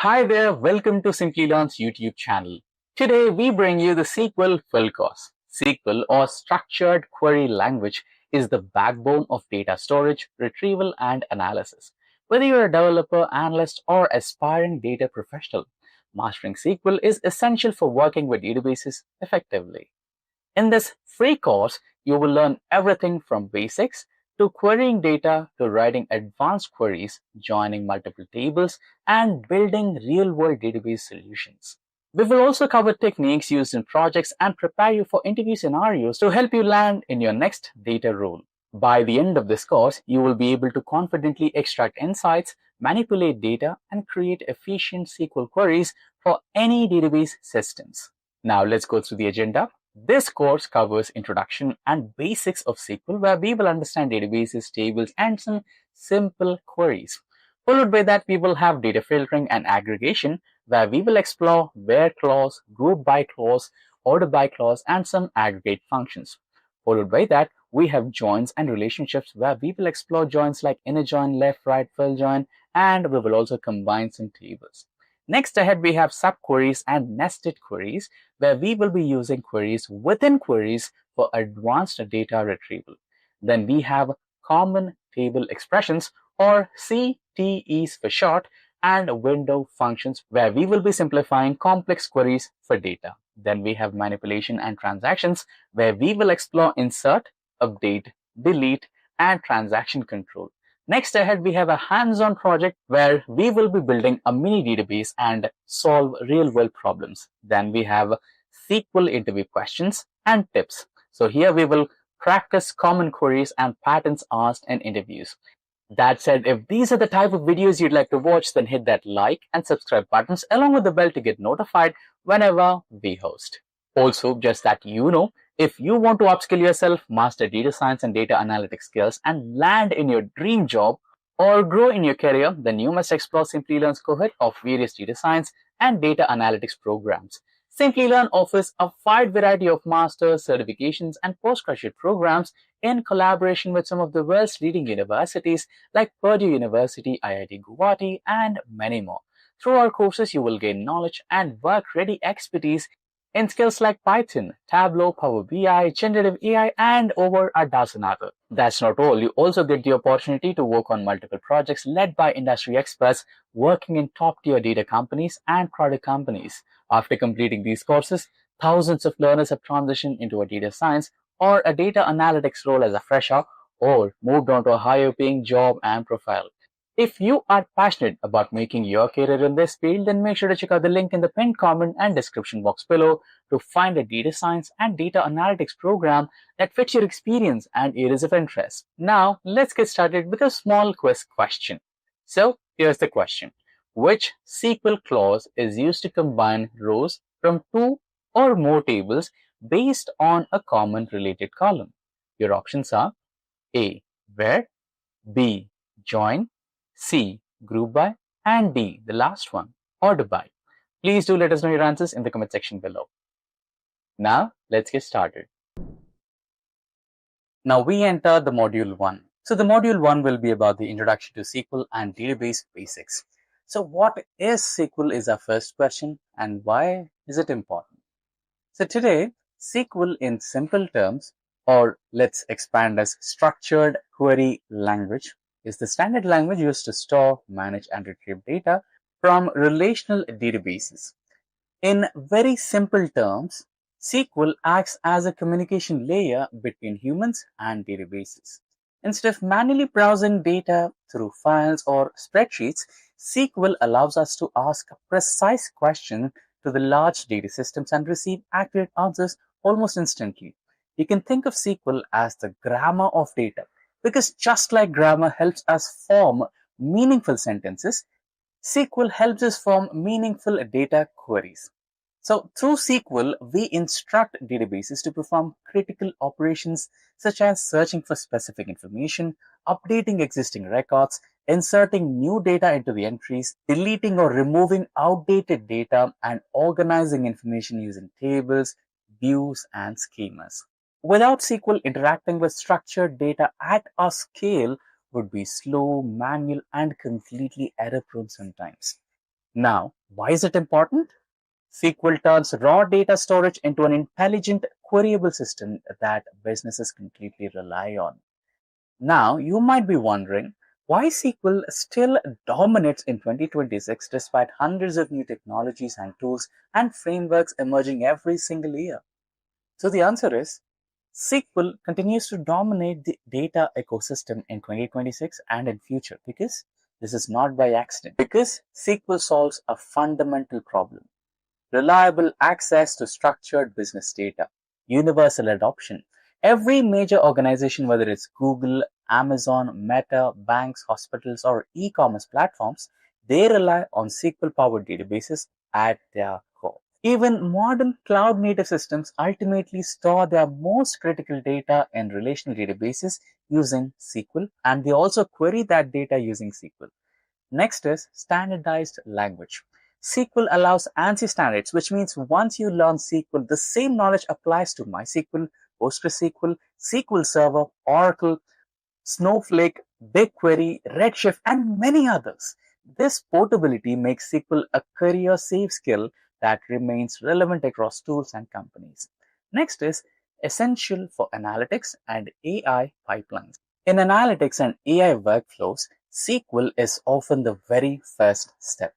Hi there, welcome to Simplilearn's YouTube channel. Today we bring you the SQL Full Course. SQL, or Structured Query Language, is the backbone of data storage, retrieval, and analysis. Whether you're a developer, analyst, or aspiring data professional, mastering SQL is essential for working with databases effectively. In this free course, you will learn everything from basics to querying data to writing advanced queries, joining multiple tables, and building real-world database solutions. We will also cover techniques used in projects and prepare you for interview scenarios to help you land in your next data role. By the end of this course, you will be able to confidently extract insights, manipulate data, and create efficient SQL queries for any database systems. Now let's go through the agenda. This course covers introduction and basics of SQL, where we will understand databases, tables, and some simple queries. Followed by that, we will have data filtering and aggregation, where we will explore where clause, group by clause, order by clause, and some aggregate functions. Followed by that, we have joins and relationships, where we will explore joins like inner join, left, right, fill join, and we will also combine some tables. Next ahead, we have subqueries and nested queries, where we will be using queries within queries for advanced data retrieval. Then we have common table expressions, or CTEs for short, and window functions, where we will be simplifying complex queries for data. Then we have manipulation and transactions, where we will explore insert, update, delete, and transaction control. Next ahead, we have a hands-on project where we will be building a mini database and solve real-world problems. Then we have SQL interview questions and tips. So here we will practice common queries and patterns asked in interviews. That said, if these are the type of videos you'd like to watch, then hit that like and subscribe buttons along with the bell to get notified whenever we host. Also, just that you know, if you want to upskill yourself, master data science and data analytics skills, and land in your dream job or grow in your career, then you must explore Simplilearn's cohort of various data science and data analytics programs. Simplilearn offers a wide variety of master's, certifications, and postgraduate programs in collaboration with some of the world's leading universities like Purdue University, IIT Guwahati, and many more. Through our courses, you will gain knowledge and work-ready expertise in skills like Python, Tableau, Power BI, generative AI, and over a dozen others. That's not all. You also get the opportunity to work on multiple projects led by industry experts working in top-tier data companies and product companies. After completing these courses, thousands of learners have transitioned into a data science or a data analytics role as a fresher, or moved on to a higher paying job and profile. If you are passionate about making your career in this field, then make sure to check out the link in the pinned comment and description box below to find a data science and data analytics program that fits your experience and areas of interest. Now, let's get started with a small quiz question. So, here's the question. Which SQL clause is used to combine rows from two or more tables based on a common related column? Your options are A, where, B, join, C, group by, and D, the last one, order by. Please do let us know your answers in the comment section below. Now, let's get started. Now we enter the module 1. So the module 1 will be about the introduction to SQL and database basics. So what is SQL is our first question, and why is it important? So today, SQL in simple terms, or let's expand as structured query language, is the standard language used to store, manage, and retrieve data from relational databases. In very simple terms, SQL acts as a communication layer between humans and databases. Instead of manually browsing data through files or spreadsheets, SQL allows us to ask precise questions to the large data systems and receive accurate answers almost instantly. You can think of SQL as the grammar of data, because just like grammar helps us form meaningful sentences, SQL helps us form meaningful data queries. So through SQL, we instruct databases to perform critical operations such as searching for specific information, updating existing records, inserting new data into the entries, deleting or removing outdated data, and organizing information using tables, views, and schemas. Without SQL, interacting with structured data at a scale would be slow, manual, and completely error-prone sometimes. Now, why is it important? SQL turns raw data storage into an intelligent, queryable system that businesses completely rely on. Now, you might be wondering why SQL still dominates in 2026 despite hundreds of new technologies and tools and frameworks emerging every single year. So the answer is SQL continues to dominate the data ecosystem in 2026 and in future because this is not by accident. Because SQL solves a fundamental problem: reliable access to structured business data, universal adoption. Every major organization, whether it's Google, Amazon, Meta, banks, hospitals, or e-commerce platforms, they rely on SQL-powered databases at their core. Even modern cloud-native systems ultimately store their most critical data in relational databases using SQL, and they also query that data using SQL. Next is standardized language. SQL allows ANSI standards, which means once you learn SQL, the same knowledge applies to MySQL, PostgreSQL, SQL Server, Oracle, Snowflake, BigQuery, Redshift, and many others. This portability makes SQL a career-safe skill that remains relevant across tools and companies. Next is essential for analytics and AI pipelines. In analytics and AI workflows, SQL is often the very first step.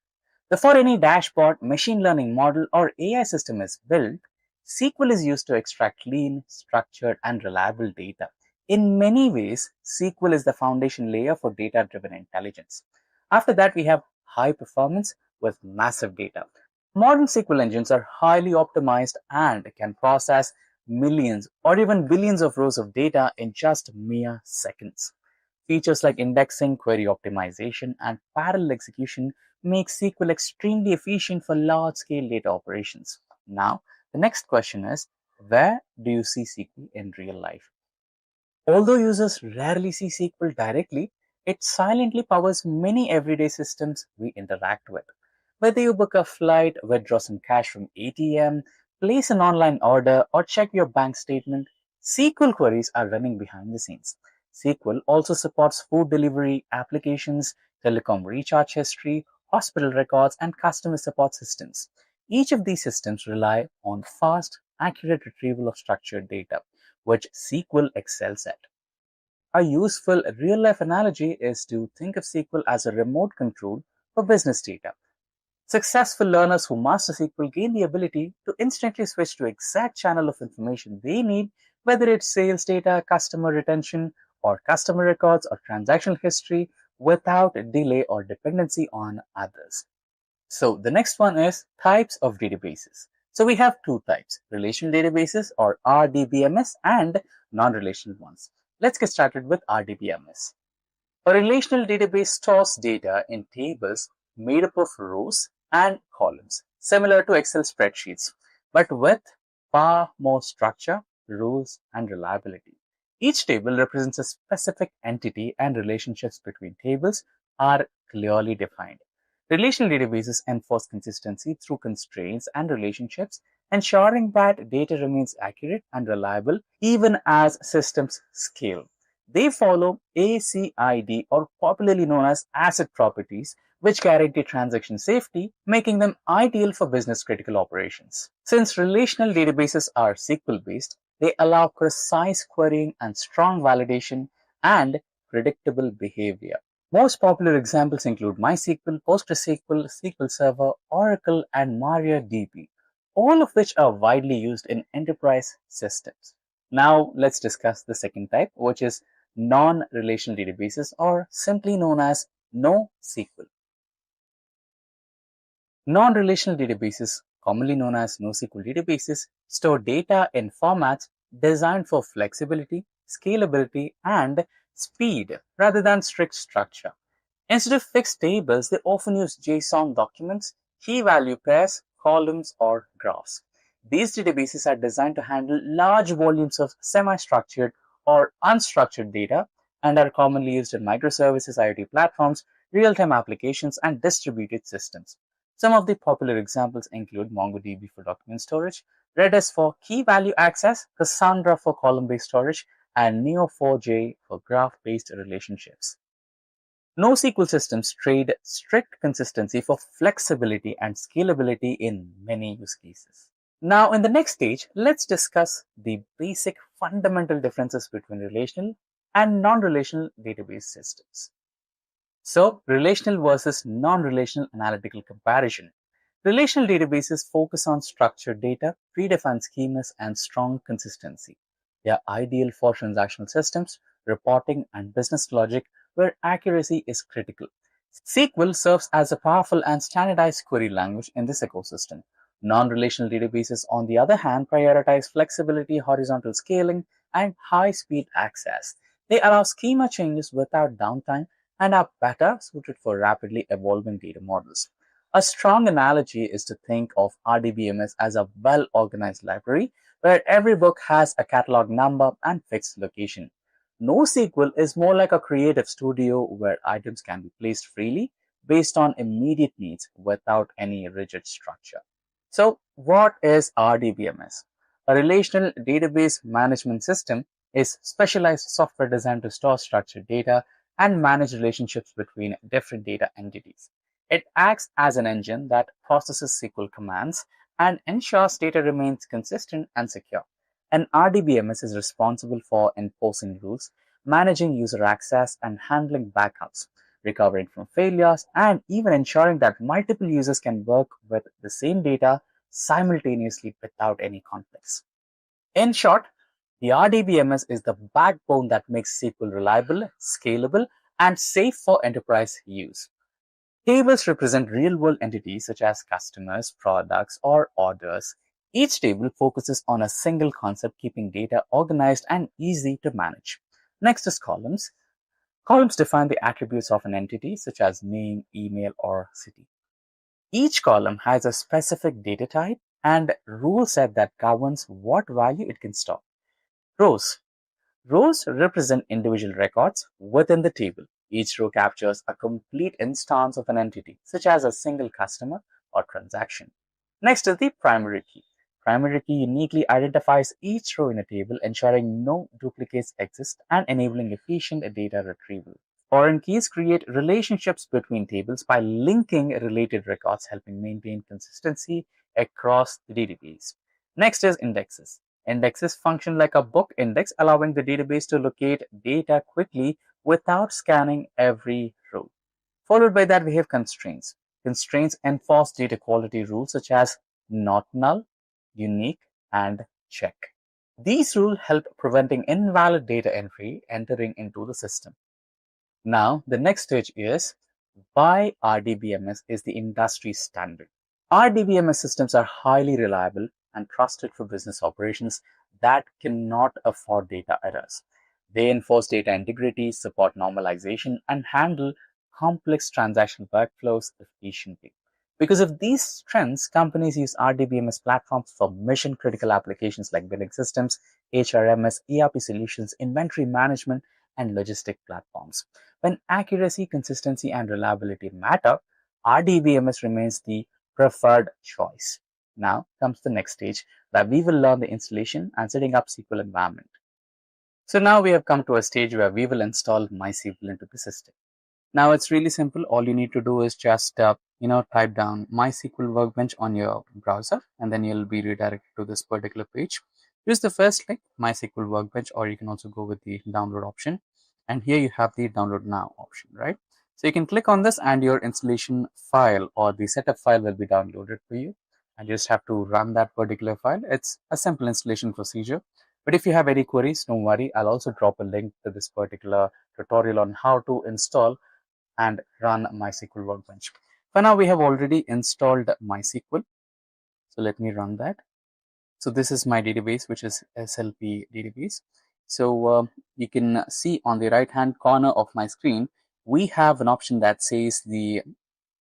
Before any dashboard, machine learning model, or AI system is built, SQL is used to extract clean, structured, and reliable data. In many ways, SQL is the foundation layer for data-driven intelligence. After that, we have high performance with massive data. Modern SQL engines are highly optimized and can process millions or even billions of rows of data in just mere seconds. Features like indexing, query optimization, and parallel execution make SQL extremely efficient for large-scale data operations. Now, the next question is, where do you see SQL in real life? Although users rarely see SQL directly, it silently powers many everyday systems we interact with. Whether you book a flight, withdraw some cash from ATM, place an online order, or check your bank statement, SQL queries are running behind the scenes. SQL also supports food delivery applications, telecom recharge history, hospital records, and customer support systems. Each of these systems rely on fast, accurate retrieval of structured data, which SQL excels at. A useful real-life analogy is to think of SQL as a remote control for business data. Successful learners who master SQL gain the ability to instantly switch to exact channel of information they need, whether it's sales data, customer retention, or customer records or transactional history, without delay or dependency on others. So the next one is types of databases. So we have two types: relational databases or RDBMS and non-relational ones. Let's get started with RDBMS. A relational database stores data in tables made up of rows and columns, similar to Excel spreadsheets, but with far more structure, rules, and reliability. Each table represents a specific entity, and relationships between tables are clearly defined. Relational databases enforce consistency through constraints and relationships, ensuring that data remains accurate and reliable even as systems scale. They follow ACID, or popularly known as ACID properties, which guarantee transaction safety, making them ideal for business critical operations. Since relational databases are SQL based, they allow precise querying and strong validation and predictable behavior. Most popular examples include MySQL, PostgreSQL, SQL Server, Oracle, and MariaDB, all of which are widely used in enterprise systems. Now, let's discuss the second type, which is non-relational databases, or simply known as NoSQL. Non-relational databases, commonly known as NoSQL databases, store data in formats designed for flexibility, scalability, and speed rather than strict structure. Instead of fixed tables, they often use JSON documents, key value pairs, columns, or graphs. These databases are designed to handle large volumes of semi-structured or unstructured data and are commonly used in microservices, IoT platforms, real-time applications, and distributed systems. Some of the popular examples include MongoDB for document storage, Redis for key value access, Cassandra for column-based storage, and Neo4j for graph-based relationships. NoSQL systems trade strict consistency for flexibility and scalability in many use cases. Now, in the next stage, let's discuss the basic fundamental differences between relational and non-relational database systems. So, relational versus non-relational analytical comparison. Relational databases focus on structured data, predefined schemas, and strong consistency. They are ideal for transactional systems, reporting, and business logic where accuracy is critical. SQL serves as a powerful and standardized query language in this ecosystem. Non-relational databases, on the other hand, prioritize flexibility, horizontal scaling, and high-speed access. They allow schema changes without downtime and are better suited for rapidly evolving data models. A strong analogy is to think of RDBMS as a well-organized library where every book has a catalog number and fixed location. NoSQL is more like a creative studio where items can be placed freely based on immediate needs without any rigid structure. So, what is RDBMS? A relational database management system is specialized software designed to store structured data and manage relationships between different data entities. It acts as an engine that processes SQL commands and ensures data remains consistent and secure. An RDBMS is responsible for enforcing rules, managing user access, and handling backups, recovering from failures, and even ensuring that multiple users can work with the same data simultaneously without any conflicts. In short, the RDBMS is the backbone that makes SQL reliable, scalable, and safe for enterprise use. Tables represent real-world entities such as customers, products, or orders. Each table focuses on a single concept, keeping data organized and easy to manage. Next is columns. Columns define the attributes of an entity such as name, email, or city. Each column has a specific data type and rule set that governs what value it can store. Rows. Rows represent individual records within the table. Each row captures a complete instance of an entity, such as a single customer or transaction. Next is the primary key. Primary key uniquely identifies each row in a table, ensuring no duplicates exist and enabling efficient data retrieval. Foreign keys create relationships between tables by linking related records, helping maintain consistency across the database. Next is indexes. Indexes function like a book index, allowing the database to locate data quickly without scanning every row. Followed by that, we have constraints. Constraints enforce data quality rules such as not null, unique, and check. These rules help preventing invalid data entry entering into the system. Now, the next stage is why RDBMS is the industry standard. RDBMS systems are highly reliable and trusted for business operations that cannot afford data errors. They enforce data integrity, support normalization, and handle complex transaction workflows efficiently. Because of these strengths, companies use RDBMS platforms for mission-critical applications like billing systems, HRMS, ERP solutions, inventory management, and logistic platforms. When accuracy, consistency, and reliability matter, RDBMS remains the preferred choice. Now comes the next stage where we will learn the installation and setting up SQL environment. So now we have come to a stage where we will install MySQL into the system. Now it's really simple. All you need to do is just type down MySQL Workbench on your browser, and then you'll be redirected to this particular page. Use the first link, MySQL Workbench, or you can also go with the download option. And here you have the download now option, right? So you can click on this and your installation file or the setup file will be downloaded for you. And you just have to run that particular file. It's a simple installation procedure. But if you have any queries, don't worry. I'll also drop a link to this particular tutorial on how to install and run MySQL Workbench. For now, we have already installed MySQL. So let me run that. So this is my database, which is SLP database. So you can see on the right hand corner of my screen, we have an option that says the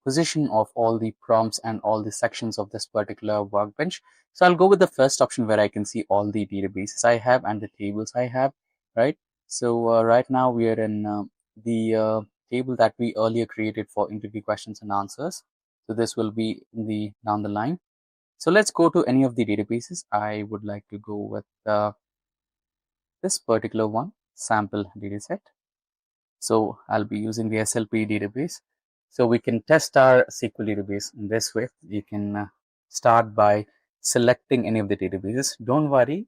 position of all the prompts and all the sections of this particular workbench. So I'll go with the first option where I can see all the databases I have and the tables I have, right? So right now we are in the table that we earlier created for interview questions and answers. So this will be down the line. So let's go to any of the databases. I would like to go with this particular one, sample dataset. So I'll be using the SLP database. So we can test our SQL database in this way. You can start by selecting any of the databases. Don't worry,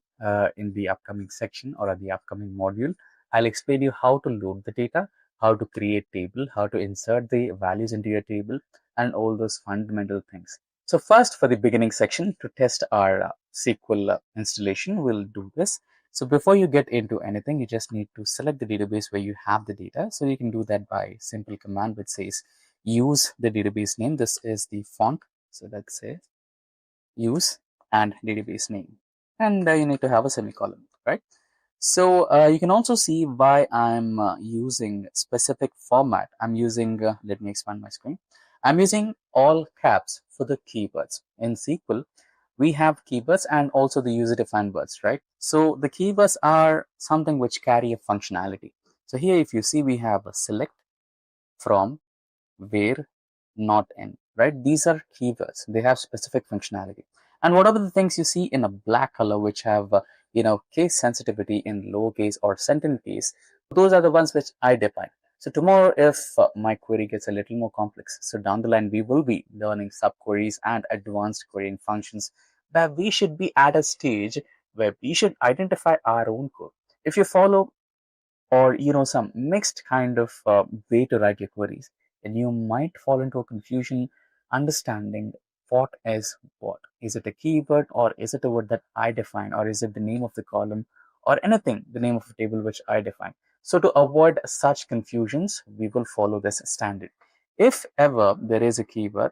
in the upcoming section or at the upcoming module, I'll explain you how to load the data, how to create table, how to insert the values into your table, and all those fundamental things. So first, for the beginning section, to test our SQL installation, we'll do this. So before you get into anything, you just need to select the database where you have the data. So you can do that by simple command which says use the database name. This is the font. So let's say use and database name. And you need to have a semicolon, right? So you can also see why I'm using specific format. I'm using, let me expand my screen. I'm using all caps for the keywords. In SQL, we have keywords and also the user defined words, right? So the keywords are something which carry a functionality. So here, if you see, we have a select, from, where, not in, right? These are keywords. They have specific functionality. And whatever the things you see in a black color, which have, case sensitivity in lowercase or sentence case, those are the ones which I define. So tomorrow, if my query gets a little more complex, so down the line, we will be learning subqueries and advanced querying functions where we should be at a stage where we should identify our own code. If you follow or some mixed kind of way to write your queries, and you might fall into a confusion understanding what is what. Is it a keyword, or is it a word that I define, or is it the name of the column, or anything, the name of a table which I define? So to avoid such confusions, we will follow this standard. If ever there is a keyword,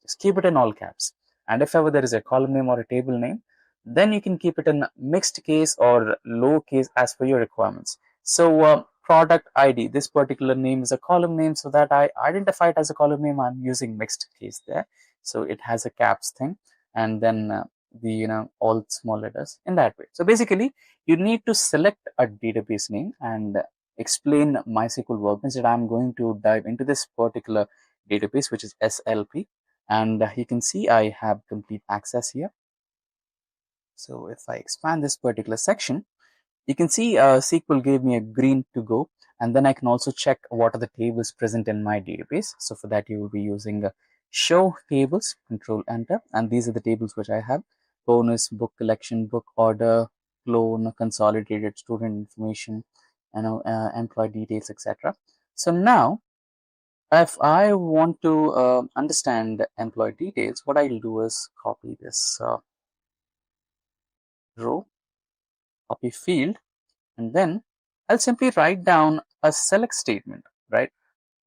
just keep it in all caps, and if ever there is a column name or a table name, then you can keep it in mixed case or low case as per your requirements. So product ID, this particular name is a column name, so that I identify it as a column name, I'm using mixed case there. So it has a caps thing, and then the all small letters in that way. So basically, you need to select a database name and explain MySQL workbench that I'm going to dive into this particular database, which is SLP. And you can see I have complete access here. So if I expand this particular section, you can see SQL gave me a green to go, and then I can also check what are the tables present in my database. So for that, you will be using show tables, control enter, and these are the tables which I have: bonus, book collection, book order, clone, consolidated student information, employee details, etc. So now, if I want to understand employee details, what I'll do is copy this row, copy field, and then I'll simply write down a select statement, right?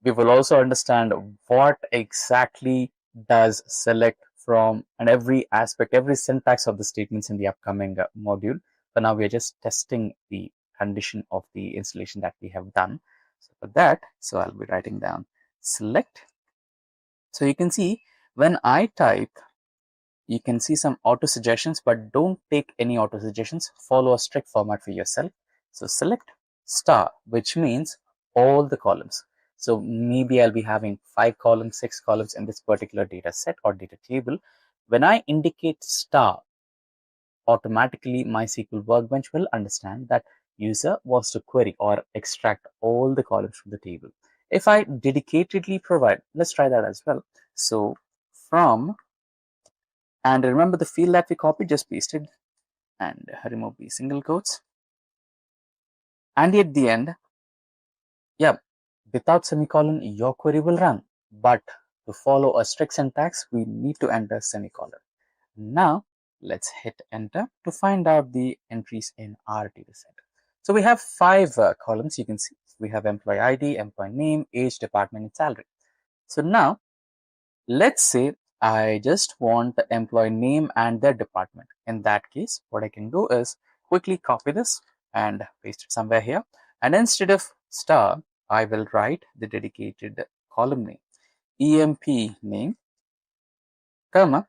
We will also understand what exactly does select from, and every aspect, every syntax of the statements in the upcoming module. For now, we are just testing the condition of the installation that we have done. So for that, so I'll be writing down select. So you can see when I type, you can see some auto suggestions, but don't take any auto suggestions. Follow a strict format for yourself. So select star, which means all the columns. So maybe I'll be having 5 columns, 6 columns in this particular data set or data table. When I indicate star, automatically MySQL Workbench will understand that user wants to query or extract all the columns from the table. If I dedicatedly provide, let's try that as well. So from, and remember the field that we copied, just paste it and remove the single quotes. And at the end, yeah, without semicolon, your query will run. But to follow a strict syntax, we need to enter semicolon. Now, let's hit enter to find out the entries in our data set. So we have 5 columns. You can see we have employee ID, employee name, age, department, and salary. So now, let's say I just want the employee name and their department. In that case, what I can do is quickly copy this and paste it somewhere here. And instead of star, I will write the dedicated column name, EMP name, comma.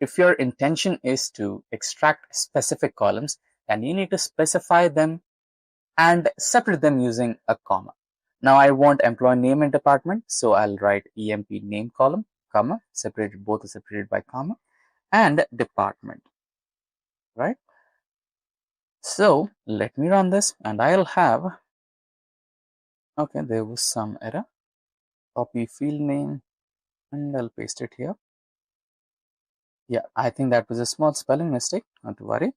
If your intention is to extract specific columns, then you need to specify them and separate them using a comma. Now I want employee name and department, so I'll write EMP name column, comma, separated, both are separated by comma, and department, right? So let me run this, and I'll have Okay, there was some error. Copy field name and I'll paste it here. Yeah, I think that was a small spelling mistake, not to worry.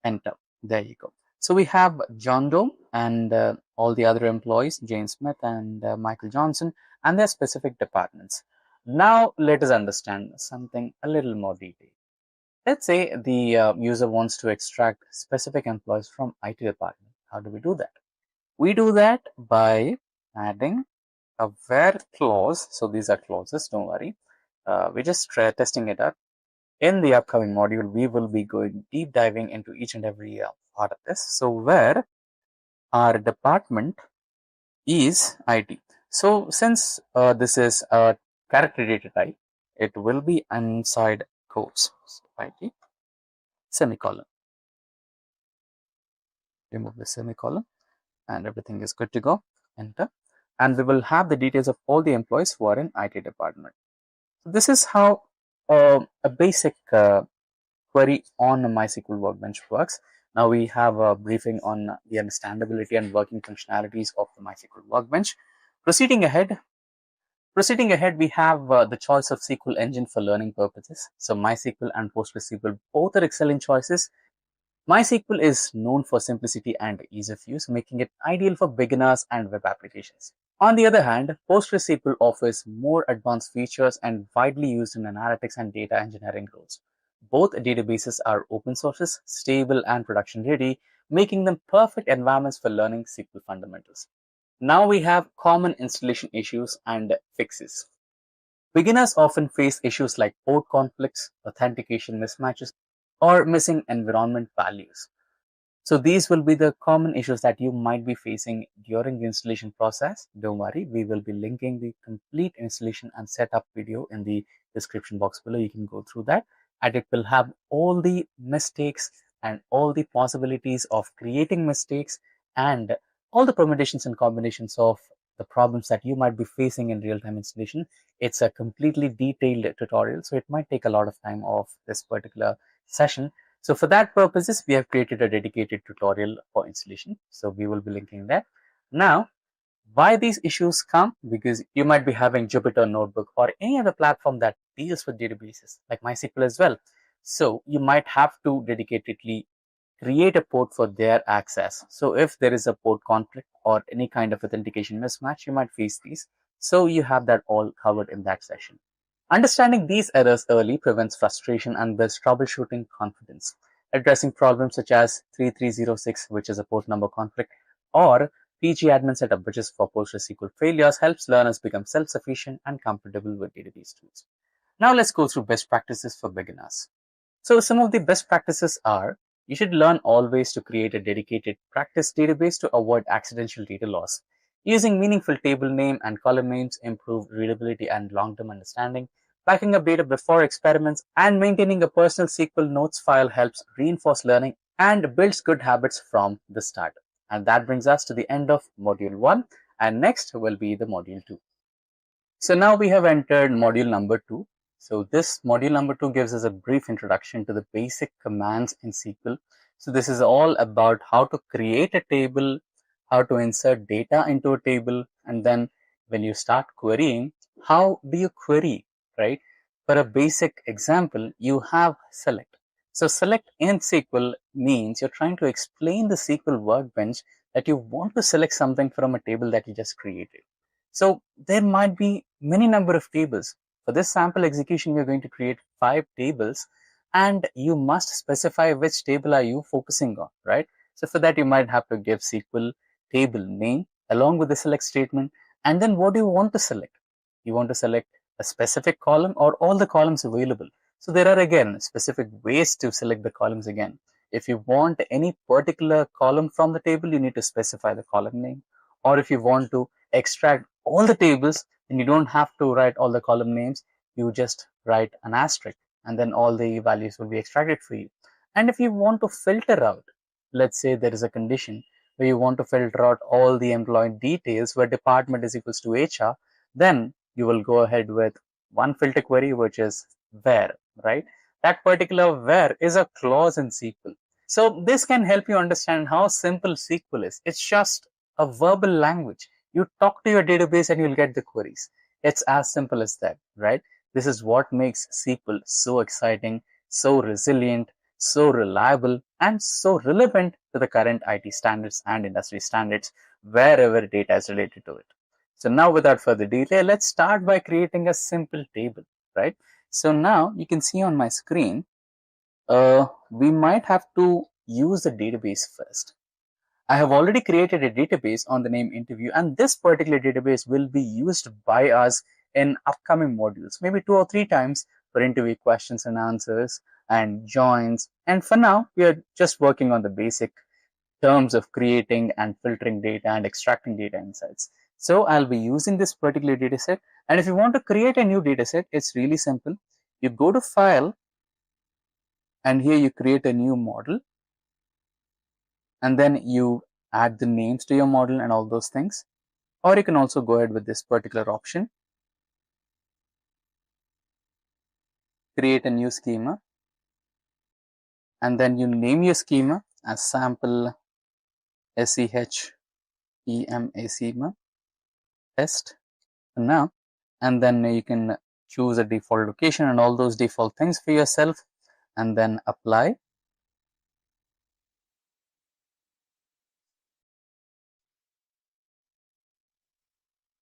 Enter. There you go. So we have John Doe and all the other employees, Jane Smith and Michael Johnson, and their specific departments. Now let us understand something a little more detailed. Let's say the user wants to extract specific employees from IT department. How do we do that? We do that by adding a where clause. So these are clauses, don't worry. We're just testing it out. In the upcoming module, we will be going deep diving into each and every part of this. So where our department is IT. So since this is a character data type, it will be inside quotes. So IT semicolon. Remove the semicolon and everything is good to go. Enter. And we will have the details of all the employees who are in IT department. So this is how a basic query on MySQL Workbench works. Now we have a briefing on the understandability and working functionalities of the MySQL Workbench. Proceeding ahead, we have the choice of SQL engine for learning purposes. So MySQL and PostgreSQL both are excellent choices. MySQL is known for simplicity and ease of use, making it ideal for beginners and web applications. On the other hand, PostgreSQL offers more advanced features and widely used in analytics and data engineering roles. Both databases are open sources, stable and production ready, making them perfect environments for learning SQL fundamentals. Now we have common installation issues and fixes. Beginners often face issues like port conflicts, authentication mismatches, or missing environment values. So these will be the common issues that you might be facing during the installation process. Don't worry, we will be linking the complete installation and setup video in the description box below. You can go through that and it will have all the mistakes and all the possibilities of creating mistakes and all the permutations and combinations of the problems that you might be facing in real-time installation. It's a completely detailed tutorial, so it might take a lot of time of this particular session. So for that purposes, we have created a dedicated tutorial for installation. So we will be linking that. Now, why these issues come? Because you might be having Jupyter Notebook or any other platform that deals with databases like MySQL as well. So you might have to dedicatedly create a port for their access. So if there is a port conflict or any kind of authentication mismatch, you might face these. So you have that all covered in that session. Understanding these errors early prevents frustration and builds troubleshooting confidence. Addressing problems such as 3306, which is a port number conflict, or PG admin setup, which is for PostgreSQL failures, helps learners become self-sufficient and comfortable with database tools. Now let's go through best practices for beginners. So some of the best practices are, you should learn always to create a dedicated practice database to avoid accidental data loss. Using meaningful table name and column names improve readability and long-term understanding. Backing up data before experiments and maintaining a personal SQL notes file helps reinforce learning and builds good habits from the start. And that brings us to the end of module 1, and next will be the module 2. So now we have entered module number 2. So this module number 2 gives us a brief introduction to the basic commands in SQL. So this is all about how to create a table, how to insert data into a table, and then when you start querying, how do you query, right? For a basic example, you have select. So select in SQL means you're trying to explain the SQL workbench that you want to select something from a table that you just created. So there might be many number of tables. For this sample execution, we're going to create 5 tables and you must specify which table are you focusing on, right? So for that, you might have to give SQL table name along with the select statement. And then what do you want to select? You want to select a specific column or all the columns available. So there are again specific ways to select the columns again. If you want any particular column from the table, you need to specify the column name. Or if you want to extract all the tables, then you don't have to write all the column names. You just write an asterisk and then all the values will be extracted for you. And if you want to filter out, let's say there is a condition where you want to filter out all the employee details where department is equals to HR, then you will go ahead with one filter query, which is where, right? That particular where is a clause in SQL. So this can help you understand how simple SQL is. It's just a verbal language. You talk to your database and you'll get the queries. It's as simple as that, right? This is what makes SQL so exciting, so resilient, so reliable, and so relevant to the current IT standards and industry standards wherever data is related to it. So now without further delay, let's start by creating a simple table, right? So now you can see on my screen, we might have to use the database first. I have already created a database on the name interview, and this particular database will be used by us in upcoming modules, maybe 2 or 3 times for interview questions and answers and joins. And for now, we are just working on the basic terms of creating and filtering data and extracting data insights. So I'll be using this particular data set. And if you want to create a new data set, it's really simple. You go to File, and here you create a new model, and then you add the names to your model and all those things. Or you can also go ahead with this particular option, create a new schema, and then you name your schema as sample schema test now, and then you can choose a default location and all those default things for yourself, and then apply.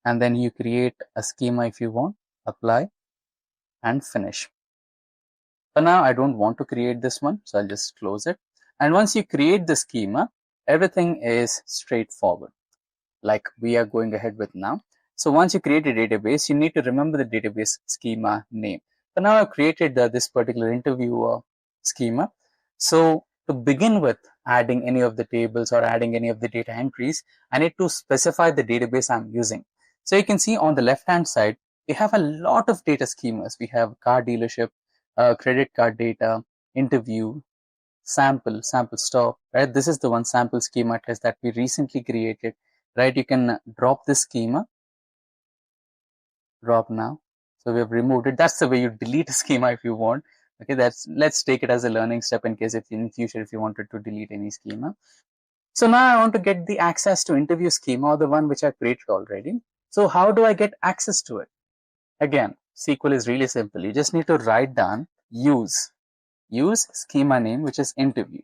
And then you create a schema if you want, apply, and finish. For now, I don't want to create this one, so I'll just close it. And once you create the schema, everything is straightforward, like we are going ahead with now. So once you create a database, you need to remember the database schema name. So now I've created this particular interview schema. So to begin with adding any of the tables or adding any of the data entries, I need to specify the database I'm using. So you can see on the left hand side, we have a lot of data schemas. We have car dealership, credit card data, interview, sample stop, right? This is the one sample schema test that we recently created, right? You can drop this schema, drop now. So we have removed it. That's the way you delete a schema if you want. Okay, let's take it as a learning step in case if in future if you wanted to delete any schema. So now I want to get the access to interview schema, or the one which I created already. So how do I get access to it? Again, SQL is really simple. You just need to write down use schema name, which is interview.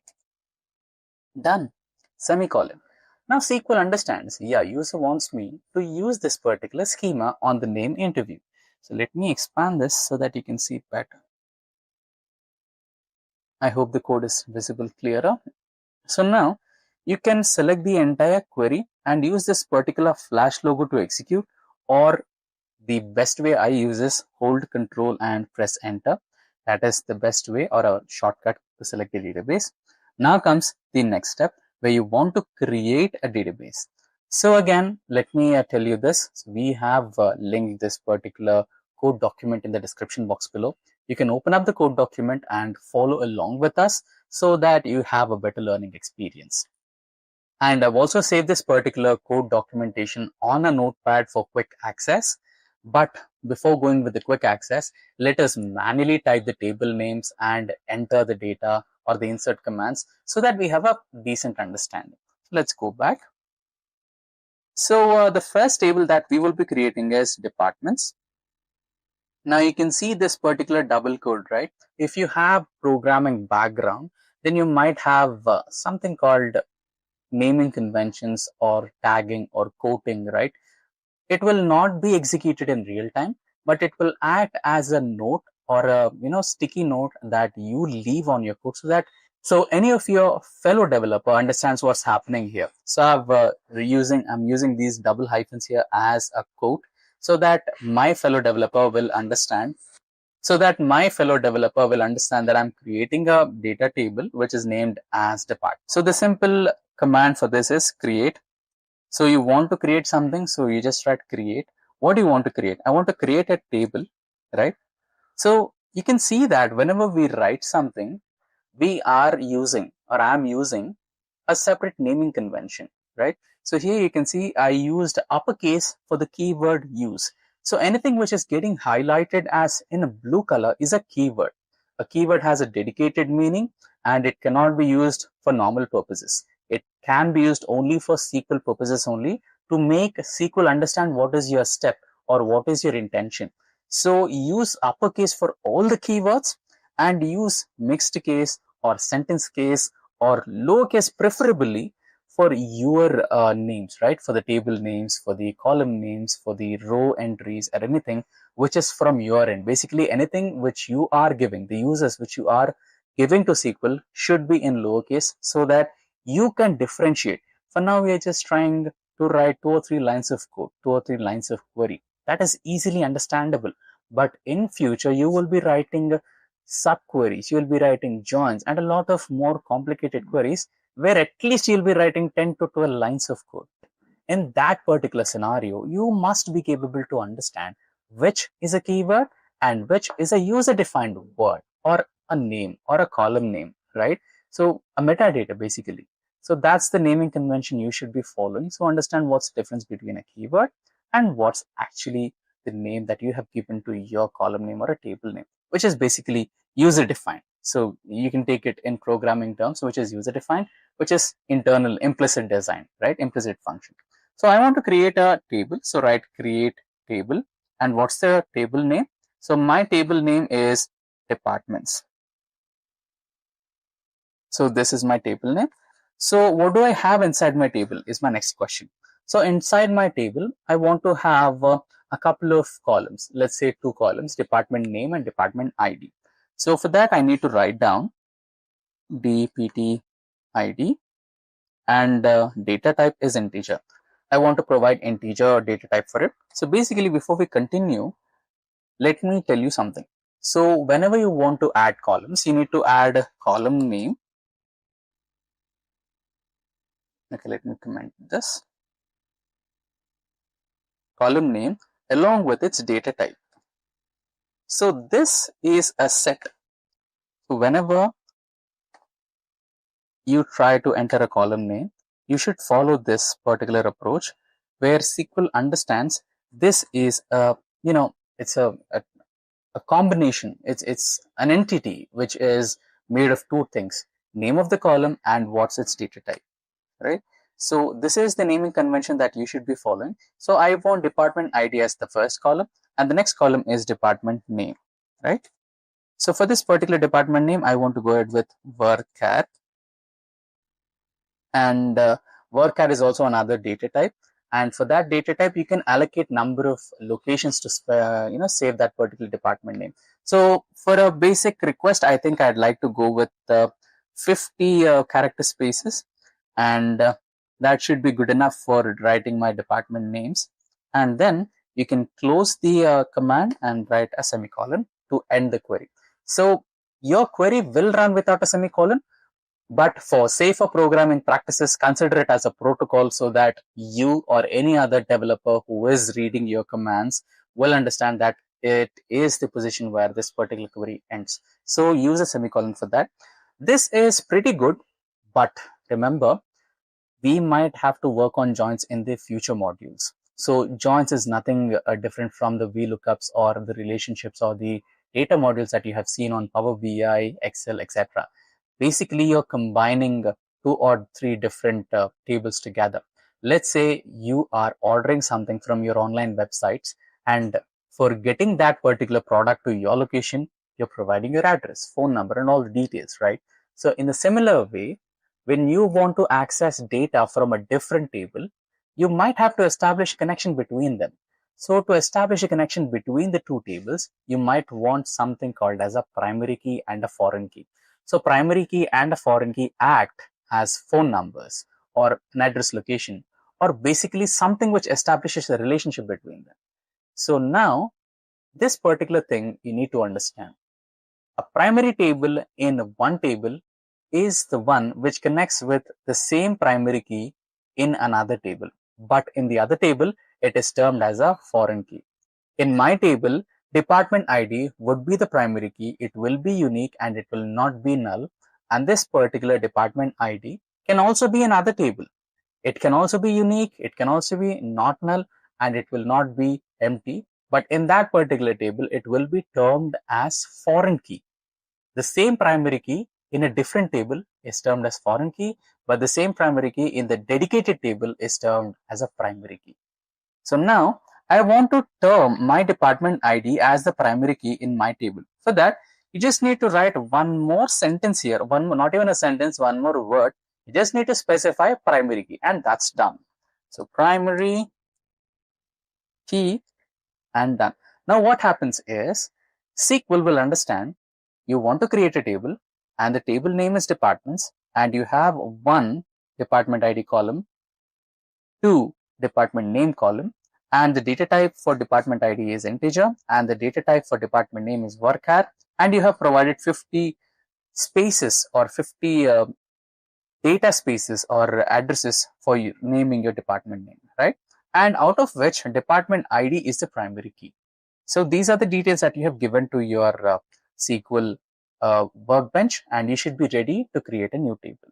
Done. Semicolon. Now SQL understands, yeah, user wants me to use this particular schema on the name interview. So let me expand this so that you can see better. I hope the code is visible clearer. So now you can select the entire query and use this particular flash logo to execute, or the best way I use is hold Control and press enter. That is the best way or a shortcut to select the database. Now comes the next step where you want to create a database. So again, let me tell you this. So we have linked this particular code document in the description box below. You can open up the code document and follow along with us so that you have a better learning experience. And I've also saved this particular code documentation on a notepad for quick access. But before going with the quick access, let us manually type the table names and enter the data or the insert commands so that we have a decent understanding. Let's go back. So the first table that we will be creating is departments. Now you can see this particular double code, right? If you have programming background, then you might have something called naming conventions or tagging or quoting, right? It will not be executed in real time, but it will act as a note or a sticky note that you leave on your code so any of your fellow developer understands what's happening here. So I'm using these double hyphens here as a quote so that my fellow developer will understand that I'm creating a data table which is named as depart. So the simple command for this is create. So you want to create something, so you just write create. What do you want to create? I want to create a table, right? So you can see that whenever we write something, we are using, or I'm using, a separate naming convention, right? So here you can see I used uppercase for the keyword use. So anything which is getting highlighted as in a blue color is a keyword. A keyword has a dedicated meaning and it cannot be used for normal purposes. It can be used only for SQL purposes only. to make SQL understand what is your step or what is your intention. So use uppercase for all the keywords and use mixed case or sentence case or lowercase preferably for your names, right? For the table names, for the column names, for the row entries or anything which is from your end. Basically anything which you are giving, the users which you are giving to SQL should be in lowercase so that you can differentiate. For now, we are just trying to write 2 or 3 lines of code, 2 or 3 lines of query. That is easily understandable. But in future, you will be writing subqueries, you will be writing joins and a lot of more complicated queries where at least you'll be writing 10 to 12 lines of code. In that particular scenario, you must be capable to understand which is a keyword and which is a user-defined word or a name or a column name, right? So a metadata basically. So that's the naming convention you should be following. So understand what's the difference between a keyword and what's actually the name that you have given to your column name or a table name, which is basically user-defined. So you can take it in programming terms, which is user-defined, which is internal implicit design, right? Implicit function. So I want to create a table. So write create table. And what's the table name? So my table name is departments. So this is my table name. So what do I have inside my table is my next question. So inside my table, I want to have a couple of columns. Let's say 2 columns, department name and department ID. So for that, I need to write down dpt ID and data type is integer. I want to provide integer data type for it. So basically, before we continue, let me tell you something. So whenever you want to add columns, you need to add column name. Okay, let me comment this. Column name along with its data type. So this is a set. So whenever you try to enter a column name, you should follow this particular approach where SQL understands this is a, it's a combination. It's an entity which is made of 2 things, name of the column and what's its data type, right? So this is the naming convention that you should be following. So I want department ID as the first column and the next column is department name, right? So for this particular department name, I want to go ahead with varchar, and varchar is also another data type. And for that data type, you can allocate number of locations to save that particular department name. So for a basic request, I think I'd like to go with 50 character spaces, and that should be good enough for writing my department names. And then you can close the command and write a semicolon to end the query. So your query will run without a semicolon, but for safer programming practices, consider it as a protocol so that you or any other developer who is reading your commands will understand that it is the position where this particular query ends. So use a semicolon for that. This is pretty good, but remember, we might have to work on joins in the future modules. So joins is nothing different from the VLOOKUPs or the relationships or the data modules that you have seen on Power BI, Excel, etc. Basically, you're combining 2 or 3 different tables together. Let's say you are ordering something from your online websites, and for getting that particular product to your location, you're providing your address, phone number, and all the details, right? So in a similar way, when you want to access data from a different table, you might have to establish a connection between them. So to establish a connection between the 2 tables, you might want something called as a primary key and a foreign key. So primary key and a foreign key act as phone numbers or an address location, or basically something which establishes a relationship between them. So now this particular thing you need to understand. A primary table in one table is the one which connects with the same primary key in another table, but in the other table it is termed as a foreign key. In my table, department ID would be the primary key. It will be unique and it will not be null. And this particular department ID can also be another table. It can also be unique. It can also be not null, and it will not be empty. But in that particular table, it will be termed as foreign key. The same primary key in a different table is termed as foreign key, but the same primary key in the dedicated table is termed as a primary key. So now I want to term my department ID as the primary key in my table. For that, you just need to write one more sentence here, not even a sentence, one more word. You just need to specify primary key, and that's done. So primary key and done. Now what happens is SQL will understand you want to create a table and the table name is departments and you have one department ID column, two department name column, and the data type for department ID is integer and the data type for department name is varchar, and you have provided 50 spaces or 50 data spaces or addresses for you naming your department name, right? And out of which department ID is the primary key. So these are the details that you have given to your SQL workbench, and you should be ready to create a new table.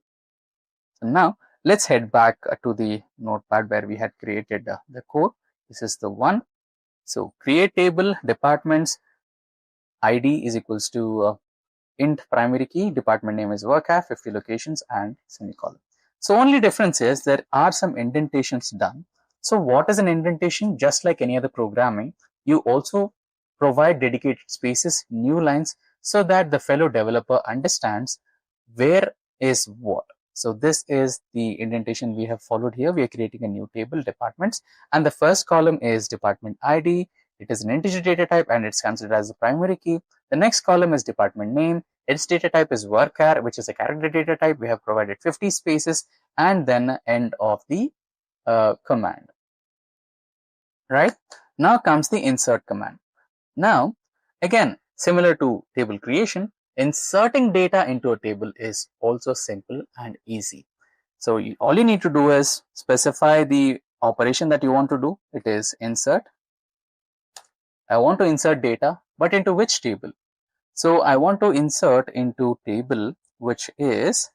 So now let's head back to the notepad where we had created the code. This is the one. So create table departments ID is equals to int primary key, department name is varchar, 50 locations and semicolon. So only difference is there are some indentations done. So what is an indentation? Just like any other programming, you also provide dedicated spaces, new lines, so that the fellow developer understands where is what. So this is the indentation we have followed here. We are creating a new table, departments, and the first column is department ID. It is an integer data type and it's considered as the primary key. The next column is department name. Its data type is varchar, which is a character data type. We have provided 50 spaces and then end of the command. Right? Now comes the insert command. Now, again, similar to table creation, inserting data into a table is also simple and easy. So all you need to do is specify the operation that you want to do. It is insert. I want to insert data, but into which table? So I want to insert into table which is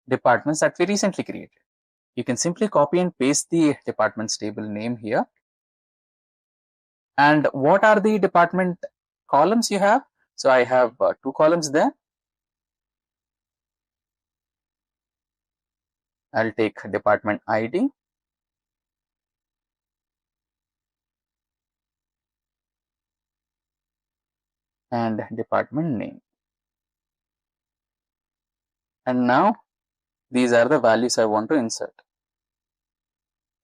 departments that we recently created. You can simply copy and paste the departments table name here. And what are the department columns you have? So I have two columns there. I'll take department ID and department name. And now these are the values I want to insert.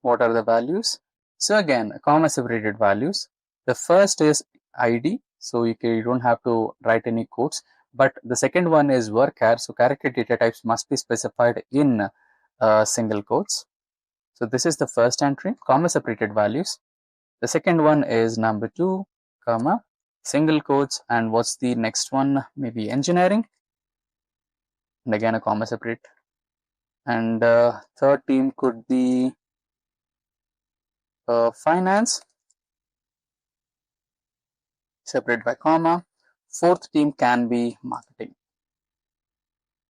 What are the values? So again, comma separated values. The first is ID, so you don't have to write any quotes, but the second one is varchar, so character data types must be specified in single quotes. So this is the first entry, comma separated values. The second one is number 2, comma, single quotes, and what's the next one? Maybe engineering, and again a comma separate. And third team could be finance, separate by comma. Fourth team can be marketing.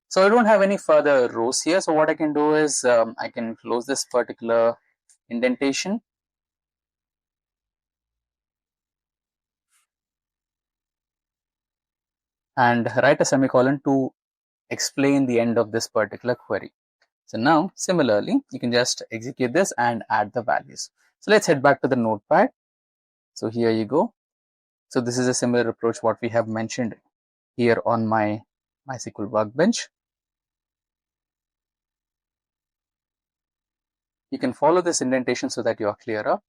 So I don't have any further rows here. So what I can do is I can close this particular indentation. And write a semicolon to explain the end of this particular query. So now similarly, you can just execute this and add the values. So let's head back to the notepad. So here you go. So this is a similar approach what we have mentioned here on my MySQL workbench. You can follow this indentation so that you are clearer.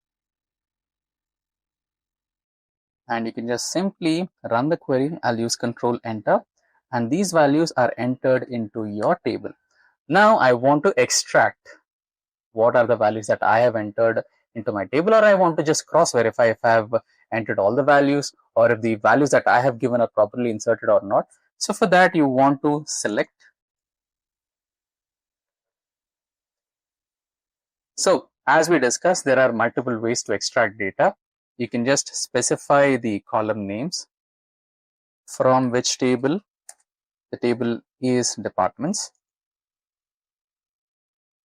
And you can just simply run the query. I'll use Control Enter, and these values are entered into your table. Now I want to extract what are the values that I have entered into my table, or I want to just cross verify if I have entered all the values or if the values that I have given are properly inserted or not. So for that, you want to select. So as we discussed, there are multiple ways to extract data. You can just specify the column names from which table. The table is departments,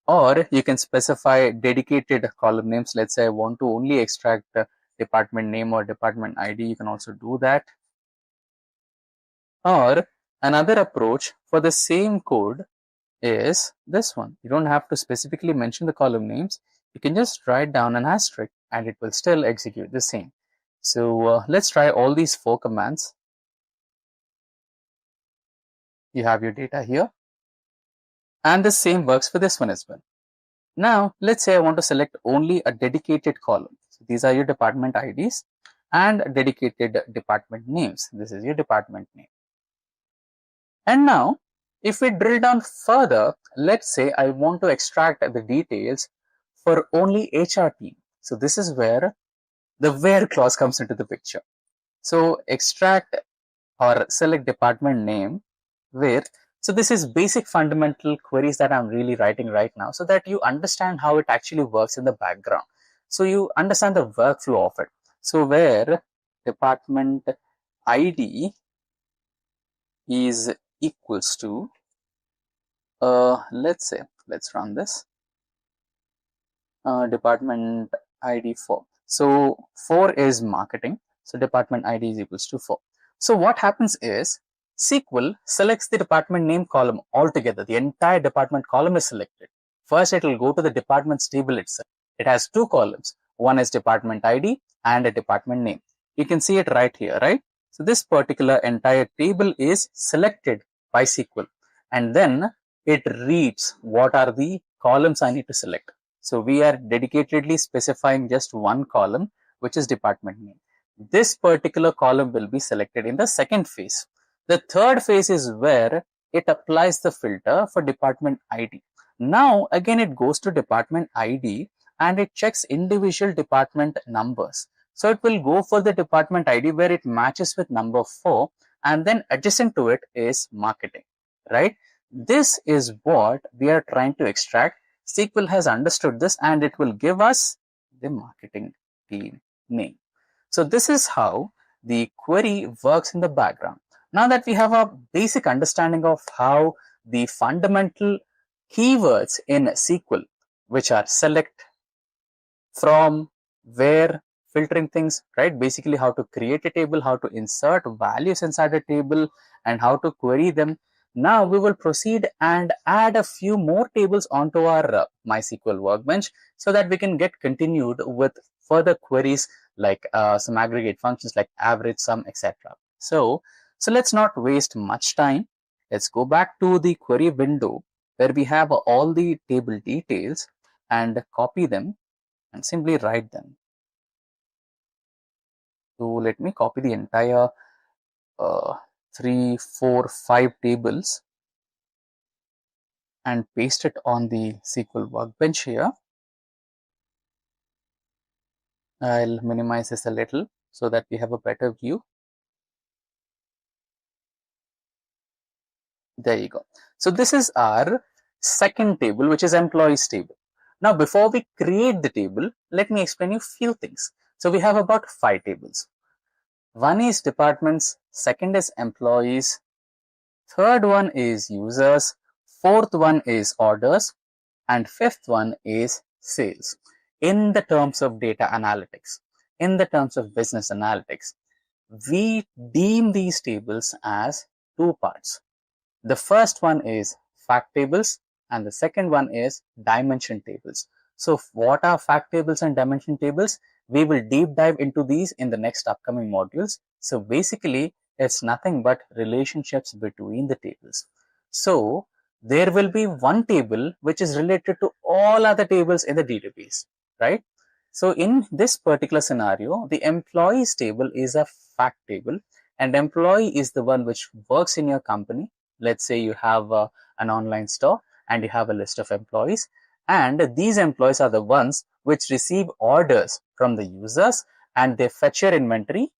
or you can specify dedicated column names. Let's say I want to only extract department name or department ID. You can also do that. Or another approach, for the same code, is this one. You don't have to specifically mention the column names. You can just write down an asterisk and it will still execute the same. So let's try all these 4 commands. You have your data here. And the same works for this one as well. Now, let's say I want to select only a dedicated column. So these are your department IDs and dedicated department names. This is your department name. And now, if we drill down further, let's say I want to extract the details for only HR team. So this is where the where clause comes into the picture. So extract or select department name where. So this is basic fundamental queries that I'm really writing right now so that you understand how it actually works in the background. So you understand the workflow of it. So where department ID is equals to, let's run this, department ID 4. So 4 is marketing. So department ID is equals to 4. So what happens is SQL selects the department name column altogether. The entire department column is selected. First, it will go to the departments table itself. It has 2 columns. One is department ID and a department name. You can see it right here, right? So this particular entire table is selected by SQL. And then it reads what are the columns I need to select. So we are dedicatedly specifying just one column, which is department name. This particular column will be selected in the second phase. The third phase is where it applies the filter for department ID. Now, again, it goes to department ID and it checks individual department numbers. So it will go for the department ID where it matches with number 4 and then adjacent to it is marketing, right? This is what we are trying to extract. SQL has understood this and it will give us the marketing team name. So this is how the query works in the background. Now that we have a basic understanding of how the fundamental keywords in SQL, which are select, from, where, filtering things, right? Basically how to create a table, how to insert values inside a table, and how to query them. Now we will proceed and add a few more tables onto our MySQL workbench so that we can get continued with further queries like some aggregate functions like average, sum, etc. So let's not waste much time. Let's go back to the query window where we have all the table details and copy them and simply write them. So let me copy the entire 3, 4, 5 tables and paste it on the SQL workbench here. I'll minimize this a little so that we have a better view. There you go. So this is our second table, which is employees table. Now, before we create the table, let me explain you a few things. So we have about 5 tables. One is departments, second is employees, third one is users, fourth one is orders, and fifth one is sales. In the terms of data analytics, in the terms of business analytics, we deem these tables as 2 parts. The first one is fact tables and the second one is dimension tables. So what are fact tables and dimension tables? We will deep dive into these in the next upcoming modules. So basically, it's nothing but relationships between the tables. So there will be one table which is related to all other tables in the database, right? So in this particular scenario, the employees table is a fact table and employee is the one which works in your company. Let's say you have an online store and you have a list of employees, and these employees are the ones which receive orders from the users and they fetch your inventory,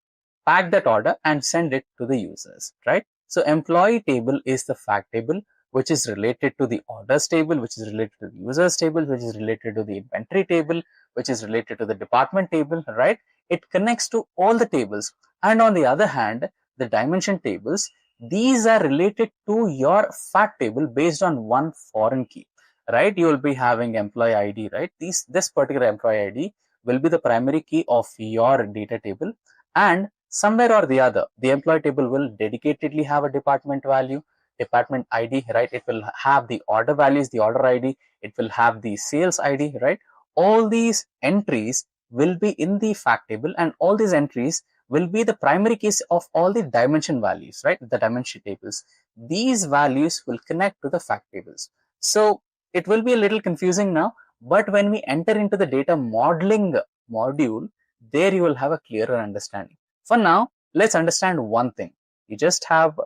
pack that order and send it to the users, right? So employee table is the fact table which is related to the orders table, which is related to the users table, which is related to the inventory table, which is related to the department table, right? It connects to all the tables. And on the other hand, the dimension tables, these are related to your fact table based on one foreign key, right? You will be having employee ID, right? This particular employee ID will be the primary key of your data table, and somewhere or the other, the employee table will dedicatedly have a department value. department ID, right? It will have the order values, the order ID, it will have the sales ID, right? All these entries will be in the fact table, and all these entries will be the primary keys of all the dimension values, right? The dimension tables. These values will connect to the fact tables. So it will be a little confusing now, but when we enter into the data modeling module, there you will have a clearer understanding. For now, let's understand one thing. You just have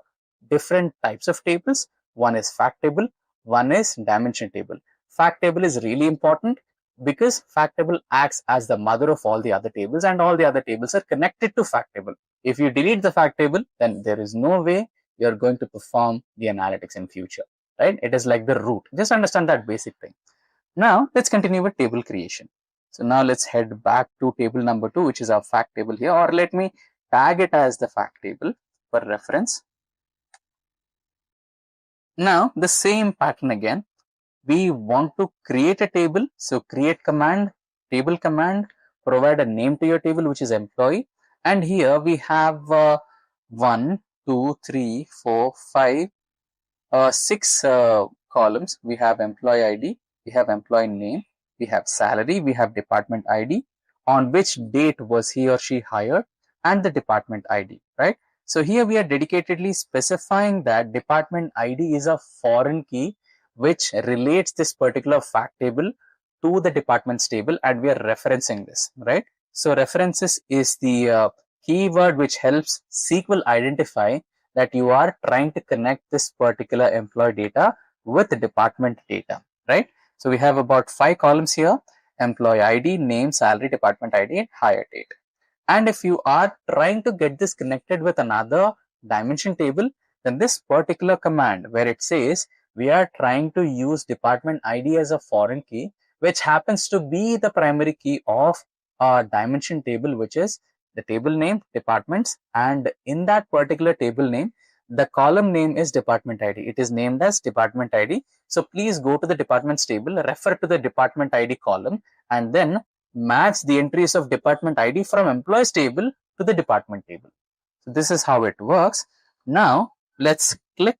different types of tables. One is fact table, one is dimension table. Fact table is really important because fact table acts as the mother of all the other tables, and all the other tables are connected to fact table. If you delete the fact table, then there is no way you're going to perform the analytics in future, right? It is like the root. Just understand that basic thing. Now let's continue with table creation. So now let's head back to table number 2, which is our fact table here, or let me tag it as the fact table for reference. Now the same pattern again. We want to create a table. So create command, table command, provide a name to your table, which is employee. And here we have 1, 2, 3, 4, 5, 6 columns. We have employee ID, we have employee name, we have salary, we have department ID, on which date was he or she hired, and the department ID, right? So here we are dedicatedly specifying that department ID is a foreign key which relates this particular fact table to the departments table, and we are referencing this, right? So references is the keyword which helps SQL identify that you are trying to connect this particular employee data with the department data, right? So we have about 5 columns here: employee ID, name, salary, department ID, and hire date. And if you are trying to get this connected with another dimension table, then this particular command where it says we are trying to use department ID as a foreign key, which happens to be the primary key of a dimension table, which is the table name, departments, and in that particular table name, the column name is department ID. It is named as department ID. So please go to the departments table, refer to the department ID column, and then match the entries of department ID from employees table to the department table. So this is how it works. Now let's click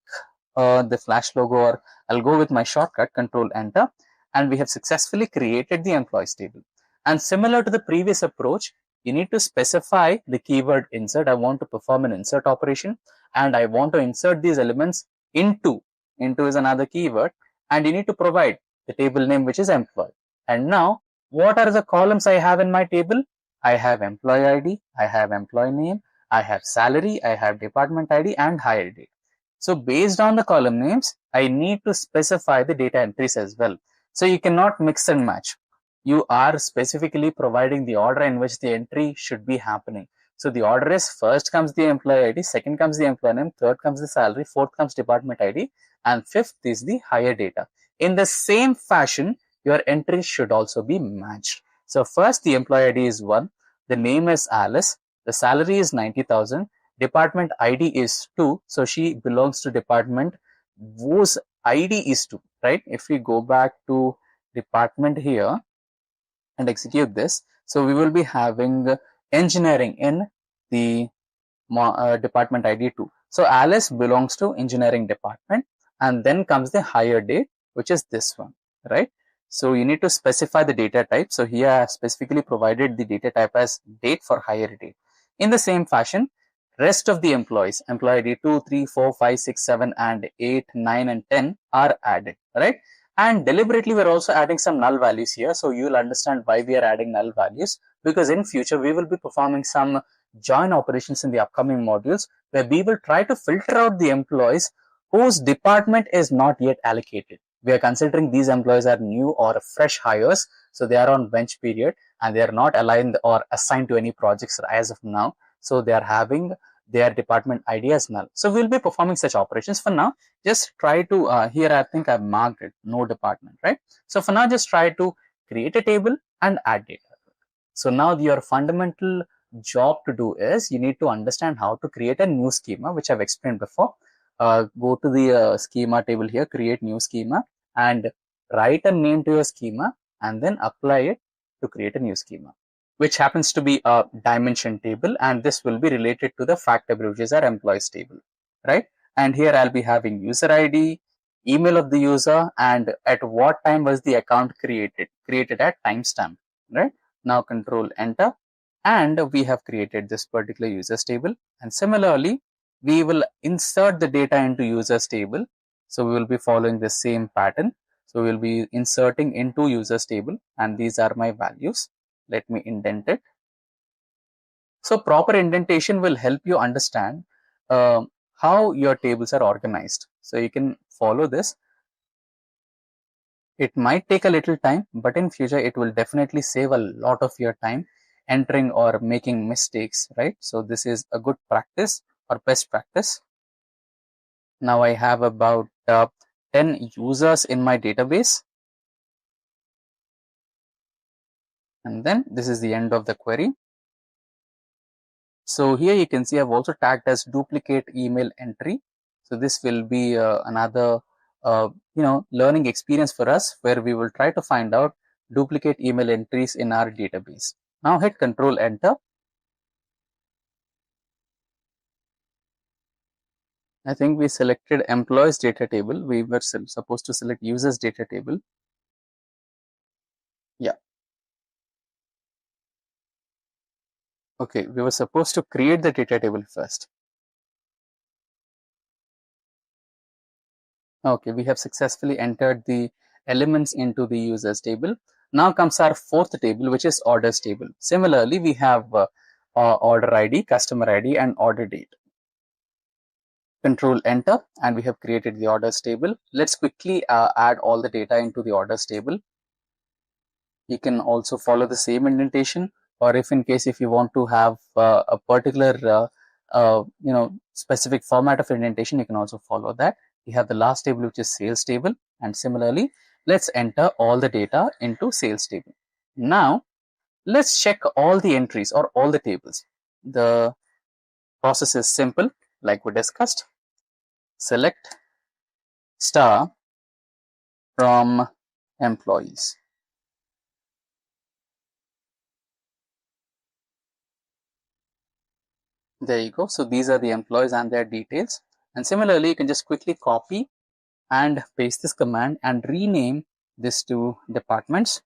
the flash logo, or I'll go with my shortcut Control Enter, and we have successfully created the employees table. And similar to the previous approach, you need to specify the keyword insert. I want to perform an insert operation, and I want to insert these elements into is another keyword, and you need to provide the table name, which is employee. And now what are the columns I have in my table? I have employee ID, I have employee name, I have salary, I have department ID, and hire date. So based on the column names, I need to specify the data entries as well. So you cannot mix and match. You are specifically providing the order in which the entry should be happening. So the order is: first comes the employee ID, second comes the employee name, third comes the salary, fourth comes department ID, and fifth is the hire data. In the same fashion, your entries should also be matched. So first, the employee ID is 1, the name is Alice, the salary is 90,000, department ID is 2, so she belongs to department whose ID is 2, right? If we go back to department here and execute this, so we will be having engineering in the department ID 2. So Alice belongs to engineering department, and then comes the hire date, which is this one, right? So you need to specify the data type. So here I have specifically provided the data type as date for hire date. In the same fashion, rest of the employees, employee ID 2, 3, 4, 5, 6, 7, and 8, 9, and 10 are added, right? And deliberately we're also adding some null values here. So you'll understand why we are adding null values, because in future we will be performing some join operations in the upcoming modules where we will try to filter out the employees whose department is not yet allocated. We are considering these employees are new or fresh hires, so they are on bench period and they are not aligned or assigned to any projects as of now. So they are having their department ID as null. So we'll be performing such operations. For now, just try to, here I think I've marked it, no department, right? So for now, just try to create a table and add data. So now your fundamental job to do is you need to understand how to create a new schema, which I've explained before. Go to the schema table here, create new schema, and write a name to your schema, and then apply it to create a new schema, which happens to be a dimension table, and this will be related to the fact table, which is our employees table, right? And here I'll be having user ID, email of the user, and at what time was the account created at timestamp, right? Now control enter, and we have created this particular users table. And similarly, we will insert the data into users table. So we will be following the same pattern. So we will be inserting into users table, and these are my values. Let me indent it. So proper indentation will help you understand how your tables are organized. So you can follow this. It might take a little time, but in future it will definitely save a lot of your time entering or making mistakes, right? So this is a good practice or best practice. Now I have about 10 users in my database. And then this is the end of the query. So here you can see I've also tagged as duplicate email entry. So this will be another learning experience for us, where we will try to find out duplicate email entries in our database. Now hit Control Enter. I think we selected employees data table. We were supposed to select users data table. Yeah. Okay, we were supposed to create the data table first. Okay, we have successfully entered the elements into the users table. Now comes our fourth table, which is orders table. Similarly, we have order ID, customer ID, and order date. Control Enter, and we have created the orders table. Let's quickly add all the data into the orders table. You can also follow the same indentation, or if you want to have a particular specific format of indentation, you can also follow that. We have the last table, which is sales table, and similarly let's enter all the data into sales table. Now let's check all the entries or all the tables. The process is simple, like we discussed. Select star from employees. There you go. So these are the employees and their details. And similarly, you can just quickly copy and paste this command and rename this to departments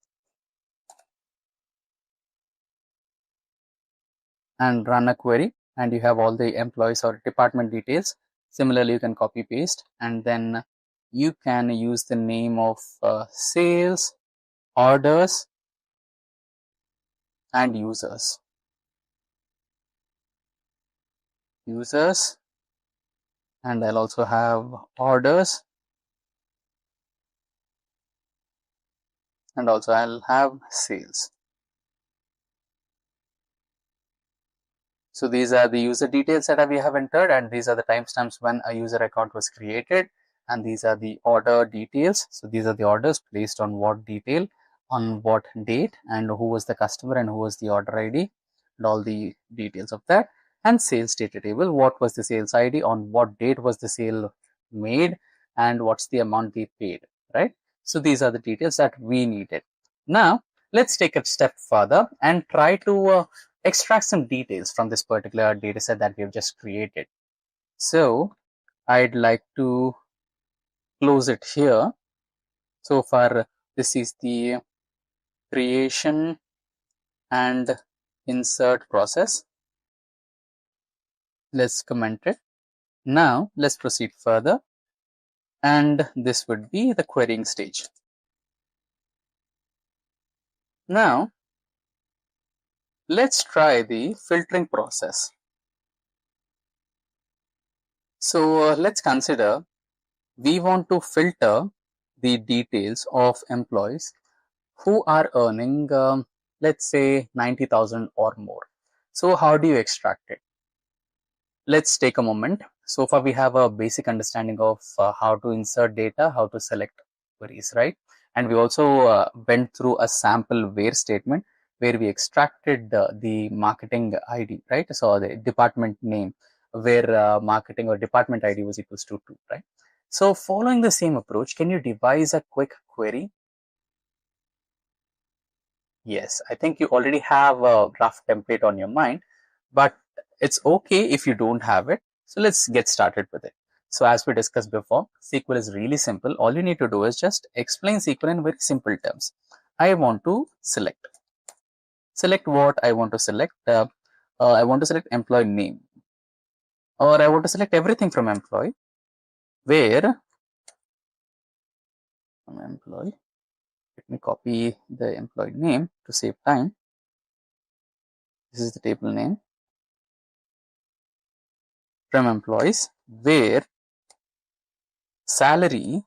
and run a query, and you have all the employees or department details. Similarly, you can copy paste, and then you can use the name of sales, orders, and users. And I'll also have orders, and also I'll have sales. So these are the user details that we have entered, and these are the timestamps when a user account was created, and these are the order details. So these are the orders placed on what detail, on what date, and who was the customer and who was the order ID, and all the details of that. And sales data table, what was the sales ID, on what date was the sale made, and what's the amount they paid, right? So these are the details that we needed. Now let's take a step further and try to extract some details from this particular data set that we have just created. So I'd like to close it here. So far, this is the creation and insert process. Let's comment it. Now let's proceed further, and this would be the querying stage. Now let's try the filtering process. So let's consider we want to filter the details of employees who are earning, let's say 90,000 or more. So how do you extract it? Let's take a moment. So far we have a basic understanding of how to insert data, how to select queries, right? And we also went through a sample where statement where we extracted the marketing ID, right? So the department name where marketing or department ID was equals to 2, right? So following the same approach, can you devise a quick query? Yes, I think you already have a rough template on your mind, but it's okay if you don't have it. So let's get started with it. So as we discussed before, SQL is really simple. All you need to do is just explain SQL in very simple terms. I want to select. Select what I want to select. I want to select employee name, or I want to select everything from employee, where from employee. Let me copy the employee name to save time. This is the table name from employees, where salary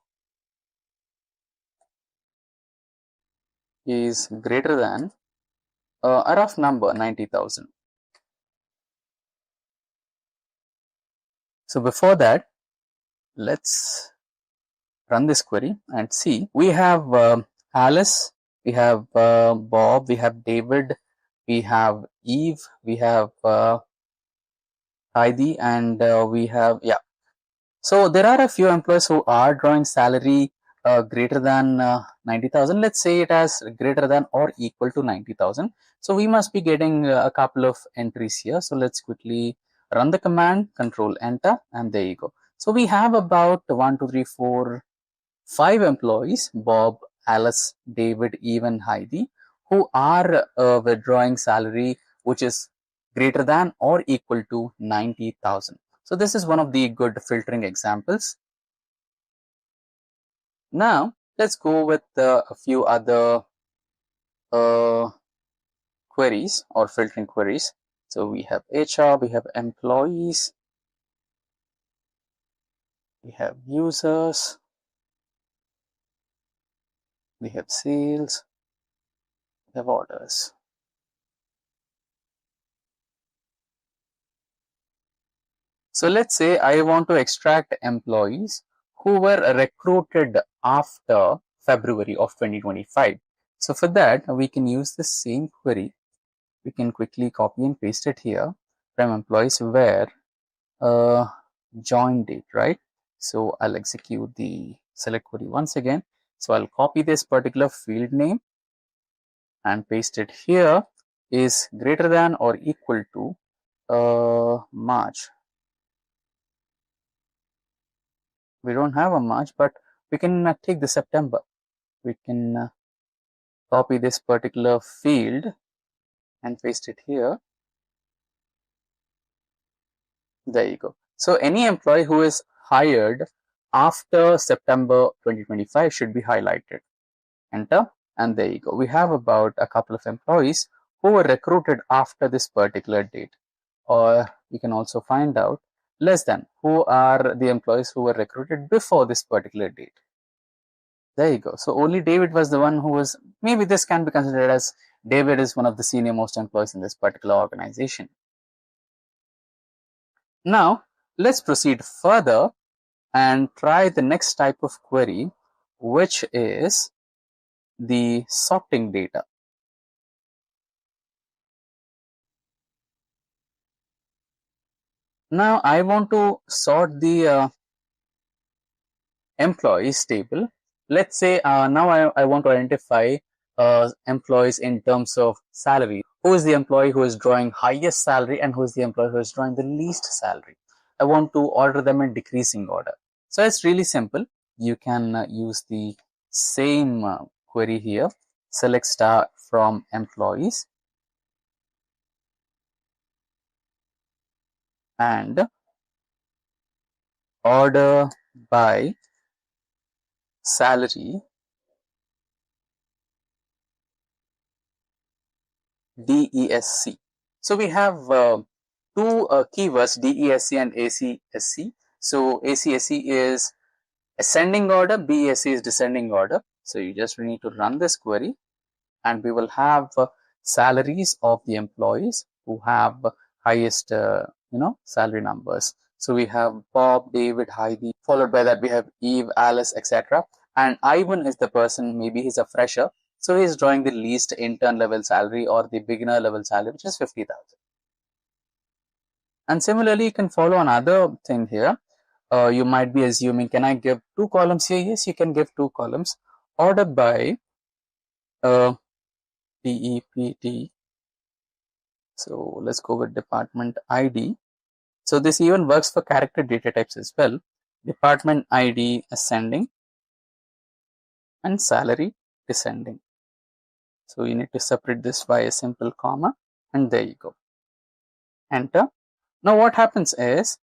is greater than a rough number 90,000. So before that, let's run this query and see. We have Alice, we have Bob, we have David, we have Eve, we have Heidi, and we have, yeah. So there are a few employees who are drawing salary greater than 90,000. Let's say it as greater than or equal to 90,000. So we must be getting a couple of entries here. So let's quickly run the command, control enter, and there you go. So we have about 1, 2, 3, 4, 5 employees, Bob, Alice, David, Eve, and Heidi, who are withdrawing salary which is greater than or equal to 90,000. So this is one of the good filtering examples. Now let's go with a few other queries or filtering queries. So we have HR, we have employees, we have users, we have sales, we have orders. So let's say I want to extract employees who were recruited after February of 2025. So for that, we can use the same query. We can quickly copy and paste it here from employees where join date, right? So I'll execute the select query once again. So I'll copy this particular field name and paste it here is greater than or equal to March. We don't have a March, but we can take the September. We can copy this particular field and paste it here. There you go. So any employee who is hired after September 2025 should be highlighted. Enter, and there you go. We have about a couple of employees who were recruited after this particular date. Or we can also find out less than who are the employees who were recruited before this particular date. There you go. So only David was the one who was, maybe this can be considered as David is one of the senior most employees in this particular organization. Now let's proceed further and try the next type of query, which is the sorting data. Now I want to sort the employees table. Let's say now I want to identify employees in terms of salary. Who is the employee who is drawing highest salary and who is the employee who is drawing the least salary? I want to order them in decreasing order. So it's really simple. You can use the same query here. Select star from employees and order by salary DESC. So we have two keywords, DESC and ACSC. So ACSC is ascending order, BESC is descending order. So you just need to run this query and we will have salaries of the employees who have highest salary numbers. So we have Bob, David, Heidi, followed by that we have Eve, Alice, etc. And Ivan is the person, maybe he's a fresher, so he's drawing the least intern level salary or the beginner level salary, which is 50,000. And similarly, you can follow another thing here. You might be assuming, can I give two columns here? Yes, you can give two columns. Order by DEPT. So let's go with department ID. So this even works for character data types as well. department ID ascending and salary descending. So you need to separate this by a simple comma, and there you go. Enter. Now what happens is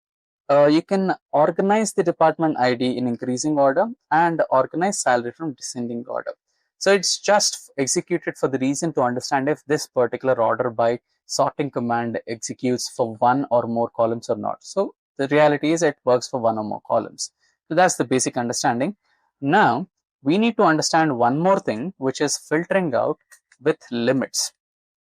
you can organize the department ID in increasing order and organize salary from descending order. So it's just executed for the reason to understand if this particular order by sorting command executes for one or more columns or not. So the reality is it works for one or more columns. So that's the basic understanding. Now we need to understand one more thing, which is filtering out with limits.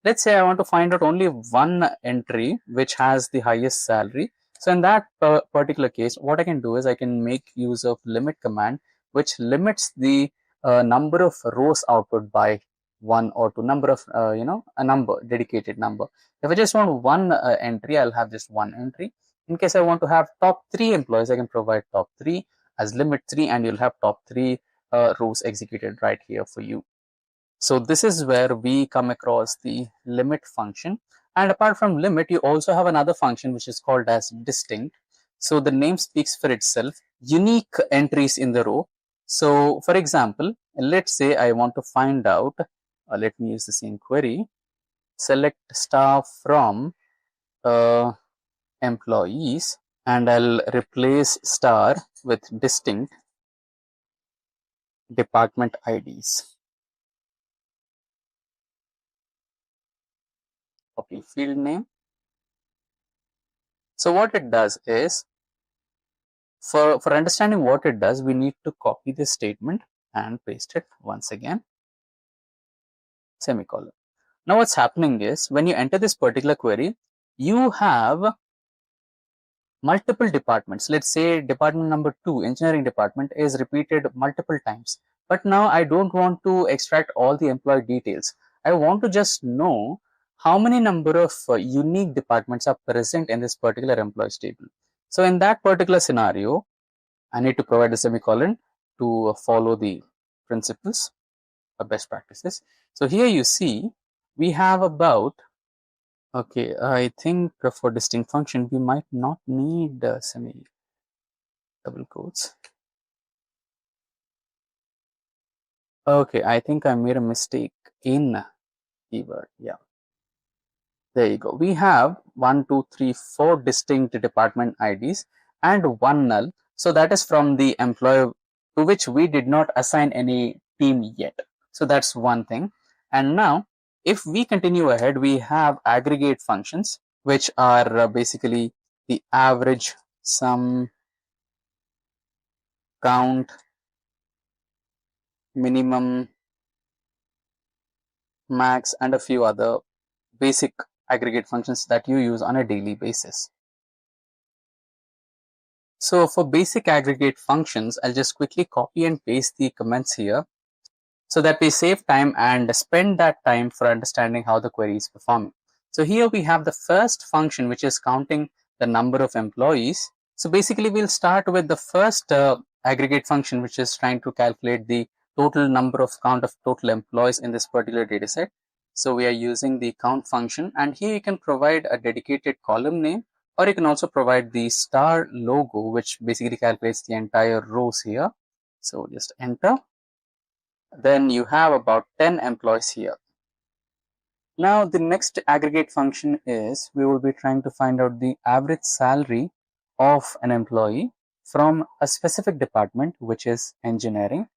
Let's say I want to find out only one entry which has the highest salary. So in that particular case, what I can do is I can make use of limit command, which limits the number of rows output by one or two, number of, a number, dedicated number. If I just want one entry, I'll have just one entry. In case I want to have top 3 employees, I can provide top 3 as limit 3, and you'll have top 3 rows executed right here for you. So this is where we come across the limit function. And apart from limit, you also have another function which is called as distinct. So the name speaks for itself, unique entries in the row. So for example, let's say I want to find out, let me use the same query, select star from employees, and I'll replace star with distinct department IDs. Copy field name. So what it does is, for understanding what it does, we need to copy this statement and paste it once again, semicolon. Now what's happening is, when you enter this particular query, you have multiple departments. Let's say department number 2, engineering department, is repeated multiple times. But now I don't want to extract all the employee details. I want to just know how many number of unique departments are present in this particular employees table. So in that particular scenario, I need to provide a semicolon to follow the principles or best practices. So here you see we have about, okay, I think for distinct function we might not need semi double quotes. Okay, I think I made a mistake in keyword. Yeah, there you go. We have 1, 2, 3, 4 distinct department IDs and one null. So that is from the employer to which we did not assign any team yet. So that's one thing. And now if we continue ahead, we have aggregate functions, which are basically the average, sum, count, minimum, max, and a few other basic aggregate functions that you use on a daily basis. So for basic aggregate functions, I'll just quickly copy and paste the comments here so that we save time and spend that time for understanding how the query is performing. So here we have the first function, which is counting the number of employees. So basically we'll start with the first aggregate function, which is trying to calculate the total number of count of total employees in this particular data set. So we are using the count function, and here you can provide a dedicated column name, or you can also provide the star logo, which basically calculates the entire rows here. So just enter. Then you have about 10 employees here. Now the next aggregate function is, we will be trying to find out the average salary of an employee from a specific department, which is engineering.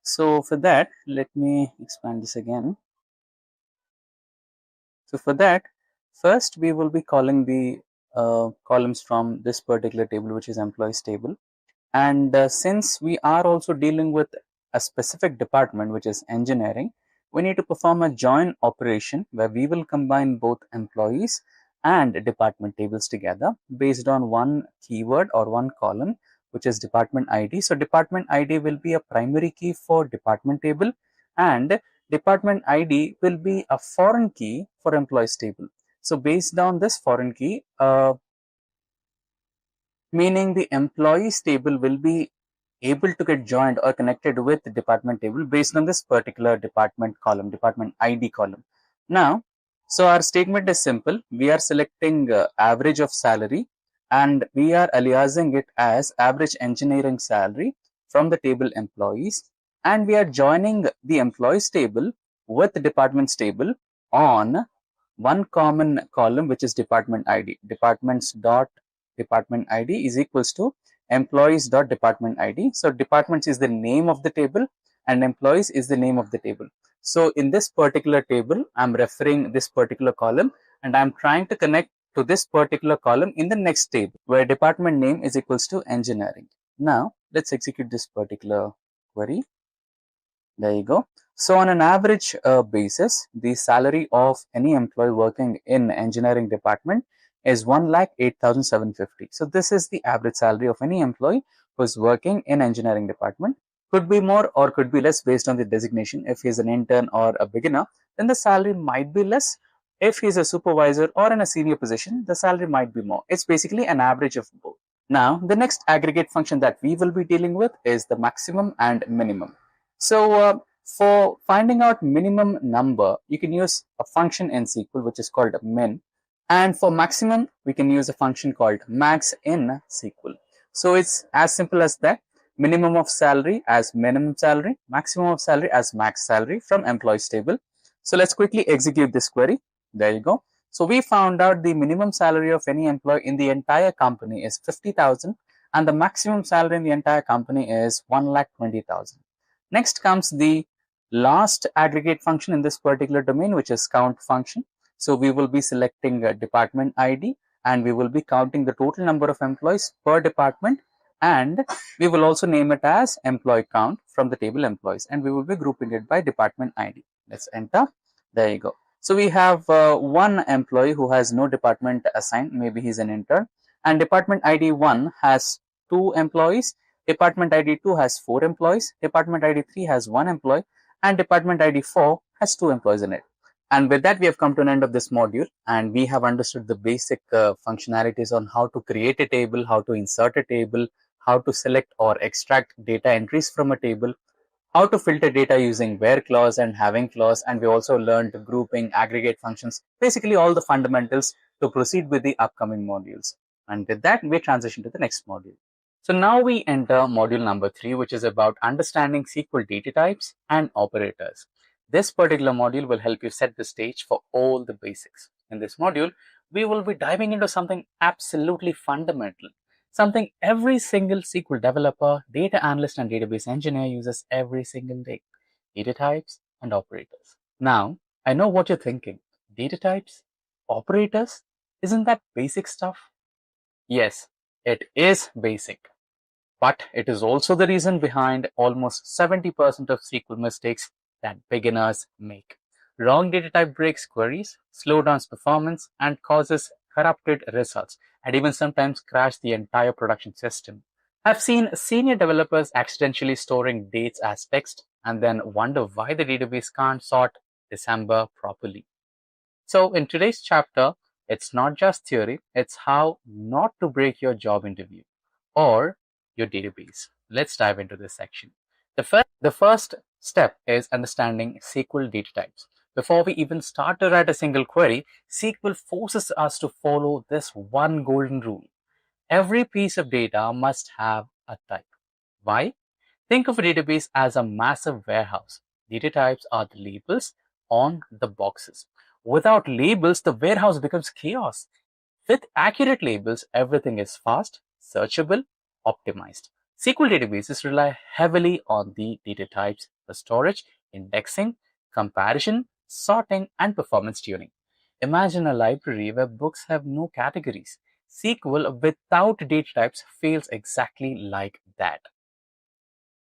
So for that, let me expand this again. So for that, first we will be calling the columns from this particular table, which is employees table. And since we are also dealing with a specific department, which is engineering, we need to perform a join operation where we will combine both employees and department tables together based on one keyword or one column, which is department ID. So department ID will be a primary key for department table, and department ID will be a foreign key for employees table. So based on this foreign key, meaning the employees table will be able to get joined or connected with the department table based on this particular department column, department ID column. Now, so our statement is simple. We are selecting average of salary, and we are aliasing it as average engineering salary from the table employees, and we are joining the employees table with the departments table on one common column, which is department ID. Departments dot department ID is equals to employees dot department ID. So departments is the name of the table and employees is the name of the table. So in this particular table, I'm referring this particular column and I'm trying to connect to this particular column in the next table where department name is equals to engineering. Now let's execute this particular query. There you go. So on an average basis, the salary of any employee working in engineering department is 1,08,750. So this is the average salary of any employee who's working in engineering department. Could be more or could be less based on the designation. If he's an intern or a beginner, then the salary might be less. If he's a supervisor or in a senior position, the salary might be more. It's basically an average of both. Now, the next aggregate function that we will be dealing with is the maximum and minimum. So for finding out minimum number, you can use a function in SQL which is called min, and for maximum, we can use a function called max in SQL. So it's as simple as that. Minimum of salary as minimum salary, maximum of salary as max salary from employees table. So let's quickly execute this query. There you go. So we found out the minimum salary of any employee in the entire company is 50,000 and the maximum salary in the entire company is 1,20,000. Next comes the last aggregate function in this particular domain, which is count function. So we will be selecting a department ID and we will be counting the total number of employees per department, and we will also name it as employee count from the table employees, and we will be grouping it by department ID. Let's enter. There you go. So we have one employee who has no department assigned, maybe he's an intern, and department ID 1 has 2 employees, department ID 2 has 4 employees, department ID 3 has 1 employee, and department ID 4 has 2 employees in it. And with that, we have come to an end of this module, and we have understood the basic functionalities on how to create a table, how to insert a table, how to select or extract data entries from a table, how to filter data using where clause and having clause, and we also learned grouping, aggregate functions, basically all the fundamentals to proceed with the upcoming modules. And with that, we transition to the next module. So now we enter module number 3, which is about understanding SQL data types and operators. This particular module will help you set the stage for all the basics. In this module, we will be diving into something absolutely fundamental, something every single SQL developer, data analyst, and database engineer uses every single day: data types and operators. Now, I know what you're thinking. Data types? Operators? Isn't that basic stuff? Yes, it is basic. But it is also the reason behind almost 70% of SQL mistakes that beginners make. Wrong data type breaks queries, slows down performance, and causes corrupted results, and even sometimes crash the entire production system. I've seen senior developers accidentally storing dates as text and then wonder why the database can't sort December properly. So in today's chapter, it's not just theory, it's how not to break your job interview or your database. Let's dive into this section. The first step is understanding SQL data types. Before we even start to write a single query, SQL forces us to follow this one golden rule. Every piece of data must have a type. Why? Think of a database as a massive warehouse. Data types are the labels on the boxes. Without labels, the warehouse becomes chaos. With accurate labels, everything is fast, searchable, optimized. SQL databases rely heavily on the data types for storage, indexing, comparison, sorting, and performance tuning. Imagine a library where books have no categories. SQL without data types feels exactly like that.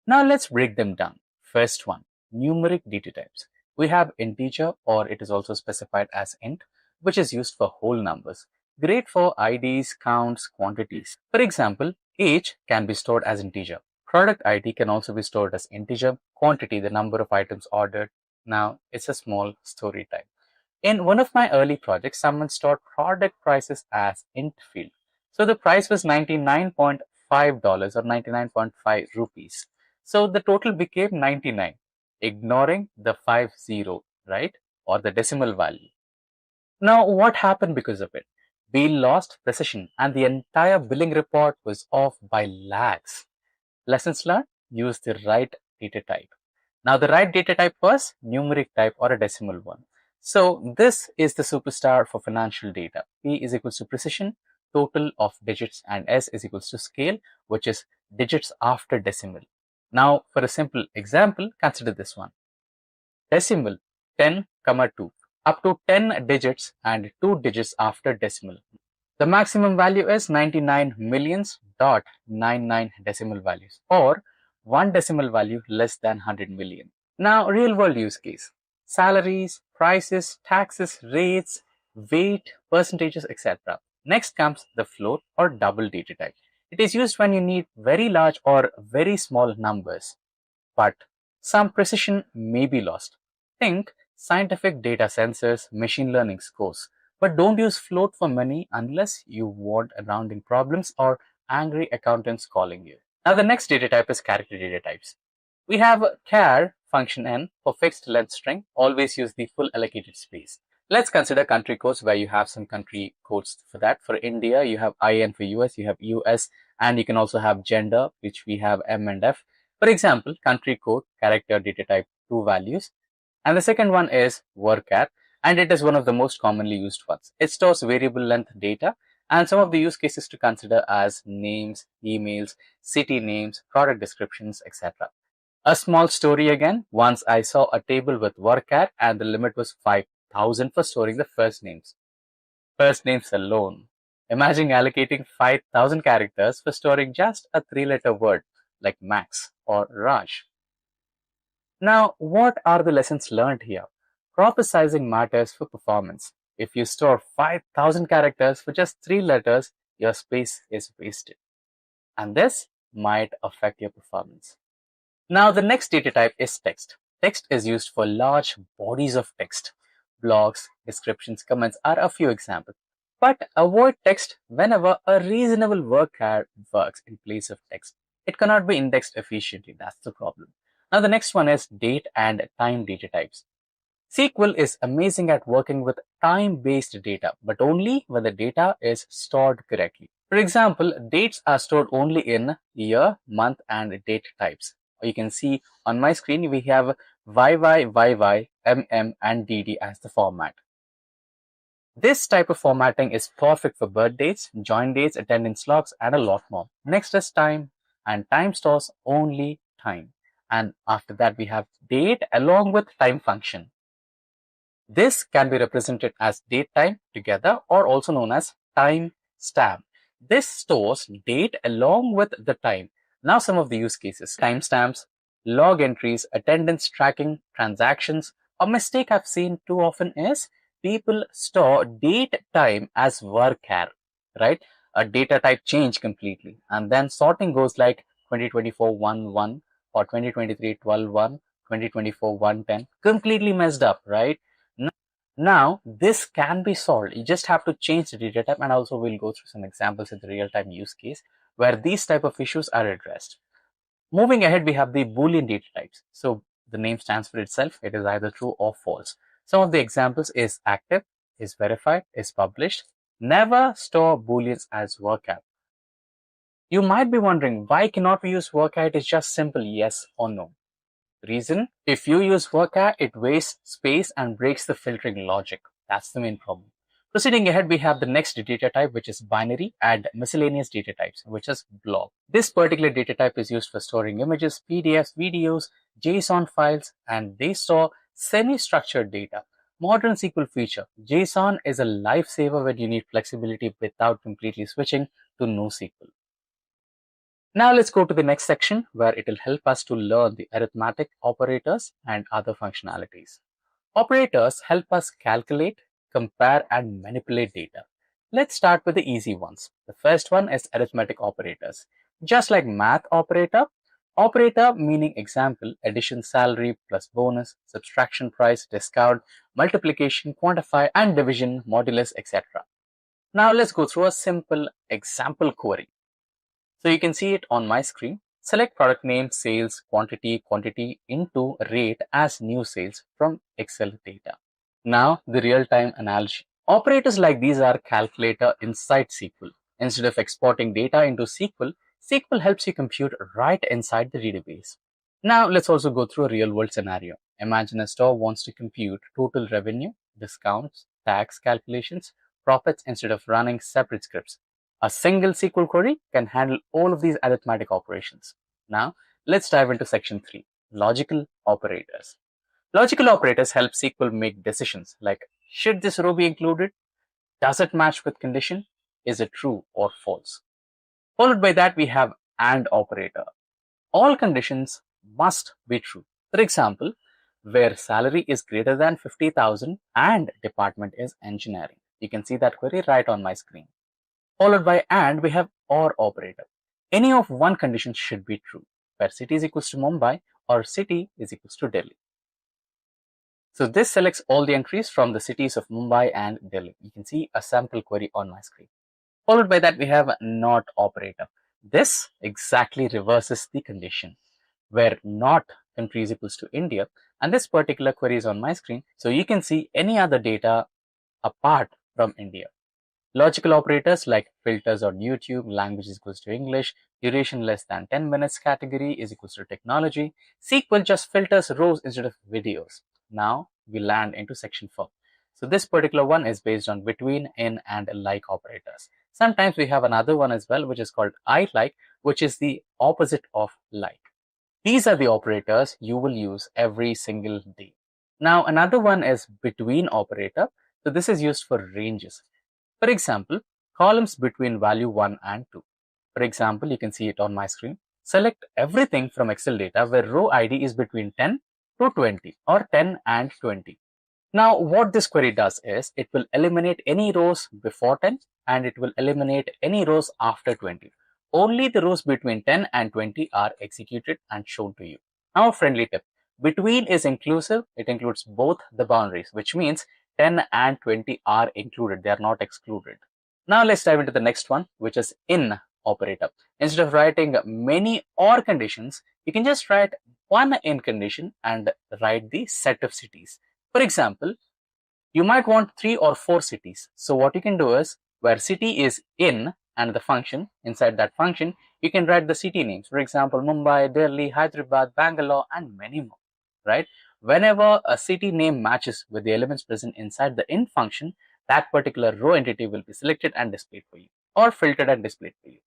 Now let's break them down. First one, numeric data types. We have integer, or it is also specified as int, which is used for whole numbers. Great for IDs, counts, quantities. For example, age can be stored as integer. Product ID can also be stored as integer. Quantity, the number of items ordered. Now it's a small story type. In one of my early projects, someone stored product prices as int field. So the price was $99.5 or 99.5 rupees. So the total became 99, ignoring the 50, right? Or the decimal value. Now, what happened because of it? Bill lost precision and the entire billing report was off by lakhs. Lessons learned: use the right data type. Now, the right data type was numeric type or a decimal one. So, this is the superstar for financial data. P is equals to precision, total of digits, and S is equals to scale, which is digits after decimal. Now, for a simple example, consider this one. Decimal 10, 2, up to 10 digits and 2 digits after decimal. The maximum value is 99 millions dot 99 decimal values, or one decimal value less than 100 million. Now, real world use case: salaries, prices, taxes, rates, weight, percentages, etc. Next comes the float or double data type. It is used when you need very large or very small numbers, but some precision may be lost. Think scientific data sensors, machine learning scores. But don't use float for money unless you want rounding problems or angry accountants calling you. Now, the next data type is character data types. We have char function n for fixed length string. Always use the full allocated space. Let's consider country codes where you have some country codes for that. For India, you have IN for US, you have US, and you can also have gender, which we have M and F. For example, country code, character data type, two values. And the second one is varchar, and it is one of the most commonly used ones. It stores variable length data, and some of the use cases to consider as names, emails, city names, product descriptions, etc. A small story again. Once I saw a table with varchar and the limit was 5,000 for storing the first names. First names alone. Imagine allocating 5,000 characters for storing just a 3-letter word like Max or Raj. Now, what are the lessons learned here? Proper sizing matters for performance. If you store 5,000 characters for just 3 letters, your space is wasted. And this might affect your performance. Now, the next data type is text. Text is used for large bodies of text. Blogs, descriptions, comments are a few examples. But avoid text whenever a reasonable varchar works in place of text. It cannot be indexed efficiently. That's the problem. Now, the next one is date and time data types. SQL is amazing at working with time-based data, but only when the data is stored correctly. For example, dates are stored only in year, month, and date types. You can see on my screen, we have YY, YY, MM, and DD as the format. This type of formatting is perfect for birth dates, join dates, attendance logs, and a lot more. Next is time, and time stores only time. And after that, we have date along with time function. This can be represented as date time together or also known as time stamp. This stores date along with the time. Now, some of the use cases: timestamps, log entries, attendance tracking, transactions. A mistake I've seen too often is people store date time as varchar, right? A data type change completely. And then sorting goes like 2024 1 or 2023 12 1, 2024 110. Completely messed up, right? Now, this can be solved. You just have to change the data type, and also we'll go through some examples in the real-time use case where these type of issues are addressed. Moving ahead, we have the Boolean data types. So the name stands for itself. It is either true or false. Some of the examples is active, is verified, is published. Never store Booleans as varchar. You might be wondering, why cannot we use varchar? It is just simple yes or no. Reason: if you use varchar, it wastes space and breaks the filtering logic. That's the main problem. Proceeding ahead, we have the next data type, which is binary, and miscellaneous data types, which is blob. This particular data type is used for storing images, PDFs, videos, JSON files, and they store semi-structured data. Modern SQL feature: JSON is a lifesaver when you need flexibility without completely switching to NoSQL. Now let's go to the next section where it will help us to learn the arithmetic operators and other functionalities. Operators help us calculate, compare, and manipulate data. Let's start with the easy ones. The first one is arithmetic operators. Just like math operator, operator meaning example, addition salary plus bonus, subtraction price, discount, multiplication, quantify, and division, modulus, etc. Now let's go through a simple example query. So you can see it on my screen. Select product name, sales, quantity into rate as new sales from Excel data. Now the real-time analogy. Operators like these are calculator inside SQL. Instead of exporting data into SQL, SQL helps you compute right inside the database. Now let's also go through a real world scenario. Imagine a store wants to compute total revenue, discounts, tax calculations, profits instead of running separate scripts. A single SQL query can handle all of these arithmetic operations. Now let's dive into section 3, logical operators. Logical operators help SQL make decisions like, should this row be included? Does it match with condition? Is it true or false? Followed by that, we have AND operator. All conditions must be true. For example, where salary is greater than 50,000 and department is engineering. You can see that query right on my screen. Followed by AND, we have OR operator. Any of one condition should be true, where city is equals to Mumbai or city is equals to Delhi. So this selects all the entries from the cities of Mumbai and Delhi. You can see a sample query on my screen. Followed by that, we have NOT operator. This exactly reverses the condition where not country is equals to India. And this particular query is on my screen. So you can see any other data apart from India. Logical operators like filters on YouTube, language is equals to English, duration less than 10 minutes category is equals to technology. SQL just filters rows instead of videos. Now we land into section 4. So this particular one is based on between, in, and like operators. Sometimes we have another one as well, which is called I like, which is the opposite of like. These are the operators you will use every single day. Now another one is between operator. So this is used for ranges. For example, columns between value 1 and 2. For example, you can see it on my screen. Select everything from Excel data where row ID is between 10 to 20 or 10 and 20. Now, what this query does is it will eliminate any rows before 10 and it will eliminate any rows after 20. Only the rows between 10 and 20 are executed and shown to you. Now, a friendly tip. Between is inclusive. It includes both the boundaries, which means 10 and 20 are included. They are not excluded. Now, let's dive into the next one, which is in operator. Instead of writing many OR conditions, you can just write one in condition and write the set of cities. For example, you might want 3 or 4 cities. So what you can do is where city is in and the function, inside that function, you can write the city names. For example, Mumbai, Delhi, Hyderabad, Bangalore, and many more, right? Whenever a city name matches with the elements present inside the in function, that particular row entity will be selected and displayed for you or filtered and displayed for you.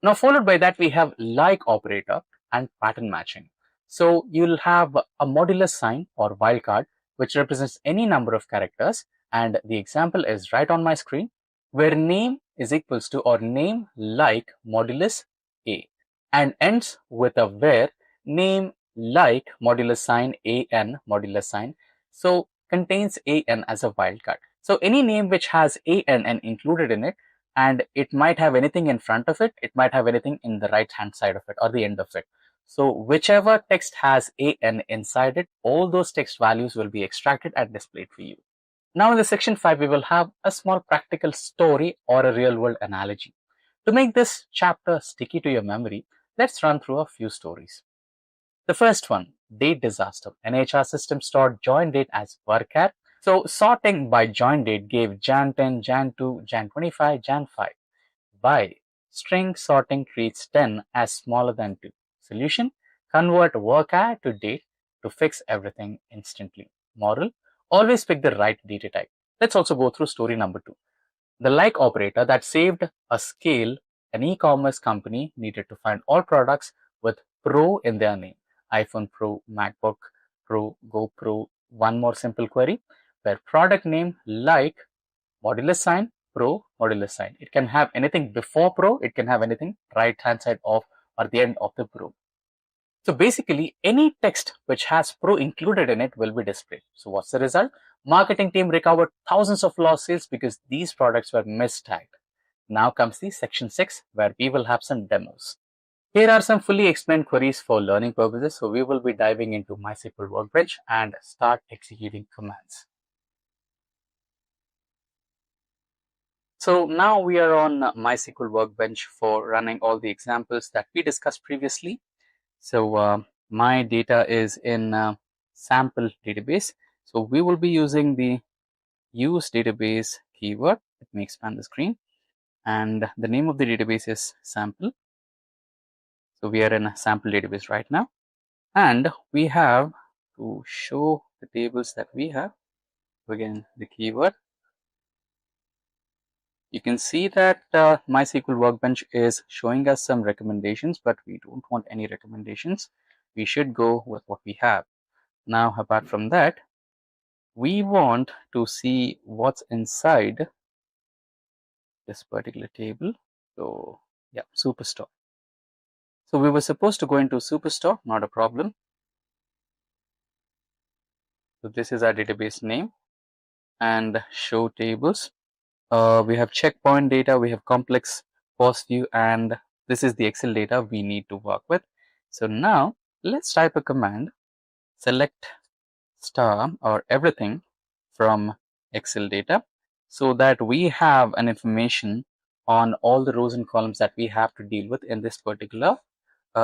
Now, followed by that, we have like operator and pattern matching. So you'll have a modulus sign or wildcard, which represents any number of characters. And the example is right on my screen, where name is equals to or name like modulus A and ends with a where name like modulus sign an modulus sign. So contains an as a wildcard. So any name which has an included in it, and it might have anything in front of it, it might have anything in the right hand side of it or the end of it. So whichever text has an inside it, all those text values will be extracted and displayed for you. Now in the section 5, we will have a small practical story or a real world analogy. To make this chapter sticky to your memory, let's run through a few stories. The first one, date disaster. An HR system stored join date as varchar. So sorting by join date gave Jan 10, Jan 2, Jan 25, Jan 5. By string sorting treats 10 as smaller than 2. Solution, convert varchar to date to fix everything instantly. Moral, always pick the right data type. Let's also go through story number 2. The like operator that saved a scale, an e-commerce company needed to find all products with Pro in their name. iPhone Pro, MacBook Pro, GoPro. One more simple query where product name like modulus sign Pro modulus sign. It can have anything before Pro, it can have anything right hand side of or the end of the Pro. So basically any text which has Pro included in it will be displayed. So what's the result? Marketing team recovered thousands of lost sales because these products were mistagged. Now comes the section 6 where we will have some demos. Here are some fully explained queries for learning purposes. So we will be diving into MySQL Workbench and start executing commands. So now we are on MySQL Workbench for running all the examples that we discussed previously. So my data is in sample database. So we will be using the use database keyword. Let me expand the screen. And the name of the database is sample. So we are in a sample database right now. And we have to show the tables that we have. Again, the keyword. You can see that MySQL Workbench is showing us some recommendations, but we don't want any recommendations. We should go with what we have. Now, apart from that, we want to see what's inside this particular table. So, yeah, Superstore. So we were supposed to go into Superstore, not a problem. So this is our database name and show tables. We have checkpoint data, we have complex post view, and this is the Excel data we need to work with. So now let's type a command, select star or everything from Excel data, so that we have an information on all the rows and columns that we have to deal with in this particular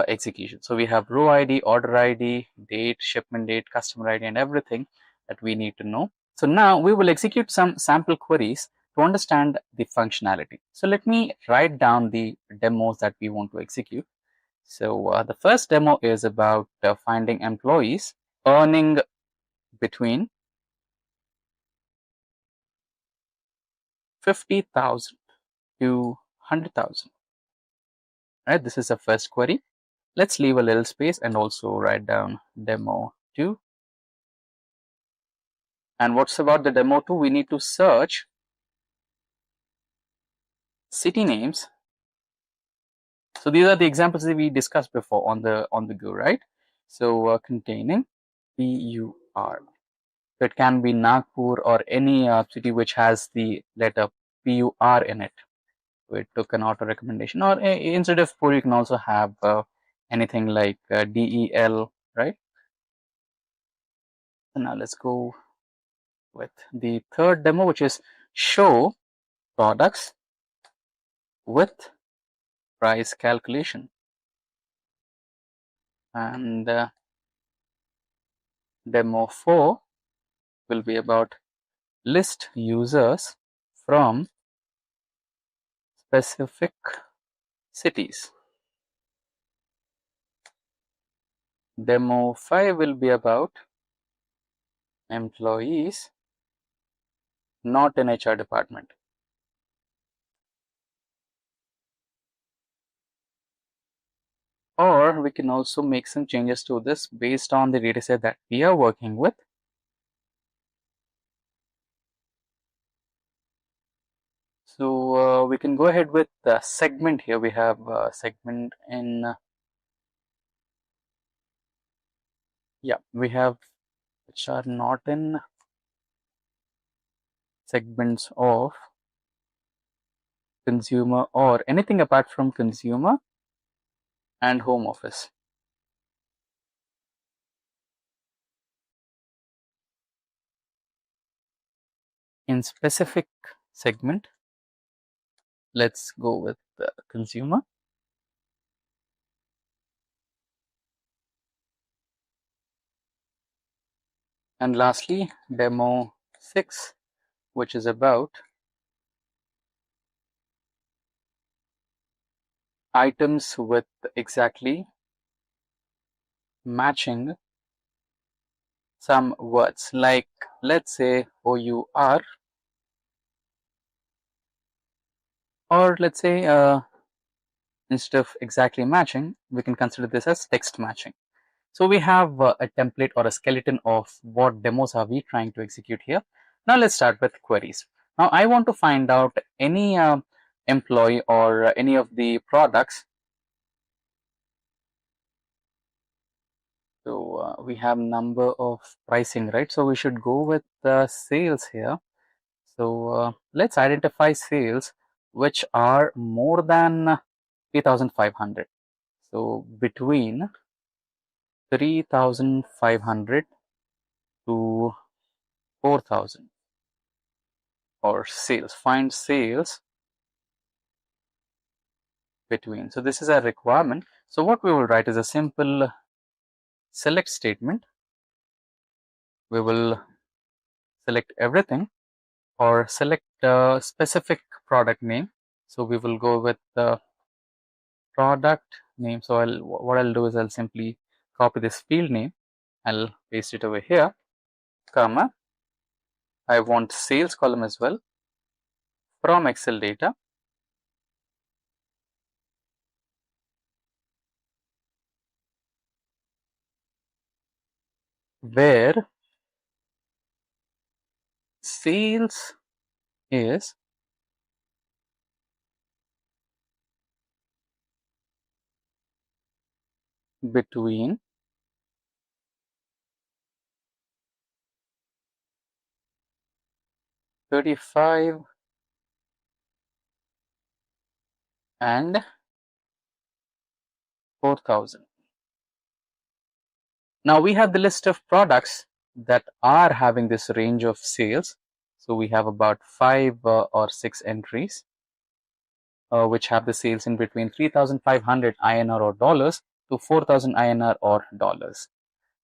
execution. So we have row ID, order ID, date, shipment date, customer ID, and everything that we need to know. So now we will execute some sample queries to understand the functionality. So let me write down the demos that we want to execute. So the first demo is about finding employees earning between 50,000 to 100,000. Right, this is the first query. Let's leave a little space and also write down demo 2. And what's about the demo 2? We need to search city names. So these are the examples that we discussed before on the go, right? So containing PUR. So it can be Nagpur or any city which has the letter PUR in it. So it took an auto recommendation, or instead of PUR you can also have anything like DEL, right? So now let's go with the third demo, which is show products with price calculation. And demo 4 will be about list users from specific cities. Demo 5 will be about employees not in HR department. Or we can also make some changes to this based on the dataset that we are working with. So we can go ahead with the segment here. We have segment in we have which are not in segments of consumer or anything apart from consumer and home office. In specific segment, let's go with the consumer. And lastly, demo 6, which is about items with exactly matching some words, like let's say OUR, or let's say instead of exactly matching, we can consider this as text matching. So we have a template or a skeleton of what demos are we trying to execute here. Now let's start with queries. Now I want to find out any employee or any of the products. So we have number of pricing, right? So we should go with sales here. So let's identify sales which are more than 3,500. So between 3,500 to 4,000, or sales, find sales between. So this is a requirement. So what we will write is a simple select statement. We will select everything or select a specific product name. So we will go with the product name. So what I'll do is I'll simply copy this field name. I'll paste it over here, comma. I want sales column as well from Excel data, where sales is between 35 and 4,000. Now we have the list of products that are having this range of sales. So we have about 5 or 6 entries which have the sales in between 3,500 INR or dollars to 4,000 INR or dollars.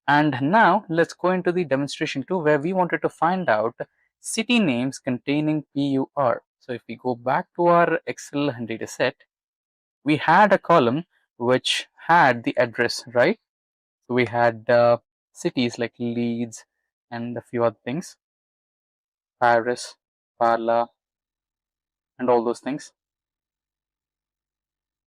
And now let's go into the demonstration 2, where we wanted to find out city names containing PUR. So if we go back to our Excel data set, we had a column which had the address, right? So we had cities like Leeds and a few other things, Paris, Parla, and all those things.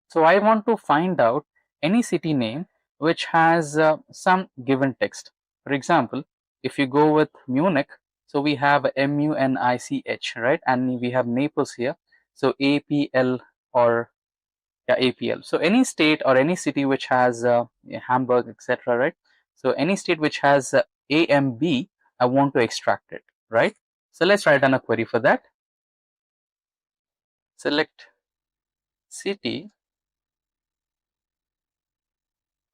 So I want to find out any city name which has some given text. For example, if you go with Munich, so we have MUNICH, right? And we have Naples here. So APL or APL. So any state or any city which has Hamburg, etc., right? So any state which has AMB, I want to extract it, right? So let's write down a query for that. Select city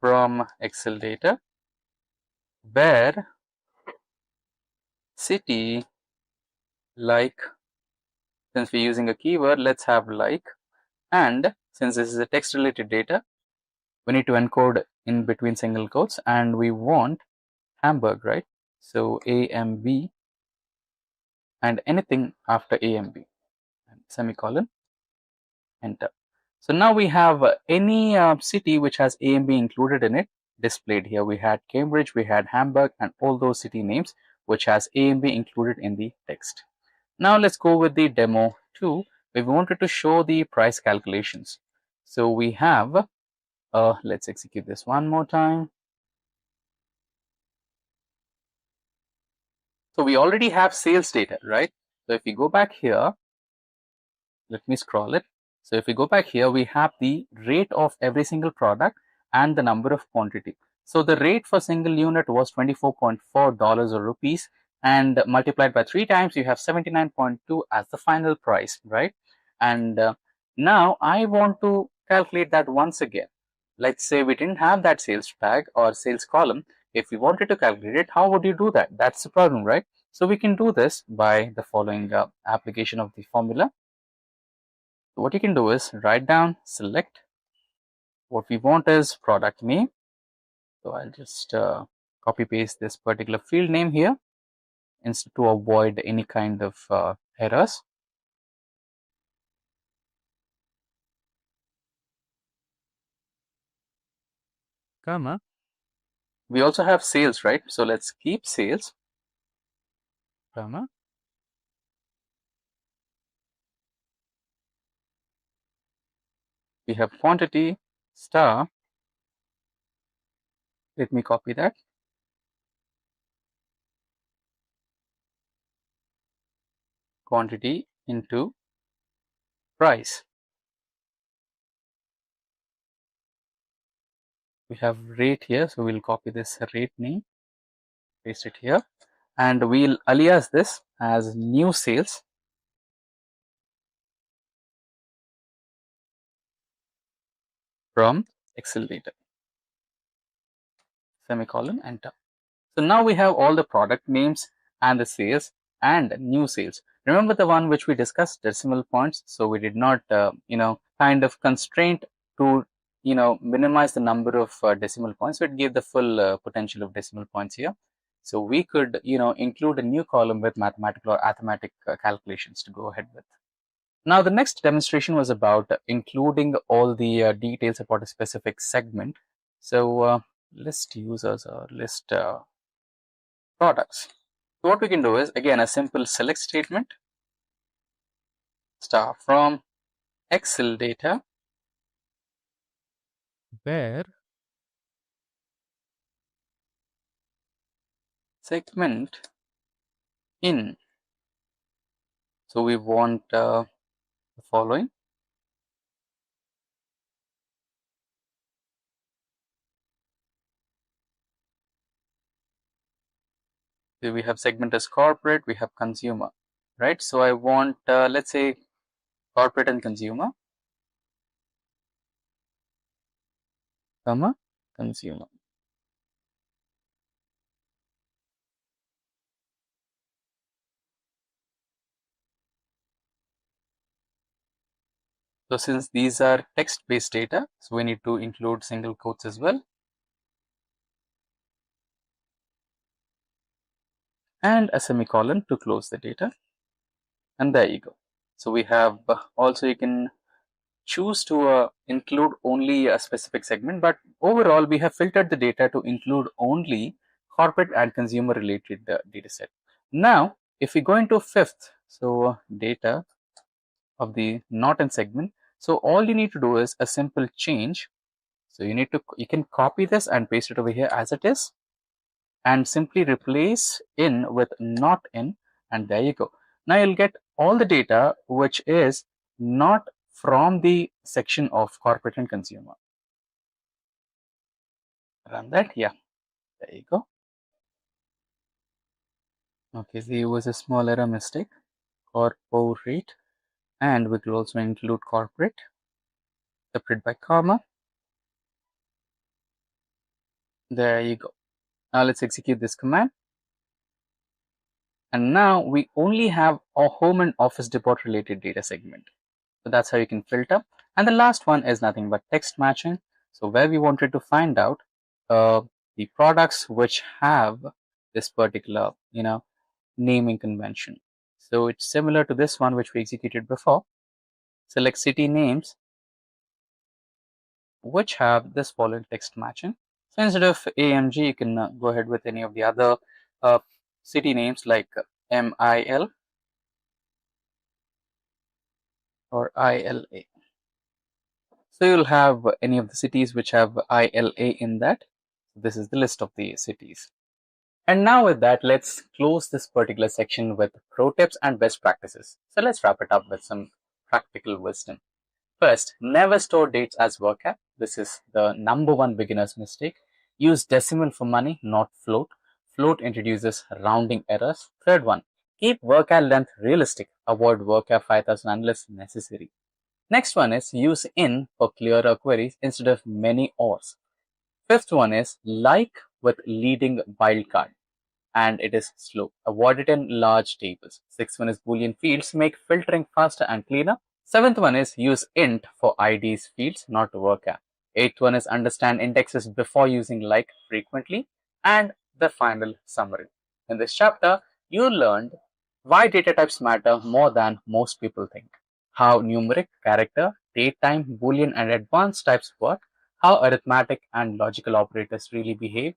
from Excel data, where city like, since we're using a keyword, let's have like, and since this is a text related data, we need to encode in between single quotes, and we want Hamburg, right? So AMB and anything after AMB, semicolon, enter. So now we have any city which has AMB included in it displayed here. We had Cambridge, we had Hamburg, and all those city names which has AMB included in the text. Now let's go with the demo 2. We wanted to show the price calculations. So we have, let's execute this one more time. So we already have sales data, right? So if we go back here, let me scroll it. So if we go back here, we have the rate of every single product and the number of quantity. So the rate for single unit was $24.4 or rupees, and multiplied by 3 times, you have 79.2 as the final price, right? And now I want to calculate that once again. Let's say we didn't have that sales tag or sales column. If we wanted to calculate it, how would you do that? That's the problem, right? So we can do this by the following application of the formula. So what you can do is write down, select. What we want is product name. So I'll just copy paste this particular field name here instead to avoid any kind of errors. Comma. We also have sales, right? So let's keep sales, comma. We have quantity star. Let me copy that. Quantity into price. We have rate here, so we'll copy this rate name, paste it here, and we'll alias this as new sales from Excel data, semicolon, enter. So now we have all the product names and the sales and new sales. Remember the one which we discussed, decimal points. So we did not, kind of constraint to, minimize the number of decimal points. So it gave the full potential of decimal points here. So we could, include a new column with mathematical or arithmetic calculations to go ahead with. Now, the next demonstration was about including all the details about a specific segment. So list users or list products. So what we can do is, again, a simple select statement, star from Excel data, where segment in. So we want the following. So we have segment as corporate, we have consumer, right? So I want, let's say, corporate and consumer, comma, consumer. So since these are text-based data, so we need to include single quotes as well. And a semicolon to close the data. And there you go. So we have also, you can choose to include only a specific segment, but overall we have filtered the data to include only corporate and consumer related data set. Now, if we go into fifth, so data of the not in segment, so all you need to do is a simple change. So you can copy this and paste it over here as it is, and simply replace in with not in, and there you go. Now you'll get all the data which is not from the section of corporate and consumer. Run that, yeah, there you go. Okay, so there was a small error mistake, corporate, and we could also include corporate, separate by comma. There you go. Now let's execute this command. And now we only have a home and office depot related data segment. So that's how you can filter. And the last one is nothing but text matching. So where we wanted to find out the products which have this particular, naming convention. So it's similar to this one which we executed before. Select city names which have this following text matching. So instead of AMG, you can go ahead with any of the other city names like MIL or ILA. So you'll have any of the cities which have ILA in that. This is the list of the cities. And now with that, let's close this particular section with pro tips and best practices. So let's wrap it up with some practical wisdom. First, never store dates as vocab. This is the number one beginner's mistake. Use decimal for money, not float. Float introduces rounding errors. Third one, keep vocab length realistic. Avoid vocab 5000 unless necessary. Next one is use in for clearer queries instead of many ors. Fifth one is like with leading wildcard, and it is slow. Avoid it in large tables. Sixth one is Boolean fields, make filtering faster and cleaner. Seventh one is use int for IDs fields, not vocab. Eighth one is understand indexes before using like frequently. And the final summary. In this chapter, you learned why data types matter more than most people think, how numeric, character, date time, Boolean, and advanced types work, how arithmetic and logical operators really behave,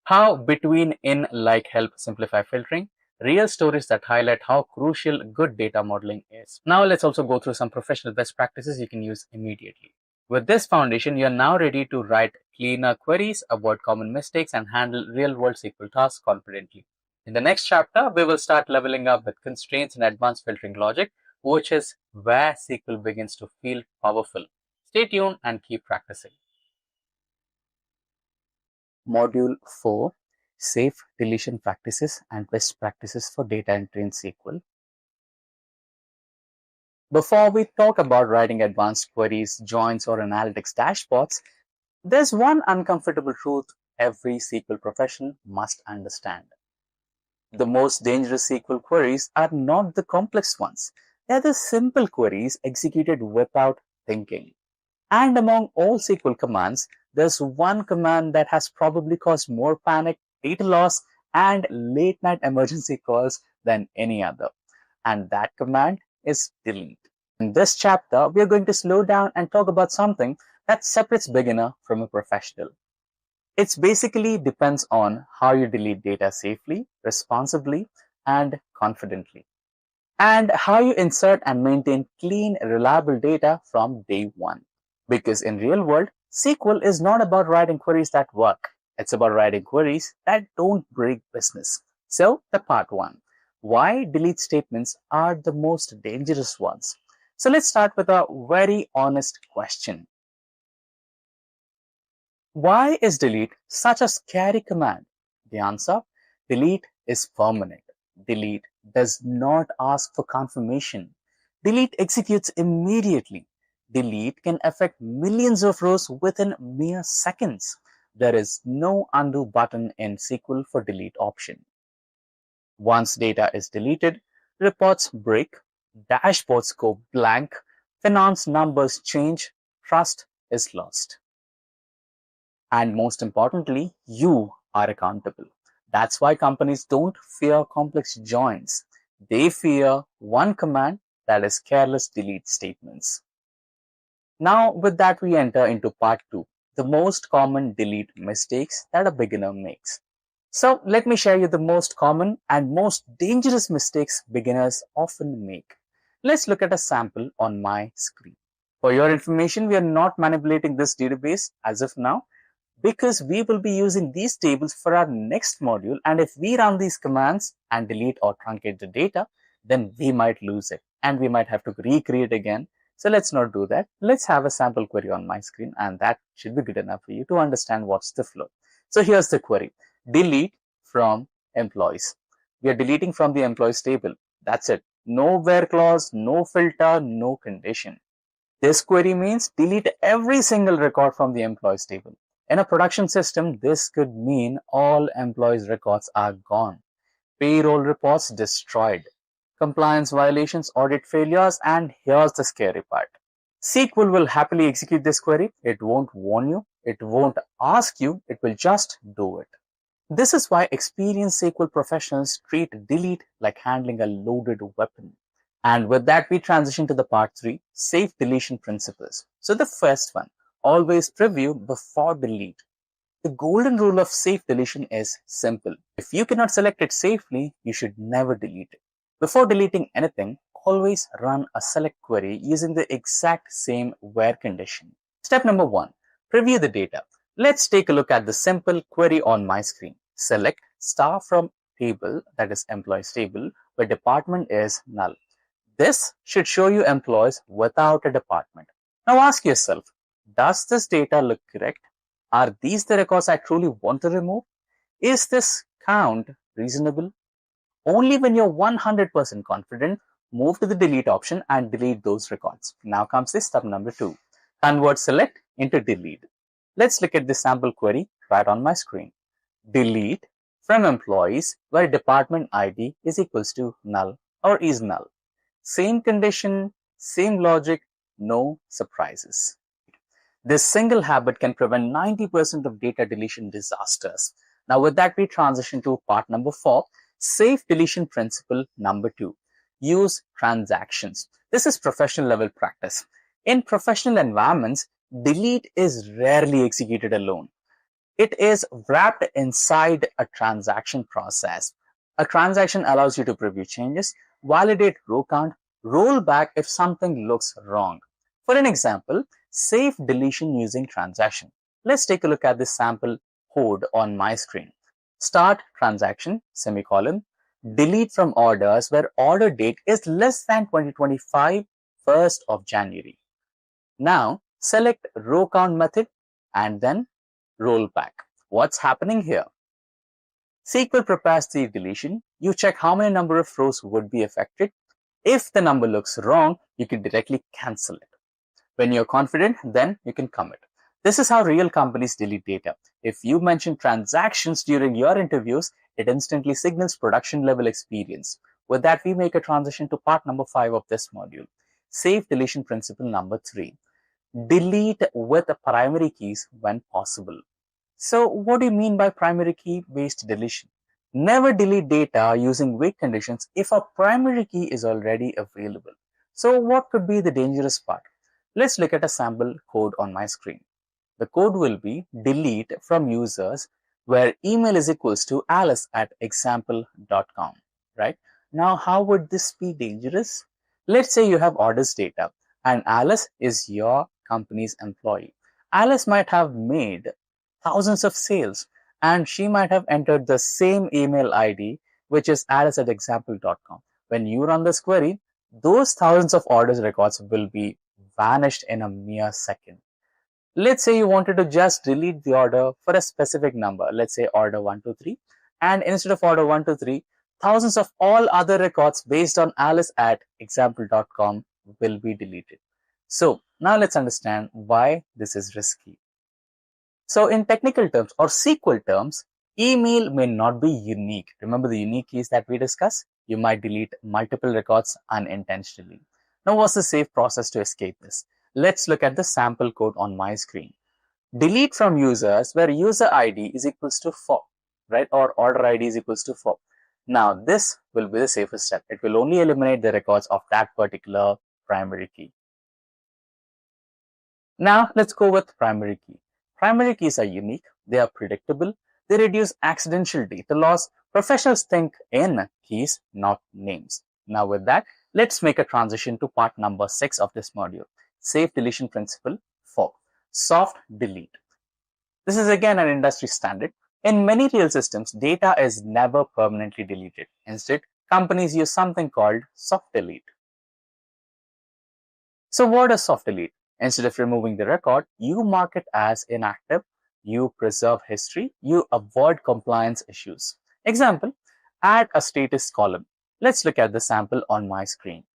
how between in like help simplify filtering, real stories that highlight how crucial good data modeling is. Now let's also go through some professional best practices you can use immediately. With this foundation, you're now ready to write cleaner queries, avoid common mistakes, and handle real-world SQL tasks confidently. In the next chapter, we will start leveling up with constraints and advanced filtering logic, which is where SQL begins to feel powerful. Stay tuned and keep practicing. Module 4, Safe Deletion Practices and Best Practices for Data Entry in SQL. Before we talk about writing advanced queries, joins, or analytics dashboards, there's one uncomfortable truth every SQL professional must understand. The most dangerous SQL queries are not the complex ones. They're the simple queries executed without thinking. And among all SQL commands, there's one command that has probably caused more panic, data loss, and late night emergency calls than any other. And that command is delete. In this chapter, we are going to slow down and talk about something that separates beginner from a professional. It basically depends on how you delete data safely, responsibly, and confidently, and how you insert and maintain clean, reliable data from day one. Because in real world, SQL is not about writing queries that work. It's about writing queries that don't break business. So, the part one, why delete statements are the most dangerous ones. So let's start with a very honest question. Why is delete such a scary command? The answer, delete is permanent. Delete does not ask for confirmation. Delete executes immediately. Delete can affect millions of rows within mere seconds. There is no undo button in SQL for delete option. Once data is deleted, reports break, dashboards go blank, finance numbers change, trust is lost. And most importantly, you are accountable. That's why companies don't fear complex joins. They fear one command, that is careless delete statements. Now, with that, we enter into part two, the most common delete mistakes that a beginner makes. So let me share you the most common and most dangerous mistakes beginners often make. Let's look at a sample on my screen. For your information, we are not manipulating this database as of now, because we will be using these tables for our next module, and if we run these commands and delete or truncate the data, then we might lose it and we might have to recreate again. So let's not do that. Let's have a sample query on my screen, and that should be good enough for you to understand what's the flow. So here's the query: delete from employees. We are deleting from the employees table. That's it. No where clause, no filter, no condition. This query means delete every single record from the employees table. In a production system, this could mean all employees' records are gone, payroll reports destroyed, compliance violations, audit failures, and here's the scary part. SQL will happily execute this query. It won't warn you, it won't ask you, it will just do it. This is why experienced SQL professionals treat delete like handling a loaded weapon. And with that, we transition to the part three, safe deletion principles. So the first one, always preview before delete. The golden rule of safe deletion is simple. If you cannot select it safely, you should never delete it. Before deleting anything, always run a select query using the exact same where condition. Step number one, preview the data. Let's take a look at the simple query on my screen. Select star from table, that is employees table, where department is null. This should show you employees without a department. Now ask yourself, does this data look correct? Are these the records I truly want to remove? Is this count reasonable? Only when you're 100% confident, move to the delete option and delete those records. Now comes the step number two, convert select into delete. Let's look at the sample query right on my screen. Delete from employees where department ID is equals to null or is null. Same condition, same logic, no surprises. This single habit can prevent 90% of data deletion disasters. Now with that, we transition to part number four, safe deletion principle number two. Use transactions. This is professional level practice. In professional environments, delete is rarely executed alone. It is wrapped inside a transaction process. A transaction allows you to preview changes, validate row count, roll back if something looks wrong. For an example, safe deletion using transaction. Let's take a look at this sample code on my screen. Start transaction, semicolon, delete from orders where order date is less than 2025, 1st of January. Now, select row count method and then roll back. What's happening here? SQL prepares the deletion. You check how many number of rows would be affected. If the number looks wrong, you can directly cancel it. When you're confident, then you can commit. This is how real companies delete data. If you mention transactions during your interviews, it instantly signals production level experience. With that, we make a transition to part number 5 of this module. Safe deletion principle number 3. Delete with primary keys when possible. So what do you mean by primary key based deletion? Never delete data using wait conditions if a primary key is already available. So what could be the dangerous part? Let's look at a sample code on my screen. The code will be delete from users where email is equals to alice@example.com, right? Now, how would this be dangerous? Let's say you have orders data and Alice is your company's employee. Alice might have made thousands of sales and she might have entered the same email ID, which is alice@example.com. When you run this query, those thousands of orders records will be vanished in a mere second. Let's say you wanted to just delete the order for a specific number, let's say order 123, and instead of order 123, thousands of all other records based on alice@example.com will be deleted. So now let's understand why this is risky. So in technical terms or SQL terms, email may not be unique. Remember the unique keys that we discussed? You might delete multiple records unintentionally. Now what's the safe process to escape this? Let's look at the sample code on my screen. Delete from users where user ID is equals to 4, right? Or order ID is equals to 4. Now this will be the safest step. It will only eliminate the records of that particular primary key. Now let's go with primary key. Primary keys are unique, they are predictable, they reduce accidental data loss. Professionals think in keys, not names. Now with that, let's make a transition to part number 6 of this module. Safe deletion principle 4. Soft delete. This is again an industry standard. In many real systems, data is never permanently deleted. Instead, companies use something called soft delete. So what is soft delete? Instead of removing the record, you mark it as inactive, you preserve history, you avoid compliance issues. Example, add a status column. Let's look at the sample on my screen.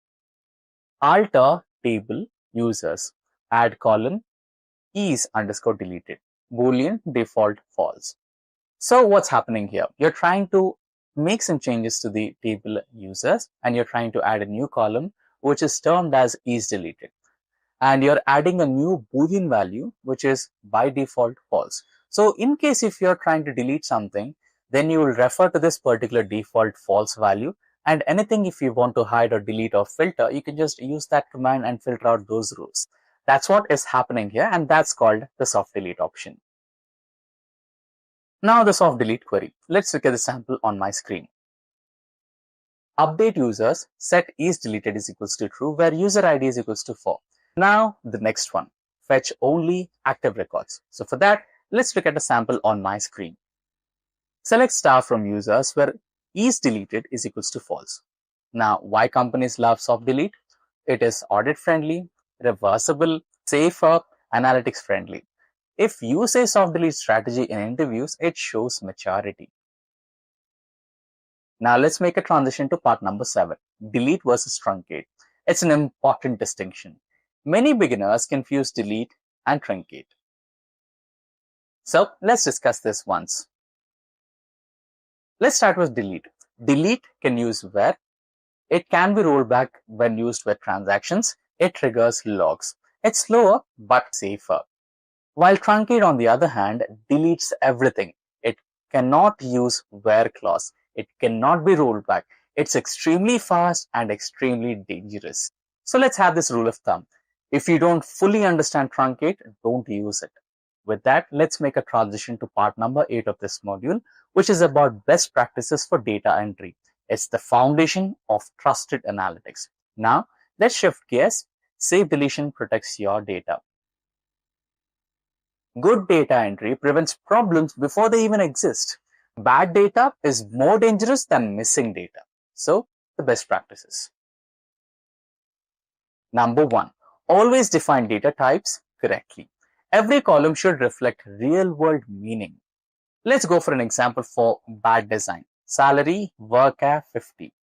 Alter table users, add column, is underscore deleted, boolean default false. So what's happening here? You're trying to make some changes to the table users and you're trying to add a new column which is termed as is deleted. And you're adding a new boolean value which is by default false. So in case if you're trying to delete something, then you will refer to this particular default false value, and anything if you want to hide or delete or filter, you can just use that command and filter out those rules. That's what is happening here, and that's called the soft delete option. Now the soft delete query. Let's look at the sample on my screen. Update users, set is deleted is equals to true where user ID is equals to 4. Now the next one, fetch only active records. So for that, let's look at a sample on my screen. Select star from users where is deleted is equals to false. Now why companies love soft delete? It is audit friendly, reversible, safer, analytics friendly. If you say soft delete strategy in interviews, it shows maturity. Now let's make a transition to part number 7, delete versus truncate. It's an important distinction. Many beginners confuse delete and truncate. So let's discuss this once. Let's start with delete. Delete can use where. It can be rolled back when used with transactions. It triggers logs. It's slower but safer. While truncate on the other hand deletes everything. It cannot use where clause. It cannot be rolled back. It's extremely fast and extremely dangerous. So let's have this rule of thumb. If you don't fully understand truncate, don't use it. With that, let's make a transition to part number 8 of this module, which is about best practices for data entry. It's the foundation of trusted analytics. Now, let's shift gears. Safe deletion protects your data. Good data entry prevents problems before they even exist. Bad data is more dangerous than missing data. So, the best practices. Number 1. Always define data types correctly. Every column should reflect real-world meaning. Let's go for an example for bad design. Salary, worker 50.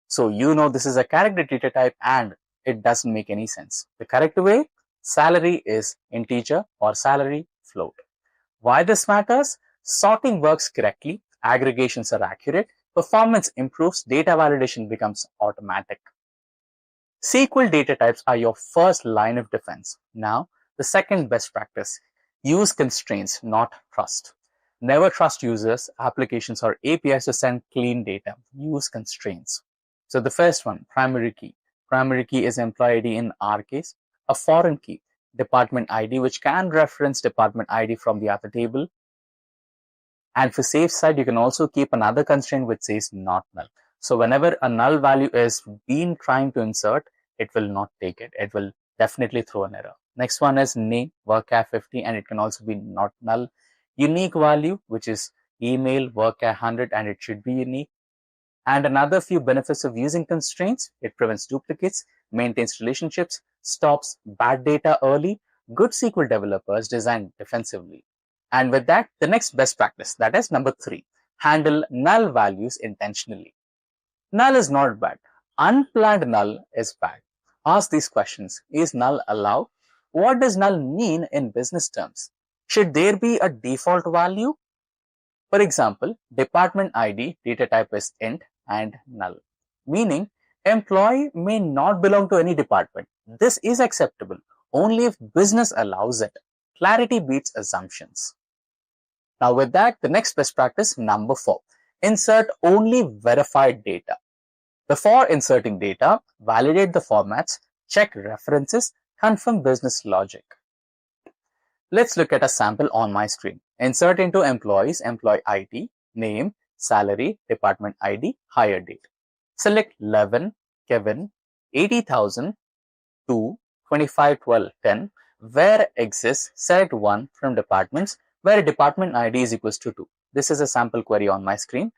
So you know this is a character data type and it doesn't make any sense. The correct way, salary is integer or salary float. Why this matters? Sorting works correctly, aggregations are accurate, performance improves, data validation becomes automatic. SQL data types are your first line of defense. Now, the second best practice, use constraints, not trust. Never trust users, applications, or APIs to send clean data. Use constraints. So the first one, primary key. Primary key is employee ID in our case. A foreign key, department ID, which can reference department ID from the other table. And for safe side, you can also keep another constraint which says not null. So whenever a null value is being trying to insert, it will not take it. It will definitely throw an error. Next one is name, workchar 50, and it can also be not null. Unique value, which is email, workchar 100, and it should be unique. And another few benefits of using constraints: it prevents duplicates, maintains relationships, stops bad data early. Good SQL developers design defensively. And with that, the next best practice, that is number 3, handle null values intentionally. Null is not bad. Unplanned null is bad. Ask these questions. Is null allowed? What does null mean in business terms? Should there be a default value? For example, department ID data type is int and null, meaning employee may not belong to any department. This is acceptable only if business allows it. Clarity beats assumptions. Now with that, the next best practice, number 4, insert only verified data. Before inserting data, validate the formats, check references, confirm business logic. Let's look at a sample on my screen. Insert into employees, employee ID, name, salary, department ID, hire date. Select 11, Kevin, 80,000, 2, 25, 12, 10. Where exists, select one from departments where department ID is equals to 2. This is a sample query on my screen.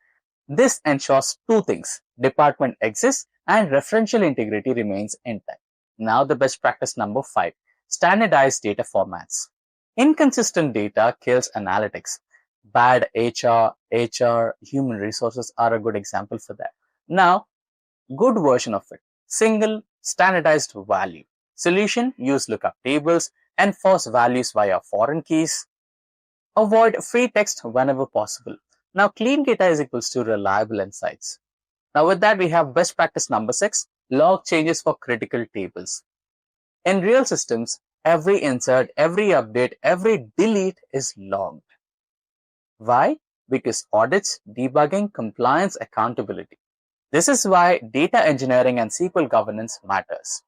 This ensures two things: department exists and referential integrity remains intact. Now the best practice number 5, standardized data formats. Inconsistent data kills analytics. Bad HR, human resources are a good example for that. Now, good version of it: single standardized value. Solution: use lookup tables, enforce values via foreign keys, avoid free text whenever possible. Now, clean data is equals to reliable insights. Now, with that, we have best practice number 6, log changes for critical tables. In real systems, every insert, every update, every delete is logged. Why? Because audits, debugging, compliance, accountability. This is why data engineering and SQL governance matters.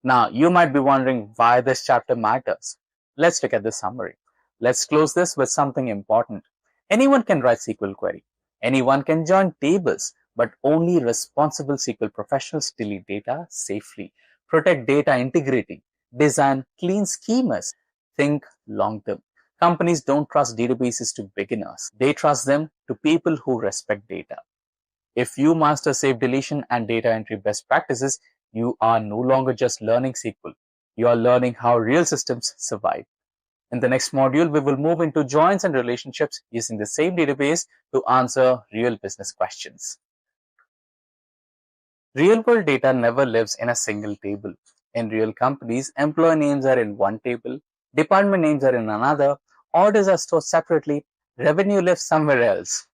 Now, you might be wondering why this chapter matters. Let's look at the summary. Let's close this with something important. Anyone can write SQL query. Anyone can join tables, but only responsible SQL professionals delete data safely, protect data integrity, design clean schemas, think long term. Companies don't trust databases to beginners. They trust them to people who respect data. If you master safe deletion and data entry best practices, you are no longer just learning SQL. You are learning how real systems survive. In the next module, we will move into joins and relationships using the same database to answer real business questions. Real-world data never lives in a single table. In real companies, employee names are in one table, department names are in another, orders are stored separately, revenue lives somewhere else.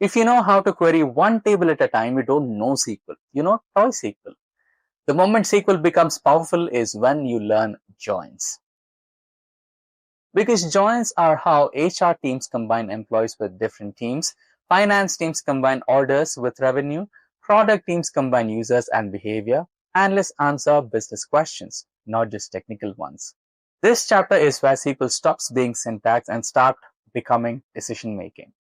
If you know how to query one table at a time, you don't know SQL. You know toy SQL. The moment SQL becomes powerful is when you learn joins. Because joins are how HR teams combine employees with different teams, finance teams combine orders with revenue, product teams combine users and behavior, analysts answer business questions, not just technical ones. This chapter is where SQL stops being syntax and starts becoming decision making.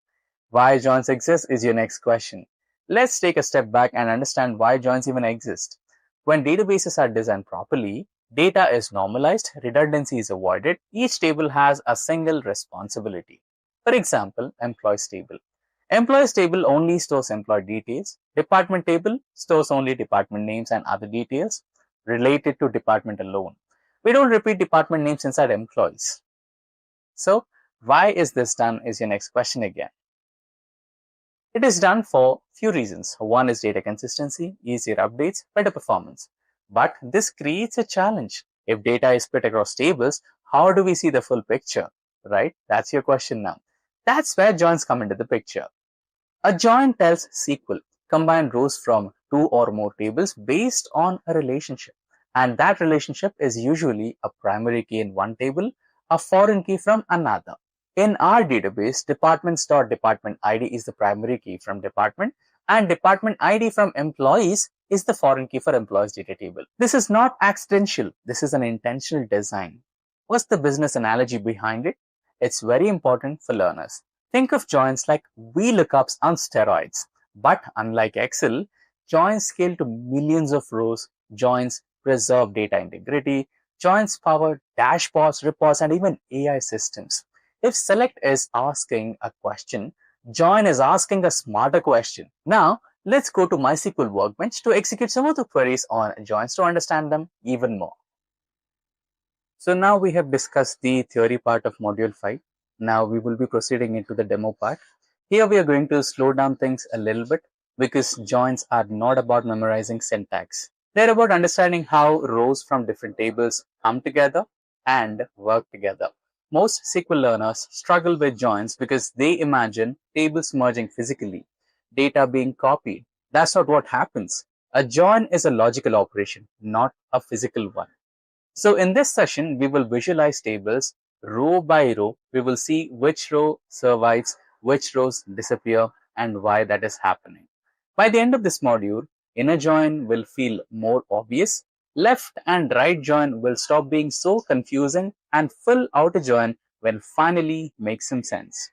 Why joins exist is your next question. Let's take a step back and understand why joins even exist. When databases are designed properly, data is normalized, redundancy is avoided, each table has a single responsibility. For example, employees table. Employees table only stores employee details. Department table stores only department names and other details related to department alone. We don't repeat department names inside employees. So, why is this done is your next question again. It is done for few reasons. One is data consistency, easier updates, better performance. But this creates a challenge. If data is split across tables, how do we see the full picture? Right? That's your question now. That's where joins come into the picture. A join tells SQL, combine rows from two or more tables based on a relationship. And that relationship is usually a primary key in one table, a foreign key from another. In our database, department ID is the primary key from department, and department ID from employees is the foreign key for employees data table. This is not accidental. This is an intentional design. What's the business analogy behind it? It's very important for learners. Think of joins like VLOOKUPs on steroids. But unlike Excel, joins scale to millions of rows, joins preserve data integrity, joins power dashboards, reports, and even AI systems. If select is asking a question, join is asking a smarter question. Now, let's go to MySQL Workbench to execute some of the queries on joins to understand them even more. So now we have discussed the theory part of module 5. Now we will be proceeding into the demo part. Here we are going to slow down things a little bit because joins are not about memorizing syntax. They're about understanding how rows from different tables come together and work together. Most SQL learners struggle with joins because they imagine tables merging physically, data being copied. That's not what happens. A join is a logical operation, not a physical one. So in this session, we will visualize tables row by row. We will see which row survives, which rows disappear, and why that is happening. By the end of this module, inner join will feel more obvious. Left and right join will stop being so confusing, and full outer join will finally make some sense.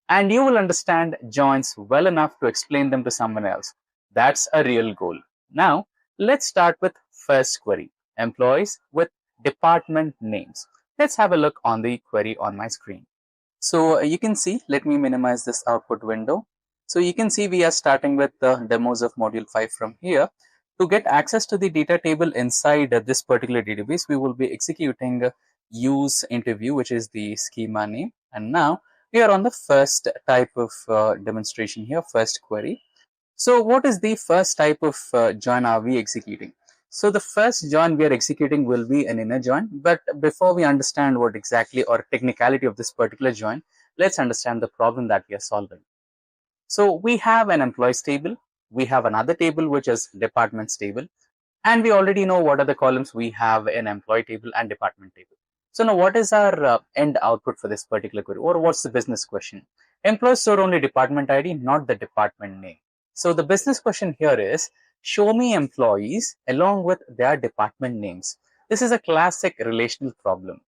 And you will understand joins well enough to explain them to someone else. That's a real goal. Now, let's start with first query, employees with department names. Let's have a look on the query on my screen. So you can see, let me minimize this output window. So you can see we are starting with the demos of module 5 from here. To get access to the data table inside this particular database, we will be executing use interview, which is the schema name. And now we are on the first type of demonstration here, first query. So what is the first type of join are we executing? So the first join we are executing will be an inner join. But before we understand what exactly or technicality of this particular join, let's understand the problem that we are solving. So we have an employees table. We have another table, which is departments table. And we already know what are the columns. We have an employee table and department table. So now what is our end output for this particular query, or what's the business question? Employees store only department ID, not the department name. So the business question here is, show me employees along with their department names. This is a classic relational problem.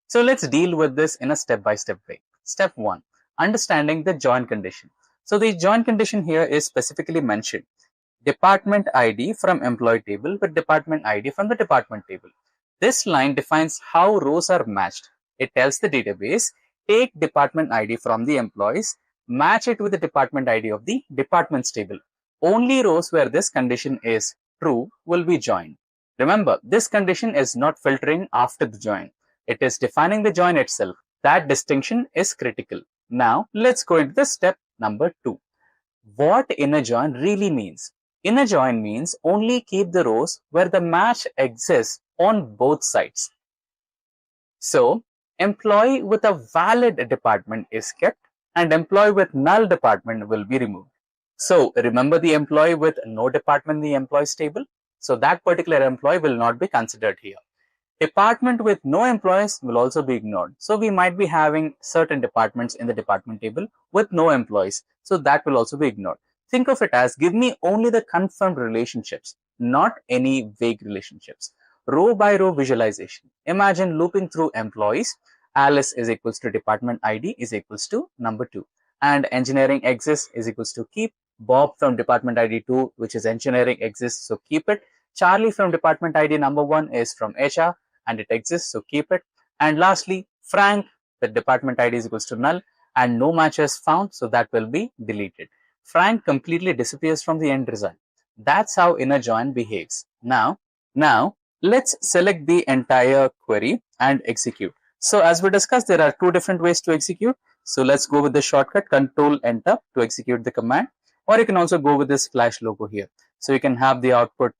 So let's deal with this in a step-by-step way. Step 1, understanding the join condition. So the join condition here is specifically mentioned. Department ID from employee table with department ID from the department table. This line defines how rows are matched. It tells the database, take department ID from the employees, match it with the department ID of the departments table. Only rows where this condition is true will be joined. Remember, this condition is not filtering after the join. It is defining the join itself. That distinction is critical. Now, let's go into the step number 2. What inner join really means? Inner join means only keep the rows where the match exists on both sides. So, employee with a valid department is kept and employee with null department will be removed. So, remember the employee with no department in the employees table? So, that particular employee will not be considered here. Department with no employees will also be ignored. So we might be having certain departments in the department table with no employees. So that will also be ignored. Think of it as, give me only the confirmed relationships, not any vague relationships. Row by row visualization. Imagine looping through employees. Alice is equals to department ID is equals to number 2. And engineering exists is equals to keep. Bob from department ID 2, which is engineering exists, so keep it. Charlie from department ID number 1 is from HR and it exists, so keep it. And lastly, Frank, the department ID is equals to null and no matches found, so that will be deleted. Frank completely disappears from the end result. That's how inner join behaves. Now let's select the entire query and execute. So as we discussed, there are 2 different ways to execute. So let's go with the shortcut Control Enter to execute the command, or you can also go with this flash logo here. So you can have the output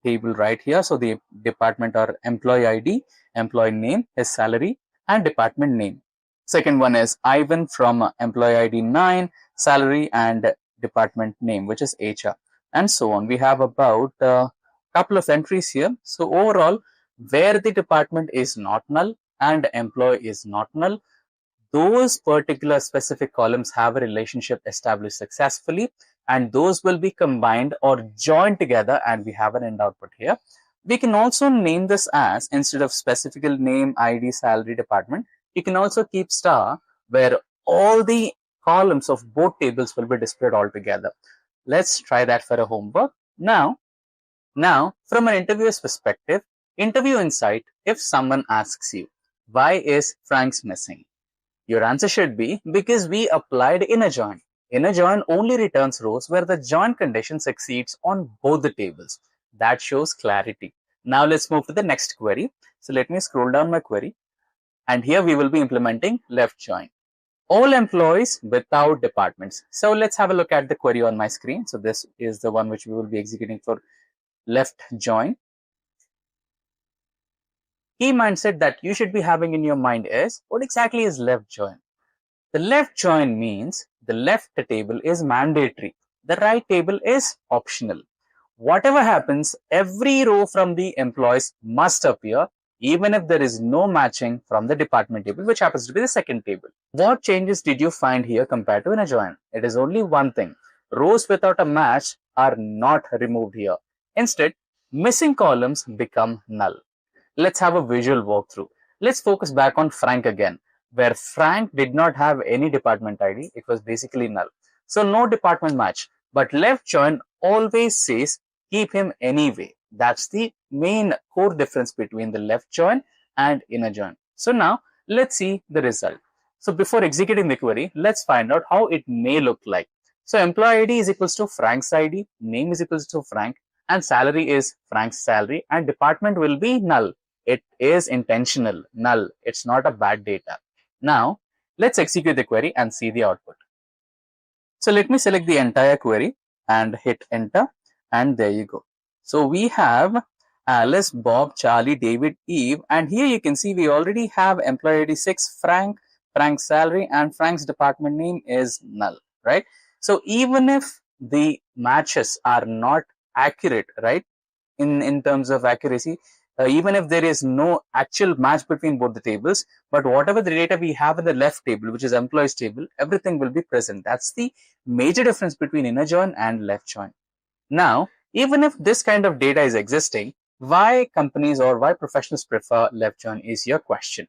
table right here. So the department or employee ID, employee name, his salary, and department name. Second one is Ivan from employee ID 9, salary and department name, which is HR, and so on. We have about a couple of entries here. So overall, where the department is not null and employee is not null, those particular specific columns have a relationship established successfully, and those will be combined or joined together, and we have an end output here. We can also name this as, instead of specific name, ID, salary, department, you can also keep star, where all the columns of both tables will be displayed all together. Let's try that for a homework. Now, from an interviewer's perspective, interview insight, if someone asks you, why is Frank's missing? Your answer should be, because we applied inner join. Inner join only returns rows where the join condition succeeds on both the tables. That shows clarity. Now let's move to the next query. So let me scroll down my query. And here we will be implementing left join. All employees without departments. So let's have a look at the query on my screen. So this is the one which we will be executing for left join. Key mindset that you should be having in your mind is, what exactly is left join? The left join means the left table is mandatory. The right table is optional. Whatever happens, every row from the employees must appear, even if there is no matching from the department table, which happens to be the second table. What changes did you find here compared to inner join? It is only one thing. Rows without a match are not removed here. Instead, missing columns become null. Let's have a visual walkthrough. Let's focus back on Frank again, where Frank did not have any department ID. It was basically null. So no department match. But left join always says keep him anyway. That's the main core difference between the left join and inner join. So now let's see the result. So before executing the query, let's find out how it may look like. So employee ID is equals to Frank's ID, name is equals to Frank, and salary is Frank's salary, and department will be null. It is intentional, null. It's not a bad data. Now, let's execute the query and see the output. So let me select the entire query and hit enter, and there you go. So we have Alice, Bob, Charlie, David, Eve, and here you can see we already have employee ID 6, Frank, Frank's salary, and Frank's department name is null, right? So even if the matches are not accurate, right, in terms of accuracy, even if there is no actual match between both the tables, but whatever the data we have in the left table, which is employees table, everything will be present. That's the major difference between inner join and left join. Now, even if this kind of data is existing, why companies or why professionals prefer left join is your question.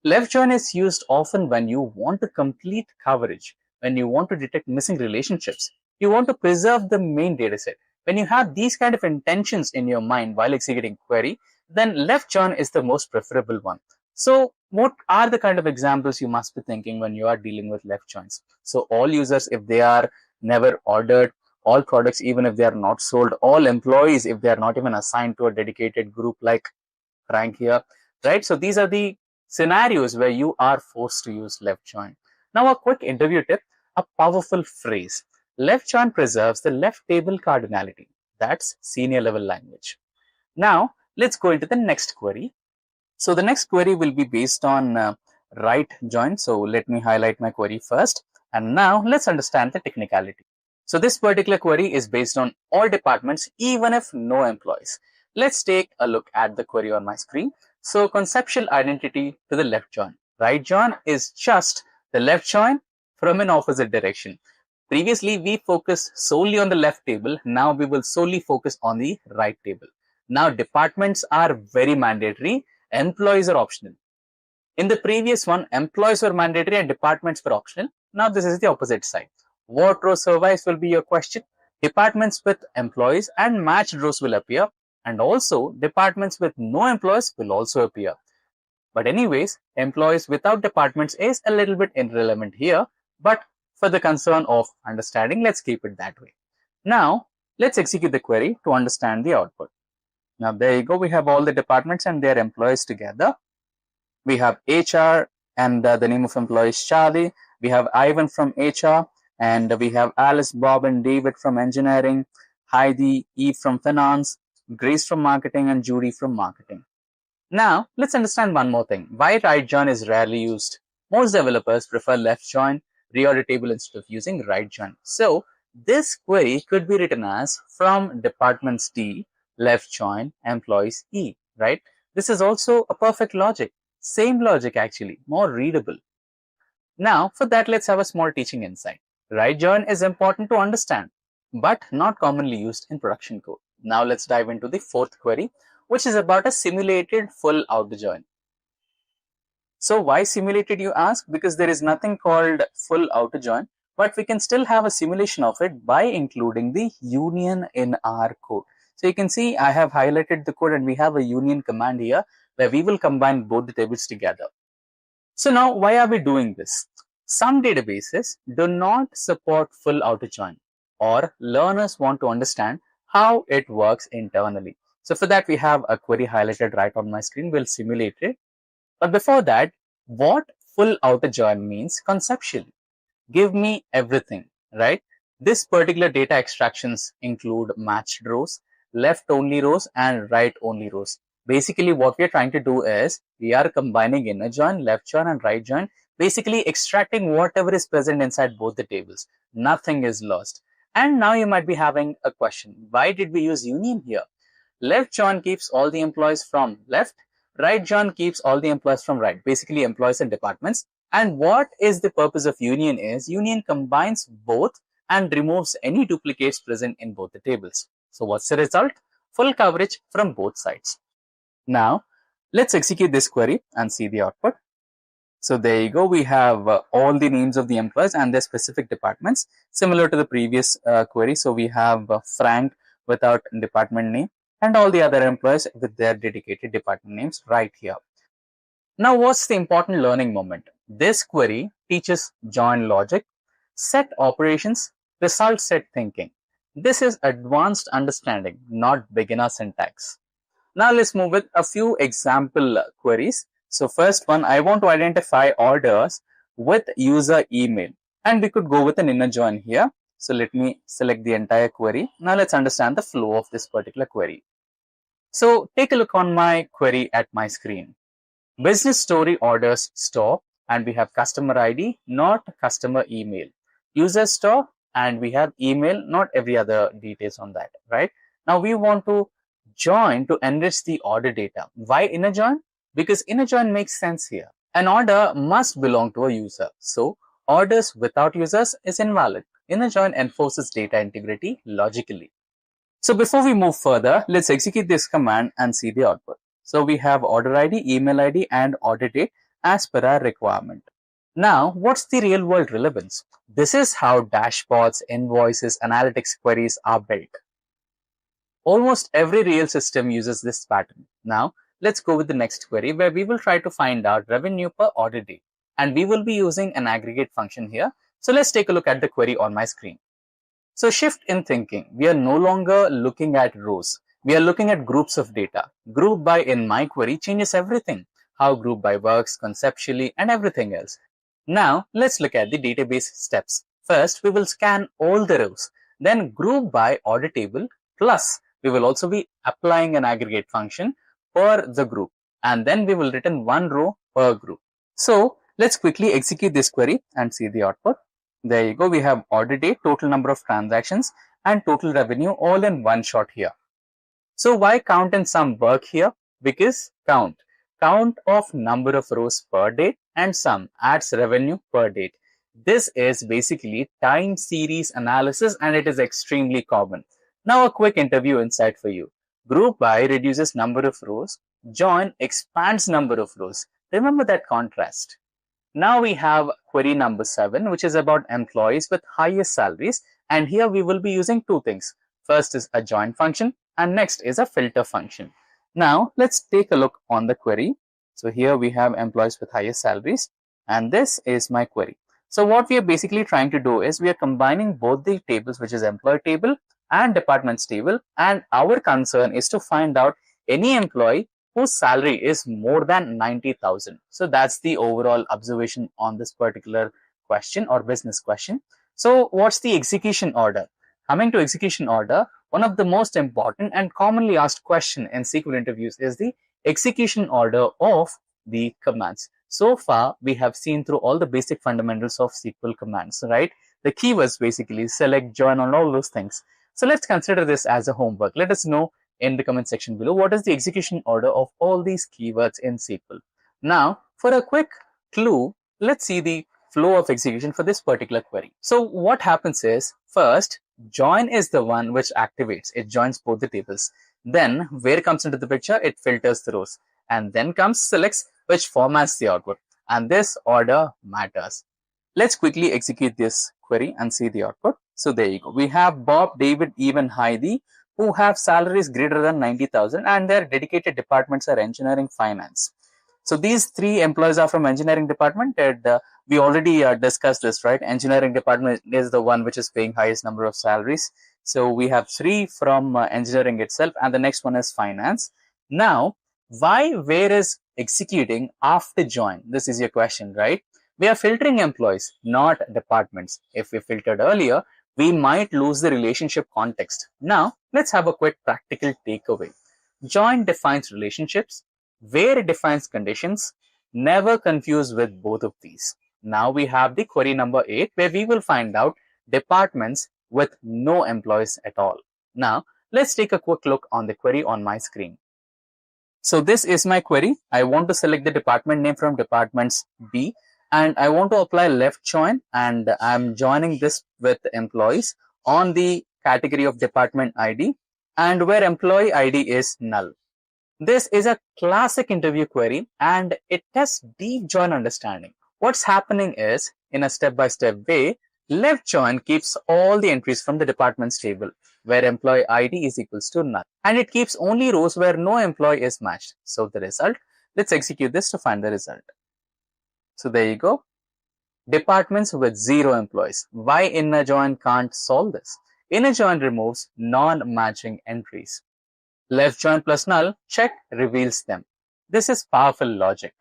Left join is used often when you want to complete coverage, when you want to detect missing relationships, you want to preserve the main data set. When you have these kind of intentions in your mind while executing query, then left join is the most preferable one. So what are the kind of examples you must be thinking when you are dealing with left joins? So all users, if they are never ordered, all products, even if they are not sold, all employees, if they are not even assigned to a dedicated group like Frank here, right? So these are the scenarios where you are forced to use left join. Now a quick interview tip, a powerful phrase. Left join preserves the left table cardinality. That's senior level language. Now let's go into the next query. So the next query will be based on right join. So let me highlight my query first. And now let's understand the technicality. So this particular query is based on all departments, even if no employees. Let's take a look at the query on my screen. So conceptual identity to the left join. Right join is just the left join from an opposite direction. Previously, we focused solely on the left table. Now we will solely focus on the right table. Now departments are very mandatory. Employees are optional. In the previous one, employees were mandatory and departments were optional. Now this is the opposite side. What row survives will be your question. Departments with employees and matched rows will appear, and also departments with no employees will also appear. But anyways, employees without departments is a little bit irrelevant here, but for the concern of understanding, let's keep it that way. Now, let's execute the query to understand the output. Now, there you go. We have all the departments and their employees together. We have HR and the name of employee is Charlie. We have Ivan from HR, and we have Alice, Bob, and David from engineering, Heidi, Eve from finance, Grace from marketing, and Judy from marketing. Now, let's understand one more thing. Why right join is rarely used. Most developers prefer left join, reorder table instead of using right join. So, this query could be written as from departments D, left join, employees E, right? This is also a perfect logic. Same logic actually, more readable. Now, for that, let's have a small teaching insight. Right join is important to understand, but not commonly used in production code. Now, let's dive into the fourth query, which is about a simulated full outer join. So why simulated, you ask? Because there is nothing called full outer join, but we can still have a simulation of it by including the union in our code. So you can see I have highlighted the code and we have a union command here where we will combine both the tables together. So now why are we doing this? Some databases do not support full outer join, or learners want to understand how it works internally. So for that, we have a query highlighted right on my screen. We'll simulate it. But before that, what full outer join means conceptually? Give me everything, right? This particular data extractions include matched rows, left only rows, and right only rows. Basically, what we are trying to do is we are combining inner join, left join, and right join, basically extracting whatever is present inside both the tables. Nothing is lost. And now you might be having a question. Why did we use union here? Left join keeps all the employees from left. Right join keeps all the employees from right, basically employees and departments. And what is the purpose of union is union combines both and removes any duplicates present in both the tables. So what's the result? Full coverage from both sides. Now, let's execute this query and see the output. So there you go. We have all the names of the employees and their specific departments, similar to the previous query. So we have Frank without department name, and all the other employees with their dedicated department names right here. Now, what's the important learning moment? This query teaches join logic, set operations, result set thinking. This is advanced understanding, not beginner syntax. Now, let's move with a few example queries. So first one, I want to identify orders with user email, and we could go with an inner join here. So let me select the entire query. Now let's understand the flow of this particular query. So take a look on my query at my screen. Business story orders store, and we have customer ID, not customer email. User store, and we have email, not every other details on that, right? Now we want to join to enrich the order data. Why inner join? Because inner join makes sense here. An order must belong to a user. So orders without users is invalid. Inner join enforces data integrity logically. So before we move further, let's execute this command and see the output. So we have order ID, email ID, and order date as per our requirement. Now, what's the real world relevance? This is how dashboards, invoices, analytics queries are built. Almost every real system uses this pattern. Now, let's go with the next query where we will try to find out revenue per order date. And we will be using an aggregate function here. So let's take a look at the query on my screen. So shift in thinking. We are no longer looking at rows. We are looking at groups of data. Group by in my query changes everything. How group by works conceptually and everything else. Now, let's look at the database steps. First, we will scan all the rows. Then group by order table plus we will also be applying an aggregate function for the group, and then we will return one row per group. So let's quickly execute this query and see the output. There you go. We have order date, total number of transactions, and total revenue all in one shot here. So why count and sum work here? Because count of number of rows per date, and sum adds revenue per date. This is basically time series analysis, and it is extremely common. Now a quick interview insight for you. Group by reduces number of rows. Join expands number of rows. Remember that contrast. Now we have query number 7, which is about employees with highest salaries. And here we will be using two things. First is a join function, and next is a filter function. Now let's take a look on the query. So here we have employees with highest salaries, and this is my query. So what we are basically trying to do is we are combining both the tables, which is employee table and departments table, and our concern is to find out any employee whose salary is more than 90,000. So that's the overall observation on this particular question or business question. So what's the execution order? Coming to execution order, one of the most important and commonly asked question in SQL interviews is the execution order of the commands. So far, we have seen through all the basic fundamentals of SQL commands, right? The keywords basically select, join, and all those things. So let's consider this as a homework. Let us know in the comment section below what is the execution order of all these keywords in SQL. Now, for a quick clue, let's see the flow of execution for this particular query. So what happens is, first, join is the one which activates. It joins both the tables. Then where comes into the picture, it filters the rows. And then comes selects, which formats the output. And this order matters. Let's quickly execute this query and see the output. So there you go. We have Bob, David, Even, Heidi, who have salaries greater than 90,000 and their dedicated departments are engineering, finance. So these three employees are from engineering department, and we already discussed this, right? Engineering department is the one which is paying highest number of salaries. So we have three from engineering itself, and the next one is finance. Now, why where is executing after join? This is your question, right? We are filtering employees, not departments. If we filtered earlier, we might lose the relationship context. Now, let's have a quick practical takeaway. Join defines relationships, where it defines conditions. Never confuse with both of these. Now we have the query number 8, where we will find out departments with no employees at all. Now, let's take a quick look on the query on my screen. So this is my query. I want to select the department name from departments B, and I want to apply left join, and I'm joining this with employees on the category of department ID, and where employee ID is null. This is a classic interview query and it tests deep join understanding. What's happening is, in a step-by-step way, left join keeps all the entries from the departments table where employee ID is equals to null, and it keeps only rows where no employee is matched. So the result, let's execute this to find the result. So there you go. Departments with 0 employees. Why inner join can't solve this? Inner join removes non-matching entries. Left join plus null, check, reveals them. This is powerful logic.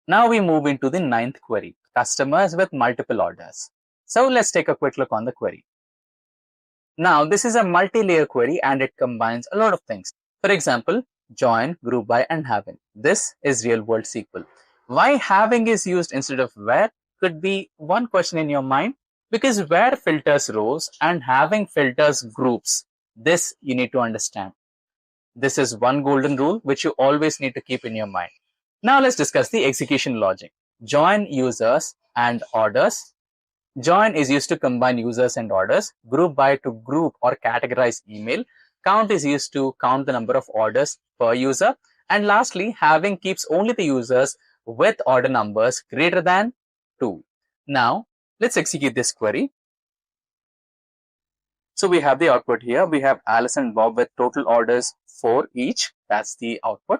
Now we move into the 9th query, customers with multiple orders. So let's take a quick look on the query. Now this is a multi-layer query and it combines a lot of things. For example, join, group by, and having. This is real world SQL. Why having is used instead of where could be one question in your mind, because where filters rows and having filters groups. This you need to understand. This is one golden rule which you always need to keep in your mind. Now let's discuss the execution logic. Join users and orders. Join is used to combine users and orders. Group by to group or categorize email. Count is used to count the number of orders per user. And lastly, having keeps only the users with order numbers greater than 2. Now let's execute this query. So we have the output here. We have Alice and Bob with total orders 4 each. That's the output.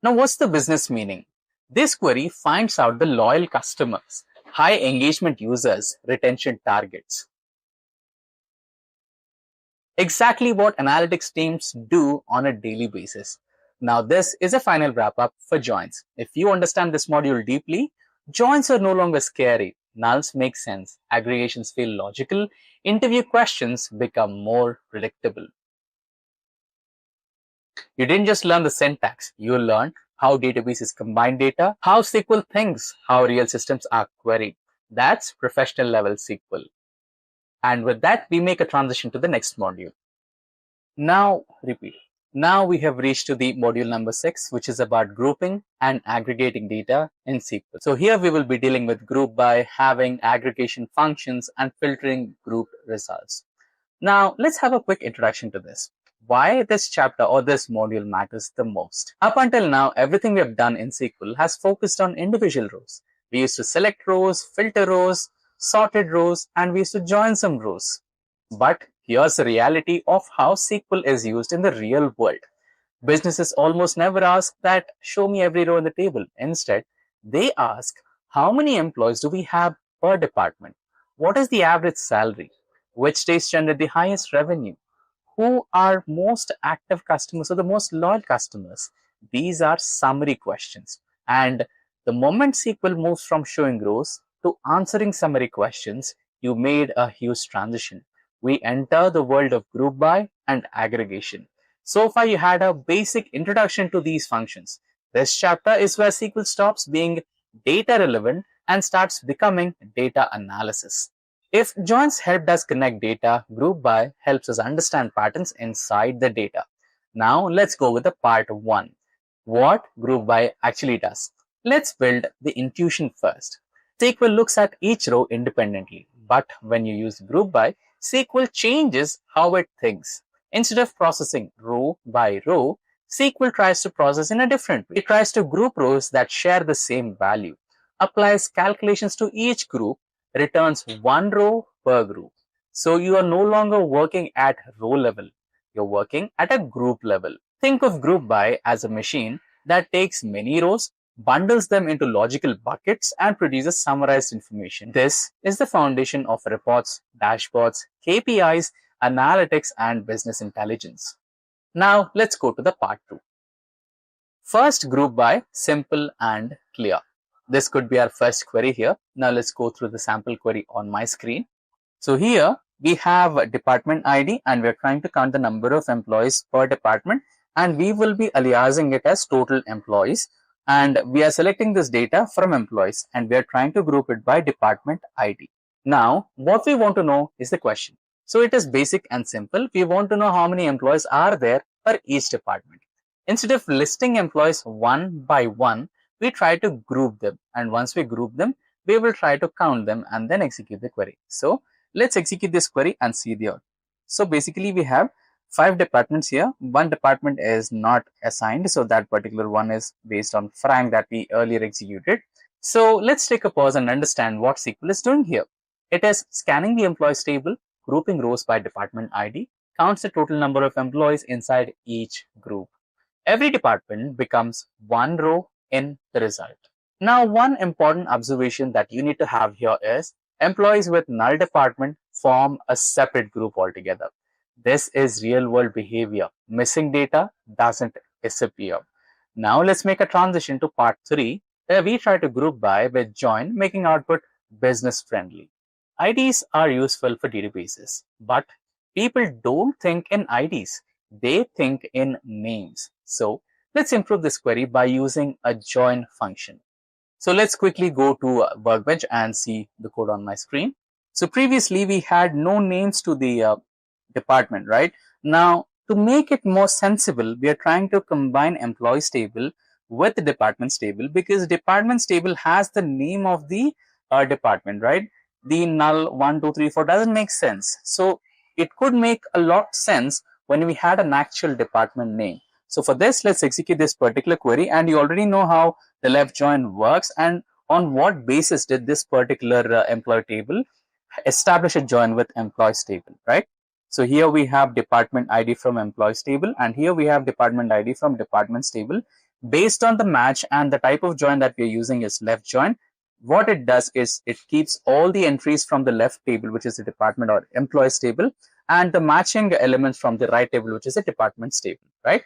Now what's the business meaning? This query finds out the loyal customers, high engagement users, retention targets. Exactly what analytics teams do on a daily basis. Now this is a final wrap up for joins. If you understand this module deeply, joins are no longer scary. Nulls make sense, aggregations feel logical, interview questions become more predictable. You didn't just learn the syntax, you learned how databases combine data, how SQL thinks, how real systems are queried. That's professional level SQL. And with that, we make a transition to the next module. Now, repeat. Now we have reached to the module number 6, which is about grouping and aggregating data in SQL. So here we will be dealing with group by, having, aggregation functions, and filtering grouped results. Now let's have a quick introduction to this. Why this chapter or this module matters the most. Up until now, everything we have done in SQL has focused on individual rows. We used to select rows, filter rows, sorted rows, and we used to join some rows. But here's the reality of how SQL is used in the real world. Businesses almost never ask that, show me every row in the table. Instead, they ask, how many employees do we have per department? What is the average salary? Which days generate the highest revenue? Who are most active customers or the most loyal customers? These are summary questions. And the moment SQL moves from showing rows to answering summary questions, you made a huge transition. We enter the world of group by and aggregation. So far, you had a basic introduction to these functions. This chapter is where SQL stops being data relevant and starts becoming data analysis. If joins helped us connect data, group by helps us understand patterns inside the data. Now let's go with the part 1. What group by actually does. Let's build the intuition first. SQL looks at each row independently, but when you use group by, SQL changes how it thinks. Instead of processing row by row, SQL tries to process in a different way. It tries to group rows that share the same value, applies calculations to each group, returns one row per group. So you are no longer working at row level, you're working at a group level. Think of group by as a machine that takes many rows, bundles them into logical buckets, and produces summarized information. This is the foundation of reports, dashboards, KPIs, analytics, and business intelligence. Now let's go to the part 2. First, group by, simple and clear. This could be our first query here. Now let's go through the sample query on my screen. So here we have a department ID and we're trying to count the number of employees per department, and we will be aliasing it as total employees, and we are selecting this data from employees and we are trying to group it by department ID. Now what we want to know is the question. So it is basic and simple. We want to know how many employees are there per each department. Instead of listing employees one by one, we try to group them, and once we group them, we will try to count them and then execute the query. So let's execute this query and see the output. So basically we have 5 departments here. One department is not assigned, so that particular one is based on Frank that we earlier executed. So let's take a pause and understand what SQL is doing here. It is scanning the employees table, grouping rows by department ID, counts the total number of employees inside each group. Every department becomes one row in the result. Now, one important observation that you need to have here is employees with null department form a separate group altogether. This is real world behavior. Missing data doesn't disappear. Now let's make a transition to part 3, where we try to group by with join, making output business friendly. IDs are useful for databases, but people don't think in IDs. They think in names. So let's improve this query by using a join function. So let's quickly go to Workbench and see the code on my screen. So previously we had no names to the department, right? Now to make it more sensible, we are trying to combine employees table with the departments table, because departments table has the name of the department, right? The null 1, 2, 3, 4 doesn't make sense. So it could make a lot sense when we had an actual department name. So for this, let's execute this particular query, and you already know how the left join works and on what basis did this particular employee table establish a join with employees table, right? So here we have department ID from employees table, and here we have department ID from departments table. Based on the match and the type of join that we're using is left join, what it does is it keeps all the entries from the left table, which is the department or employees table, and the matching elements from the right table, which is the departments table, right?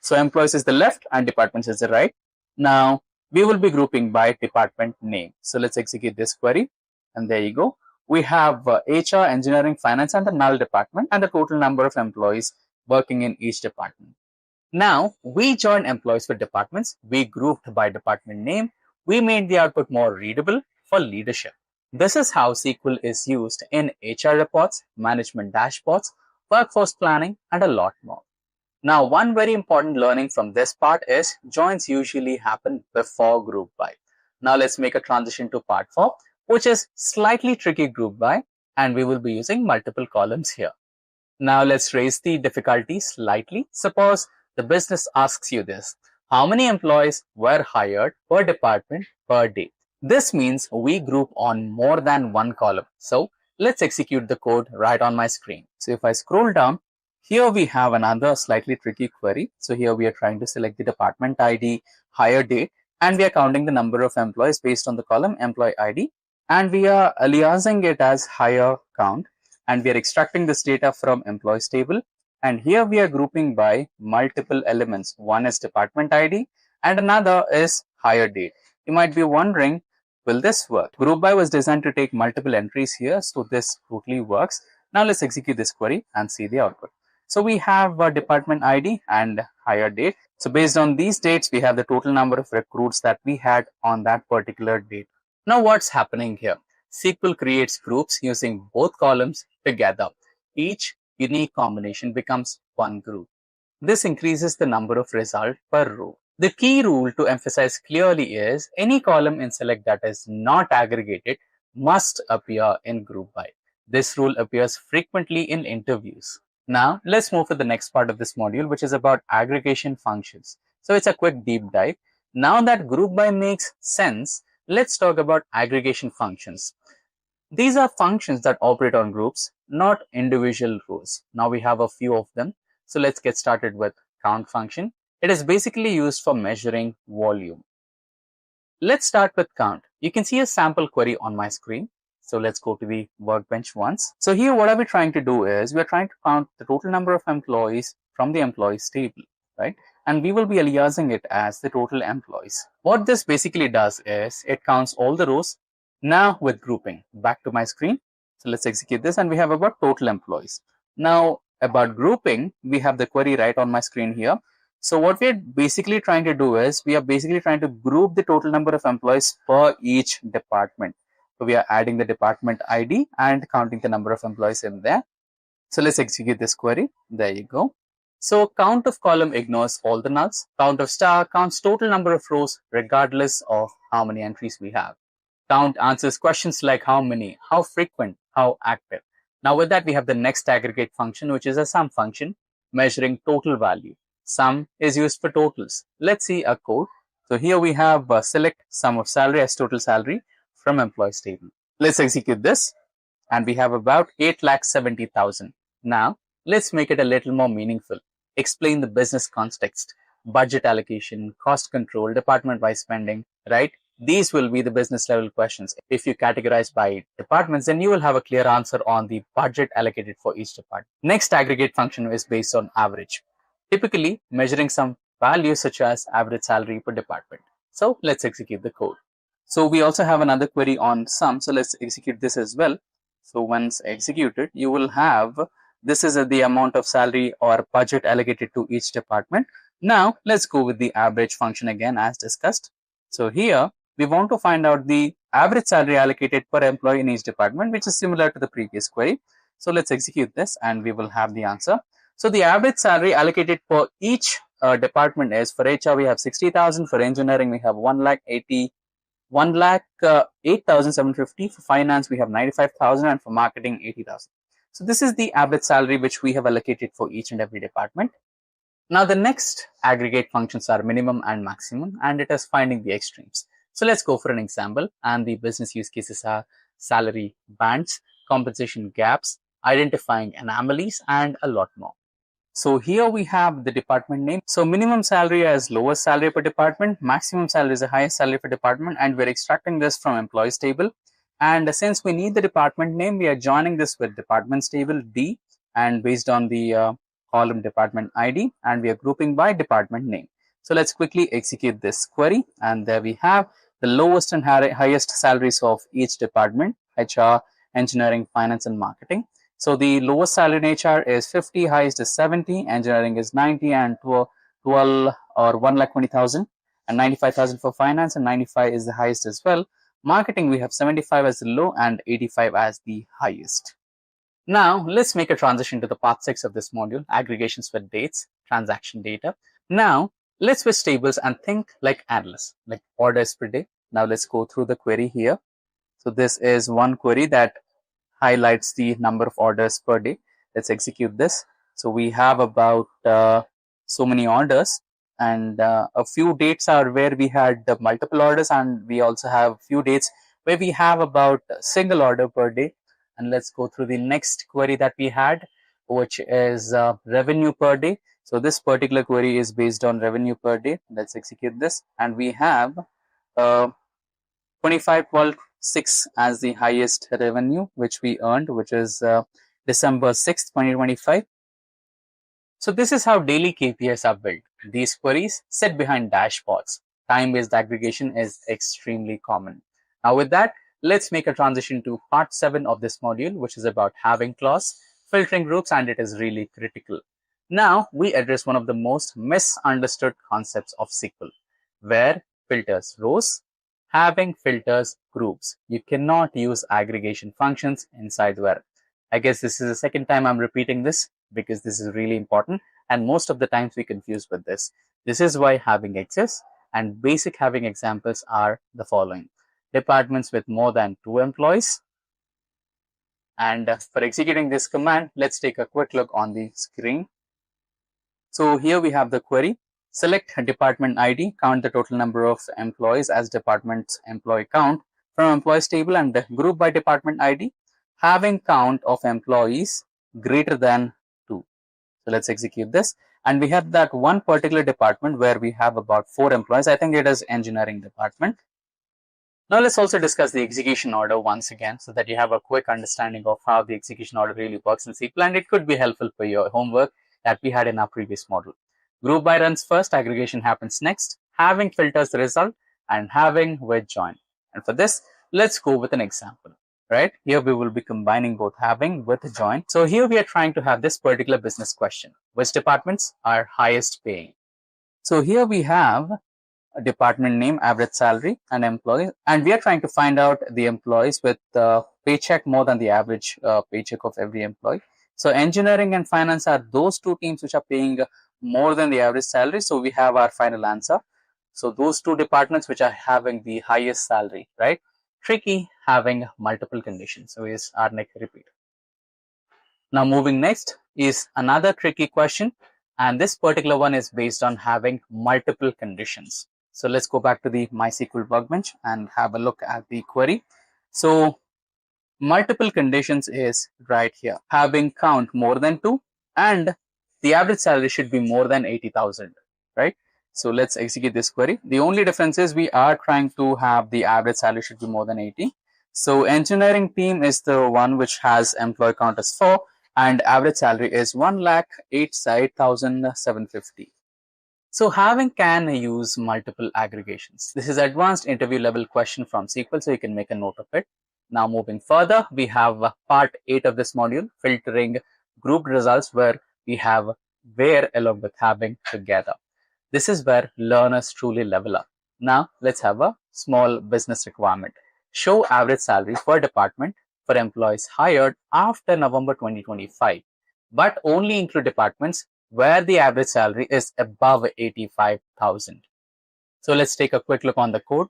So employees is the left and departments is the right. Now we will be grouping by department name. So let's execute this query, and there you go. We have HR, engineering, finance, and the null department, and the total number of employees working in each department. Now we join employees with departments. We grouped by department name. We made the output more readable for leadership. This is how SQL is used in HR reports, management dashboards, workforce planning, and a lot more. Now, one very important learning from this part is joins usually happen before group by. Now let's make a transition to part 4, which is slightly tricky group by, and we will be using multiple columns here. Now let's raise the difficulty slightly. Suppose the business asks you this: how many employees were hired per department per day? This means we group on more than one column. So let's execute the code right on my screen. So if I scroll down, here we have another slightly tricky query. So here we are trying to select the department ID, hire date, and we are counting the number of employees based on the column employee ID, and we are aliasing it as hire count, and we are extracting this data from employees table, and here we are grouping by multiple elements. One is department ID and another is hire date. You might be wondering, will this work? Group by was designed to take multiple entries here, so this totally works. Now let's execute this query and see the output. So we have a department ID and hire date. So based on these dates, we have the total number of recruits that we had on that particular date. Now what's happening here? SQL creates groups using both columns together. Each unique combination becomes one group. This increases the number of results per row. The key rule to emphasize clearly is any column in select that is not aggregated must appear in group by. This rule appears frequently in interviews. Now, let's move to the next part of this module, which is about aggregation functions. So it's a quick deep dive. Now that group by makes sense, let's talk about aggregation functions. These are functions that operate on groups, not individual rows. Now we have a few of them. So let's get started with count function. It is basically used for measuring volume. Let's start with count. You can see a sample query on my screen. So let's go to the workbench once. So here what are we trying to do is we are trying to count the total number of employees from the employees table, right? And we will be aliasing it as the total employees. What this basically does is it counts all the rows. Now with grouping, back to my screen. So let's execute this and we have about total employees. Now about grouping, we have the query right on my screen here. So what we're basically trying to do is we are basically trying to group the total number of employees per each department. So we are adding the department ID and counting the number of employees in there. So let's execute this query. There you go. So count of column ignores all the nulls. Count of star counts total number of rows regardless of how many entries we have. Count answers questions like how many, how frequent, how active. Now with that, we have the next aggregate function, which is a sum function measuring total value. Sum is used for totals. Let's see a code. So here we have select sum of salary as total salary from employees table. Let's execute this and we have about 8,70,000. Now let's make it a little more meaningful. Explain the business context, budget allocation, cost control, department-wise spending, right? These will be the business level questions. If you categorize by departments, then you will have a clear answer on the budget allocated for each department. Next aggregate function is based on average, typically measuring some value such as average salary per department. So let's execute the code. So we also have another query on sum. So let's execute this as well. So once executed, you will have, this is the amount of salary or budget allocated to each department. Now let's go with the average function again as discussed. So here we want to find out the average salary allocated per employee in each department, which is similar to the previous query. So let's execute this and we will have the answer. So the average salary allocated per each department is, for HR we have 60,000, for engineering we have 1,08,750, for finance we have 95,000, and for marketing 80,000. So this is the average salary which we have allocated for each and every department. Now the next aggregate functions are minimum and maximum, and it is finding the extremes. So let's go for an example, and the business use cases are salary bands, compensation gaps, identifying anomalies, and a lot more. So here we have the department name. So minimum salary as lowest salary per department, maximum salary is the highest salary per department, and we're extracting this from employees table. And since we need the department name, we are joining this with departments table D, and based on the column department ID, and we are grouping by department name. So let's quickly execute this query, and there we have the lowest and highest salaries of each department: HR, engineering, finance, and marketing. So the lowest salary in HR is 50, highest is 70, engineering is 90, and 12 or 1,20,000, and 95,000 for finance, and 95 is the highest as well. Marketing, we have 75 as the low and 85 as the highest. Now let's make a transition to the part 6 of this module, aggregations with dates, transaction data. Now let's switch tables and think like analysts, like orders per day. Now let's go through the query here. So this is one query that highlights the number of orders per day. Let's execute this. So we have about so many orders, and a few dates are where we had multiple orders, and we also have few dates where we have about a single order per day. And let's go through the next query that we had, which is revenue per day. So this particular query is based on revenue per day. Let's execute this, and we have 25,12,6 as the highest revenue which we earned, which is December 6th, 2025. So this is how daily KPIs are built. These queries sit behind dashboards. Time-based aggregation is extremely common. Now with that, let's make a transition to part 7 of this module, which is about having clause, filtering groups, and it is really critical. Now we address one of the most misunderstood concepts of SQL, where filters rows, having filters groups. You cannot use aggregation functions inside where. I guess this is the second time I'm repeating this because this is really important. and most of the times we confuse with this. This is why having exists, and basic having examples are the following. Departments with more than 2 employees. And for executing this command, let's take a quick look on the screen. So here we have the query. Select department ID, count the total number of employees as department's employee count from employees table, and group by department ID, having count of employees greater than 2. So let's execute this. And we have that one particular department where we have about 4 employees. I think it is engineering department. Now let's also discuss the execution order once again so that you have a quick understanding of how the execution order really works in SQL, and it could be helpful for your homework that we had in our previous model. Group by runs first, aggregation happens next, having filters the result, and having with join. And for this, let's go with an example. Right here, we will be combining both having with join. So here we are trying to have this particular business question: which departments are highest paying? So here we have a department name, average salary, and employees, and we are trying to find out the employees with paycheck more than the average paycheck of every employee. So engineering and finance are those two teams which are paying more than the average salary. So we have our final answer. So those two departments which are having the highest salary, right? Tricky, having multiple conditions. So is our next repeat. Now moving next is another tricky question, and this particular one is based on having multiple conditions. So let's go back to the MySQL workbench and have a look at the query. So multiple conditions is right here, having count more than 2, and the average salary should be more than 80,000, right? So let's execute this query. The only difference is we are trying to have the average salary should be more than 80. So engineering team is the one which has employee count as 4, and average salary is 1,08,750. So having can use multiple aggregations. This is advanced interview level question from SQL, so you can make a note of it. Now moving further, we have part 8 of this module, filtering grouped results, where we have where along with having together. This is where learners truly level up. Now let's have a small business requirement. Show average salary per department for employees hired after November 2025, but only include departments where the average salary is above 85,000. So let's take a quick look on the code.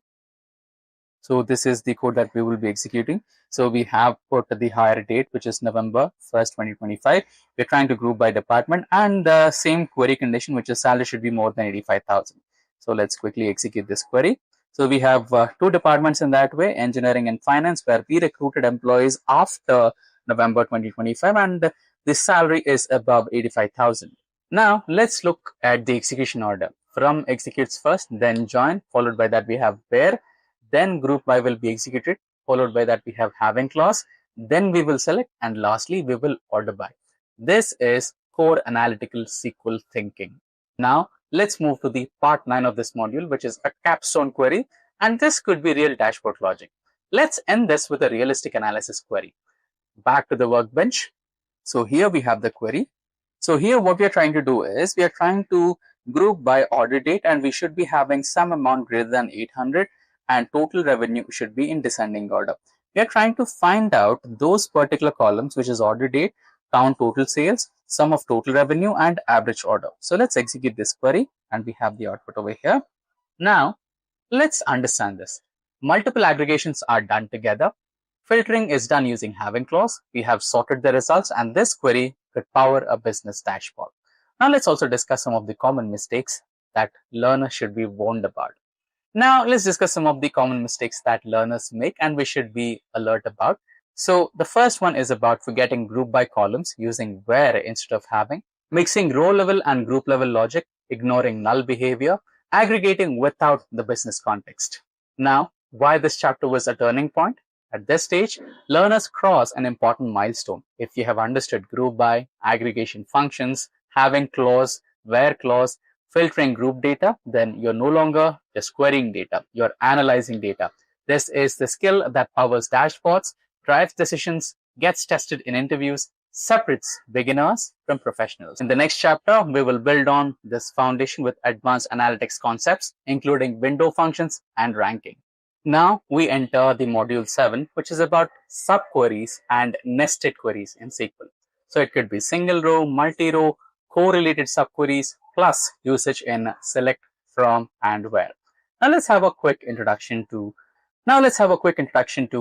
So this is the code that we will be executing. So we have put the hire date, which is November 1st, 2025. We're trying to group by department, and the same query condition, which is salary should be more than 85,000. So let's quickly execute this query. So we have 2 departments in that way, engineering and finance, where we recruited employees after November 2025, and the salary is above 85,000. Now let's look at the execution order. From executes first, then join, followed by that we have where, then group by will be executed, followed by that we have having clause, then we will select, and lastly we will order by. This is core analytical SQL thinking. Now let's move to the part 9 of this module, which is a capstone query, and this could be real dashboard logic. Let's end this with a realistic analysis query. Back to the workbench. So here we have the query. So here what we are trying to do is we are trying to group by order date, and we should be having some amount greater than 800, and total revenue should be in descending order. We are trying to find out those particular columns, which is order date, count total sales, sum of total revenue, and average order. So let's execute this query, and we have the output over here. Now let's understand this. Multiple aggregations are done together. Filtering is done using having clause. We have sorted the results, and this query could power a business dashboard. Now let's also discuss some of the common mistakes that learners should be warned about. Now let's discuss some of the common mistakes that learners make and we should be alert about. So the first one is about forgetting group by columns using where instead of having, mixing row level and group level logic, ignoring null behavior, aggregating without the business context. Now, why this chapter was a turning point? At this stage, learners cross an important milestone. If you have understood group by, aggregation functions, having clause, where clause, filtering group data, then you're no longer just querying data, you're analyzing data. This is the skill that powers dashboards, drives decisions, gets tested in interviews, separates beginners from professionals. In the next chapter, we will build on this foundation with advanced analytics concepts, including window functions and ranking. Now we enter the module 7, which is about subqueries and nested queries in SQL. So it could be single row, multi-row, correlated subqueries plus usage in select, from, and where. Now let's have a quick introduction to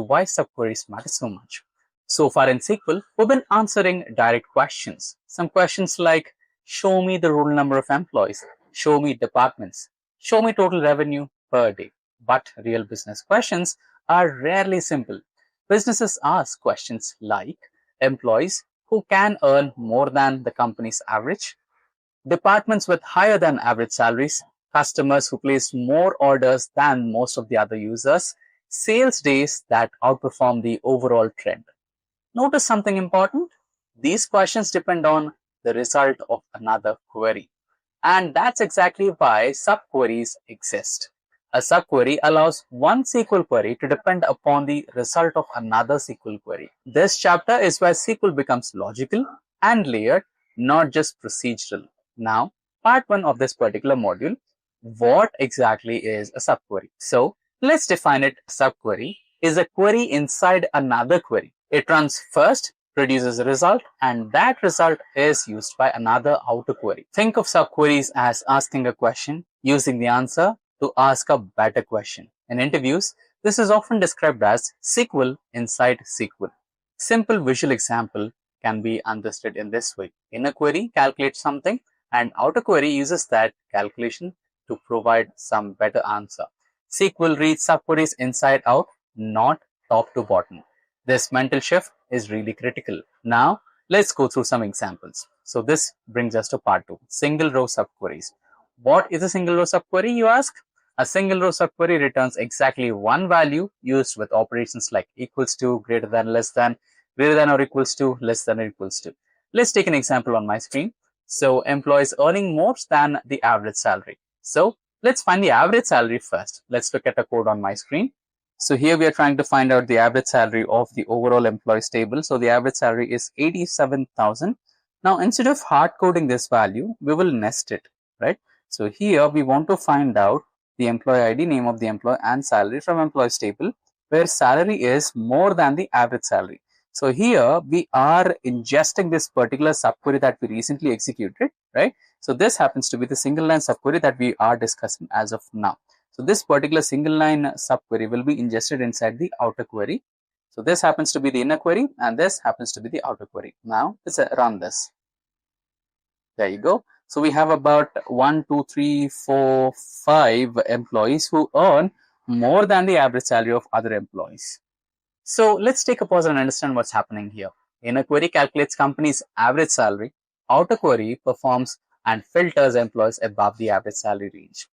why subqueries matter so much. So far in SQL, we've been answering direct questions. Some questions like show me the roll number of employees, show me departments, show me total revenue per day. But real business questions are rarely simple. Businesses ask questions like employees who can earn more than the company's average, departments with higher than average salaries, customers who place more orders than most of the other users, sales days that outperform the overall trend. Notice something important. These questions depend on the result of another query. And that's exactly why subqueries exist. A subquery allows one SQL query to depend upon the result of another SQL query. This chapter is where SQL becomes logical and layered, not just procedural. Now, part 1 of this particular module, what exactly is a subquery? So, let's define it. A subquery is a query inside another query. It runs first, produces a result, and that result is used by another outer query. Think of subqueries as asking a question, using the answer to ask a better question. In interviews, this is often described as SQL inside SQL. Simple visual example can be understood in this way. Inner query calculates something, and outer query uses that calculation to provide some better answer. SQL reads subqueries inside out, not top to bottom. This mental shift is really critical. Now, let's go through some examples. So this brings us to part 2, single row subqueries. What is a single row subquery, you ask? A single row subquery returns exactly one value used with operations like equals to, greater than, less than, greater than or equals to, less than or equals to. Let's take an example on my screen. So employees earning more than the average salary. So let's find the average salary first. Let's look at a code on my screen. So here we are trying to find out the average salary of the overall employees table. So the average salary is 87,000. Now instead of hard coding this value, we will nest it, right? So here we want to find out the employee ID, name of the employee, and salary from employees table, where salary is more than the average salary. So here we are ingesting this particular subquery that we recently executed, right? So this happens to be the single line subquery that we are discussing as of now. So this particular single line subquery will be ingested inside the outer query. So this happens to be the inner query and this happens to be the outer query. Now let's run this. There you go. So we have about 1, 2, 3, 4, 5 employees who earn more than the average salary of other employees. So let's take a pause and understand what's happening here. Inner query calculates company's average salary. Outer query performs and filters employees above the average salary range.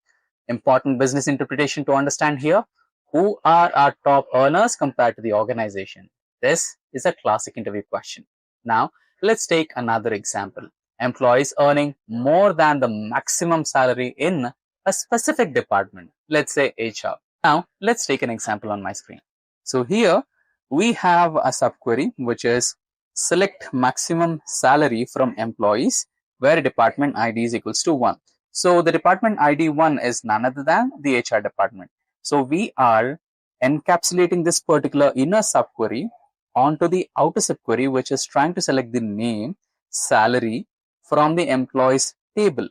Important business interpretation to understand here. Who are our top earners compared to the organization? This is a classic interview question. Now, let's take another example. Employees earning more than the maximum salary in a specific department. Let's say HR. Now, let's take an example on my screen. So here we have a subquery which is select maximum salary from employees where department ID is equals to 1. So the department ID 1 is none other than the HR department. So we are encapsulating this particular inner subquery onto the outer subquery, which is trying to select the name, salary from the employees table,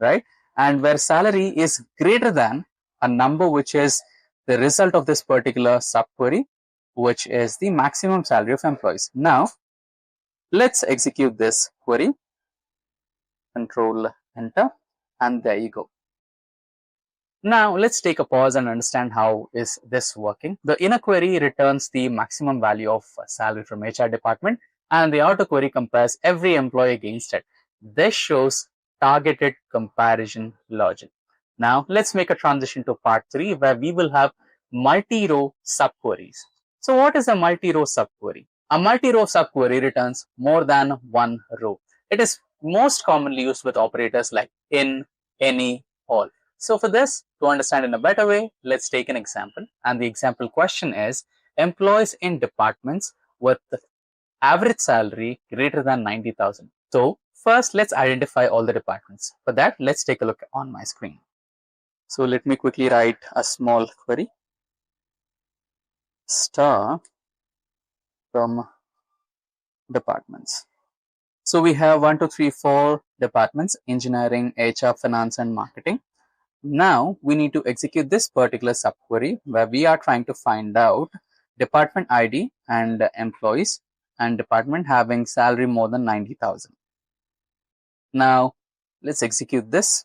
right? And where salary is greater than a number which is the result of this particular subquery, which is the maximum salary of employees. Now, let's execute this query. Control Enter. And there you go. Now let's take a pause and understand how is this working. The inner query returns the maximum value of salary from HR department and the outer query compares every employee against it. This shows targeted comparison logic. Now let's make a transition to part 3 where we will have multi-row subqueries. So what is a multi-row subquery? A multi-row subquery returns more than one row. It is most commonly used with operators like in, any, all. So for this, to understand in a better way, let's take an example. And the example question is employees in departments with average salary greater than 90,000. So first, let's identify all the departments. For that, let's take a look on my screen. So let me quickly write a small query. Star from departments. So we have 1, 2, 3, 4 departments: engineering, HR, finance, and marketing. Now we need to execute this particular subquery where we are trying to find out department ID and employees and department having salary more than 90,000. Now let's execute this.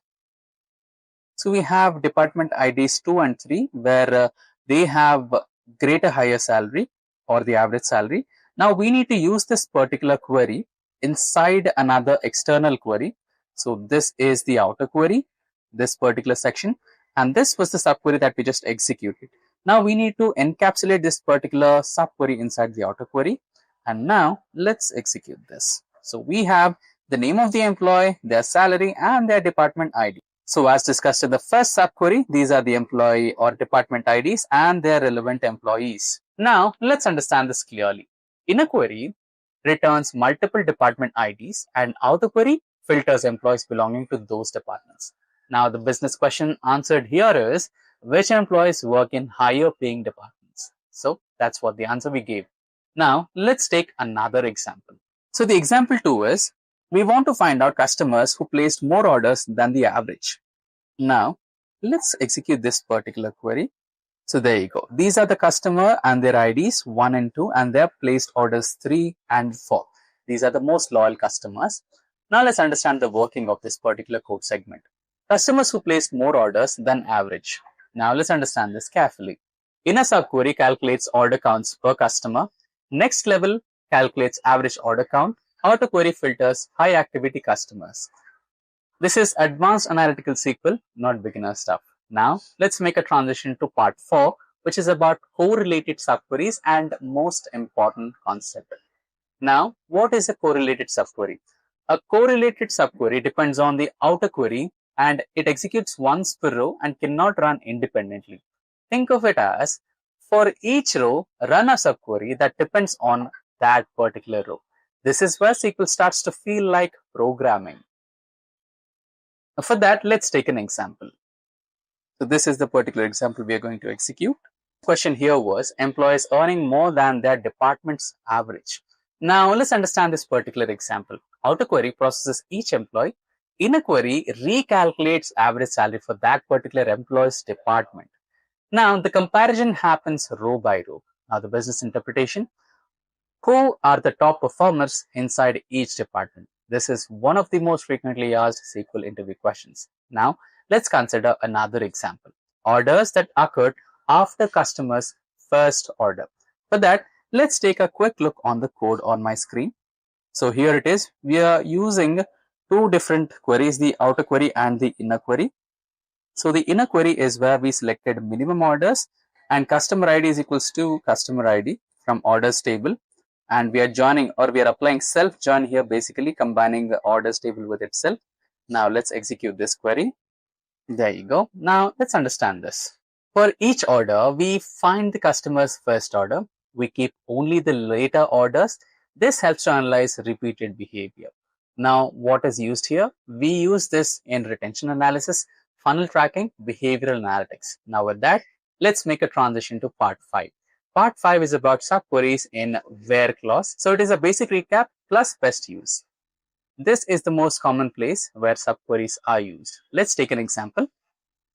So we have department IDs 2 and 3 where they have greater higher salary or the average salary. Now we need to use this particular query inside another external query. So this is the outer query, this particular section, and this was the subquery that we just executed. Now we need to encapsulate this particular subquery inside the outer query, and now let's execute this. So we have the name of the employee, their salary, and their department ID. So as discussed in the first subquery, these are the employee or department IDs and their relevant employees. Now let's understand this clearly. Inner query returns multiple department IDs and outer query filters employees belonging to those departments. Now the business question answered here is, which employees work in higher paying departments? So that's what the answer we gave. Now let's take another example. So the example 2 is, we want to find out customers who placed more orders than the average. Now let's execute this particular query. So there you go. These are the customer and their IDs 1 and 2, and they have placed orders 3 and 4. These are the most loyal customers. Now let's understand the working of this particular code segment. Customers who placed more orders than average. Now let's understand this carefully. Inner subquery calculates order counts per customer. Next level calculates average order count. Outer query filters high activity customers. This is advanced analytical SQL, not beginner stuff. Now let's make a transition to part 4, which is about correlated subqueries and most important concept. Now, what is a correlated subquery? A correlated subquery depends on the outer query and it executes once per row and cannot run independently. Think of it as, for each row, run a subquery that depends on that particular row. This is where SQL starts to feel like programming. For that, let's take an example. So this is the particular example we are going to execute. The question here was employees earning more than their department's average. Now let's understand this particular example. Outer query processes each employee. Inner query recalculates average salary for that particular employee's department. Now the comparison happens row by row. Now the business interpretation. Who are the top performers inside each department? This is one of the most frequently asked SQL interview questions. Now, let's consider another example. Orders that occurred after customer's first order. For that, let's take a quick look on the code on my screen. So here it is. We are using two different queries, the outer query and the inner query. So the inner query is where we selected minimum orders and customer ID is equals to customer ID from orders table. And we are joining, or we are applying self join here, basically combining the orders table with itself. Now let's execute this query. There you go. Now let's understand this. For each order, we find the customer's first order. We keep only the later orders. This helps to analyze repeated behavior. Now what is used here? We use this in retention analysis, funnel tracking, behavioral analytics. Now with that, let's make a transition to part 5. Part 5 is about subqueries in where clause. So it is a basic recap plus best use. This is the most common place where subqueries are used. Let's take an example.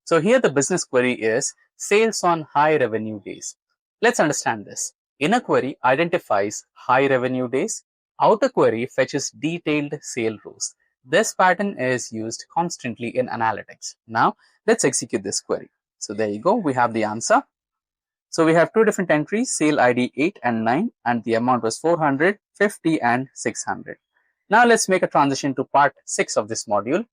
So here the business query is sales on high revenue days. Let's understand this. Inner query identifies high revenue days. Outer query fetches detailed sale rows. This pattern is used constantly in analytics. Now let's execute this query. So there you go. We have the answer. So we have two different entries, sale ID 8 and 9, and the amount was 400, 50, and 600. Now let's make a transition to part 6 of this module.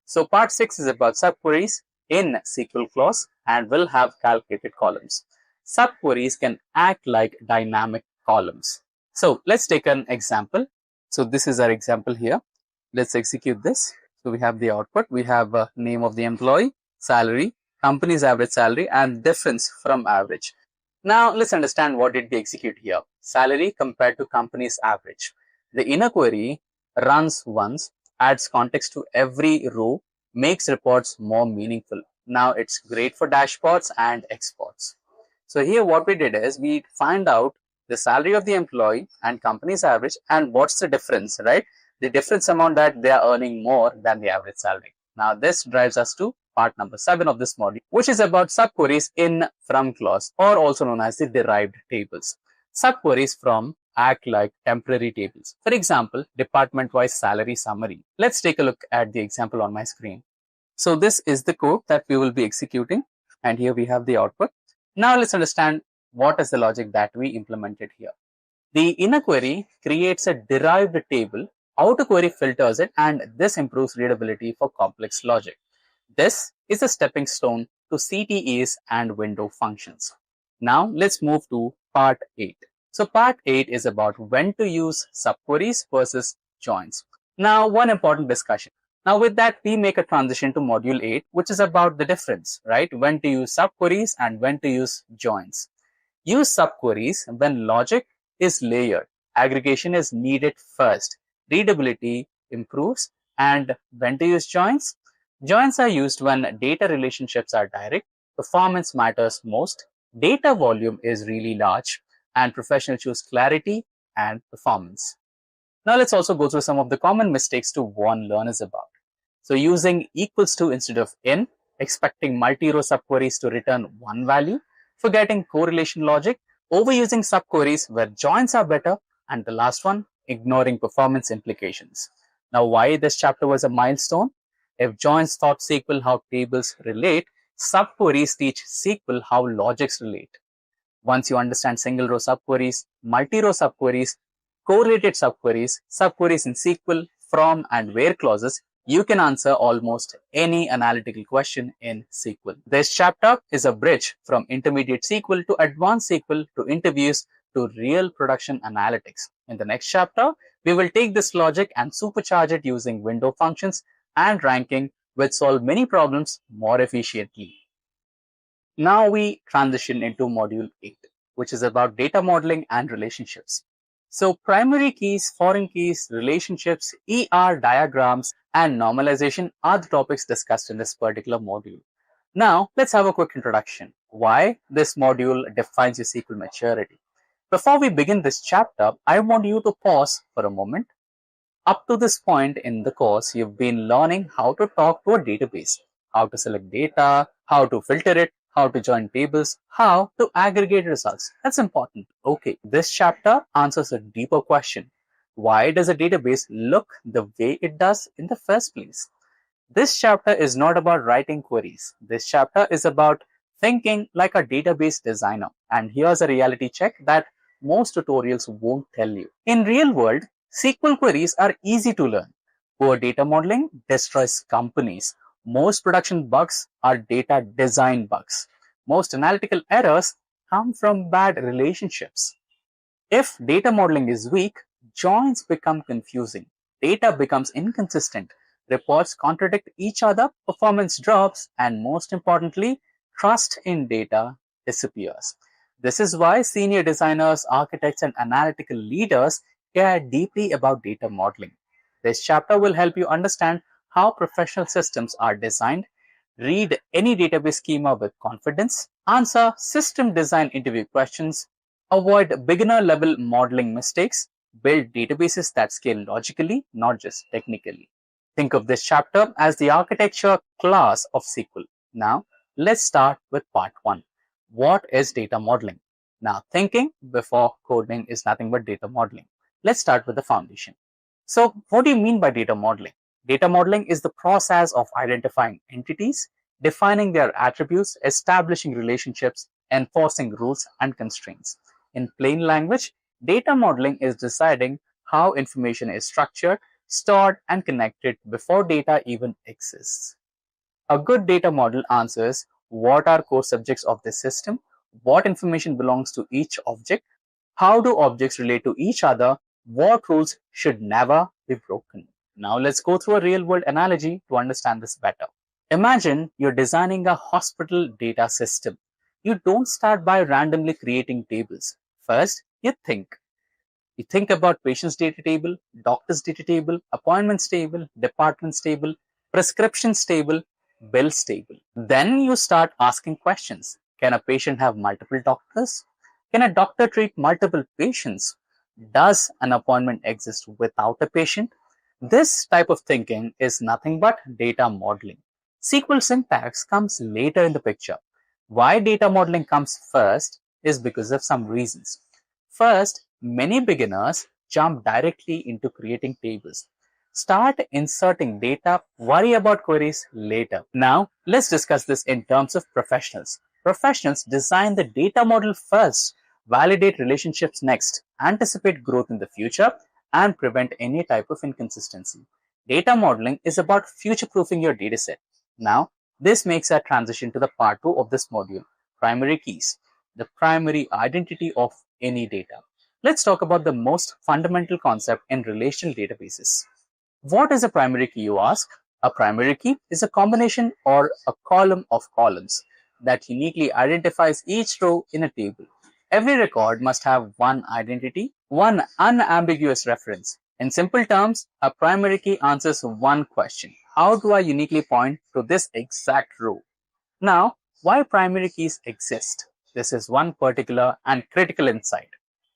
So part 6 is about subqueries in SQL clause and will have calculated columns. Subqueries can act like dynamic columns. So let's take an example. So this is our example here. Let's execute this. So we have the output. We have name of the employee, salary, company's average salary, and difference from average. Now let's understand what did we execute here. Salary compared to company's average. The inner query runs once, adds context to every row, makes reports more meaningful. Now it's great for dashboards and exports. So here what we did is we find out the salary of the employee and company's average and what's the difference, right? the difference amount that they are earning more than the average salary. Now this drives us to part number 7 of this module, which is about subqueries in from clause, or also known as the derived tables. Subqueries from act like temporary tables. For example, department-wise salary summary. Let's take a look at the example on my screen. So this is the code that we will be executing, and here we have the output. Now let's understand what is the logic that we implemented here. The inner query creates a derived table, outer query filters it, and this improves readability for complex logic. This is a stepping stone to CTEs and window functions. Now let's move to part 8. So part 8 is about when to use subqueries versus joins. Now one important discussion. Now with that, we make a transition to module 8, which is about the difference, right? When to use subqueries and when to use joins. Use subqueries when logic is layered. Aggregation is needed first. Readability improves. And when to use joins? Joins are used when data relationships are direct, performance matters most, data volume is really large, and professionals choose clarity and performance. Now let's also go through some of the common mistakes to warn learners about. So using equals to instead of in, expecting multi-row subqueries to return one value, forgetting correlation logic, overusing subqueries where joins are better, and the last one, ignoring performance implications. Now why this chapter was a milestone? If joins taught SQL how tables relate, subqueries teach SQL how logics relate. Once you understand single row subqueries, multi-row subqueries, correlated subqueries, subqueries in SQL, from and where clauses, you can answer almost any analytical question in SQL. This chapter is a bridge from intermediate SQL to advanced SQL to interviews to real production analytics. In the next chapter, we will take this logic and supercharge it using window functions and ranking, which solve many problems more efficiently. Now we transition into module 8, which is about data modeling and relationships. So primary keys, foreign keys, relationships, ER diagrams, and normalization are the topics discussed in this particular module. Now let's have a quick introduction. Why this module defines your SQL maturity. Before we begin this chapter, I want you to pause for a moment. Up to this point in the course, you've been learning how to talk to a database, how to select data, how to filter it, how to join tables, how to aggregate results. That's important. Okay, this chapter answers a deeper question. Why does a database look the way it does in the first place? This chapter is not about writing queries. This chapter is about thinking like a database designer. And here's a reality check that most tutorials won't tell you. In real world, SQL queries are easy to learn. Poor data modeling destroys companies. Most production bugs are data design bugs. Most analytical errors come from bad relationships. If data modeling is weak, joins become confusing. Data becomes inconsistent. Reports contradict each other, performance drops, and most importantly, trust in data disappears. This is why senior designers, architects, and analytical leaders care deeply about data modeling. This chapter will help you understand how professional systems are designed, read any database schema with confidence, answer system design interview questions, avoid beginner-level modeling mistakes, build databases that scale logically, not just technically. Think of this chapter as the architecture class of SQL. Now, let's start with part 1. What is data modeling? Now, thinking before coding is nothing but data modeling. Let's start with the foundation. So, what do you mean by data modeling? Data modeling is the process of identifying entities, defining their attributes, establishing relationships, enforcing rules and constraints. In plain language, data modeling is deciding how information is structured, stored, and connected before data even exists. A good data model answers what are core subjects of this system, what information belongs to each object, how do objects relate to each other, what rules should never be broken. Now let's go through a real-world analogy to understand this better. Imagine you're designing a hospital data system. You don't start by randomly creating tables. First, you think. You think about patient's data table, doctor's data table, appointments table, departments table, prescriptions table, bills table. Then you start asking questions. Can a patient have multiple doctors? Can a doctor treat multiple patients? Does an appointment exist without a patient? This type of thinking is nothing but data modeling. SQL syntax comes later in the picture. Why data modeling comes first is because of some reasons. First, many beginners jump directly into creating tables. Start inserting data, worry about queries later. Now, let's discuss this in terms of professionals. Professionals design the data model first, validate relationships next, anticipate growth in the future, and prevent any type of inconsistency. Data modeling is about future-proofing your dataset. Now, this makes our transition to the part 2 of this module, primary keys, the primary identity of any data. Let's talk about the most fundamental concept in relational databases. What is a primary key, you ask? A primary key is a combination or a column of columns that uniquely identifies each row in a table. Every record must have one identity, one unambiguous reference. In simple terms, a primary key answers one question. How do I uniquely point to this exact row? Now, why primary keys exist? This is one particular and critical insight.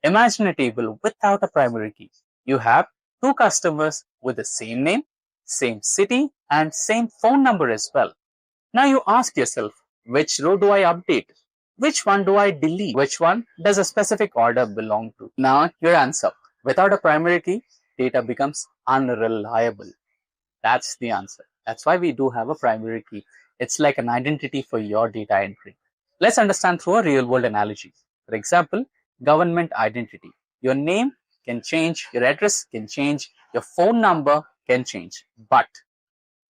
Imagine a table without a primary key. You have two customers with the same name, same city, and same phone number as well. Now you ask yourself, which row do I update? Which one do I delete? Which one does a specific order belong to? Now your answer. Without a primary key, data becomes unreliable. That's the answer. That's why we do have a primary key. It's like an identity for your data entry. Let's understand through a real world analogy. For example, government identity. Your name can change, your address can change, your phone number can change. But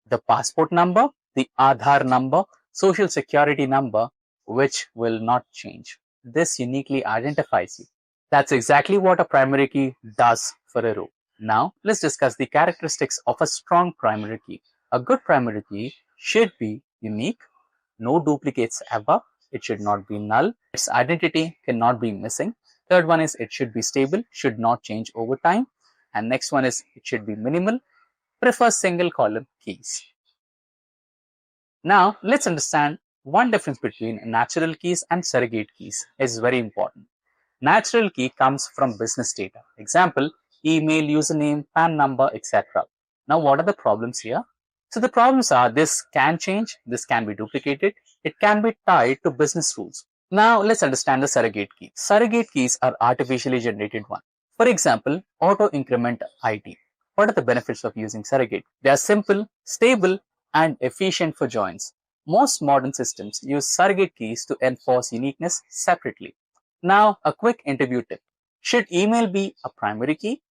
the passport number, the Aadhaar number, social security number, which will not change. This uniquely identifies you. That's exactly what a primary key does for a row. Now, let's discuss the characteristics of a strong primary key. A good primary key should be unique, no duplicates ever, it should not be null, its identity cannot be missing. Third one is it should be stable, should not change over time. And next one is it should be minimal, prefer single column keys. Now, let's understand one difference between natural keys and surrogate keys is very important. Natural key comes from business data. Example, email, username, PAN number, etc. Now, what are the problems here? So the problems are this can change, this can be duplicated, it can be tied to business rules. Now, let's understand the surrogate key. Surrogate keys are artificially generated ones. For example, auto increment ID. What are the benefits of using surrogate? They are simple, stable, and efficient for joins. Most modern systems use surrogate keys to enforce uniqueness separately. Now, a quick interview tip. Should email be a primary key?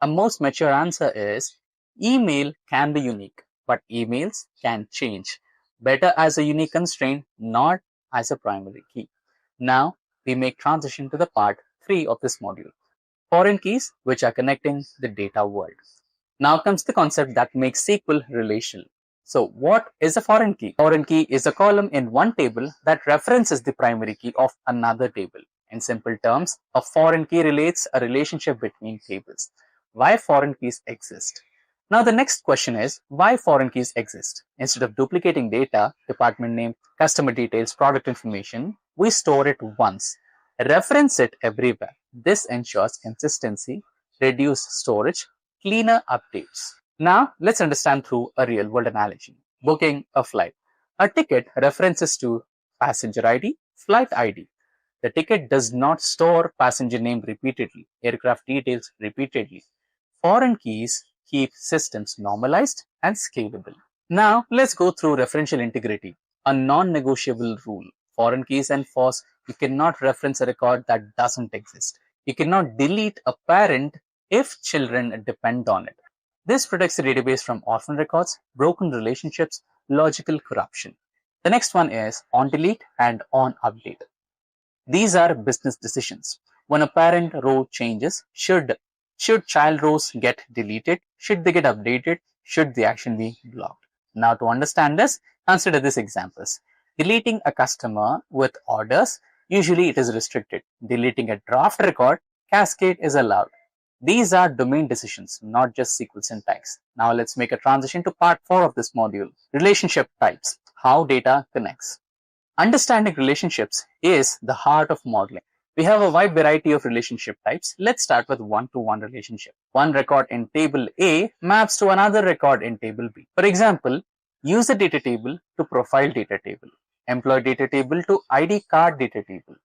A most mature answer is email can be unique, but emails can change. Better as a unique constraint, not as a primary key. Now, we make transition to the part 3 of this module. Foreign keys, which are connecting the data world. Now comes the concept that makes SQL relational. So what is a foreign key? Foreign key is a column in one table that references the primary key of another table. In simple terms, a foreign key relates a relationship between tables. Why foreign keys exist? Now the next question is, why foreign keys exist? Instead of duplicating data, department name, customer details, product information, we store it once, reference it everywhere. This ensures consistency, reduced storage, cleaner updates. Now, let's understand through a real world analogy. Booking a flight. A ticket references to passenger ID, flight ID. The ticket does not store passenger name repeatedly, aircraft details repeatedly. Foreign keys keep systems normalized and scalable. Now, let's go through referential integrity, a non-negotiable rule. Foreign keys enforce you cannot reference a record that doesn't exist. You cannot delete a parent if children depend on it. This protects the database from orphan records, broken relationships, logical corruption. The next one is on delete and on update. These are business decisions. When a parent row changes, should child rows get deleted? Should they get updated? Should the action be blocked? Now to understand this, consider these examples. Deleting a customer with orders, usually it is restricted. Deleting a draft record, cascade is allowed. These are domain decisions, not just SQL syntax. Now let's make a transition to part 4 of this module, relationship types, how data connects. Understanding relationships is the heart of modeling. We have a wide variety of relationship types. Let's start with one-to-one relationship. One record in table A maps to another record in table B. For example, user data table to profile data table, employee data table to ID card data table,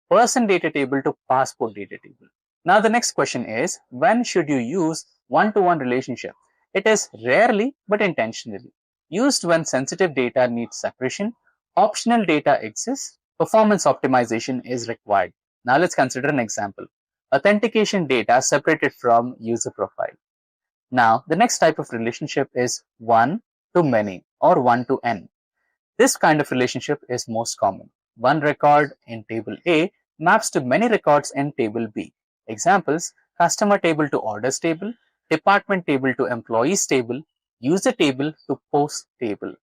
person data table to passport data table. Now the next question is, when should you use one-to-one relationship? It is rarely but intentionally used when sensitive data needs separation, optional data exists, performance optimization is required. Now let's consider an example. Authentication data separated from user profile. Now the next type of relationship is one to many or one to n. This kind of relationship is most common. One record in table A maps to many records in table B. Examples: customer table to orders table, department table to employees table, user table to post table.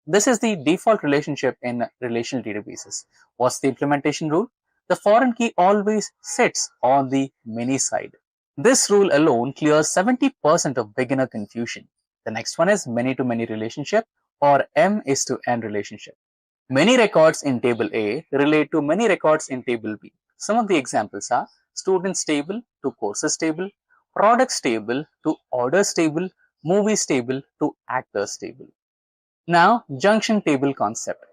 This is the default relationship in relational databases. What's the implementation rule? The foreign key always sits on the many side. This rule alone clears 70% of beginner confusion. The next one is many to many relationship or M is to N relationship. Many records in table A relate to many records in table B. Some of the examples are students table to courses table, products table to orders table, movies table to actors table. Now, junction table concept.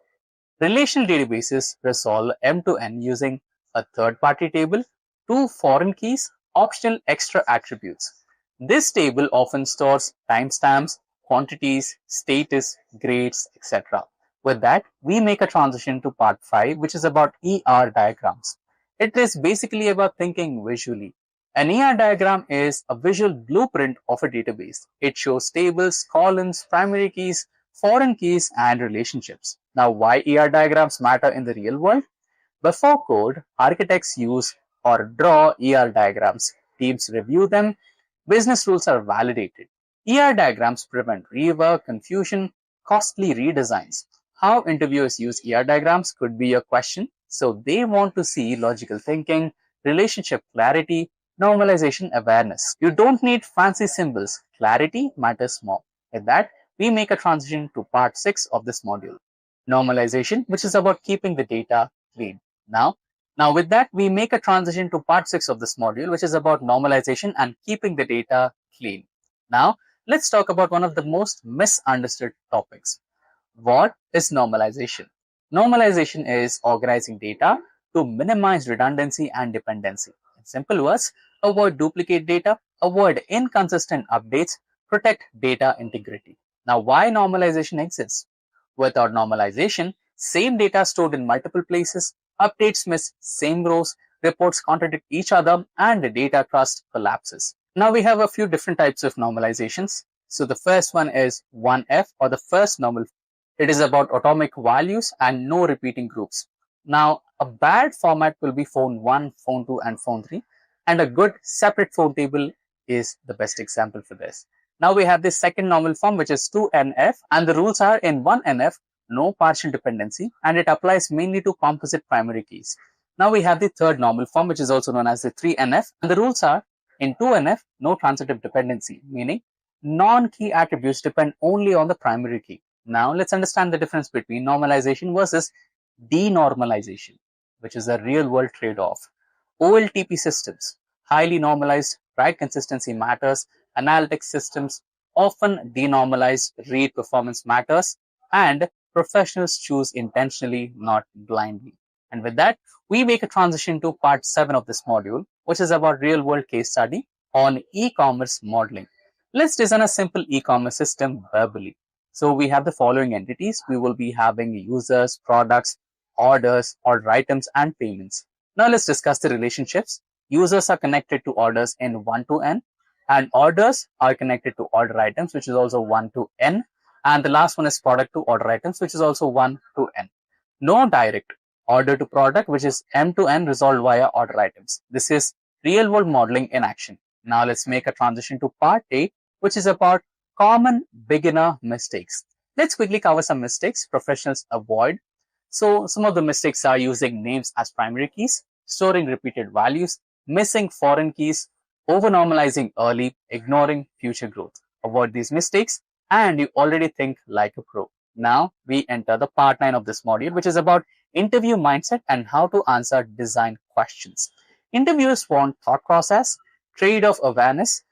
Relational databases resolve M to N using a third-party table, two foreign keys, optional extra attributes. This table often stores timestamps, quantities, status, grades, etc. With that, we make a transition to part 5, which is about ER diagrams. It is basically about thinking visually. An ER diagram is a visual blueprint of a database. It shows tables, columns, primary keys, foreign keys, and relationships. Now, why ER diagrams matter in the real world? Before code, architects use or draw ER diagrams. Teams review them. Business rules are validated. ER diagrams prevent rework, confusion, costly redesigns. How interviewers use ER diagrams could be a question. So they want to see logical thinking, relationship clarity, normalization awareness. You don't need fancy symbols. Clarity matters more. With that, we make a transition to part 6 of this module. Normalization, which is about keeping the data clean. Now with that, we make a transition to part 6 of this module, which is about normalization and keeping the data clean. Now, let's talk about one of the most misunderstood topics. What is normalization? Normalization is organizing data to minimize redundancy and dependency. In simple words, avoid duplicate data, avoid inconsistent updates, protect data integrity. Now, why normalization exists? Without normalization, same data stored in multiple places, updates miss same rows, reports contradict each other, and the data trust collapses. Now we have a few different types of normalizations. So the first one is 1F or the first normal. It is about atomic values and no repeating groups. Now a bad format will be phone 1, phone 2, and phone 3, and a good separate phone table is the best example for this. Now we have this second normal form, which is 2NF, and the rules are in 1NF, no partial dependency, and it applies mainly to composite primary keys. Now we have the third normal form, which is also known as the 3NF, and the rules are in 2NF, no transitive dependency, meaning non-key attributes depend only on the primary key. Now let's understand the difference between normalization versus denormalization, which is a real-world trade-off. OLTP systems, highly normalized, write consistency matters, analytics systems, often denormalized, read performance matters, and professionals choose intentionally, not blindly. And with that, we make a transition to part 7 of this module, which is about real-world case study on e-commerce modeling. Let's design a simple e-commerce system verbally. So we have the following entities. We will be having users, products, orders, order items, and payments. Now let's discuss the relationships. Users are connected to orders in 1 to n, and orders are connected to order items, which is also 1 to n. And the last one is product to order items, which is also 1 to n. No direct order to product, which is m to n resolved via order items. This is real world modeling in action. Now let's make a transition to part 8, which is about common beginner mistakes. Let's quickly cover some mistakes professionals avoid. So some of the mistakes are using names as primary keys, storing repeated values, missing foreign keys, over-normalizing early, ignoring future growth. Avoid these mistakes and you already think like a pro. Now we enter the part 9 of this module, which is about interview mindset and how to answer design questions. Interviewers want thought process, trade-off awareness,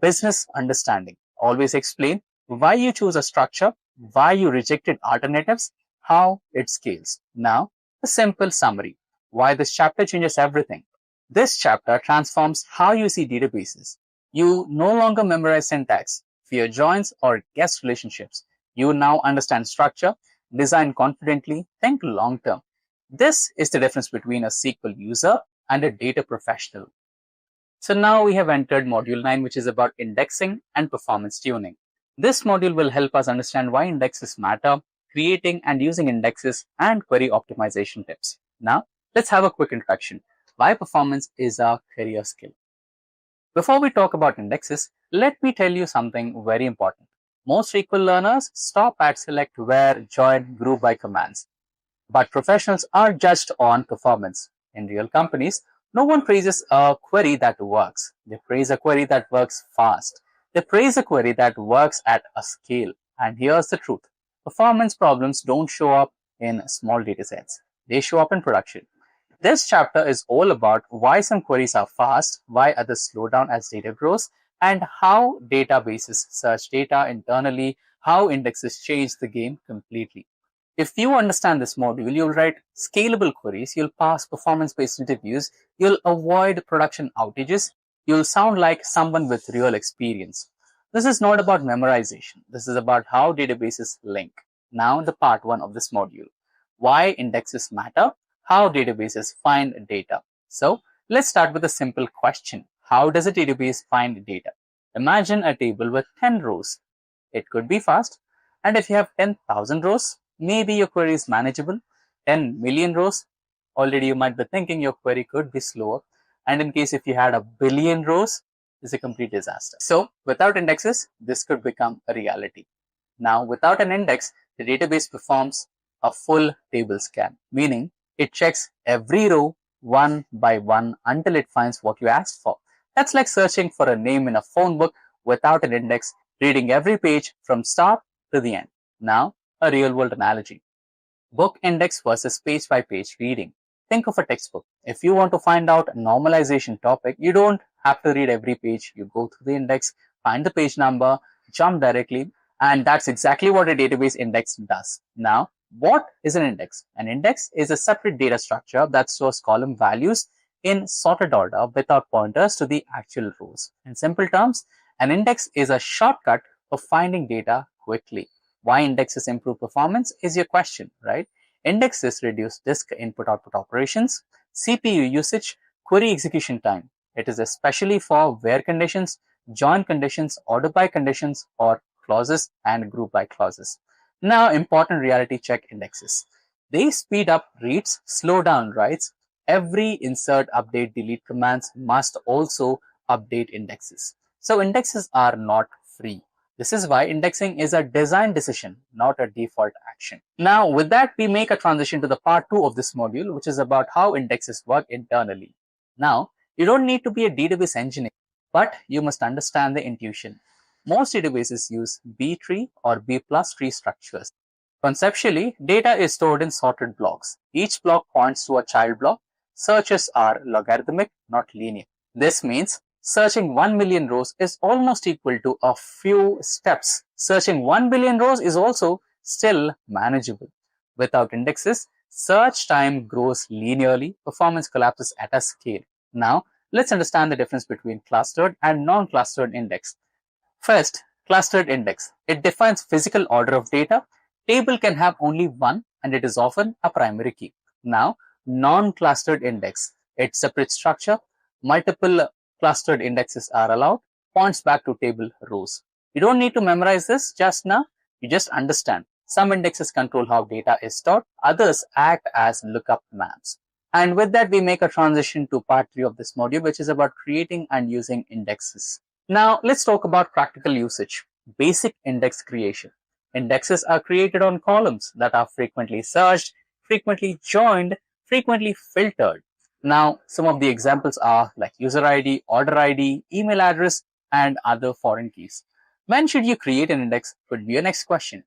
business understanding. Always explain why you choose a structure, why you rejected alternatives, how it scales. Now, a simple summary. Why this chapter changes everything. This chapter transforms how you see databases. You no longer memorize syntax, fear joins, or guess relationships. You now understand structure, design confidently, think long term. This is the difference between a SQL user and a data professional. So now we have entered module 9, which is about indexing and performance tuning. This module will help us understand why indexes matter, creating and using indexes, and query optimization tips. Now, let's have a quick introduction. Why performance is a career skill. Before we talk about indexes, let me tell you something very important. Most SQL learners stop at select, where, join, group by commands. But professionals are judged on performance. In real companies, no one praises a query that works. They praise a query that works fast. They praise a query that works at a scale. And here's the truth. Performance problems don't show up in small datasets. They show up in production. This chapter is all about why some queries are fast, why others slow down as data grows, and how databases search data internally, how indexes change the game completely. If you understand this module, you'll write scalable queries, you'll pass performance-based interviews, you'll avoid production outages, you'll sound like someone with real experience. This is not about memorization. This is about how databases link. Now the part 1 of this module. Why indexes matter, how databases find data. So let's start with a simple question. How does a database find data? Imagine a table with 10 rows. It could be fast. And if you have 10,000 rows, maybe your query is manageable. 10 million rows, already you might be thinking your query could be slower. And in case if you had a billion rows, it's a complete disaster. So without indexes, this could become a reality. Now, without an index, the database performs a full table scan, meaning it checks every row one by one until it finds what you asked for. That's like searching for a name in a phone book without an index, reading every page from start to the end. Now, a real world analogy. Book index versus page by page reading. Think of a textbook. If you want to find out a normalization topic, you don't have to read every page. You go through the index, find the page number, jump directly, and that's exactly what a database index does. Now, what is an index? An index is a separate data structure that stores column values in sorted order without pointers to the actual rows. In simple terms, an index is a shortcut for finding data quickly. Why indexes improve performance is your question, right? Indexes reduce disk input-output operations, CPU usage, query execution time. It is especially for where conditions, join conditions, order by conditions, or clauses and group by clauses. Now, important reality check indexes. They speed up reads, slow down writes. Every insert, update, delete commands must also update indexes. So indexes are not free. This is why indexing is a design decision, not a default action. Now, with that, we make a transition to the part 2 of this module, which is about how indexes work internally. Now, you don't need to be a database engineer, but you must understand the intuition. Most databases use B tree or B plus tree structures. Conceptually, data is stored in sorted blocks. Each block points to a child block. Searches are logarithmic, not linear. This means searching 1 million rows is almost equal to a few steps. Searching 1 billion rows is also still manageable. Without indexes, search time grows linearly, performance collapses at a scale. Now, let's understand the difference between clustered and non-clustered index. First, clustered index. It defines physical order of data. Table can have only one and it is often a primary key. Now, non-clustered index. It separates structure. Multiple clustered indexes are allowed. Points back to table rows. You don't need to memorize this just now. You just understand. Some indexes control how data is stored. Others act as lookup maps. And with that, we make a transition to part 3 of this module, which is about creating and using indexes. Now, let's talk about practical usage. Basic index creation. Indexes are created on columns that are frequently searched, frequently joined, frequently filtered. Now, some of the examples are like user ID, order ID, email address, and other foreign keys. When should you create an index could be your next question.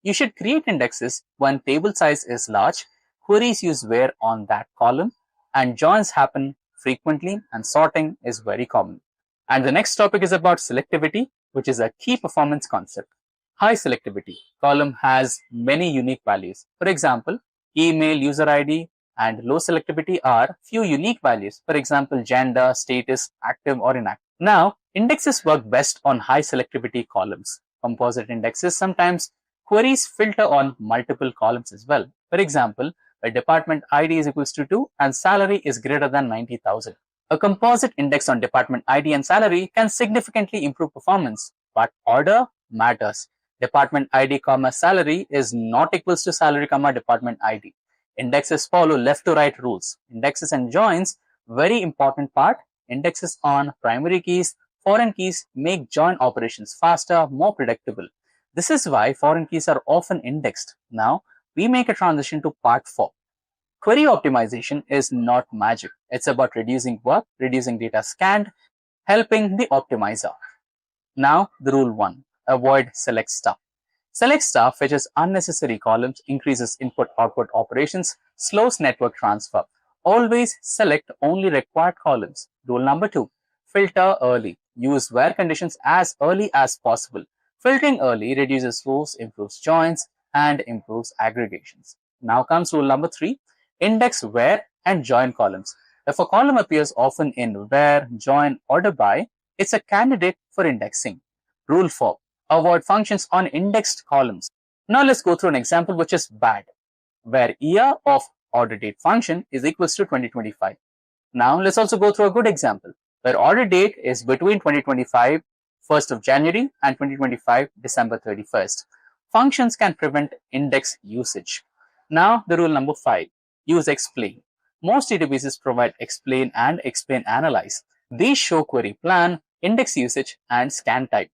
You should create indexes when table size is large, queries use where on that column, and joins happen frequently, and sorting is very common. And the next topic is about selectivity, which is a key performance concept. High selectivity column has many unique values. For example, email, user ID, and low selectivity are few unique values. For example, gender, status, active or inactive. Now, indexes work best on high selectivity columns. Composite indexes sometimes queries filter on multiple columns as well. For example, a department ID is equals to 2 and salary is greater than 90,000. A composite index on department ID and salary can significantly improve performance, but order matters. Department ID comma salary is not equals to salary comma department ID. Indexes follow left to right rules. Indexes and joins, very important part. Indexes on primary keys, foreign keys make join operations faster, more predictable. This is why foreign keys are often indexed. Now, we make a transition to part 4. Query optimization is not magic. It's about reducing work, reducing data scanned, helping the optimizer. Now, the rule 1. Avoid select star. Select star fetches unnecessary columns, increases input-output operations, slows network transfer. Always select only required columns. Rule number 2. Filter early. Use where conditions as early as possible. Filtering early reduces rows, improves joins, and improves aggregations. Now comes rule number 3. Index where and join columns. If a column appears often in where, join, order by, it's a candidate for indexing. Rule 4. Avoid functions on indexed columns. Now let's go through an example which is bad, where year of order date function is equals to 2025. Now let's also go through a good example, where order date is between 2025 1st of January and 2025 December 31st. Functions can prevent index usage. Now the rule number 5. Use explain. Most databases provide explain and explain analyze. These show query plan, index usage, and scan type.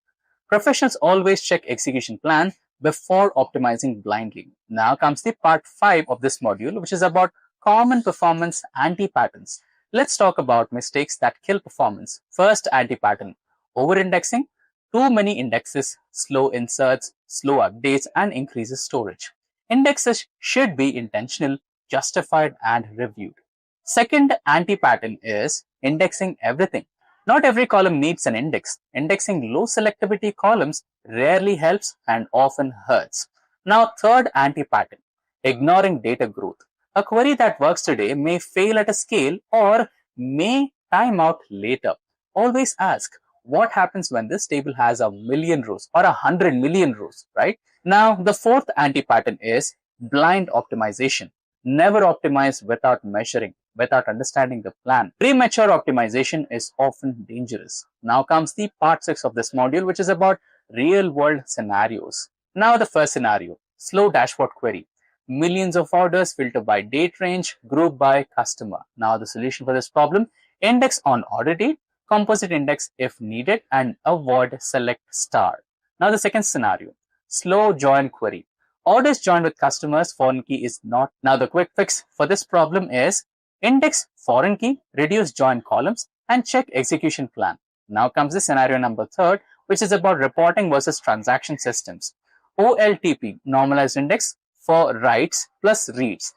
Professionals always check execution plan before optimizing blindly. Now comes the part 5 of this module, which is about common performance anti-patterns. Let's talk about mistakes that kill performance. First anti-pattern, over-indexing. Too many indexes, slow inserts, slow updates, and increases storage. Indexes should be intentional, justified, and reviewed. Second anti-pattern is indexing everything. Not every column needs an index. Indexing low selectivity columns rarely helps and often hurts. Now, third anti-pattern, ignoring data growth. A query that works today may fail at a scale or may time out later. Always ask, what happens when this table has 1,000,000 rows or 100 million rows, right? Now, the fourth anti-pattern is blind optimization. Never optimize without measuring, without understanding the plan. Premature optimization is often dangerous. Now comes the part 6 of this module, which is about real world scenarios. Now the first scenario, slow dashboard query. Millions of orders filtered by date range, grouped by customer. Now the solution for this problem, index on order date, composite index if needed, and avoid select star. Now the second scenario, slow join query. Orders joined with customers, foreign key is not. Now the quick fix for this problem is index foreign key, reduce join columns, and check execution plan. Now comes the scenario number 3, which is about reporting versus transaction systems. OLTP, normalized index for writes plus reads.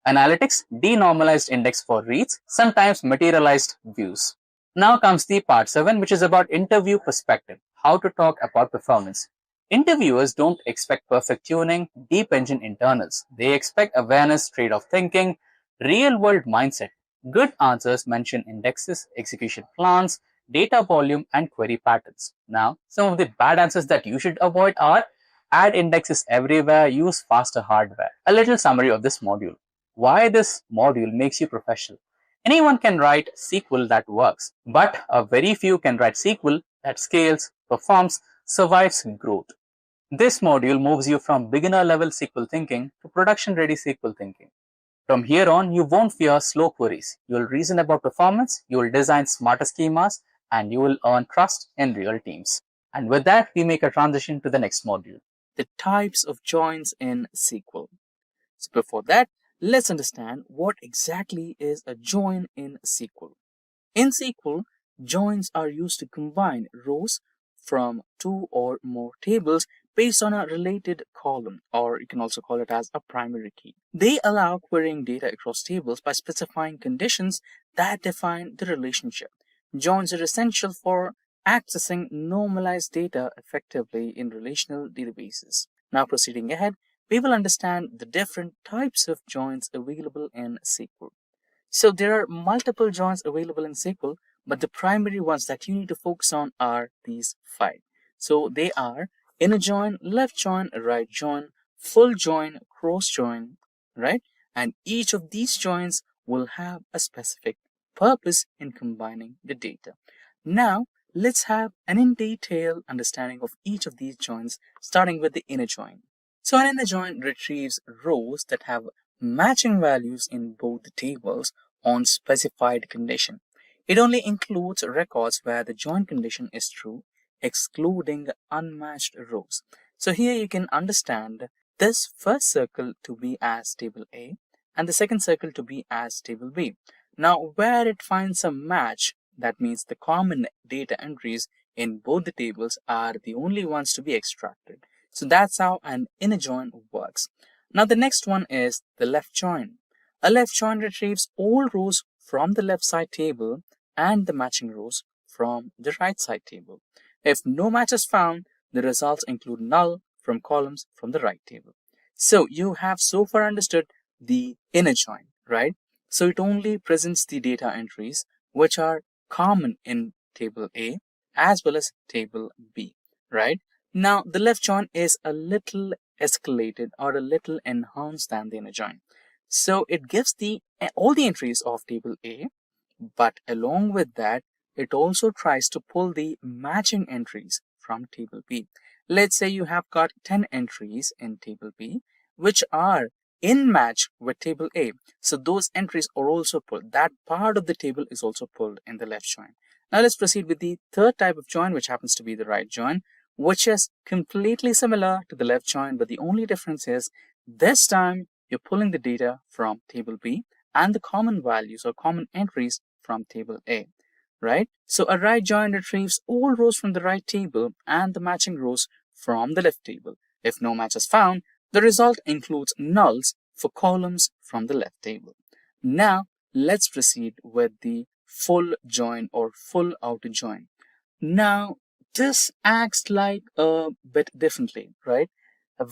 Analytics, denormalized index for reads, sometimes materialized views. Now comes the part 7, which is about interview perspective, how to talk about performance. Interviewers don't expect perfect tuning, deep engine internals. They expect awareness, trade-off thinking, real-world mindset. Good answers mention indexes, execution plans, data volume, and query patterns. Now, some of the bad answers that you should avoid are add indexes everywhere, use faster hardware. A little summary of this module. Why this module makes you professional. Anyone can write SQL that works, but a very few can write SQL that scales, performs, survives growth. This module moves you from beginner level SQL thinking to production ready SQL thinking. From here on, you won't fear slow queries. You will reason about performance, you will design smarter schemas, and you will earn trust in real teams. And with that, we make a transition to the next module. The types of joins in SQL. So before that, let's understand what exactly is a join in SQL. In SQL, joins are used to combine rows from 2 or more tables based on a related column, or you can also call it as a primary key. They allow querying data across tables by specifying conditions that define the relationship. Joins are essential for accessing normalized data effectively in relational databases. Now proceeding ahead, we will understand the different types of joins available in SQL. So there are multiple joins available in SQL, but the primary ones that you need to focus on are these five. So they are inner join, left join, right join, full join, cross join, right? And each of these joins will have a specific purpose in combining the data. Now, let's have an in detail understanding of each of these joins, starting with the inner join. So an inner join retrieves rows that have matching values in both the tables on specified condition. It only includes records where the join condition is true, excluding unmatched rows. So here you can understand this first circle to be as table A and the second circle to be as table B. Now where it finds a match, that means the common data entries in both the tables are the only ones to be extracted. So that's how an inner join works. Now the next one is the left join. A left join retrieves all rows from the left side table and the matching rows from the right side table. If no match is found, the results include null from columns from the right table. So you have so far understood the inner join, right? So it only presents the data entries which are common in table A as well as table B, right? Now the left join is a little escalated or a little enhanced than the inner join. So it gives all the entries of table A, but along with that, it also tries to pull the matching entries from table B. Let's say you have got 10 entries in table B, which are in match with table A. So those entries are also pulled. That part of the table is also pulled in the left join. Now let's proceed with the third type of join, which happens to be the right join, which is completely similar to the left join, but the only difference is this time you're pulling the data from table B and the common values or common entries from table A, right? So a right join retrieves all rows from the right table and the matching rows from the left table. If no match is found, the result includes nulls for columns from the left table. Now, let's proceed with the full join or full outer join. Now, this acts like a bit differently, right?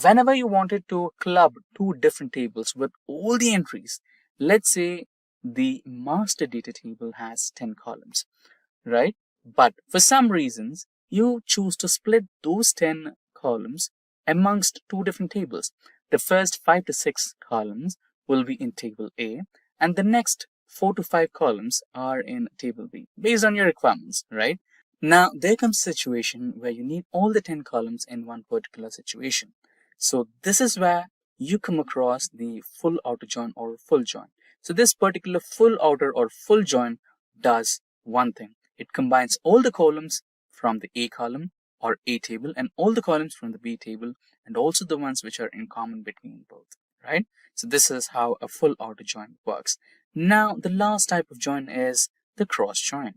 Whenever you wanted to club two different tables with all the entries, let's say the master data table has 10 columns, right? But for some reasons, you choose to split those 10 columns amongst two different tables. The first 5 to 6 columns will be in table A, and the next 4 to 5 columns are in table B, based on your requirements, right? Now, there comes a situation where you need all the 10 columns in one particular situation. So this is where you come across the full outer join or full join. So this particular full outer or full join does one thing. It combines all the columns from the A column or A table and all the columns from the B table and also the ones which are in common between both, right? So this is how a full outer join works. Now, the last type of join is the cross join.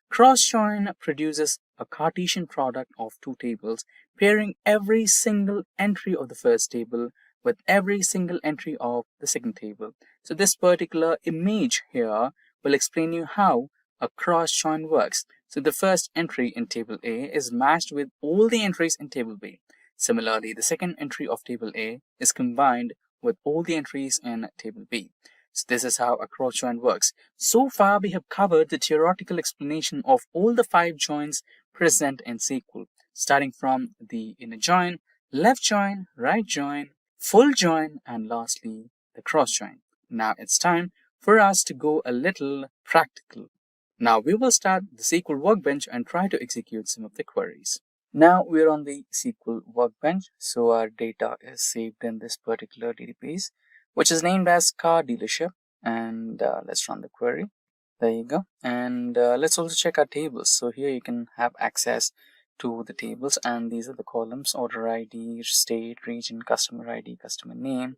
Cross join produces a Cartesian product of two tables, pairing every single entry of the first table with every single entry of the second table. So this particular image here will explain you how a cross join works. So the first entry in table A is matched with all the entries in table B. Similarly, the second entry of table A is combined with all the entries in table B. So this is how a cross join works. So far, we have covered the theoretical explanation of all the 5 joins present in SQL, starting from the inner join, left join, right join, full join, and lastly, the cross join. Now it's time for us to go a little practical. Now we will start the SQL workbench and try to execute some of the queries. Now we're on the SQL workbench, so our data is saved in this particular database, which is named as car dealership, and let's run the query. There you go. And let's also check our tables. So here you can have access to the tables, and these are the columns: order ID, state, region, customer ID, customer name.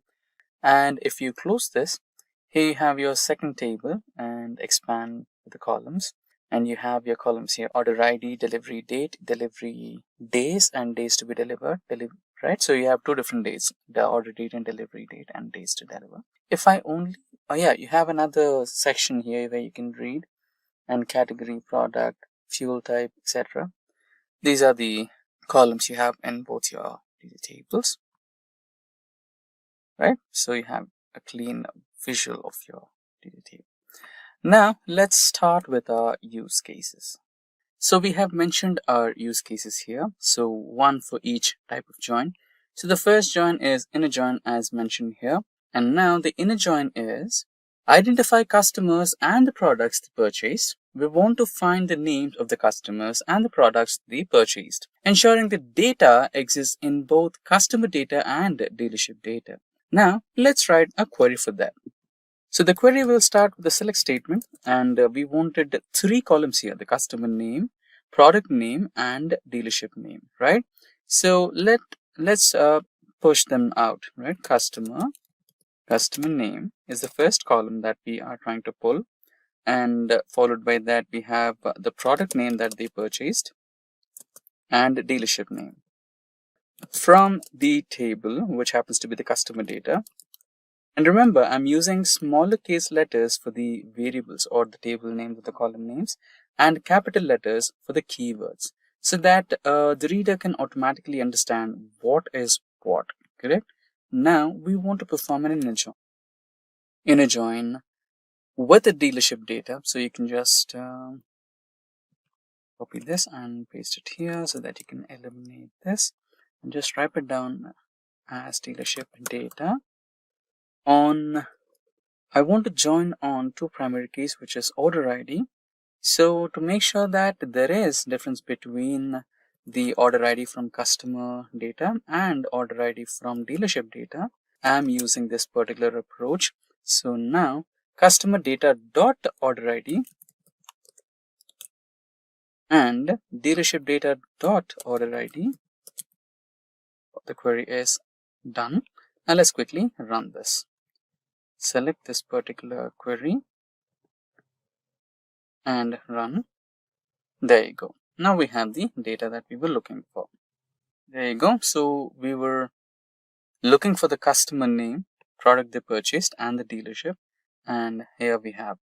And if you close this, here you have your second table and expand the columns, and you have your columns here: order ID, delivery date, delivery days, and days to be delivered, right? So you have two different dates, the order date and delivery date, and days to deliver. If I only, oh yeah, you have another section here where you can read and category, product, fuel type, etc. These are the columns you have in both your data tables, right? So you have a clean visual of your data table. Now let's start with our use cases. So we have mentioned our use cases here. So one for each type of join. So the first join is inner join as mentioned here. And now the inner join is identify customers and the products they purchased. We want to find the names of the customers and the products they purchased, ensuring the data exists in both customer data and dealership data. Now let's write a query for that. So the query will start with the select statement, and we wanted three columns here: the customer name, product name, and dealership name, right? So let's push them out, right? Customer name is the first column that we are trying to pull, and followed by that we have the product name that they purchased and dealership name. From the table, which happens to be the customer data. And remember, I'm using smaller case letters for the variables or the table names or the column names, and capital letters for the keywords, so that the reader can automatically understand what is what, correct? Now we want to perform an inner join with the dealership data. So you can just copy this and paste it here so that you can eliminate this and just write it down as dealership data on. I want to join on two primary keys, which is order ID. So to make sure that there is difference between the order ID from customer data and order ID from dealership data, I'm using this particular approach. So now customer data dot order ID and dealership data dot order ID. The query is done. Now let's quickly run this. Select this particular query and run. There you go. Now we have the data that we were looking for. There you go. So we were looking for the customer name, product they purchased, and the dealership. And here we have.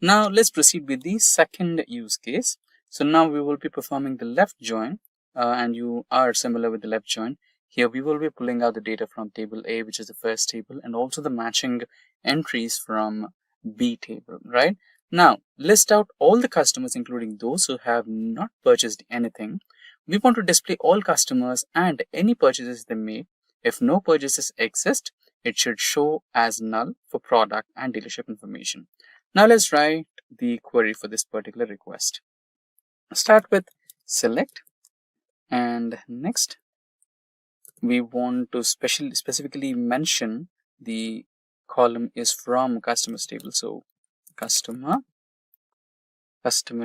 Now let's proceed with the second use case. So now we will be performing the left join, and you are similar with the left join. Here we will be pulling out the data from table A, which is the first table, and also the matching entries from B table, right? Now list out all the customers, including those who have not purchased anything. We want to display all customers and any purchases they made. If no purchases exist, it should show as null for product and dealership information. Now let's write the query for this particular request. Start with select, and next we want to specifically mention the column is from customers table. So customer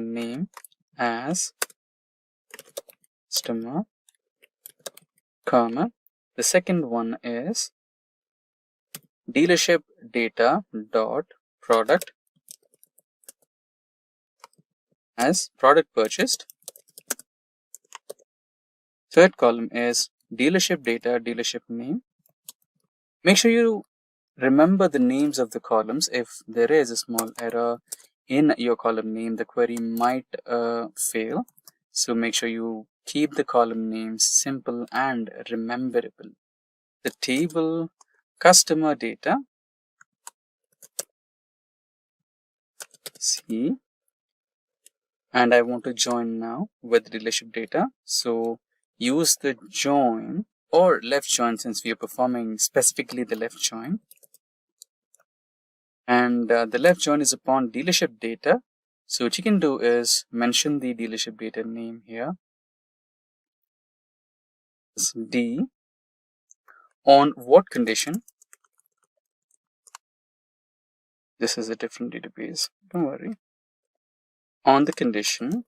name as customer, comma. The second one is dealership data dot product as product purchased. Third column is dealership data, dealership name. Make sure you remember the names of the columns. If there is a small error in your column name, the query might fail. So make sure you keep the column names simple and rememberable. The table customer data, C, and I want to join now with dealership data. So use the join or left join, since we are performing specifically the left join. And the left join is upon dealership data. So what you can do is mention the dealership data name here. It's D. On what condition? This is a different database, don't worry. On the condition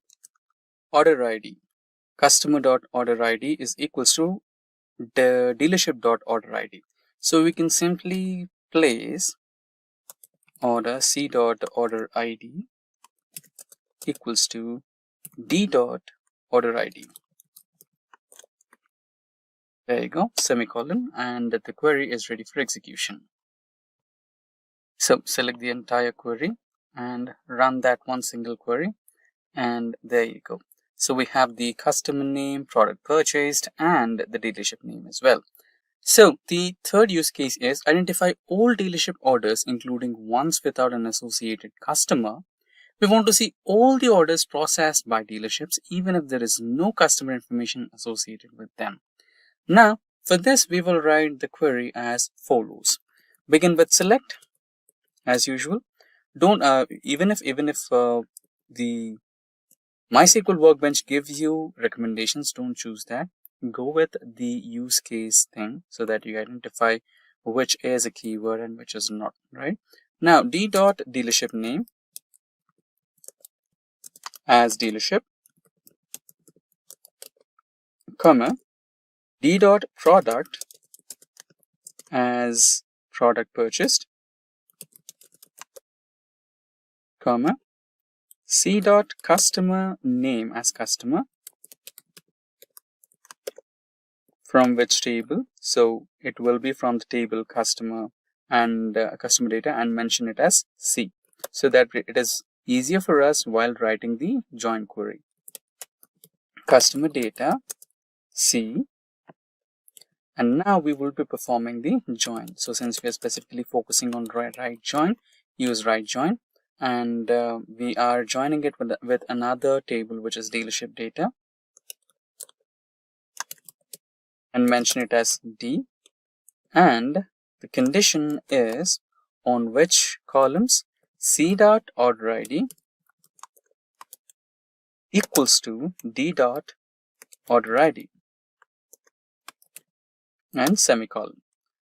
order ID, customer.order ID is equals to the dealership.order ID. So we can simply place order C.order ID equals to D.order ID. There you go, semicolon, and the query is ready for execution. So select the entire query and run that one single query, and there you go. So we have the customer name, product purchased, and the dealership name as well. So the third use case is identify all dealership orders, including ones without an associated customer. We want to see all the orders processed by dealerships, even if there is no customer information associated with them. Now, for this, we will write the query as follows. Begin with select, as usual. Don't even if the MySQL Workbench gives you recommendations, don't choose that. Go with the use case thing so that you identify which is a keyword and which is not, right? Now, d dot dealership name as dealership, comma, d dot product as product purchased, comma, c dot customer name as customer, from which table. So it will be from the table customer and customer data, and mention it as C, so that it is easier for us while writing the join query. Customer data C, and now we will be performing the join. So since we are specifically focusing on right join, use right join, and we are joining it with another table, which is dealership data, and mention it as D, and the condition is on which columns C dot order ID equals to D dot order ID, and semicolon.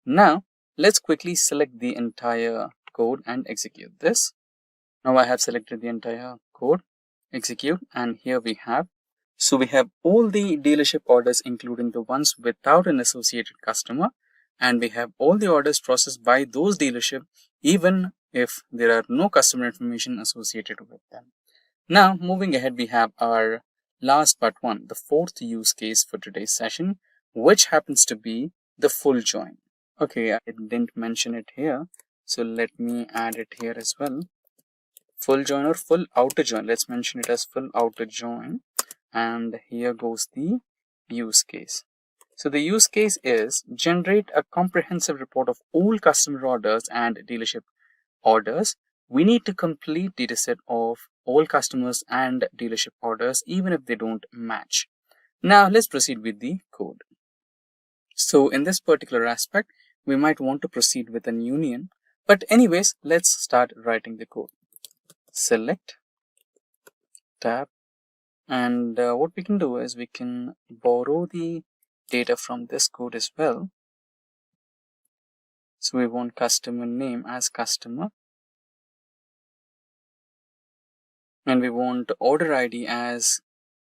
Now let's quickly select the entire code and execute this. Now I have selected the entire code, execute, and here we have. So we have all the dealership orders, including the ones without an associated customer, and we have all the orders processed by those dealerships, even if there are no customer information associated with them. Now, moving ahead, we have our last but one, the fourth use case for today's session, which happens to be the full join. Okay, I didn't mention it here, so let me add it here as well. Full join or full outer join. Let's mention it as full outer join. And here goes the use case. So the use case is generate a comprehensive report of all customer orders and dealership orders. We need to complete dataset of all customers and dealership orders, even if they don't match. Now let's proceed with the code. So in this particular aspect, we might want to proceed with an union. But anyways, let's start writing the code. Select, tab, and what we can do is we can borrow the data from this code as well. So we want customer name as customer, and we want order ID as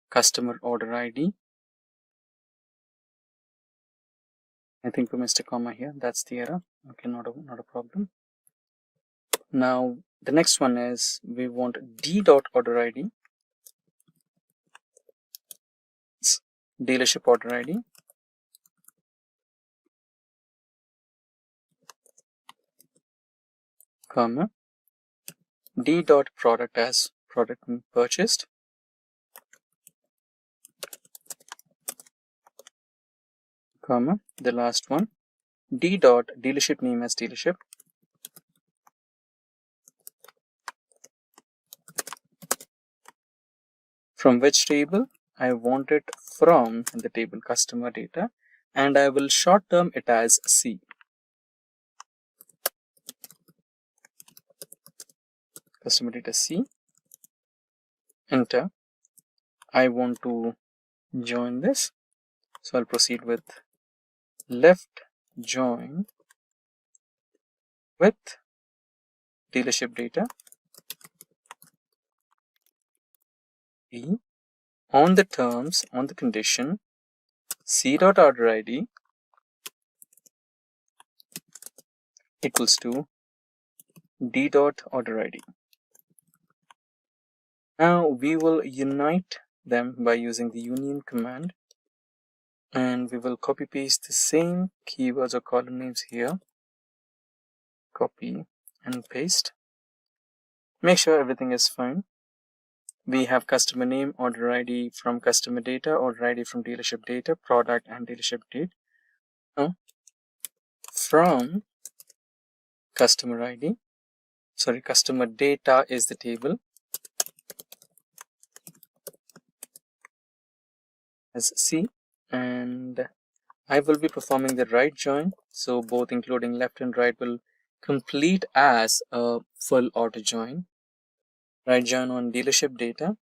customer order ID. I think we missed a comma here. That's the error. Okay, not a problem. Now the next one is we want d dot order ID, dealership order ID, comma, d dot product as product purchased, comma, the last one, d dot dealership name as dealership, from which table. I want it from the table customer data, and I will short term it as C. Customer data C, enter. I want to join this, so I'll proceed with left join with dealership data E on the terms, on the condition C dot order ID equals to D dot order ID. Now we will unite them by using the union command. and we will copy paste the same keywords or column names here. Copy and paste. Make sure everything is fine. We have customer name, order ID from customer data, order ID from dealership data, product and dealership date. From customer ID, customer data is the table as C, and I will be performing the right join, so both including left and right will complete as a full auto join. Right join on dealership data,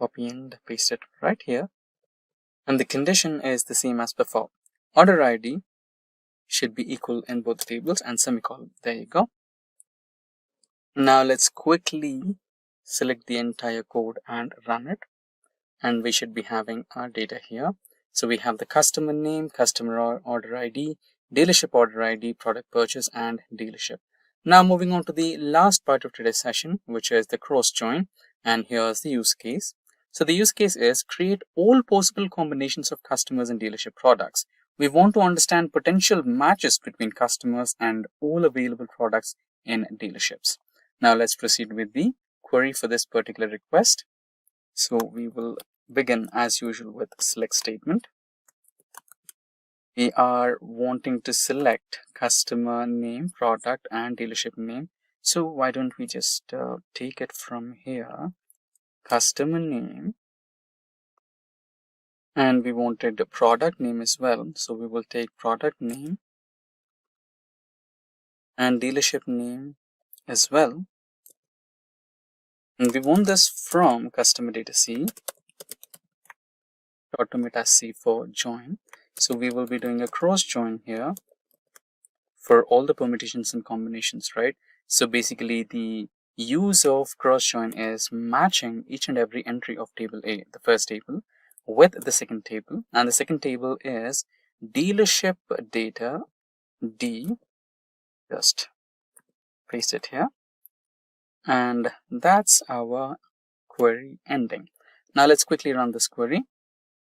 copy and paste it right here, and the condition is the same as before. Order ID should be equal in both tables and semicolon. There you go. Now let's quickly select the entire code and run it, and we should be having our data here. So we have the customer name, customer order ID, dealership order ID, product purchase, and dealership. Now moving on to the last part of today's session, which is the cross join, and here's the use case. So the use case is create all possible combinations of customers and dealership products. We want to understand potential matches between customers and all available products in dealerships. Now let's proceed with the query for this particular request. So we will begin as usual with select statement. We are wanting to select customer name, product, and dealership name. So why don't we just take it from here, customer name, and we wanted the product name as well. So we will take product name and dealership name as well. And we want this from customer data C, automate as C for join. So we will be doing a cross join here for all the permutations and combinations, right? So basically the use of cross join is matching each and every entry of table A, the first table, with the second table, and the second table is dealership data D. Just paste it here, and that's our query ending. Now let's quickly run this query.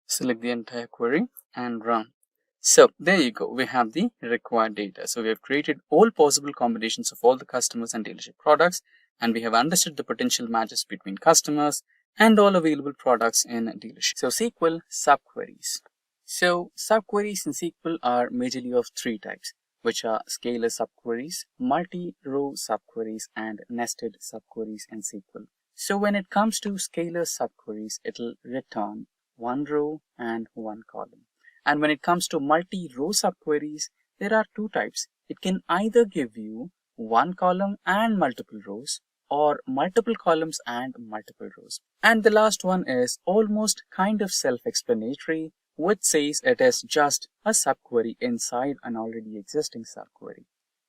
Select the entire query and run. So there you go, we have the required data. So we have created all possible combinations of all the customers and dealership products, and we have understood the potential matches between customers and all available products in a dealership. So SQL subqueries. So subqueries in SQL are majorly of three types, which are scalar subqueries, multi-row subqueries, and nested subqueries in SQL. So when it comes to scalar subqueries, it'll return one row and one column. And when it comes to multi-row subqueries, there are two types. It can either give you one column and multiple rows, or multiple columns and multiple rows. And the last one is almost kind of self-explanatory, which says it is just a subquery inside an already existing subquery,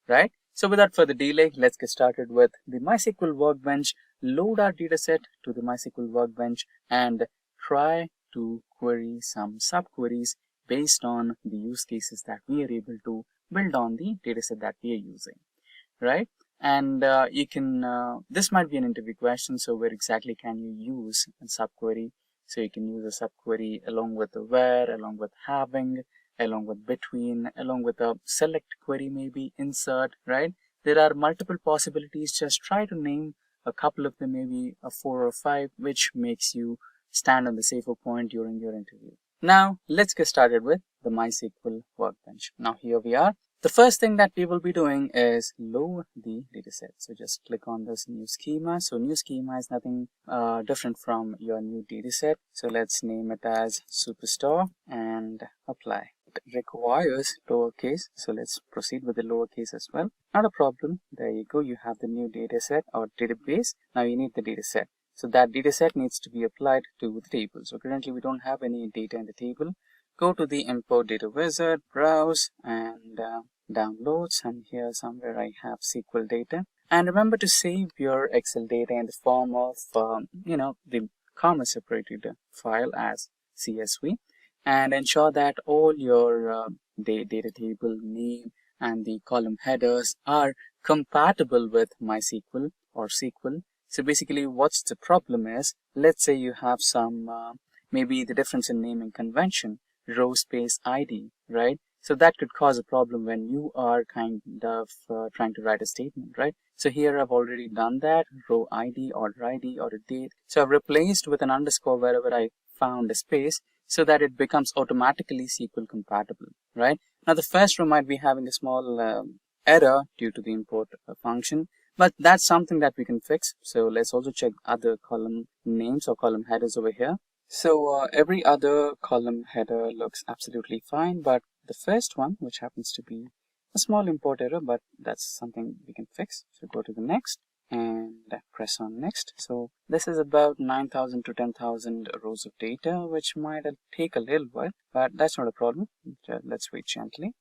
right? So without further delay, let's get started with the MySQL Workbench, load our dataset to the MySQL Workbench, and try to query some subqueries based on the use cases that we are able to build on the dataset that we are using, right? And you can, this might be an interview question, so where exactly can you use a subquery? So you can use a subquery along with the where, along with having, along with between, along with a select query, maybe insert, right? There are multiple possibilities. Just try to name a couple of them, maybe a 4 or 5, which makes you stand on the safer point during your interview. Now let's get started with the MySQL Workbench. Now here we are. The first thing that we will be doing is load the dataset. So just click on this new schema. So new schema is nothing different from your new dataset. So let's name it as Superstore and apply. It requires lowercase, so let's proceed with the lowercase as well. Not a problem. There you go. You have the new dataset or database. Now you need the dataset. So that dataset needs to be applied to the table. So currently we don't have any data in the table. Go to the import data wizard, browse, and downloads, and here somewhere I have SQL data. And remember to save your Excel data in the form of the comma separated file as CSV, and ensure that all your data table name and the column headers are compatible with MySQL or SQL. So basically what's the problem is, let's say you have some maybe the difference in naming convention, row space ID, right? So that could cause a problem when you are kind of trying to write a statement, right? So here I've already done that, row ID, order ID, order date. So I've replaced with an underscore wherever I found a space so that it becomes automatically SQL compatible, right? Now the first row might be having a small error due to the import function, but that's something that we can fix. So let's also check other column names or column headers over here. So every other column header looks absolutely fine, but the first one, which happens to be a small import error, but that's something we can fix. So go to the next and press on next. So this is about 9,000 to 10,000 rows of data, which might take a little while, but that's not a problem. Let's wait gently.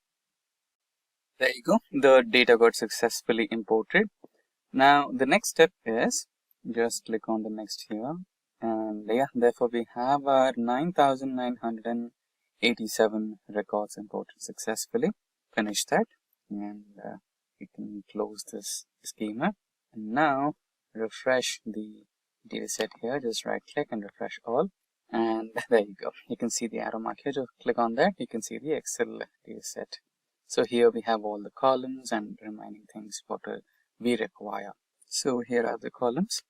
There you go. The data got successfully imported. Now the next step is just click on the next here, and yeah, therefore we have our 9,987 records imported successfully. Finish that, and we can close this schema. And now refresh the data set here. Just right click and refresh all, and there you go. You can see the arrow mark here. Just click on that. You can see the Excel data set. So here we have all the columns and remaining things what we require. So here are the columns.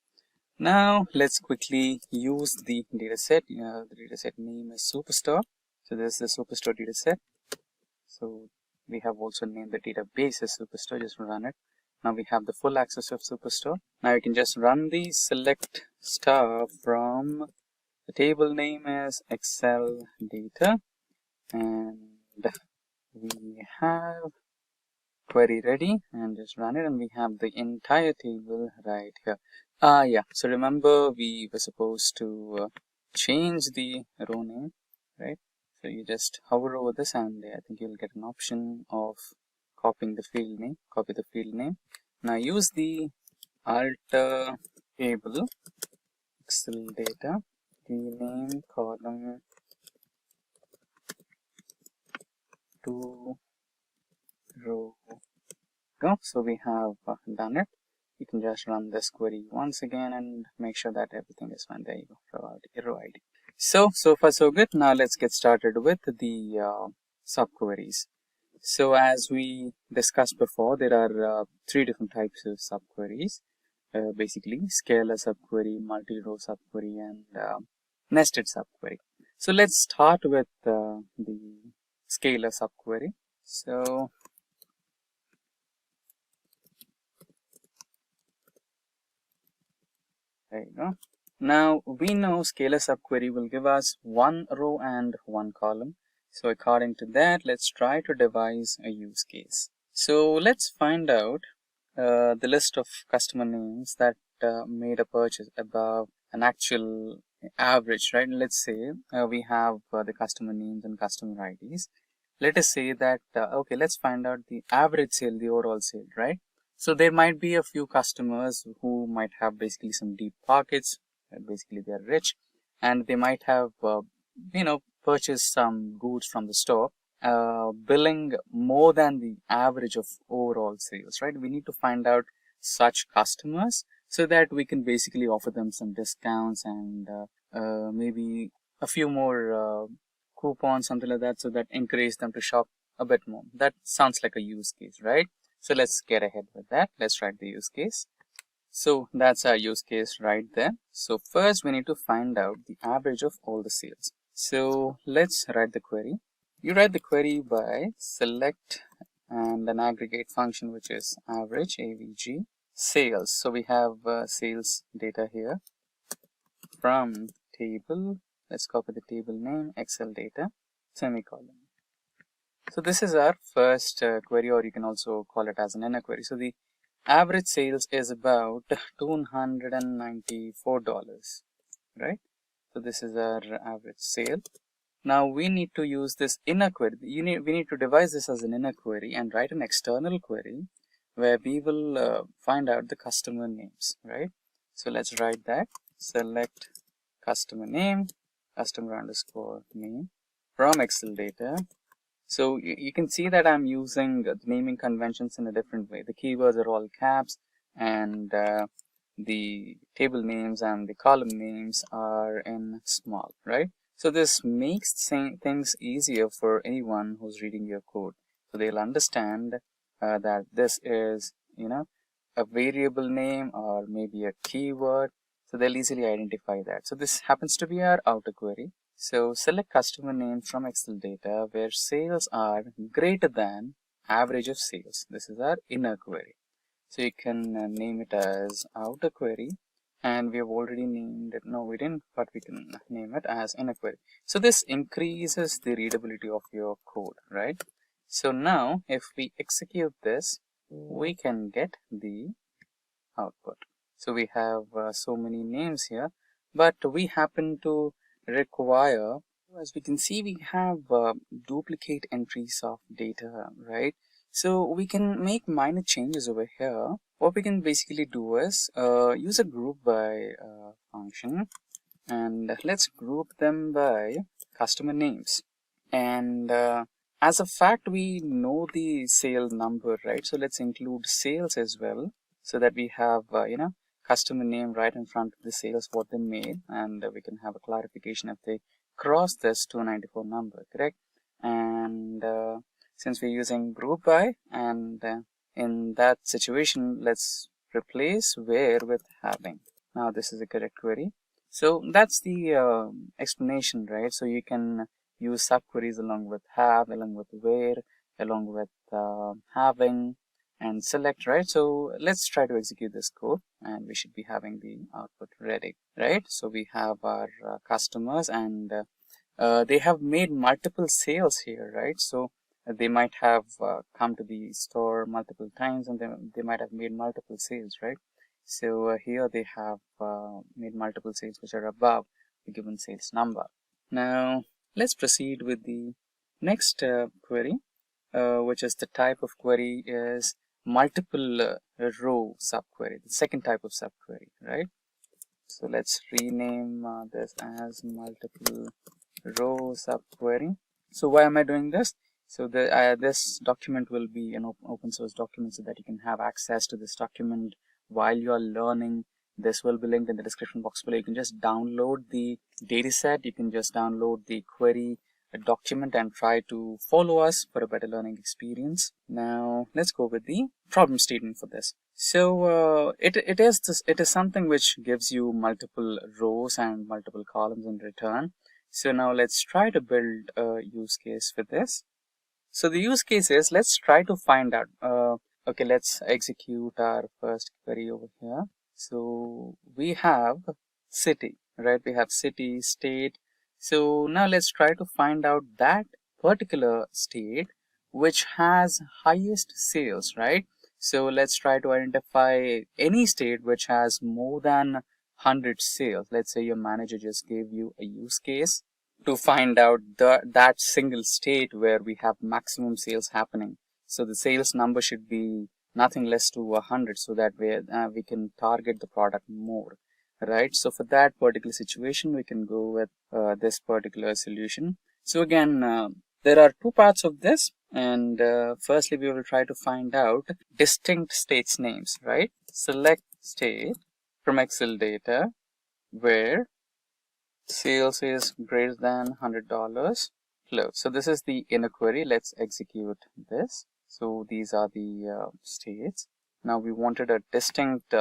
Now let's quickly use the dataset. The dataset name is Superstore. So this is the Superstore dataset. So we have also named the database as Superstore. Just run it. Now we have the full access of Superstore. Now you can just run the select star from the table name as Excel data, and we have query ready, and just run it, and we have the entire table right here. Yeah, so remember we were supposed to change the row name, right? So you just hover over this, and I think you'll get an option of copying the field name. Copy the field name. Now use the alter table Excel data, rename column to row. Go. So we have done it. You can just run this query once again and make sure that everything is fine. There you go, row ID. So far so good. Now let's get started with the subqueries. So as we discussed before, there are three different types of subqueries. Basically, scalar subquery, multi-row subquery, and nested subquery. So let's start with the scalar subquery. So there you go. Now we know scalar subquery will give us one row and one column. So according to that, let's try to devise a use case. So let's find out the list of customer names that made a purchase above an actual average, right? Let's say we have the customer names and customer IDs. Let us say that, okay, let's find out the average sale, the overall sale, right? So there might be a few customers who might have basically some deep pockets, basically they're rich, and they might have, purchased some goods from the store, billing more than the average of overall sales, right? We need to find out such customers so that we can basically offer them some discounts and maybe a few more coupons, something like that, so that encourage them to shop a bit more. That sounds like a use case, right? So let's get ahead with that. Let's write the use case. So that's our use case right there. So first we need to find out the average of all the sales. So let's write the query. You write the query by select and an aggregate function, which is average, AVG, sales. So we have sales data here from table. Let's copy the table name, Excel data, semicolon. So this is our first query, or you can also call it as an inner query. So the average sales is about $294, right? So this is our average sale. Now we need to use this inner query. We need to devise this as an inner query and write an external query where we will find out the customer names, right? So let's write that. Select customer name, customer underscore name from Excel data. So you can see that I'm using the naming conventions in a different way. The keywords are all caps, and the table names and the column names are in small, right? So this makes things easier for anyone who's reading your code. So they'll understand that this is, a variable name or maybe a keyword. So they'll easily identify that. So this happens to be our outer query. So select customer name from Excel data where sales are greater than average of sales. This is our inner query. So you can name it as outer query, and we have already named it. No, we didn't, but we can name it as inner query. So this increases the readability of your code, right? So now if we execute this, we can get the output. So we have so many names here, but we happen to require, as we can see, we have duplicate entries of data, right? So we can make minor changes over here. What we can basically do is use a group by function, and let's group them by customer names. And as a fact, we know the sale number, right? So let's include sales as well, so that we have customer name right in front of the sales, what they made, and we can have a clarification if they cross this 294 number, correct? And since we're using group by, and in that situation, let's replace where with having. Now this is a correct query. So that's the explanation, right? So you can use subqueries along with have, along with where, along with having, and select, right? So let's try to execute this code, and we should be having the output ready, right? So we have our customers, and they have made multiple sales here, right? So they might have come to the store multiple times, and they might have made multiple sales, right? So here they have made multiple sales which are above the given sales number. Now let's proceed with the next query, which is the type of query is multiple row subquery, the second type of subquery, right? So let's rename this as multiple row subquery. So why am I doing this? So this document will be an open source document, so that you can have access to this document while you are learning. This will be linked in the description box below. You can just download the dataset, you can just download the query document and try to follow us for a better learning experience. Now let's go with the problem statement for this. So it is something which gives you multiple rows and multiple columns in return. So now let's try to build a use case for this. So the use case is, let's try to find out, okay, let's execute our first query over here. So we have city, right? We have city, state. So now let's try to find out that particular state which has highest sales, right? So let's try to identify any state which has more than 100 sales. Let's say your manager just gave you a use case to find out that single state where we have maximum sales happening. So the sales number should be nothing less to 100, so that we can target the product more, right? So for that particular situation, we can go with this particular solution. So again, there are two parts of this, and firstly we will try to find out distinct states names, right? Select state from Excel data where sales is greater than $100. Close. So this is the inner query. Let's execute this. So these are the states. Now we wanted a distinct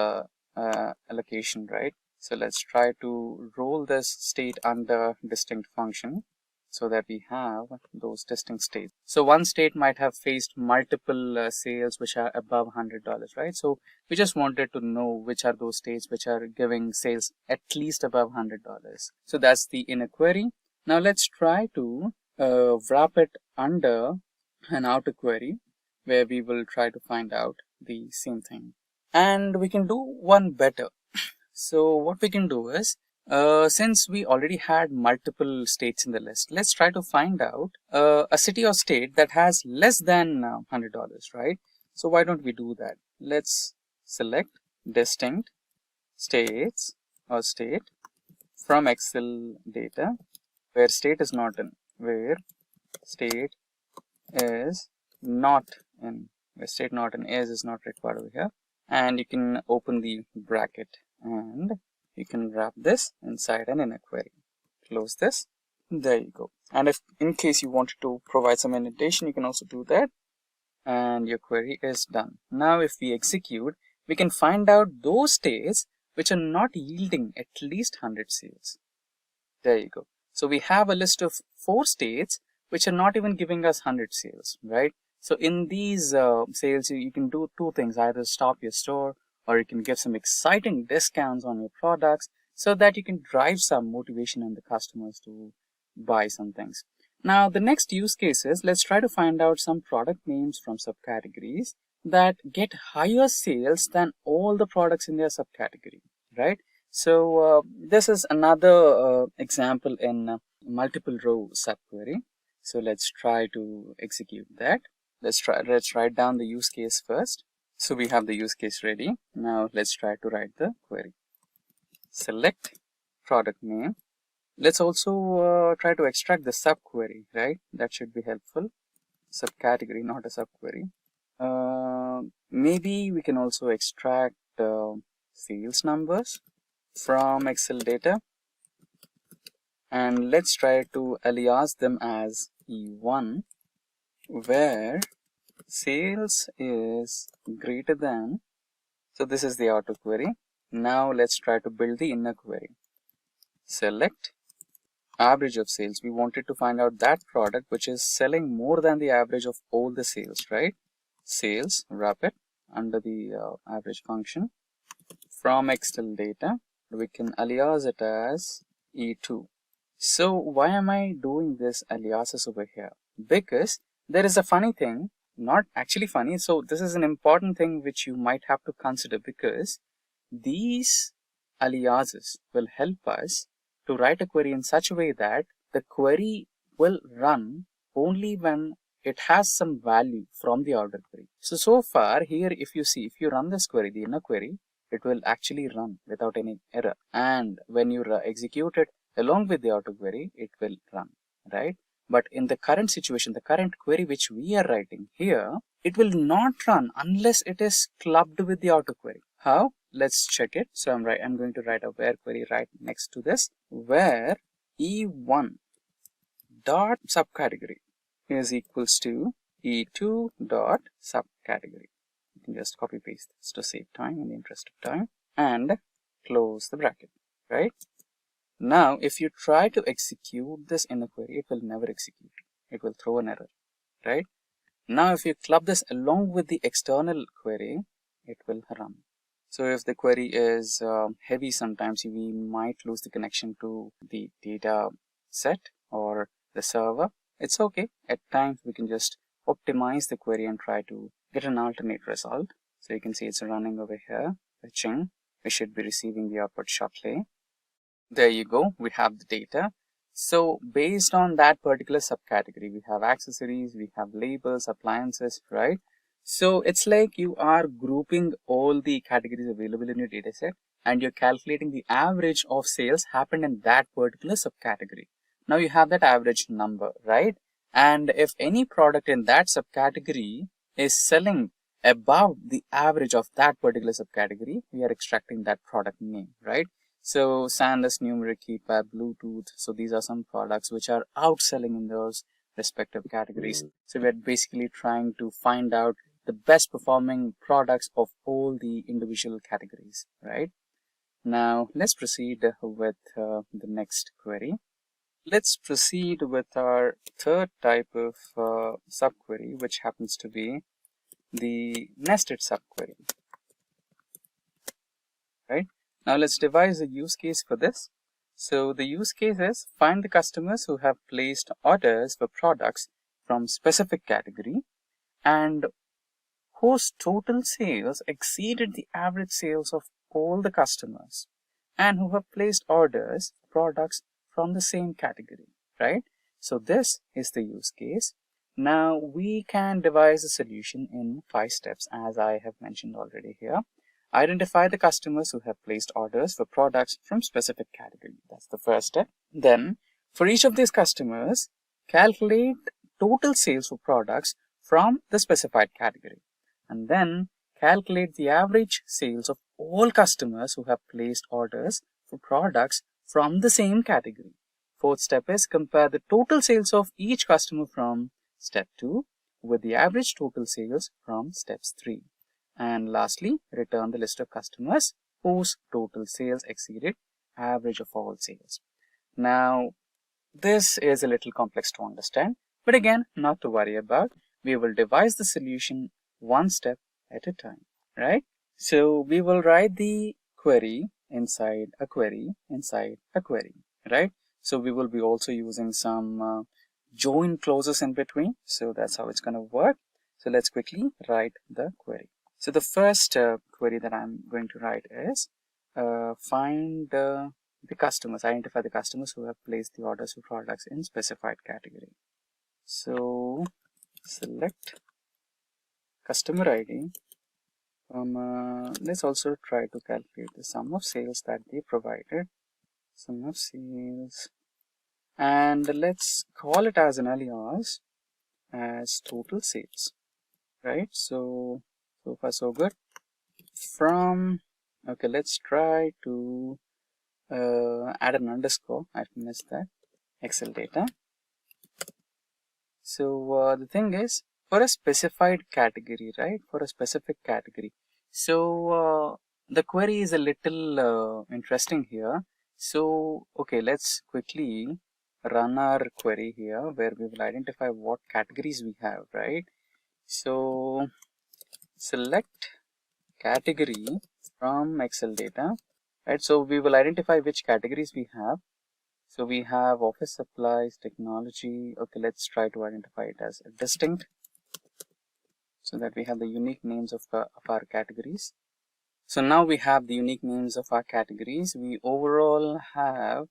allocation, right? So let's try to roll this state under distinct function, so that we have those distinct states. So one state might have faced multiple sales which are above $100, right? So we just wanted to know which are those states which are giving sales at least above $100. So that's the inner query. Now let's try to wrap it under an outer query, where we will try to find out the same thing. And we can do one better. So what we can do is, since we already had multiple states in the list, let's try to find out a city or state that has less than $100, right? So why don't we do that? Let's select distinct states or state from Excel data where state is not in, where state is not in, where state not in is not required over here. And you can open the bracket, and you can wrap this inside an inner query. Close this. There you go. And if in case you wanted to provide some indentation, you can also do that. And your query is done. Now if we execute, we can find out those states which are not yielding at least 100 sales. There you go. So we have a list of 4 states which are not even giving us 100 sales, right? So in these sales, you can do 2 things: either stop your store, or you can give some exciting discounts on your products so that you can drive some motivation in the customers to buy some things. Now the next use case is, let's try to find out some product names from subcategories that get higher sales than all the products in their subcategory, right? So this is another example in multiple row subquery. So let's try to execute that. Let's write down the use case first. So we have the use case ready. Now let's try to write the query. Select product name. Let's also try to extract the subquery, right? That should be helpful. Subcategory, not a subquery. Maybe we can also extract sales numbers from Excel data, and let's try to alias them as E1, where sales is greater than. So this is the outer query. Now let's try to build the inner query. Select average of sales. We wanted to find out that product which is selling more than the average of all the sales, right? Sales, wrap it under the average function. From Excel data, we can alias it as E2. So why am I doing this aliases over here? Because there is a funny thing, not actually funny. So this is an important thing which you might have to consider, because these aliases will help us to write a query in such a way that the query will run only when it has some value from the outer query. So far here, if you run this query, the inner query, it will actually run without any error. And when you execute it along with the outer query, it will run, right? But in the current situation, the current query which we are writing here, it will not run unless it is clubbed with the outer query. How? Let's check it. So I'm going to write a where query right next to this, where E1 dot subcategory is equals to E2 dot subcategory. You can just copy paste this to save time in the interest of time, and close the bracket, right? Now if you try to execute this inner query, it will never execute. It will throw an error, right? Now if you club this along with the external query, it will run. So if the query is heavy, sometimes we might lose the connection to the data set or the server. It's okay. At times we can just optimize the query and try to get an alternate result. So you can see it's running over here, fetching. We should be receiving the output shortly. There you go. We have the data. So based on that particular subcategory, we have accessories, we have labels, appliances, right? So it's like you are grouping all the categories available in your dataset, and you're calculating the average of sales happened in that particular subcategory. Now you have that average number, right? And if any product in that subcategory is selling above the average of that particular subcategory, we are extracting that product name, right? So SanDisk, numeric keypad, Bluetooth. So these are some products which are outselling in those respective categories. So we're basically trying to find out the best performing products of all the individual categories, right? Now let's proceed with the next query. Let's proceed with our third type of subquery, which happens to be the nested subquery, right? Now let's devise a use case for this. So the use case is, find the customers who have placed orders for products from specific category and whose total sales exceeded the average sales of all the customers, and who have placed orders for products from the same category, right? So this is the use case. Now we can devise a solution in 5 steps, as I have mentioned already here. Identify the customers who have placed orders for products from specific category. That's the first step. Then for each of these customers, calculate total sales for products from the specified category, and then calculate the average sales of all customers who have placed orders for products from the same category. Fourth step is compare the total sales of each customer from step 2 with the average total sales from steps 3. And lastly, return the list of customers whose total sales exceeded average of all sales. Now, this is a little complex to understand, but again, not to worry about. We will devise the solution one step at a time, right? So we will write the query inside a query inside a query, right? So we will be also using some join clauses in between. So that's how it's going to work. So let's quickly write the query. So the first query that I'm going to write is find the customers, identify the customers who have placed the orders for products in specified category. So select customer ID. Let's also try to calculate the sum of sales that they provided. Sum of sales. And let's call it as an alias as total sales, right? So far so good. From, okay, let's try to add an underscore. I missed that. Excel data. So the thing is, for a specified category, right? For a specific category. So the query is a little interesting here. So okay, let's quickly run our query here where we will identify what categories we have, right? So select category from Excel data, right? So we will identify which categories we have. So we have office supplies, technology. Okay, let's try to identify it as a distinct so that we have the unique names of our categories. So now we have the unique names of our categories. We overall have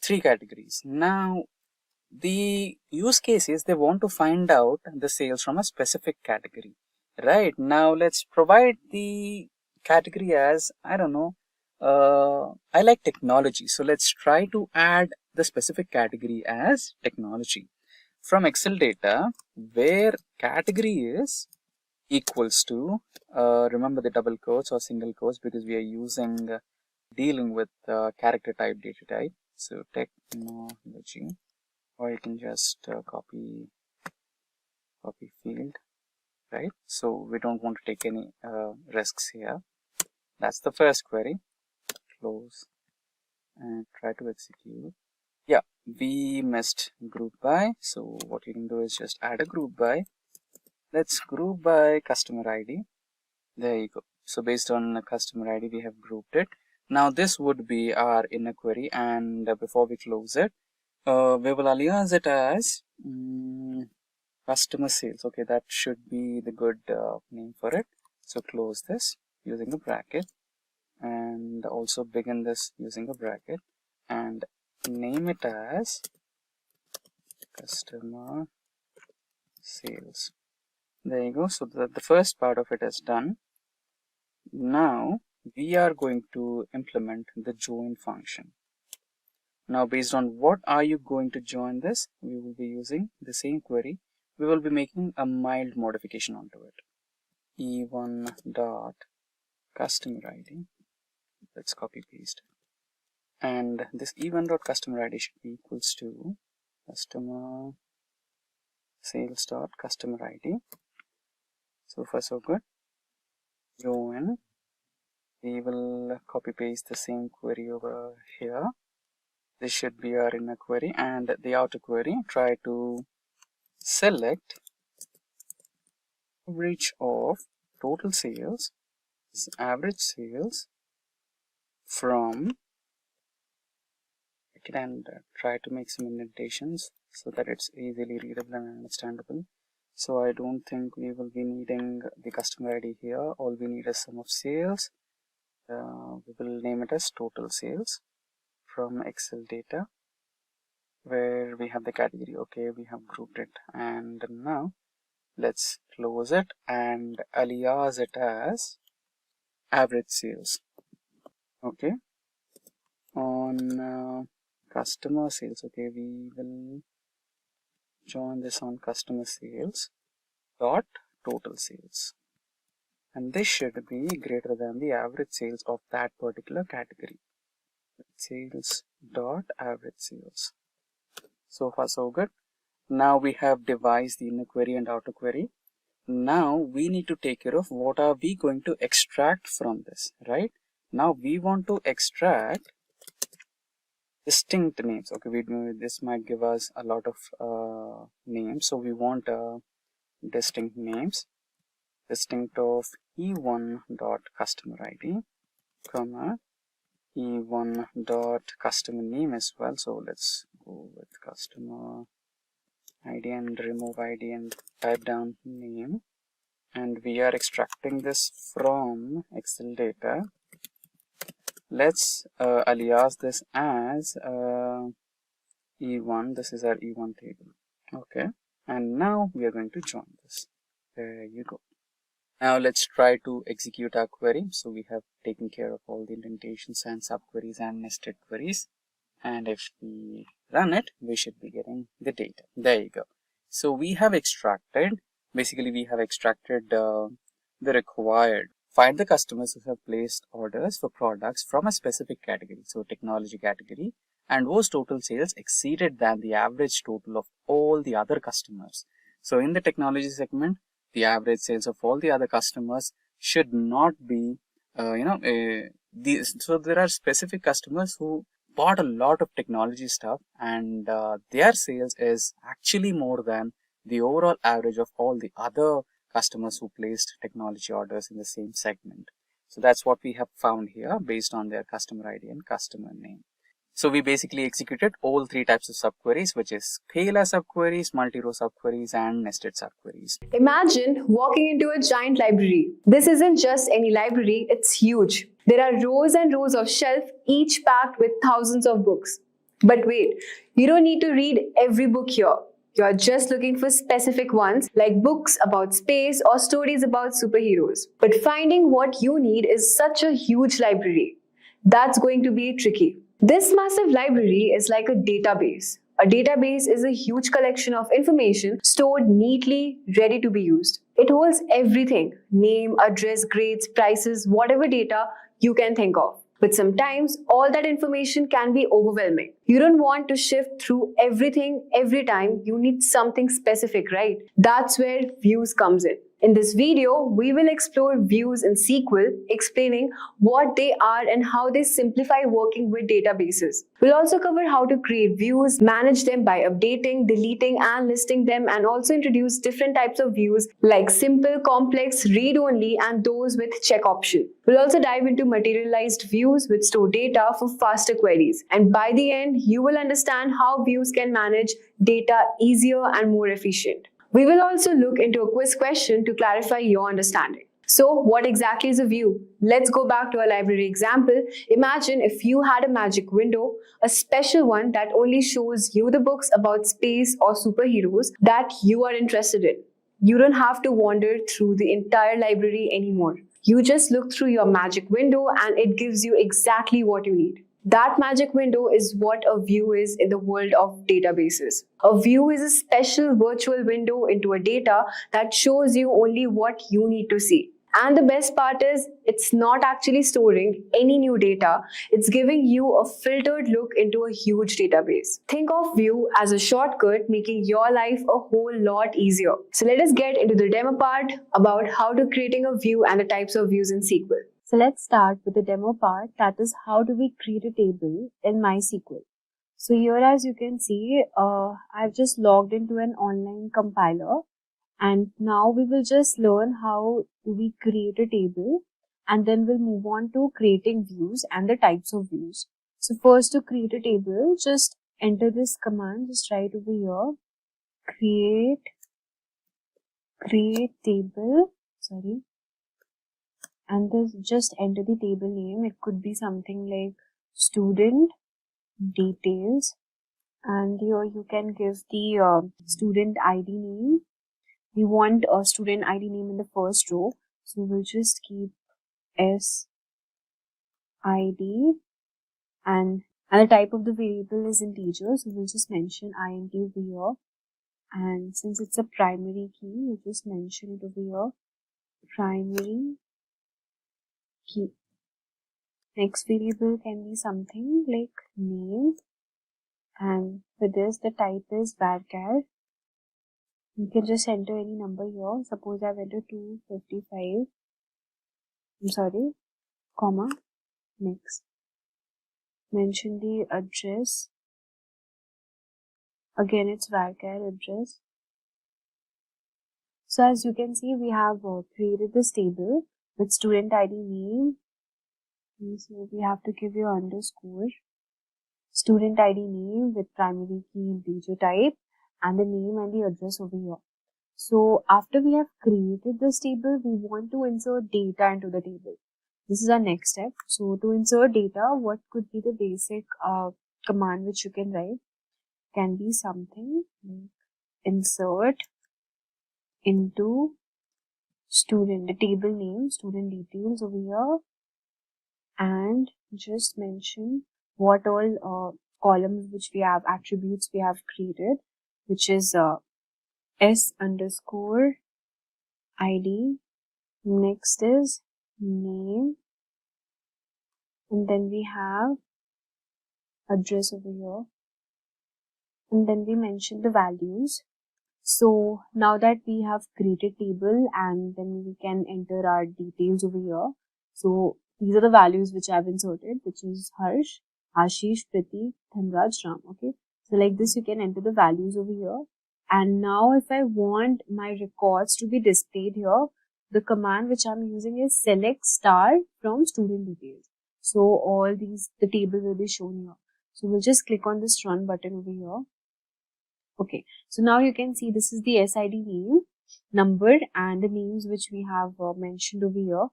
3 categories. Now the use case is they want to find out the sales from a specific category. Right, now let's provide the category as, I don't know, I like technology. So let's try to add the specific category as technology from Excel data where category is equals to, remember the double quotes or single quotes because we are using dealing with character type data type. So technology, or you can just copy field, right? So we don't want to take any risks here. That's the first query. Close and try to execute. Yeah, we missed group by, so what you can do is just add a group by. Let's group by customer ID. There you go. So based on the customer ID we have grouped it. Now this would be our inner query, and before we close it, we will alias it as customer sales. Okay, that should be the good name for it. So close this using a bracket and also begin this using a bracket and name it as customer sales. There you go. So the first part of it is done. Now we are going to implement the join function. Now based on what are you going to join this, we will be using the same query. We will be making a mild modification onto it. E1 dot customer ID. Let's copy paste it. And this E1 dot customer ID should be equals to customer sales dot customer ID. So far so good. Join. We will copy paste the same query over here. This should be our inner query, and the outer query, try to select average of total sales, average sales from, and try to make some indentations so that it's easily readable and understandable. So I don't think we will be needing the customer ID here. All we need is sum of sales. We will name it as total sales from Excel data where we have the category. Okay, we have grouped it, and now let's close it and alias it as average sales. Okay, on customer sales. Okay, we will join this on customer sales dot total sales, and this should be greater than the average sales of that particular category. Sales dot average sales. So far so good. Now we have devised the inner query and outer query. Now we need to take care of what are we going to extract from this, right? Now we want to extract distinct names. Okay, this might give us a lot of names, so we want distinct names, distinct of e1 dot customer id, comma e1 dot customer name as well. So let's go with customer id and remove id and type down name, and we are extracting this from Excel data. Let's alias this as E1. This is our E1 table. Okay, and now we are going to join this. There you go. Now let's try to execute our query. So we have taken care of all the indentations and subqueries and nested queries. And if we run it, we should be getting the data. There you go. So we have extracted, basically we have extracted the required. Find the customers who have placed orders for products from a specific category, so technology category, and whose total sales exceeded than the average total of all the other customers. So in the technology segment, the average sales of all the other customers should not be, so there are specific customers who bought a lot of technology stuff, and their sales is actually more than the overall average of all the other customers who placed technology orders in the same segment. So that's what we have found here based on their customer ID and customer name. So we basically executed all three types of subqueries, which is scalar subqueries, multi-row subqueries, and nested subqueries. Imagine walking into a giant library. This isn't just any library, it's huge. There are rows and rows of shelves, each packed with thousands of books. But wait, you don't need to read every book here. You're just looking for specific ones like books about space or stories about superheroes. But finding what you need is such a huge library. That's going to be tricky. This massive library is like a database. A database is a huge collection of information stored neatly, ready to be used. It holds everything: name, address, grades, prices, whatever data you can think of. But sometimes all that information can be overwhelming. You don't want to shift through everything every time. You need something specific, right? That's where views comes in. In this video, we will explore views in SQL, explaining what they are and how they simplify working with databases. We'll also cover how to create views, manage them by updating, deleting, and listing them, and also introduce different types of views like simple, complex, read-only, and those with check option. We'll also dive into materialized views which store data for faster queries. And by the end, you will understand how views can manage data easier and more efficient. We will also look into a quiz question to clarify your understanding. So, what exactly is a view? Let's go back to our library example. Imagine if you had a magic window, a special one that only shows you the books about space or superheroes that you are interested in. You don't have to wander through the entire library anymore. You just look through your magic window and it gives you exactly what you need. That magic window is what a view is in the world of databases. A view is a special virtual window into a data that shows you only what you need to see. And the best part is, it's not actually storing any new data. It's giving you a filtered look into a huge database. Think of view as a shortcut, making your life a whole lot easier. So let us get into the demo part about how to creating a view and the types of views in SQL. So let's start with the demo part, that is how do we create a table in MySQL. So here, as you can see, I've just logged into an online compiler, and now we will just learn how do we create a table, and then we'll move on to creating views and the types of views. So first, to create a table, just enter this command, just write over here, create table, and then just enter the table name. It could be something like student details, and here you can give the student ID name. We want a student ID name in the first row, so we'll just keep SID, and the type of the variable is integer, so we'll just mention int over here, and since it's a primary key, we'll just mention it over here, primary key. Next variable can be something like name, And for this, the type is varchar. You can just enter any number here. Suppose I've entered 255. I'm sorry, comma. Next, mention the address. Again, it's varchar address. So as you can see, we have created this table with student ID name. So we have to give your underscore. Student ID name with primary key integer type and the name and the address over here. So after we have created this table, we want to insert data into the table. This is our next step. So to insert data, what could be the basic command which you can write? Can be something like insert into student, the table name, student details over here, and just mention what all columns which we have, attributes we have created, which is s underscore id. Next is name, and then we have address over here, and then we mention the values. So now that we have created table, and then we can enter our details over here. So these are the values which I have inserted, which is Harsh, Ashish, Pratik, Dhanraj, Ram. Okay. So like this, you can enter the values over here. And now if I want my records to be displayed here, the command which I'm using is select star from student details. So all these, the table will be shown here. So we'll just click on this run button over here. Okay, so now you can see this is the SID name, number, and the names which we have mentioned over here.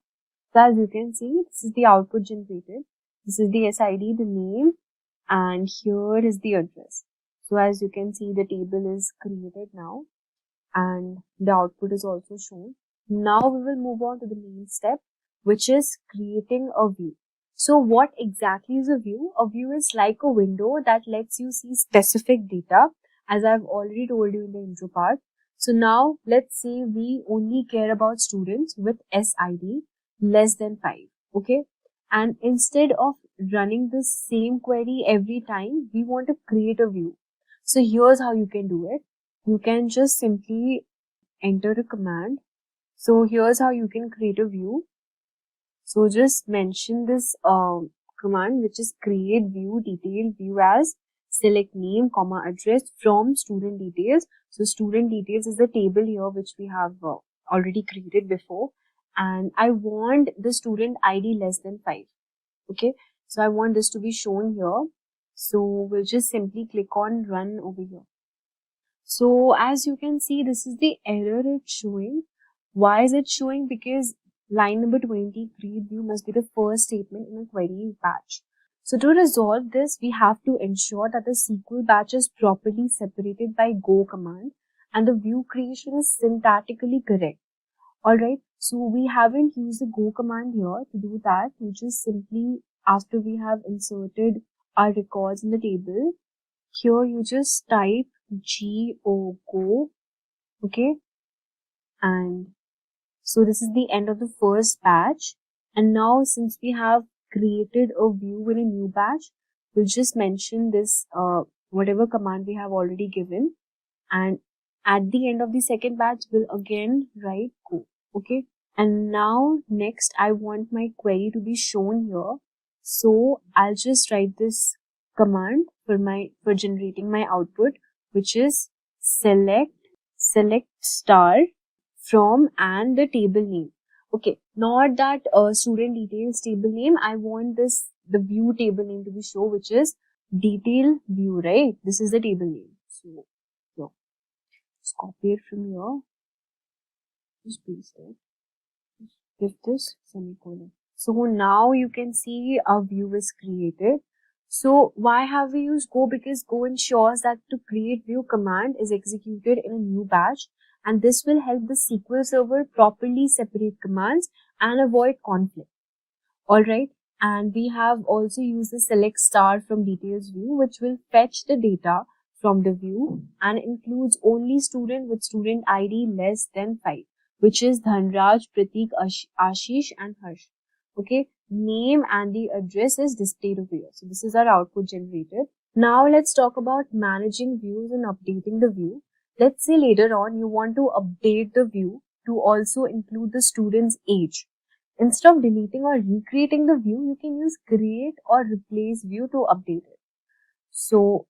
So as you can see, this is the output generated. This is the SID, the name, and here is the address. So as you can see, the table is created now, and the output is also shown. Now we will move on to the main step, which is creating a view. So what exactly is a view? A view is like a window that lets you see specific data, as I've already told you in the intro part. So now let's say we only care about students with SID less than 5. Okay. And instead of running the same query every time, we want to create a view. So here's how you can do it. You can just simply enter a command. So here's how you can create a view. So just mention this command, which is create view detail view as select name, comma address from student details. So student details is the table here which we have already created before, and I want the student ID less than 5. Okay, so I want this to be shown here. So we'll just simply click on run over here. So as you can see, this is the error it's showing. Why is it showing? Because line number 20, create view, must be the first statement in a query batch. So to resolve this, we have to ensure that the SQL batch is properly separated by go command and the view creation is syntactically correct. Alright, so we haven't used the go command here to do that. We just simply, after we have inserted our records in the table, here you just type go, okay, and so this is the end of the first batch. And now since we have created a view in a new batch, we'll just mention this whatever command we have already given, and at the end of the second batch we'll again write go. Okay, and now next I want my query to be shown here, so I'll just write this command for generating my output, which is select star from and the table name. Okay, not that student details table name. I want the view table name to be shown, which is detail view, right? This is the table name. So here, just copy it from here. Just paste it. Just give this semicolon. So now you can see our view is created. So why have we used go? Because go ensures that to create view command is executed in a new batch, and this will help the SQL server properly separate commands and avoid conflict. Alright, and we have also used the select star from details view, which will fetch the data from the view and includes only student with student ID less than 5, which is Dhanraj, Pratik, Ashish and Harsh. Okay, name and the address is displayed over here. So this is our output generated. Now let's talk about managing views and updating the view. Let's say later on you want to update the view to also include the student's age. Instead of deleting or recreating the view, you can use create or replace view to update it. So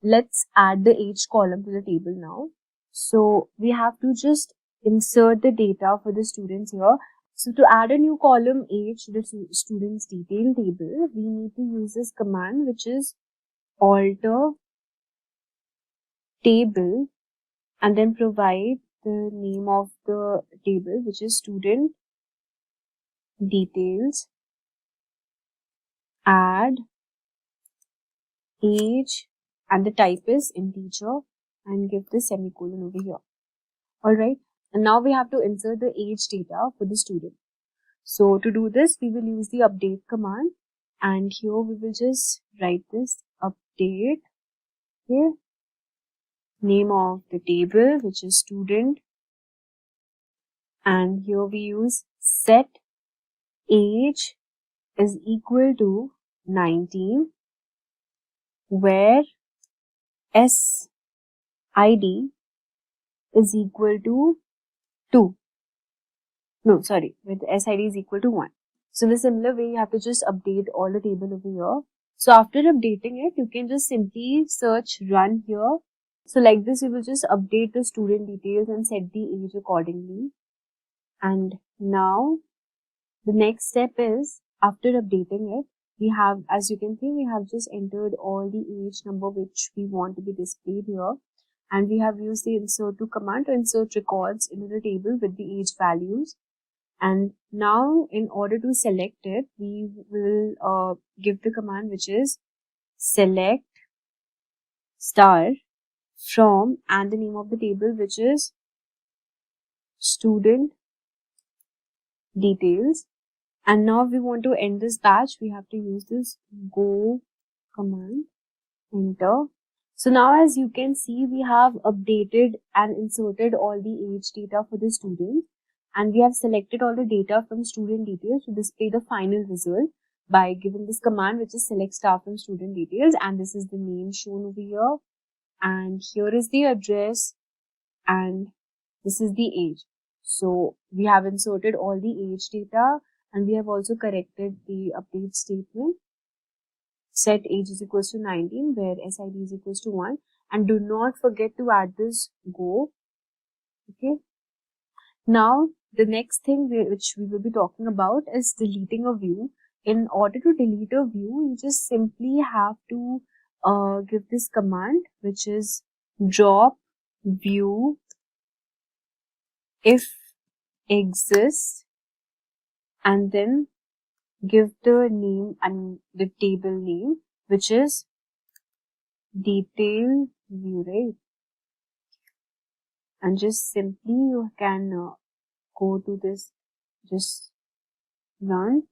let's add the age column to the table now. So we have to just insert the data for the students here. So to add a new column age to the student's detail table, we need to use this command, which is alter table, and then provide the name of the table, which is student details, add age, and the type is integer, and give the semicolon over here. Alright, and now we have to insert the age data for the student. So to do this, we will use the update command, and here we will just write this update, okay, name of the table, which is student, and here we use set age is equal to 19, where SID is equal to 2. No, sorry, with SID is equal to 1. So in a similar way, you have to just update all the table over here. So after updating it, you can just simply search run here. So like this, you will just update the student details and set the age accordingly. And now the next step is, after updating it, we have, as you can see, we have just entered all the age number which we want to be displayed here. And we have used the insert to command to insert records into the table with the age values. And now in order to select it, we will give the command, which is select star from and the name of the table, which is student details. And now if we want to end this batch, we have to use this go command, enter. So now as you can see, we have updated and inserted all the age data for the student, and we have selected all the data from student details to display the final result by giving this command, which is select star from student details, and this is the name shown over here, and here is the address, and this is the age. So we have inserted all the age data, and we have also corrected the update statement. Set age is equals to 19, where SID is equals to 1, and do not forget to add this go. Okay. Now the next thing which we will be talking about is deleting a view. In order to delete a view, you just simply have to give this command, which is drop view if exists, and then give the name and the table name, which is detail view, right? And just simply you can go to this, just run,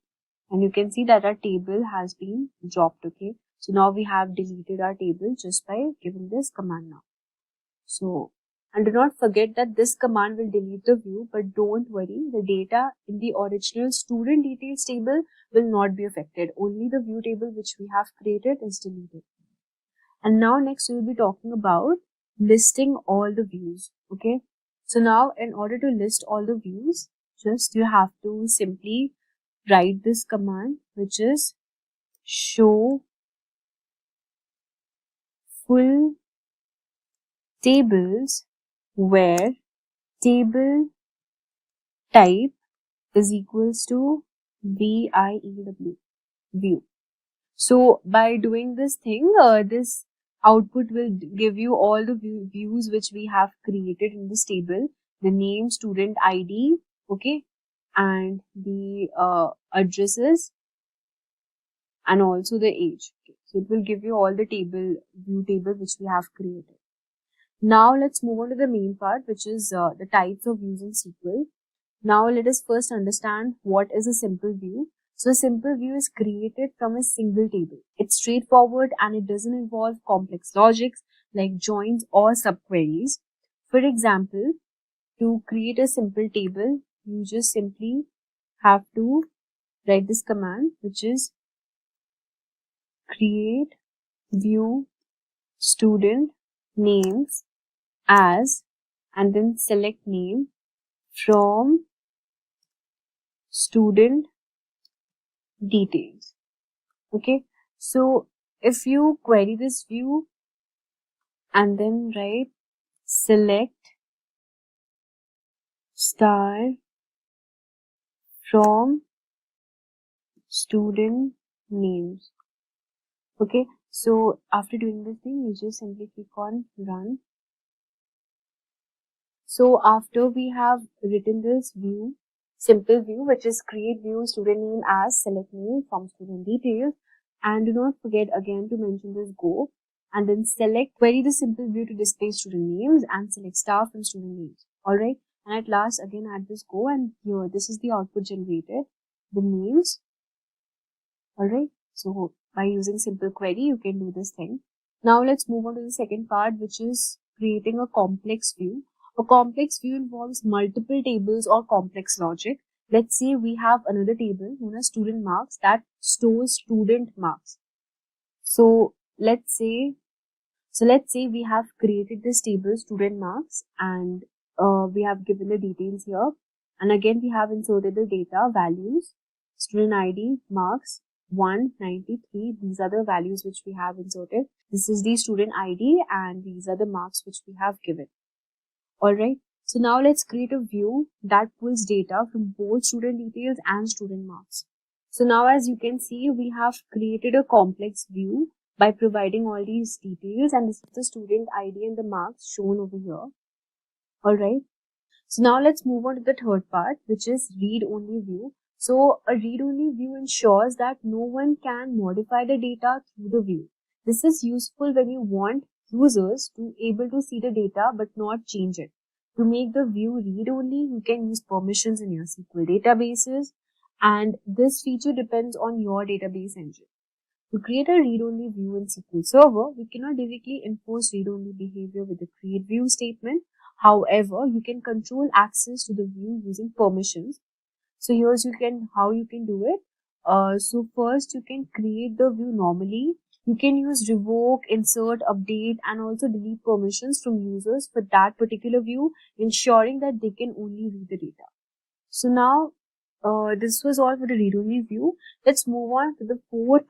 and you can see that our table has been dropped. Okay, so now we have deleted our table just by giving this command now. So, and do not forget that this command will delete the view, but don't worry, the data in the original student details table will not be affected. Only the view table which we have created is deleted. And now next we will be talking about listing all the views. Okay, so now in order to list all the views, just you have to simply write this command, which is show full tables where table type is equals to VIEW, view. So by doing this thing, this output will give you all the views which we have created in this table, the name, student ID, okay, and the addresses, and also the age. Okay. So it will give you all the view table which we have created. Now let's move on to the main part, which is the types of views in SQL. Now let us first understand what is a simple view. So a simple view is created from a single table. It's straightforward and it doesn't involve complex logics like joins or subqueries. For example, to create a simple table, you just simply have to write this command, which is create view student names as, and then select name from student details. Okay, so if you query this view and then write select star from student names. Okay, so after doing this thing, you just simply click on run. So after we have written this view, simple view, which is create view student name as select name from student details, and do not forget again to mention this go, and then select query the simple view to display student names and select star from student names. Alright, and at last again add this go, and here this is the output generated, the names. Alright, so by using simple query you can do this thing. Now let's move on to the second part, which is creating a complex view. A complex view involves multiple tables or complex logic. Let's say we have another table known as student marks that stores student marks. So let's say we have created this table student marks, and we have given the details here, and again we have inserted the data values, student ID, marks 193. These are the values which we have inserted. This is the student ID and these are the marks which we have given. Alright, so now let's create a view that pulls data from both student details and student marks. So now as you can see, we have created a complex view by providing all these details, and this is the student ID and the marks shown over here. Alright, so now let's move on to the third part, which is read-only view. So a read-only view ensures that no one can modify the data through the view. This is useful when you want users to able to see the data but not change it. To make the view read-only, you can use permissions in your SQL databases, and this feature depends on your database engine. To create a read-only view in SQL Server, we cannot directly enforce read-only behavior with the create view statement. However, you can control access to the view using permissions. So here's how you can do it. So first you can create the view normally. You can use revoke, insert, update, and also delete permissions from users for that particular view, ensuring that they can only read the data. So now this was all for the read-only view. Let's move on to the fourth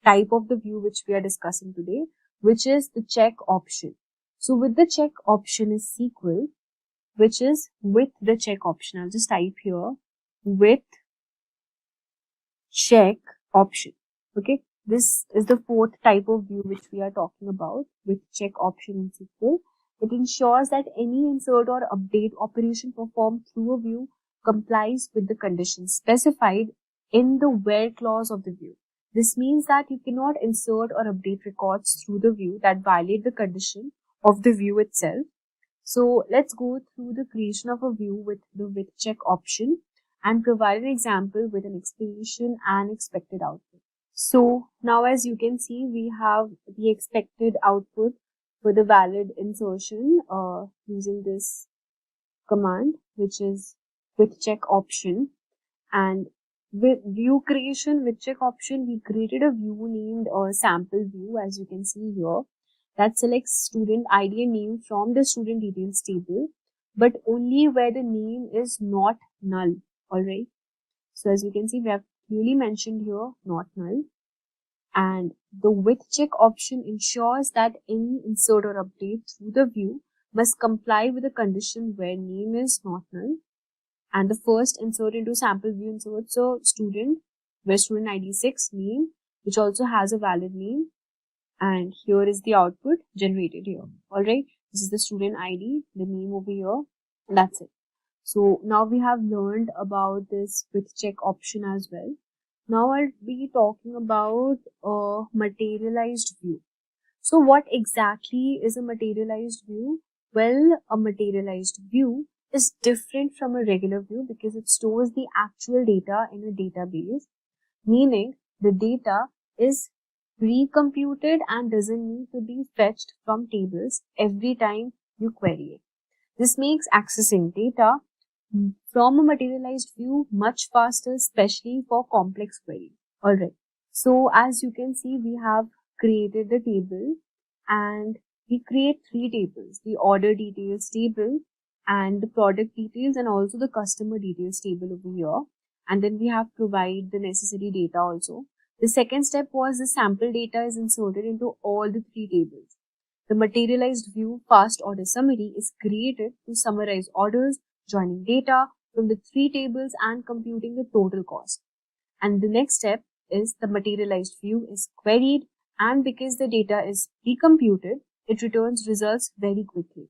type of the view which we are discussing today, which is the check option. So with the check option is SQL, which is with the check option. I'll just type here with check option. Okay, this is the fourth type of view which we are talking about, with check option in SQL. It ensures that any insert or update operation performed through a view complies with the conditions specified in the where clause of the view. This means that you cannot insert or update records through the view that violate the condition of the view itself. So let's go through the creation of a view with the with check option and provide an example with an explanation and expected output. So now as you can see, we have the expected output for the valid insertion using this command, which is with check option. And with view creation with check option, we created a view named sample view, as you can see here, that selects student ID and name from the student details table, but only where the name is not null. Alright, so as you can see, we have clearly mentioned here not null, and the with check option ensures that any insert or update through the view must comply with the condition where name is not null. And the first insert into sample view inserts a student where student ID 6 name, which also has a valid name, and here is the output generated here. Alright, this is the student ID, the name over here, and that's it. So now we have learned about this with check option as well. Now I'll be talking about a materialized view. So what exactly is a materialized view? Well, a materialized view is different from a regular view because it stores the actual data in a database, meaning the data is pre-computed and doesn't need to be fetched from tables every time you query it. This makes accessing data from a materialized view much faster, especially for complex queries. Alright, so as you can see, we have created the table and we create three tables: the order details table and the product details and also the customer details table over here. And then we have provide the necessary data also. The second step was the sample data is inserted into all the three tables. The materialized view fast order summary is created to summarize orders, joining data from the three tables and computing the total cost. And the next step is the materialized view is queried, and because the data is pre-computed, it returns results very quickly.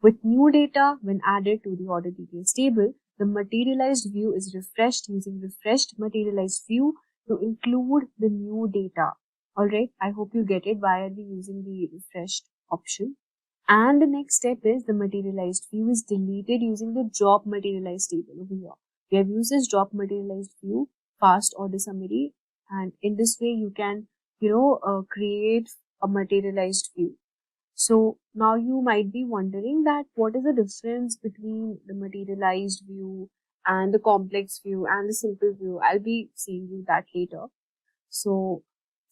With new data, when added to the order details table, the materialized view is refreshed using refreshed materialized view to include the new data. Alright, I hope you get it. Why are we using the refreshed option? And the next step is the materialized view is deleted using the drop materialized table over here. We have used this drop materialized view, fast order summary, and in this way you can, create a materialized view. So now you might be wondering that what is the difference between the materialized view and the complex view and the simple view. I'll be seeing you that later. So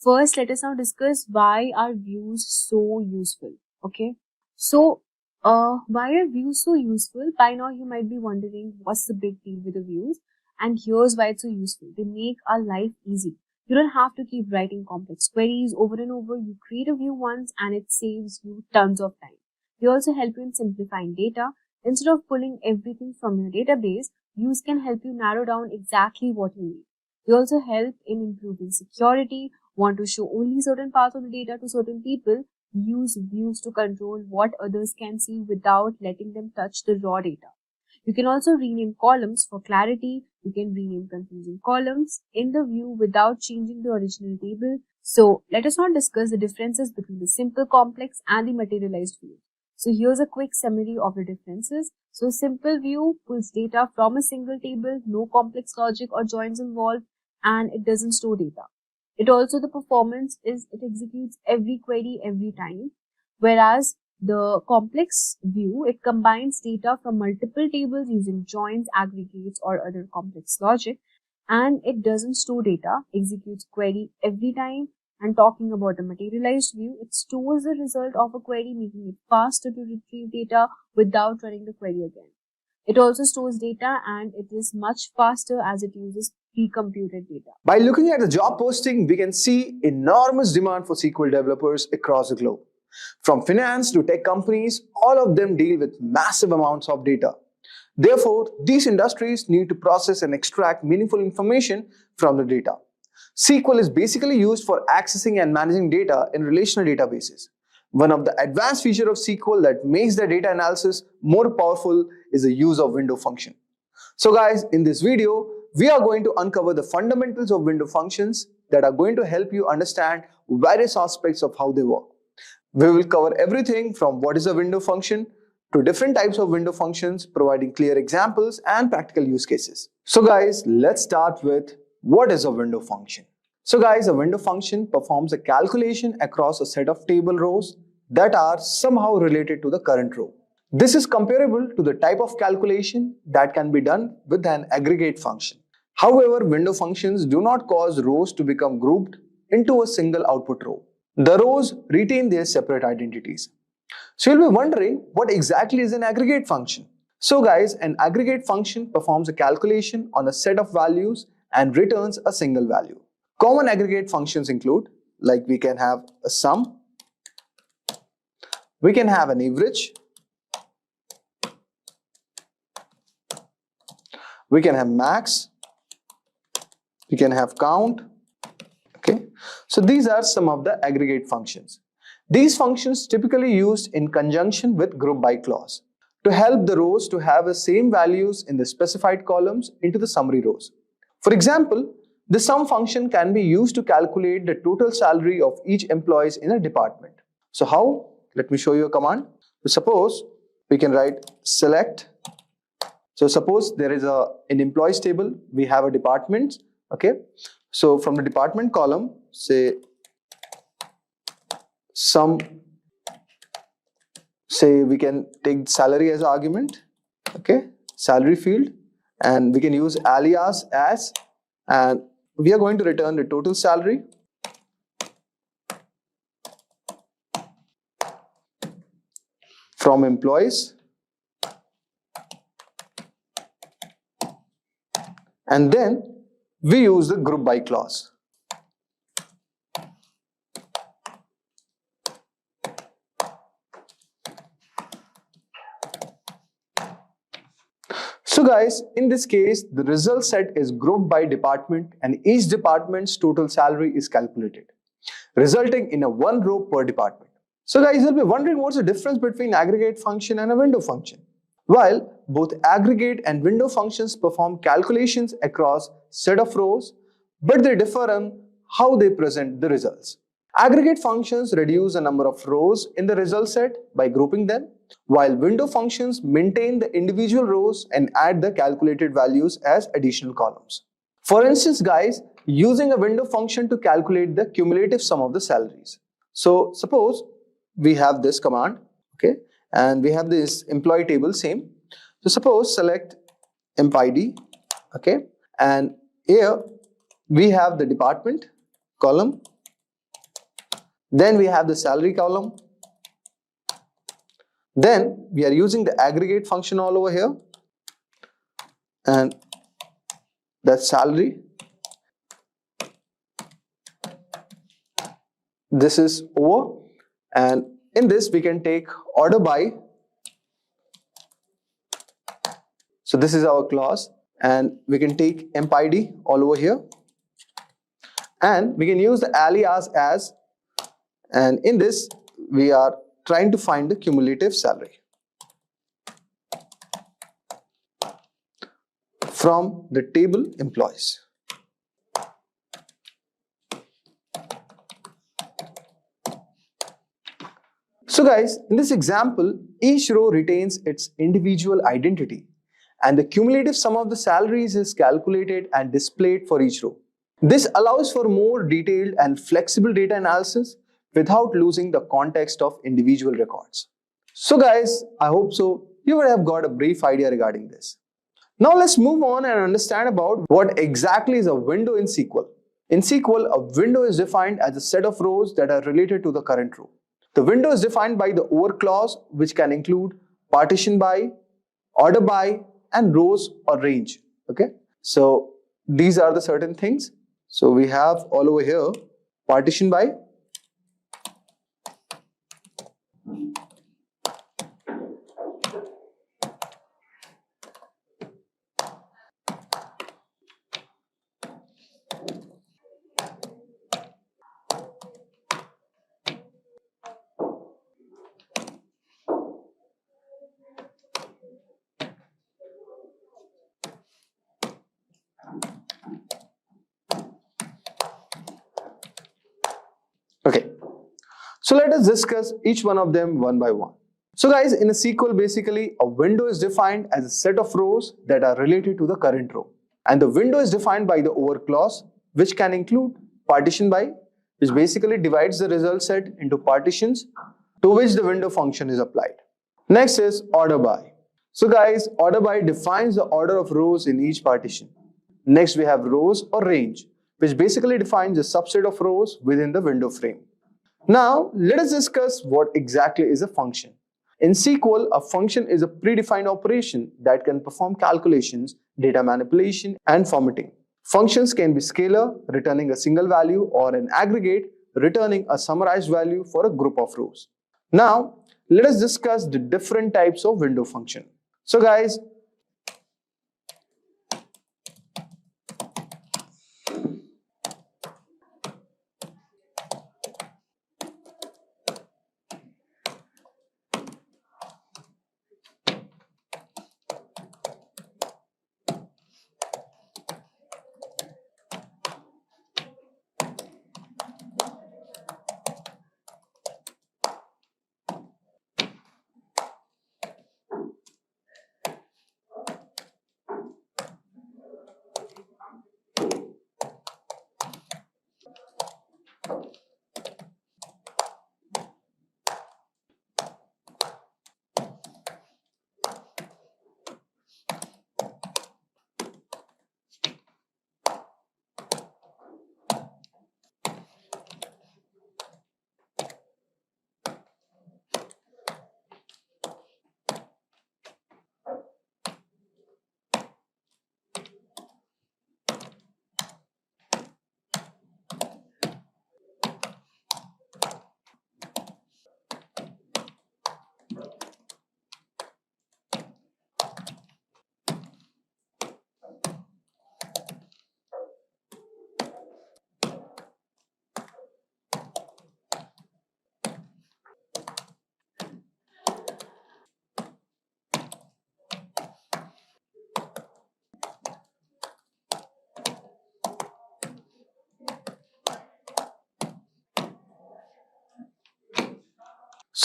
first, let us now discuss why are views so useful. Okay. So why are views so useful? By now you might be wondering what's the big deal with the views, and here's why it's so useful. They make our life easy. You don't have to keep writing complex queries over and over. You create a view once and it saves you tons of time. They also help you in simplifying data. Instead of pulling everything from your database, views can help you narrow down exactly what you need. They also help in improving security. Want to show only certain parts of the data to certain people? Use views to control what others can see without letting them touch the raw data. You can also rename columns for clarity. You can rename confusing columns in the view without changing the original table. So let us now discuss the differences between the simple, complex and the materialized view. So here's a quick summary of the differences. So simple view pulls data from a single table, no complex logic or joins involved, and it doesn't store data. It also, the performance is it executes every query every time. Whereas the complex view, it combines data from multiple tables using joins, aggregates, or other complex logic, and it doesn't store data, executes query every time. And talking about the materialized view, it stores the result of a query, making it faster to retrieve data without running the query again. It also stores data and it is much faster as it uses pre-computed data. By looking at the job posting, we can see enormous demand for SQL developers across the globe. From finance to tech companies, all of them deal with massive amounts of data. Therefore, these industries need to process and extract meaningful information from the data. SQL is basically used for accessing and managing data in relational databases. One of the advanced features of SQL that makes the data analysis more powerful is the use of window function. So guys, in this video, we are going to uncover the fundamentals of window functions that are going to help you understand various aspects of how they work. We will cover everything from what is a window function to different types of window functions, providing clear examples and practical use cases. So guys, let's start with what is a window function. So guys, a window function performs a calculation across a set of table rows that are somehow related to the current row. This is comparable to the type of calculation that can be done with an aggregate function. However, window functions do not cause rows to become grouped into a single output row. The rows retain their separate identities. So you'll be wondering, what exactly is an aggregate function? So guys, an aggregate function performs a calculation on a set of values and returns a single value. Common aggregate functions include, like we can have a sum, we can have an average, we can have max, we can have count. Okay, so these are some of the aggregate functions. These functions typically used in conjunction with group by clause to help the rows to have the same values in the specified columns into the summary rows. For example, the sum function can be used to calculate the total salary of each employee in a department. So how? Let me show you a command. So suppose we can write select. So suppose there is in employees table, we have a department. Okay. So from the department column, say we can take salary as an argument. Okay. Salary field, and we can use alias as, and we are going to return the total salary. from employees, and then we use the group by clause. So guys, in this case, the result set is grouped by department and each department's total salary is calculated, resulting in a one row per department. So guys, you'll be wondering what's the difference between aggregate function and a window function. While both aggregate and window functions perform calculations across set of rows, but they differ in how they present the results. Aggregate functions reduce the number of rows in the result set by grouping them, while window functions maintain the individual rows and add the calculated values as additional columns. For instance, guys, using a window function to calculate the cumulative sum of the salaries. So suppose we have this command, okay, and we have this employee table same. So suppose select emp id, okay, and here we have the department column, then we have the salary column, then we are using the aggregate function all over here, and that's salary. This is over, and in this we can take order by. So this is our clause, and we can take emp id all over here, and we can use the alias as, and in this we are trying to find the cumulative salary from the table employees. So guys, in this example, each row retains its individual identity and the cumulative sum of the salaries is calculated and displayed for each row. This allows for more detailed and flexible data analysis without losing the context of individual records. So guys, I hope so you would have got a brief idea regarding this. Now let's move on and understand about what exactly is a window in SQL. In SQL, a window is defined as a set of rows that are related to the current row. The window is defined by the over clause, which can include partition by, order by, and rows or range. Okay, so these are the certain things. So we have all over here partition by, okay. So let us discuss each one of them one by one. So guys, in a SQL, basically a window is defined as a set of rows that are related to the current row. And the window is defined by the over clause, which can include partition by, which basically divides the result set into partitions to which the window function is applied. Next is order by. So guys, order by defines the order of rows in each partition. Next we have rows or range, which basically defines a subset of rows within the window frame. Now, let us discuss what exactly is a function. In SQL, a function is a predefined operation that can perform calculations, data manipulation, and formatting. Functions can be scalar, returning a single value, or an aggregate, returning a summarized value for a group of rows. Now, let us discuss the different types of window function. So guys,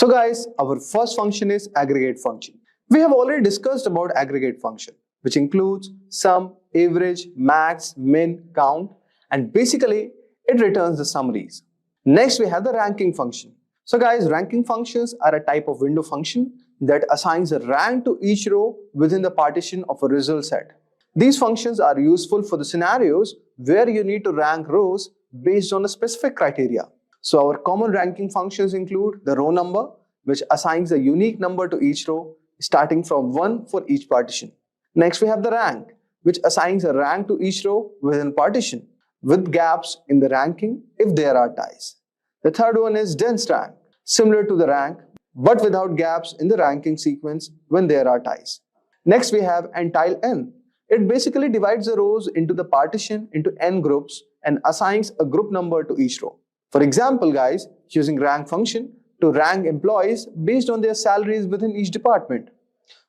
So guys, our first function is aggregate function. We have already discussed about aggregate function, which includes sum, average, max, min, count, and basically it returns the summaries. Next, we have the ranking function. So guys, ranking functions are a type of window function that assigns a rank to each row within the partition of a result set. These functions are useful for the scenarios where you need to rank rows based on a specific criteria. So our common ranking functions include the row number, which assigns a unique number to each row, starting from 1 for each partition. Next, we have the rank, which assigns a rank to each row within a partition, with gaps in the ranking if there are ties. The third one is dense rank, similar to the rank, but without gaps in the ranking sequence when there are ties. Next, we have entile n. It basically divides the rows into the partition into n groups and assigns a group number to each row. For example, guys, using rank function to rank employees based on their salaries within each department.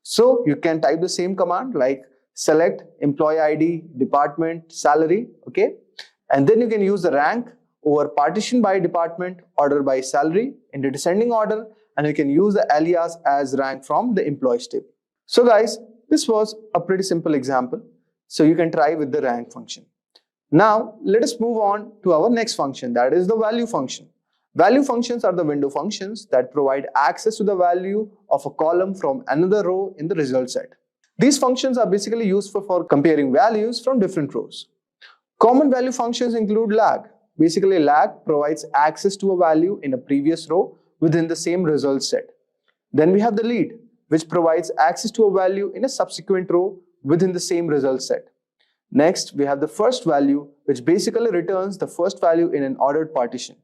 So you can type the same command like select employee ID, department, salary, okay? And then you can use the rank over partition by department, order by salary in the descending order, and you can use the alias as rank from the employees table. So guys, this was a pretty simple example. So you can try with the rank function. Now, let us move on to our next function, that is the value function. Value functions are the window functions that provide access to the value of a column from another row in the result set. These functions are basically useful for comparing values from different rows. Common value functions include lag. Basically, lag provides access to a value in a previous row within the same result set. Then we have the lead, which provides access to a value in a subsequent row within the same result set. Next, we have the first value, which basically returns the first value in an ordered partition.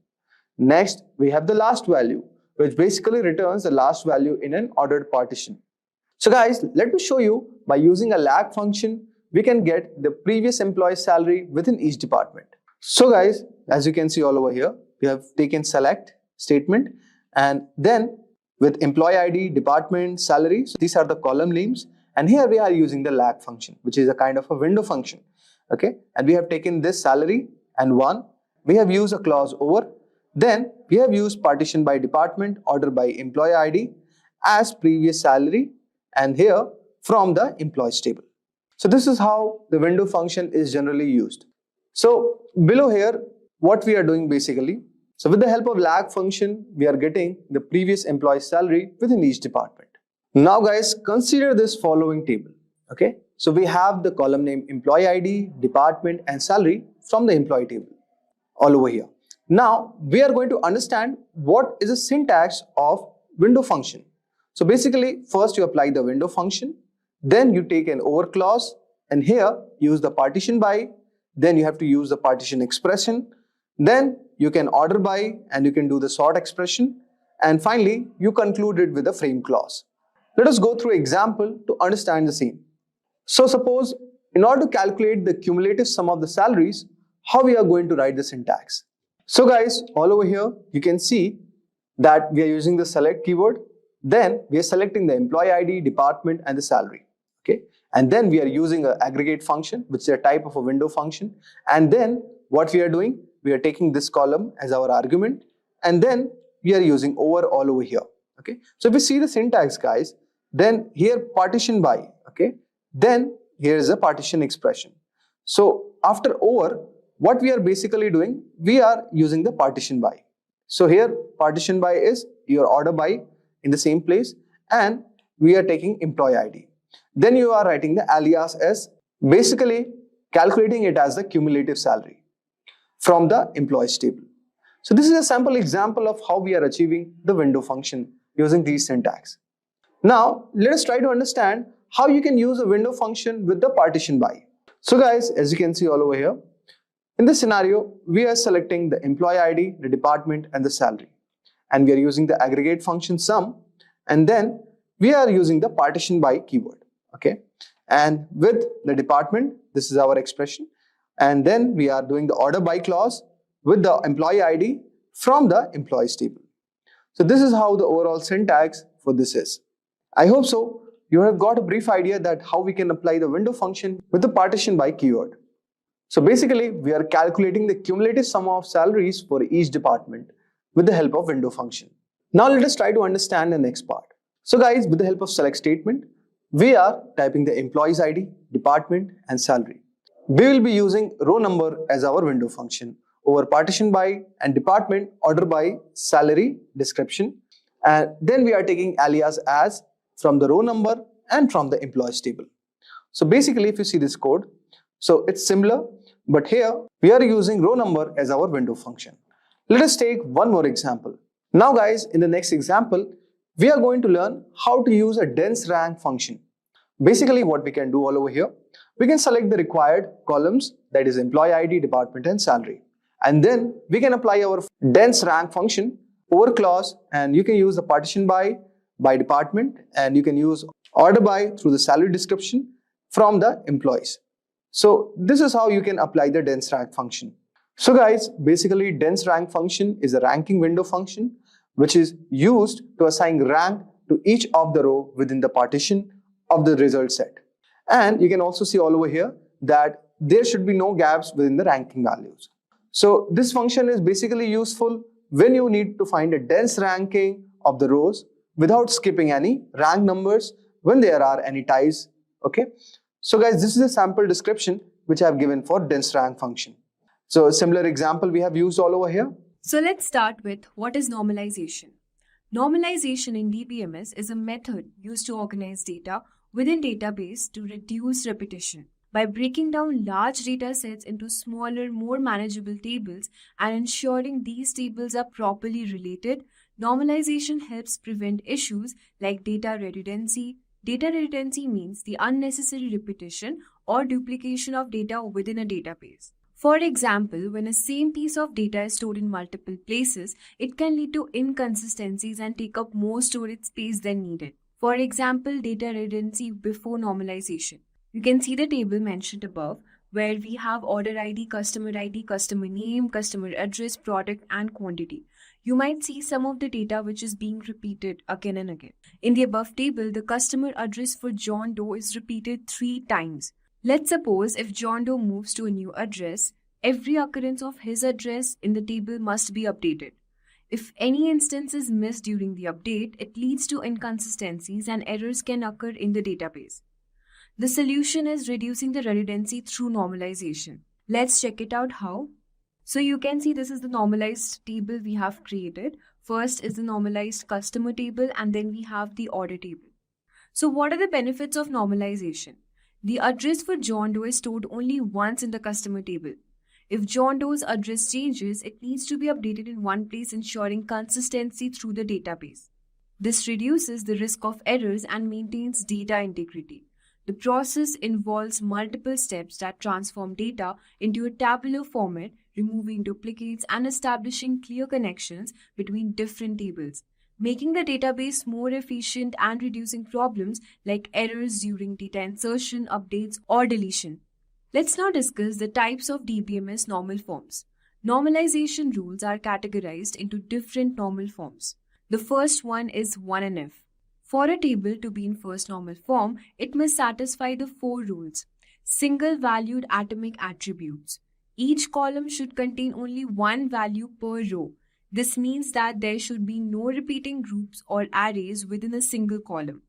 Next, we have the last value, which basically returns the last value in an ordered partition. So guys, let me show you by using a lag function, we can get the previous employee's salary within each department. So guys, as you can see all over here, we have taken select statement and then with employee ID, department, salary, so these are the column names. And here we are using the lag function, which is a kind of a window function. Okay, and we have taken this salary and 1. We have used a clause over. Then we have used partition by department, order by employee ID as previous salary and here from the employees table. So this is how the window function is generally used. So below here, what we are doing basically, so with the help of lag function, we are getting the previous employee's salary within each department. Now guys, consider this following table. Okay, so we have the column name employee ID, department and salary from the employee table all over here. Now we are going to understand what is the syntax of window function. So basically, first you apply the window function, then you take an over clause and here use the partition by, then you have to use the partition expression, then you can order by and you can do the sort expression, and finally you conclude it with a frame clause. Let us go through example to understand the same. So suppose in order to calculate the cumulative sum of the salaries, how we are going to write the syntax. So guys, all over here you can see that we are using the select keyword, then we are selecting the employee ID, department and the salary. Okay, and then we are using an aggregate function, which is a type of a window function, and then what we are doing, we are taking this column as our argument and then we are using over all over here. Okay, so if we see the syntax guys, then here partition by, okay, then here is a partition expression. So after over, what we are basically doing, we are using the partition by. So here partition by is your order by in the same place and we are taking employee ID. Then you are writing the alias as basically calculating it as the cumulative salary from the employees table. So this is a sample example of how we are achieving the window function using these syntax. Now let us try to understand how you can use a window function with the partition by. So guys, as you can see all over here, in this scenario, we are selecting the employee ID, the department and the salary. And we are using the aggregate function sum and then we are using the partition by keyword. Okay, and with the department, this is our expression, and then we are doing the order by clause with the employee ID from the employees table. So this is how the overall syntax for this is. I hope so you have got a brief idea that how we can apply the window function with the partition by keyword. So basically we are calculating the cumulative sum of salaries for each department with the help of window function. Now let us try to understand the next part. So guys, with the help of select statement, we are typing the employee's ID, department and salary. We will be using row number as our window function over partition by and department order by salary description, and then we are taking alias as from the row number and from the employees table. So basically if you see this code, so it's similar, but here we are using row number as our window function. Let us take one more example. Now guys, in the next example, we are going to learn how to use a dense rank function. Basically what we can do all over here, we can select the required columns, that is employee ID, department and salary. And then we can apply our dense rank function over clause, and you can use the partition by department, and you can use order by through the salary description from the employees. So this is how you can apply the dense rank function. So guys, basically dense rank function is a ranking window function which is used to assign rank to each of the row within the partition of the result set. And you can also see all over here that there should be no gaps within the ranking values. So this function is basically useful when you need to find a dense ranking of the rows without skipping any rank numbers when there are any ties. Okay. So guys, this is a sample description which I have given for dense rank function. So a similar example we have used all over here. So let's start with what is normalization. Normalization in DBMS is a method used to organize data within database to reduce repetition. By breaking down large data sets into smaller, more manageable tables and ensuring these tables are properly related, normalization helps prevent issues like data redundancy. Data redundancy means the unnecessary repetition or duplication of data within a database. For example, when a same piece of data is stored in multiple places, it can lead to inconsistencies and take up more storage space than needed. For example, data redundancy before normalization. You can see the table mentioned above where we have order ID, customer name, customer address, product and quantity. You might see some of the data which is being repeated again and again. In the above table, the customer address for John Doe is repeated 3 times. Let's suppose if John Doe moves to a new address, every occurrence of his address in the table must be updated. If any instance is missed during the update, it leads to inconsistencies and errors can occur in the database. The solution is reducing the redundancy through normalization. Let's check it out how. So you can see this is the normalized table we have created. First is the normalized customer table and then we have the order table. So what are the benefits of normalization? The address for John Doe is stored only once in the customer table. If John Doe's address changes, it needs to be updated in one place, ensuring consistency through the database. This reduces the risk of errors and maintains data integrity. The process involves multiple steps that transform data into a tabular format, removing duplicates and establishing clear connections between different tables, making the database more efficient and reducing problems like errors during data insertion, updates, or deletion. Let's now discuss the types of DBMS normal forms. Normalization rules are categorized into different normal forms. The first one is 1NF. For a table to be in first normal form, it must satisfy the 4 rules. Single-valued atomic attributes. Each column should contain only one value per row. This means that there should be no repeating groups or arrays within a single column.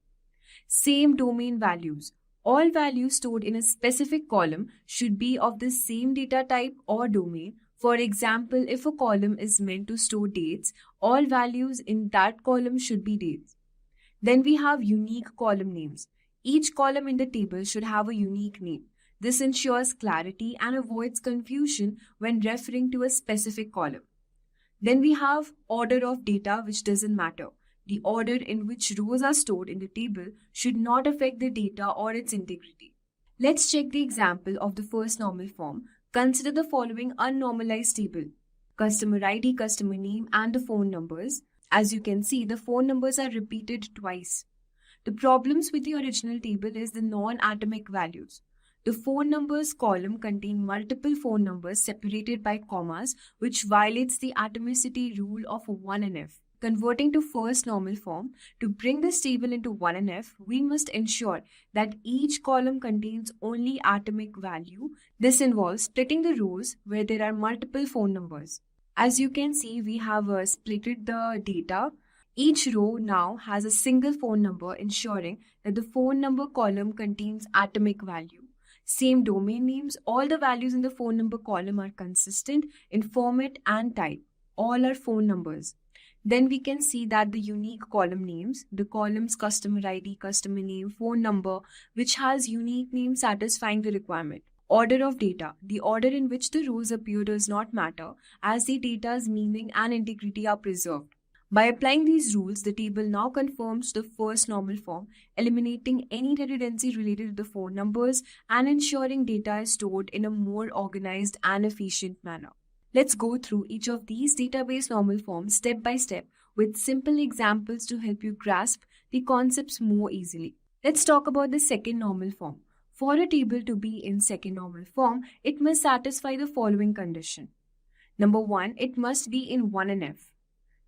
Same domain values. All values stored in a specific column should be of the same data type or domain. For example, if a column is meant to store dates, all values in that column should be dates. Then we have unique column names. Each column in the table should have a unique name. This ensures clarity and avoids confusion when referring to a specific column. Then we have order of data, which doesn't matter. The order in which rows are stored in the table should not affect the data or its integrity. Let's check the example of the first normal form. Consider the following unnormalized table: customer ID, customer name, and the phone numbers. As you can see, the phone numbers are repeated twice. The problems with the original table is the non-atomic values. The phone numbers column contains multiple phone numbers separated by commas, which violates the atomicity rule of 1NF. Converting to first normal form, to bring this table into 1NF, we must ensure that each column contains only atomic value. This involves splitting the rows where there are multiple phone numbers. As you can see, we have splitted the data Each row now has a single phone number, ensuring that the phone number column contains atomic value. Same domain names, all the values in the phone number column are consistent in format and type. All are phone numbers. Then we can see that the unique column names, the columns customer ID, customer name, phone number, which has unique name satisfying the requirement. Order of data. The order in which the rows appear does not matter, as the data's meaning and integrity are preserved. By applying these rules, the table now conforms to the first normal form, eliminating any redundancy related to the phone numbers and ensuring data is stored in a more organized and efficient manner. Let's go through each of these database normal forms step by step with simple examples to help you grasp the concepts more easily. Let's talk about the second normal form. For a table to be in second normal form, it must satisfy the following condition. Number 1, it must be in 1NF.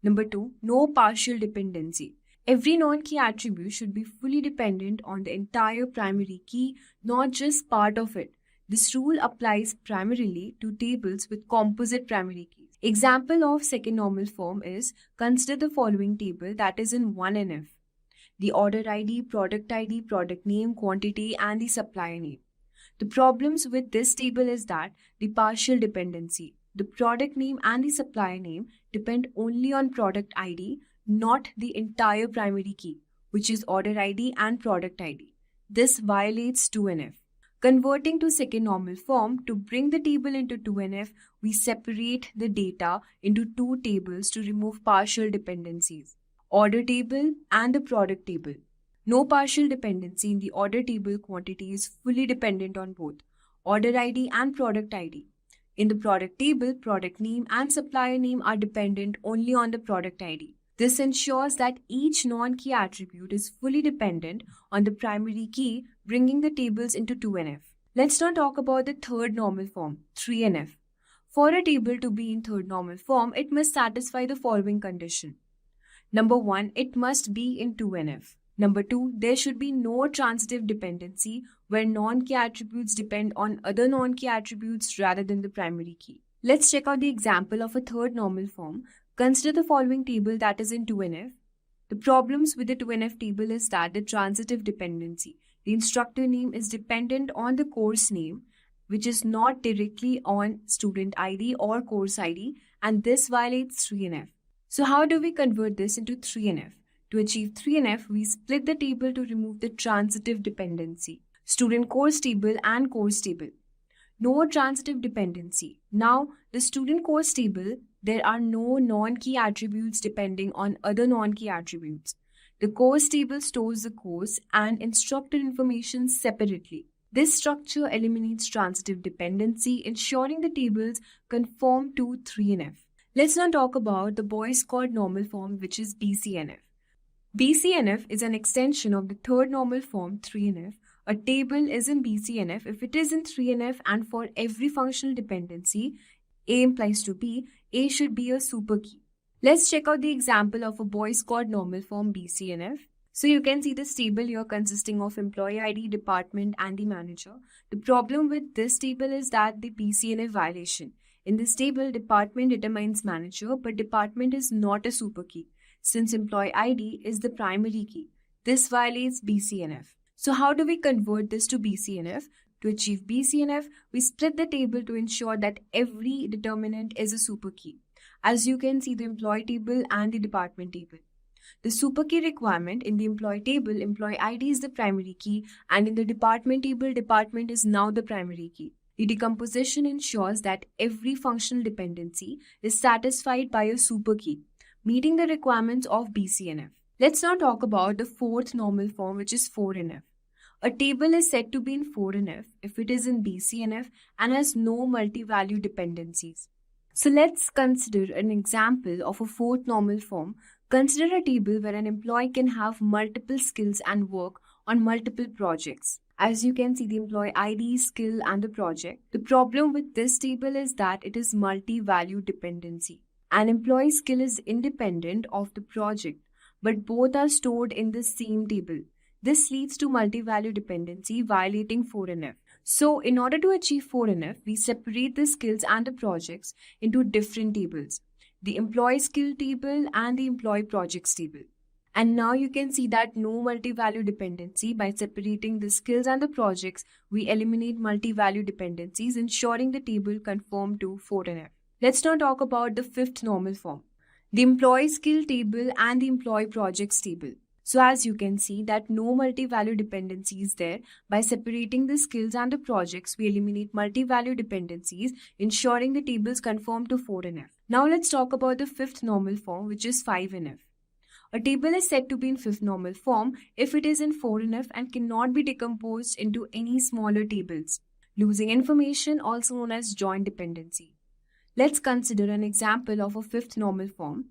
Number 2, no partial dependency. Every non-key attribute should be fully dependent on the entire primary key, not just part of it. This rule applies primarily to tables with composite primary keys. Example of second normal form is, consider the following table that is in 1NF. The order ID, product name, quantity, and the supplier name. The problems with this table is that the partial dependency. The product name and the supplier name depend only on product ID, not the entire primary key, which is order ID and product ID. This violates 2NF. Converting to second normal form, to bring the table into 2NF, we separate the data into two tables to remove partial dependencies. Order table and the product table. No partial dependency in the order table. Quantity is fully dependent on both order ID and product ID. In the product table, product name and supplier name are dependent only on the product ID. This ensures that each non-key attribute is fully dependent on the primary key, bringing the tables into 2NF. Let's now talk about the third normal form, 3NF. For a table to be in third normal form, it must satisfy the following condition. Number 1, it must be in 2NF. Number 2, there should be no transitive dependency where non-key attributes depend on other non-key attributes rather than the primary key. Let's check out the example of a third normal form. Consider the following table that is in 2NF. The problems with the 2NF table is that the transitive dependency. The instructor name is dependent on the course name, which is not directly on student ID or course ID, and this violates 3NF. So how do we convert this into 3NF? To achieve 3NF, we split the table to remove the transitive dependency. Student course table and course table. No transitive dependency. Now, the student course table, there are no non-key attributes depending on other non-key attributes. The course table stores the course and instructor information separately. This structure eliminates transitive dependency, ensuring the tables conform to 3NF. Let's now talk about the Boyce Codd normal form, which is BCNF. BCNF is an extension of the third normal form, 3NF. A table is in BCNF if it is in 3NF, and for every functional dependency, A implies to B, A should be a super key. Let's check out the example of a Boyce Codd normal form BCNF. So you can see this table here consisting of employee ID, department, and the manager. The problem with this table is that the BCNF violation. In this table, department determines manager, but department is not a super key, since employee ID is the primary key. This violates BCNF. So how do we convert this to BCNF? To achieve BCNF, we split the table to ensure that every determinant is a super key. As you can see, the employee table and the department table. The super key requirement in the employee table, employee ID is the primary key, and in the department table, department is now the primary key. The decomposition ensures that every functional dependency is satisfied by a super key, meeting the requirements of BCNF. Let's now talk about the fourth normal form, which is 4NF. A table is said to be in 4NF if it is in BCNF and has no multi-value dependencies. So let's consider an example of a fourth normal form. Consider a table where an employee can have multiple skills and work on multiple projects. As you can see, the employee ID, skill, and the project. The problem with this table is that it is multi-value dependency. An employee skill is independent of the project, but both are stored in the same table. This leads to multi-value dependency, violating 4NF. So, in order to achieve 4NF, we separate the skills and the projects into different tables. the employee skill table, and the employee projects table. And now you can see that no multi-value dependency. By separating the skills and the projects, we eliminate multi-value dependencies, ensuring the table conform to 4NF. Let's now talk about the fifth normal form, the employee skill table and the employee projects table. So as you can see that no multi-value dependency is there. By separating the skills and the projects, we eliminate multi-value dependencies, ensuring the tables conform to 4NF. Now let's talk about the fifth normal form, which is 5NF. A table is said to be in fifth normal form if it is in 4NF and cannot be decomposed into any smaller tables, losing information, also known as joint dependency. Let's consider an example of a fifth normal form.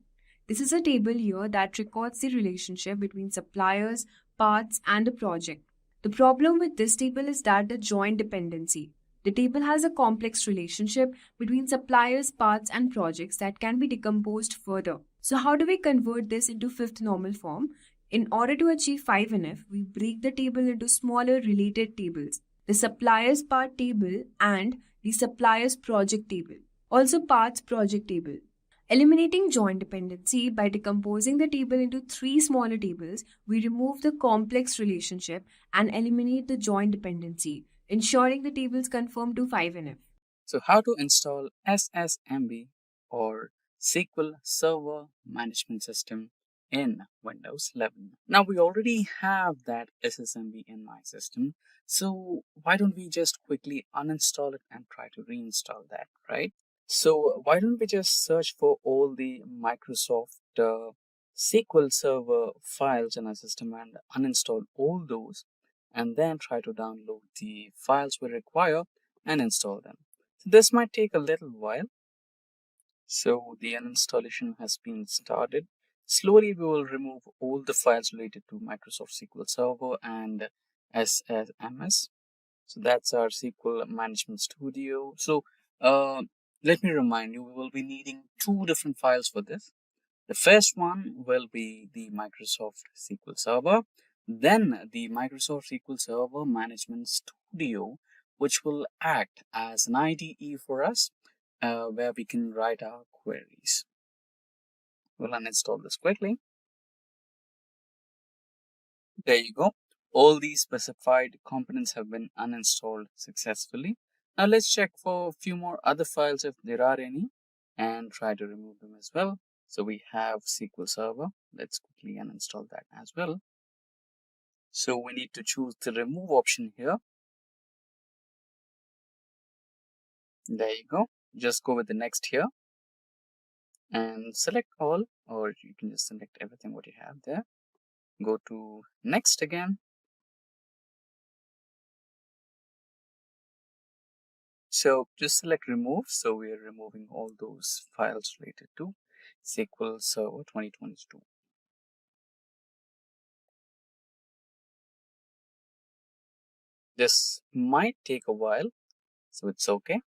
This is a table here that records the relationship between suppliers, parts, and a project. The problem with this table is that the joint dependency. The table has a complex relationship between suppliers, parts, and projects that can be decomposed further. So how do we convert this into fifth normal form? In order to achieve 5NF, we break the table into smaller related tables, the suppliers part table and the suppliers project table, also parts project table. Eliminating joint dependency by decomposing the table into 3 smaller tables, we remove the complex relationship and eliminate the joint dependency, ensuring the tables conform to 5NF. So how to install SSMB or SQL Server Management System in Windows 11. Now we already have that SSMB in my system, so why don't we just quickly uninstall it and try to reinstall that, right? So why don't we just search for all the Microsoft SQL Server files in our system and uninstall all those, and then try to download the files we require and install them. So this might take a little while. So the uninstallation has been started. Slowly we will remove all the files related to Microsoft SQL Server and SSMS. So that's our SQL Management Studio. So let me remind you, we will be needing 2 different files for this. The first one will be the Microsoft SQL Server, then the Microsoft SQL Server Management Studio, which will act as an IDE for us, where we can write our queries. We'll uninstall this quickly. There you go. All these specified components have been uninstalled successfully. Now let's check for a few more other files if there are any and try to remove them as well. So we have SQL Server. Let's quickly uninstall that as well. So we need to choose the remove option here. There you go. Just go with the next here and select all, or you can just select everything what you have there. Go to next again. So just select remove. So we are removing all those files related to SQL Server 2022. This might take a while, so it's okay.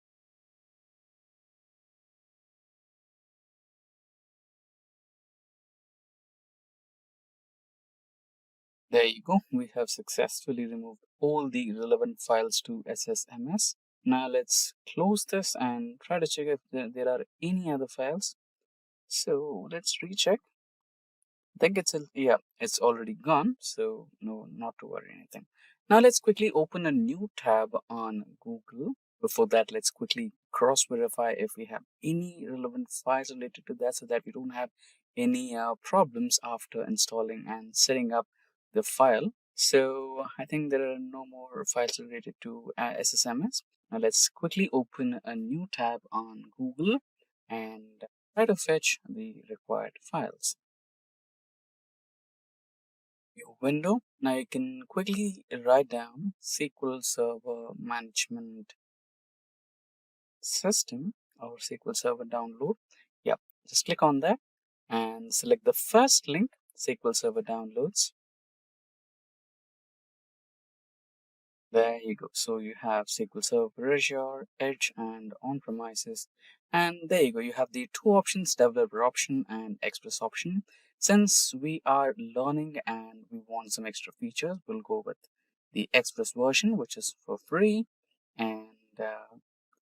There you go. We have successfully removed all the relevant files to SSMS. Now let's close this and try to check if there are any other files. So let's recheck. I think it's already gone. So no, not to worry anything. Now let's quickly open a new tab on Google. Before that, let's quickly cross-verify if we have any relevant files related to that so that we don't have any problems after installing and setting up the file. So I think there are no more files related to SSMS. Now let's quickly open a new tab on Google and try to fetch the required files. New window. Now you can quickly write down SQL Server Management System or SQL Server download. Yep, just click on that and select the first link, SQL Server downloads. There you go. So you have SQL Server Azure, Edge, and on-premises. And there you go. You have the 2 options, developer option and express option. Since we are learning and we want some extra features, we'll go with the express version, which is for free. And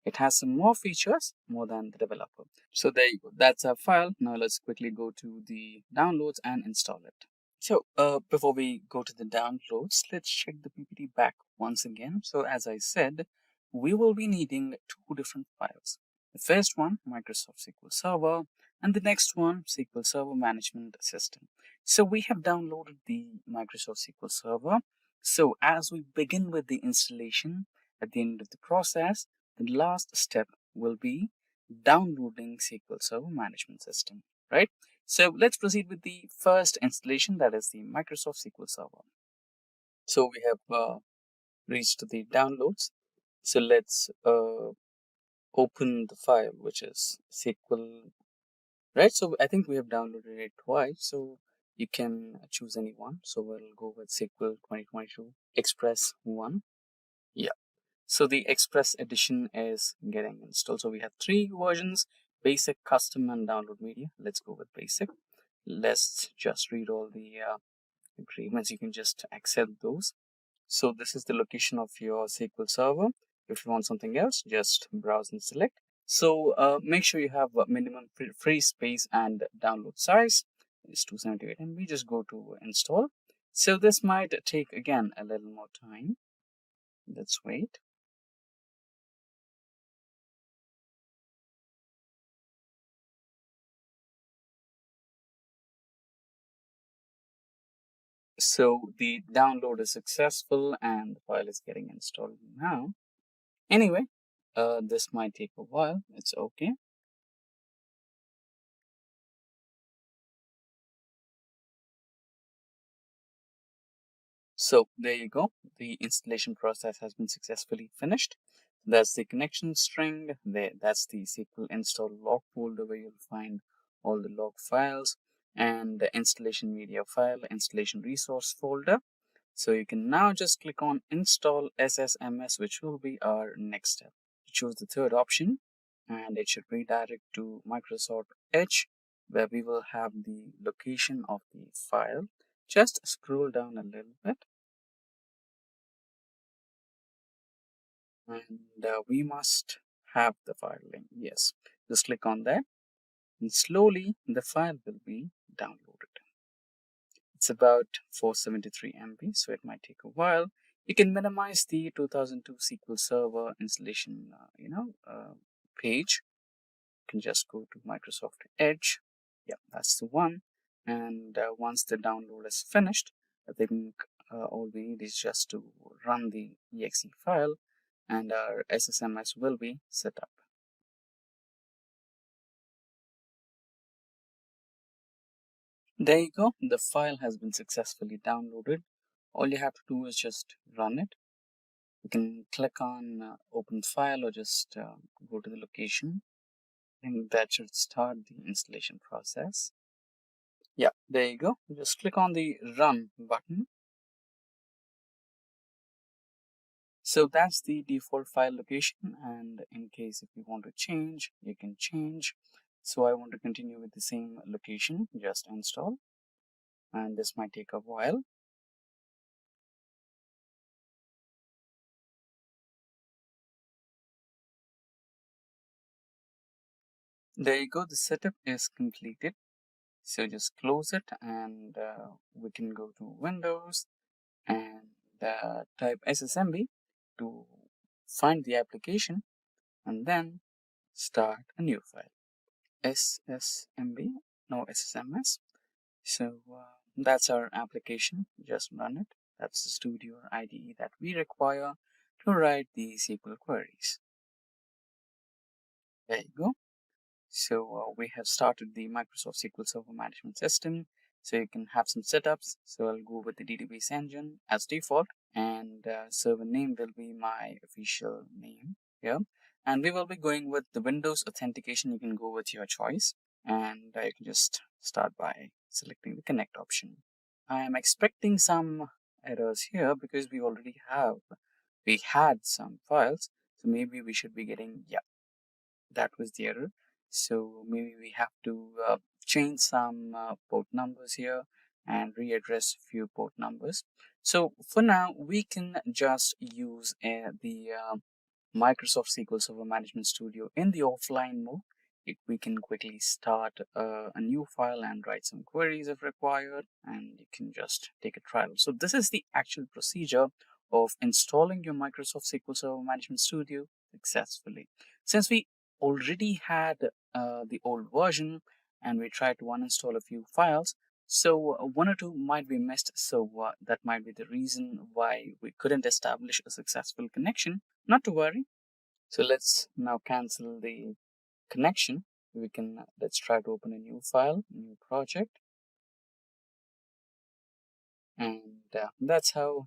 It has some more features more than the developer. So there you go. That's our file. Now let's quickly go to the downloads and install it. So before we go to the downloads, let's check the PPT back once again. So as I said, we will be needing two different files. The first one, Microsoft SQL Server, and the next one, SQL Server Management System. So we have downloaded the Microsoft SQL Server. So as we begin with the installation, at the end of the process, the last step will be downloading SQL Server Management System, right? So let's proceed with the first installation, that is the Microsoft SQL Server. So we have reached the downloads. So let's open the file, which is SQL, right? So I think we have downloaded it twice, so you can choose any one. So we'll go with SQL 2022 Express 1. Yeah. So the Express edition is getting installed. So we have three versions: basic, custom, and download media. Let's go with basic. Let's just read all the agreements. You can just accept those. So this is the location of your SQL server. If you want something else, just browse and select. So make sure you have a minimum free space and download size is 278 MB. Just go to install. So this might take again a little more time. Let's wait. So the download is successful and the file is getting installed now. Anyway, this might take a while. It's okay. So there you go. The installation process has been successfully finished. That's the connection string. That's the SQL install log folder where you'll find all the log files, and the installation media file, installation resource folder. So you can now just click on install SSMS, which will be our next step. Choose the third option and it should redirect to Microsoft Edge, where we will have the location of the file. Just scroll down a little bit and we must have the file link. Yes, just click on that and slowly the file will be downloaded. It's about 473 MB, so it might take a while. You can minimize the 2002 SQL Server installation, page. You can just go to Microsoft Edge. Yeah, that's the one. And once the download is finished, I think all we need is just to run the exe file and our SSMS will be set up. There you go. The file has been successfully downloaded. All you have to do is just run it. You can click on open file or just go to the location, and that should start the installation process. Yeah, there you go. Just click on the run button. So that's the default file location, and in case if you want to change, you can change. So I want to continue with the same location, just install, and this might take a while. There you go, the setup is completed. So just close it and we can go to Windows and type SSMB to find the application and then start a new file. SSMB, no SSMS. So that's our application. Just run it. That's the Studio or IDE that we require to write the SQL queries. There you go. So we have started the Microsoft SQL Server Management System. So you can have some setups. So I'll go with the database engine as default, and server name will be my official name here. And we will be going with the Windows authentication. You can go with your choice, and you can just start by selecting the connect option. I am expecting some errors here because we had some files. So maybe we should be getting, yeah, that was the error. So maybe we have to change some port numbers here and readdress a few port numbers. So for now, we can just use the Microsoft SQL Server Management Studio in the offline mode, we can quickly start a new file and write some queries if required, and you can just take a trial. So this is the actual procedure of installing your Microsoft SQL Server Management Studio successfully. Since we already had the old version and we tried to uninstall a few files, so one or two might be missed, so that might be the reason why we couldn't establish a successful connection. Not to worry. So let's now cancel the connection. Let's try to open a new file, new project, and that's how.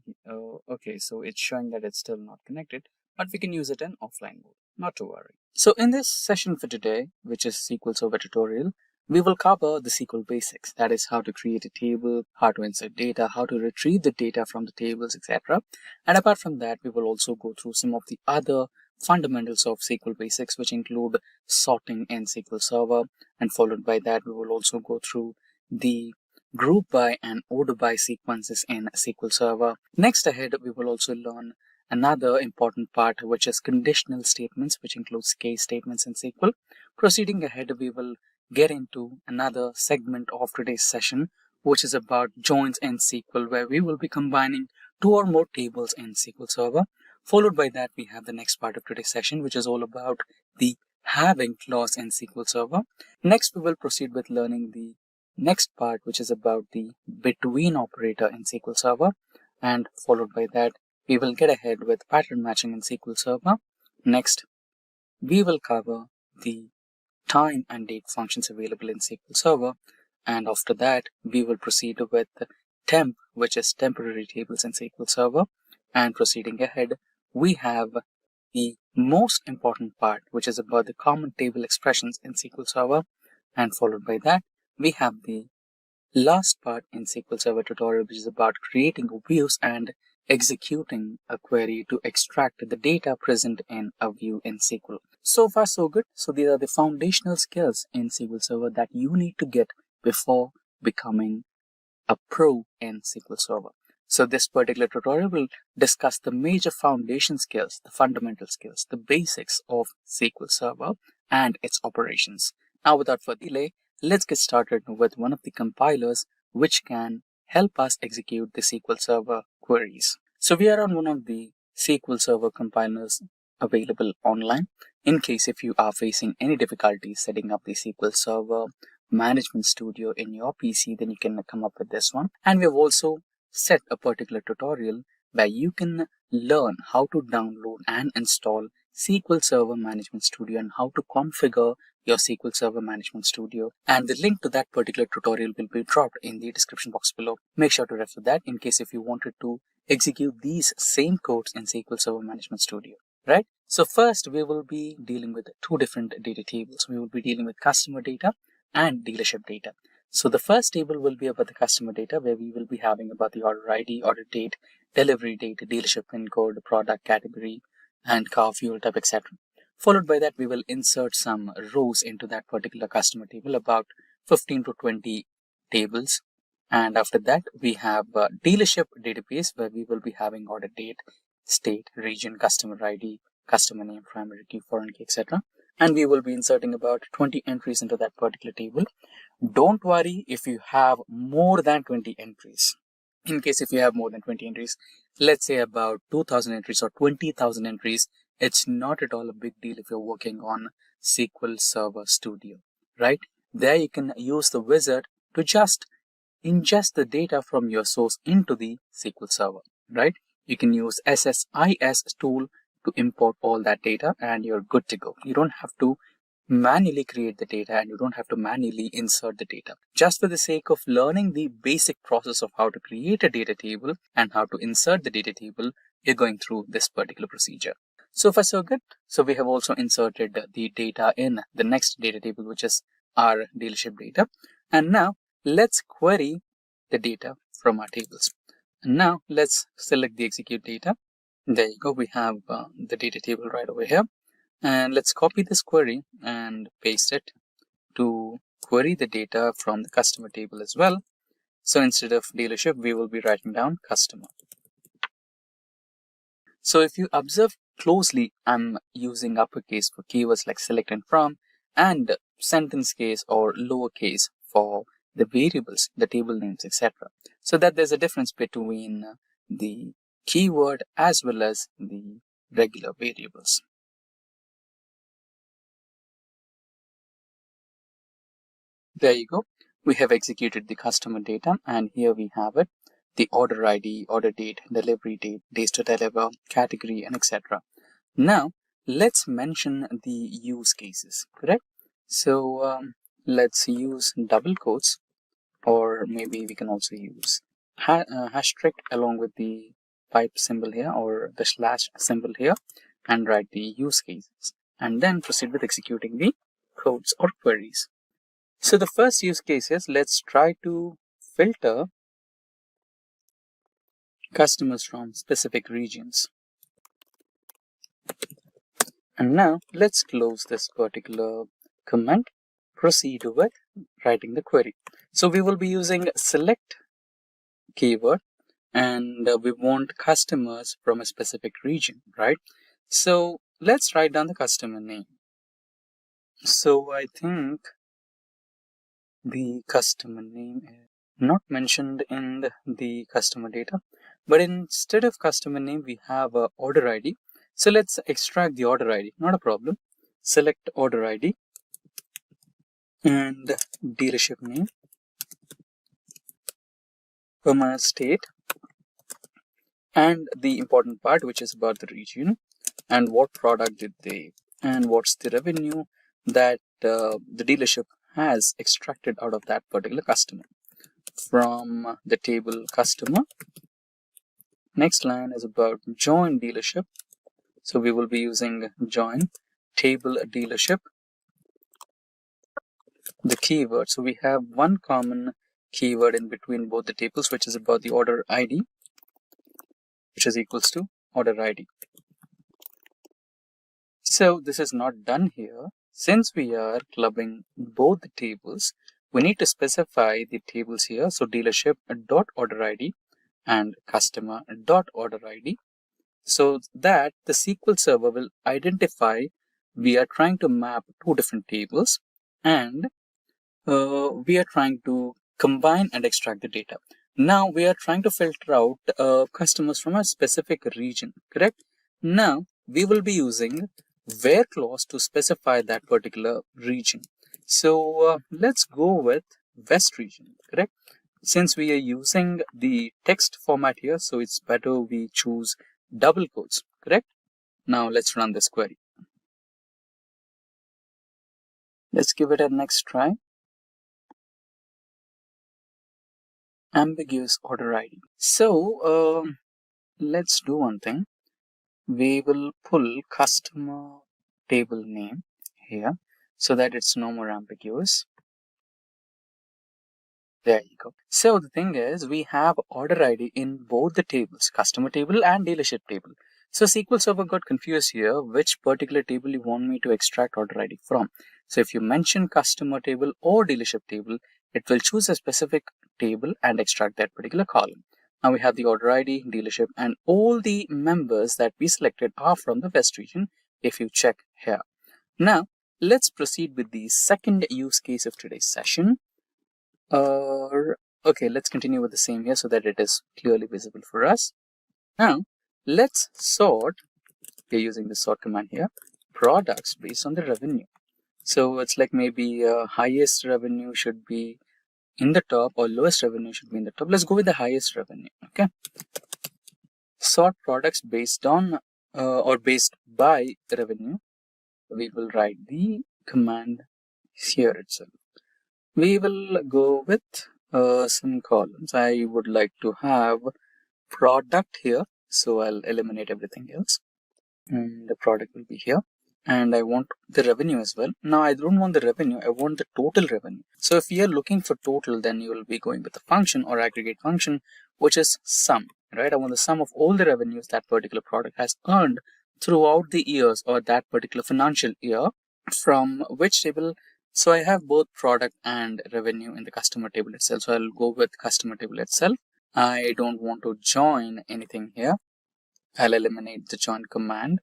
Okay, so it's showing that it's still not connected, but we can use it in offline mode. Not to worry. So in this session for today, which is SQL Server tutorial, we will cover the SQL basics. That is how to create a table, how to insert data, how to retrieve the data from the tables, etc. And apart from that, we will also go through some of the other fundamentals of SQL basics, which include sorting in SQL Server, and followed by that, we will also go through the group by and order by sequences in SQL Server. Next ahead, we will also learn another important part, which is conditional statements, which includes case statements in SQL. Proceeding ahead, we will get into another segment of today's session, which is about joins in SQL, where we will be combining two or more tables in SQL Server. Followed by that, we have the next part of today's session, which is all about the having clause in SQL Server. Next, we will proceed with learning the next part, which is about the between operator in SQL Server. And followed by that, we will get ahead with pattern matching in SQL Server. Next, we will cover the time and date functions available in SQL Server. And after that, we will proceed with temp, which is temporary tables in SQL Server. And proceeding ahead, we have the most important part, which is about the common table expressions in SQL Server. And followed by that, we have the last part in SQL Server tutorial, which is about creating views and executing a query to extract the data present in a view in SQL. So far, so good. So these are the foundational skills in SQL Server that you need to get before becoming a pro in SQL Server. So this particular tutorial will discuss the major foundation skills, the fundamental skills, the basics of SQL Server and its operations. Now, without further delay, let's get started with one of the compilers which can help us execute the SQL Server queries. So we are on one of the SQL Server compilers available online. In case if you are facing any difficulties setting up the SQL Server Management Studio in your PC, then you can come up with this one. And we have also set a particular tutorial where you can learn how to download and install SQL Server Management Studio and how to configure your SQL Server Management Studio. And the link to that particular tutorial will be dropped in the description box below. Make sure to refer that in case if you wanted to execute these same codes in SQL Server Management Studio, right? So first, we will be dealing with two different data tables. We will be dealing with customer data and dealership data. So the first table will be about the customer data, where we will be having about the order ID, order date, delivery date, dealership pin code, product category, and car fuel type, etc. Followed by that, we will insert some rows into that particular customer table, about 15 to 20 tables. And after that, we have a dealership database, where we will be having order date, state, region, customer ID, customer name, primary key, foreign key, etc. And we will be inserting about 20 entries into that particular table. Don't worry if you have more than 20 entries. In case if you have more than 20 entries, let's say about 2,000 entries or 20,000 entries, it's not at all a big deal if you're working on SQL Server Studio, right? There you can use the wizard to just ingest the data from your source into the SQL Server, right? You can use SSIS tool to import all that data and you're good to go. You don't have to manually create the data and you don't have to manually insert the data. Just for the sake of learning the basic process of how to create a data table and how to insert the data table, you're going through this particular procedure. So far, so good. So we have also inserted the data in the next data table, which is our dealership data. And now let's query the data from our tables. And now let's select the execute data. There you go. We have the data table right over here. And let's copy this query and paste it to query the data from the customer table as well. So instead of dealership, we will be writing down customer. So if you observe closely, I'm using uppercase for keywords like select and from, and sentence case or lowercase for the variables, the table names, etc. So that there's a difference between the keyword as well as the regular variables. There you go. We have executed the customer data, and here we have it: the order ID, order date, delivery date, days to deliver, category, and etc. Now, let's mention the use cases, correct? So let's use double quotes, or maybe we can also use hashtag along with the pipe symbol here or the slash symbol here, and write the use cases, and then proceed with executing the codes or queries. So the first use case is, let's try to filter customers from specific regions. And now let's close this particular comment, proceed with writing the query. So we will be using select keyword, and we want customers from a specific region, right? So let's write down the customer name. So I think the customer name is not mentioned in the customer data, but instead of customer name we have a order ID. So let's extract the order ID, not a problem. Select order ID and dealership name, comma state, and the important part, which is about the region and what product did they, and what's the revenue that the dealership has extracted out of that particular customer from the table customer. Next line is about join dealership. So we will be using join table dealership, the keyword. So we have one common keyword in between both the tables, which is about the order ID, which is equals to order ID. So this is not done here. Since we are clubbing both the tables, we need to specify the tables here. So dealership dot order ID and customer dot order ID, so that the SQL server will identify we are trying to map two different tables, and we are trying to combine and extract the data. Now we are trying to filter out customers from a specific region, correct? Now we will be using where clause to specify that particular region. So let's go with West region, correct? Since we are using the text format here, so it's better we choose double quotes, correct? Now let's run this query. Let's give it a next try. Ambiguous order ID. So let's do one thing. We will pull customer table name here so that it's no more ambiguous. There you go. So the thing is, we have order ID in both the tables, customer table and dealership table. So SQL Server got confused here, which particular table you want me to extract order ID from. So if you mention customer table or dealership table, it will choose a specific table and extract that particular column. Now we have the order ID, dealership, and all the members that we selected are from the West region, if you check here. Now let's proceed with the second use case of today's session. Okay, let's continue with the same here so that it is clearly visible for us. Now let's sort, we're using the sort command here, products based on the revenue. So it's like maybe highest revenue should be in the top or lowest revenue should be in the top. Let's go with the highest revenue. Okay, sort products based on or based by revenue. We will write the command here itself. We will go with some columns. I would like to have product here, so I'll eliminate everything else, and the product will be here. And I want the revenue as well. Now I don't want the revenue, I want the total revenue. So if you're looking for total, then you will be going with the function or aggregate function, which is sum, right? I want the sum of all the revenues that particular product has earned throughout the years or that particular financial year. From which table? So I have both product and revenue in the customer table itself. So I'll go with customer table itself. I don't want to join anything here. I'll eliminate the join command.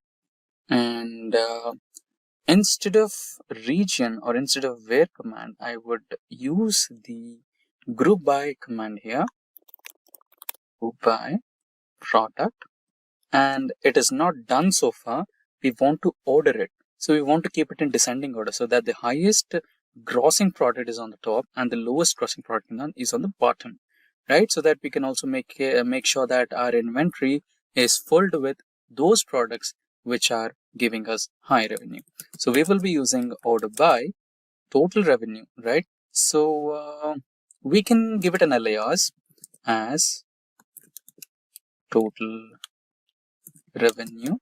And instead of region or instead of where command, I would use the group by command here, group by product. And it is not done so far. We want to order it. So we want to keep it in descending order so that the highest grossing product is on the top and the lowest grossing product is on the bottom, right? So that we can also make sure that our inventory is filled with those products which are giving us high revenue. So we will be using order by total revenue, right? So we can give it an alias as total revenue.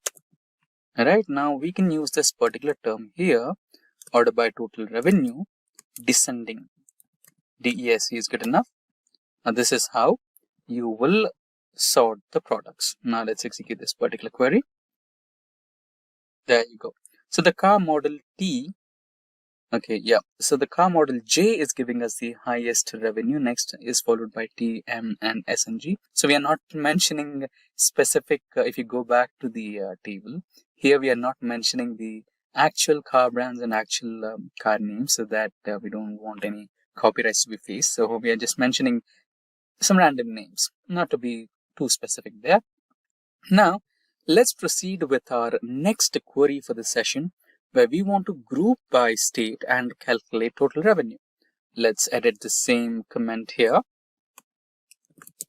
Right now we can use this particular term here, order by total revenue, descending. DESC is good enough. Now this is how you will sort the products. Now let's execute this particular query. There you go. So the car model T, okay, yeah. So the car model J is giving us the highest revenue. Next is followed by T, M, and S and G. So we are not mentioning specific, if you go back to the table, here we are not mentioning the actual car brands and actual car names, so that we don't want any copyrights to be faced. So we are just mentioning some random names, not to be too specific there. Now, let's proceed with our next query for the session, where we want to group by state and calculate total revenue. Let's edit the same comment here.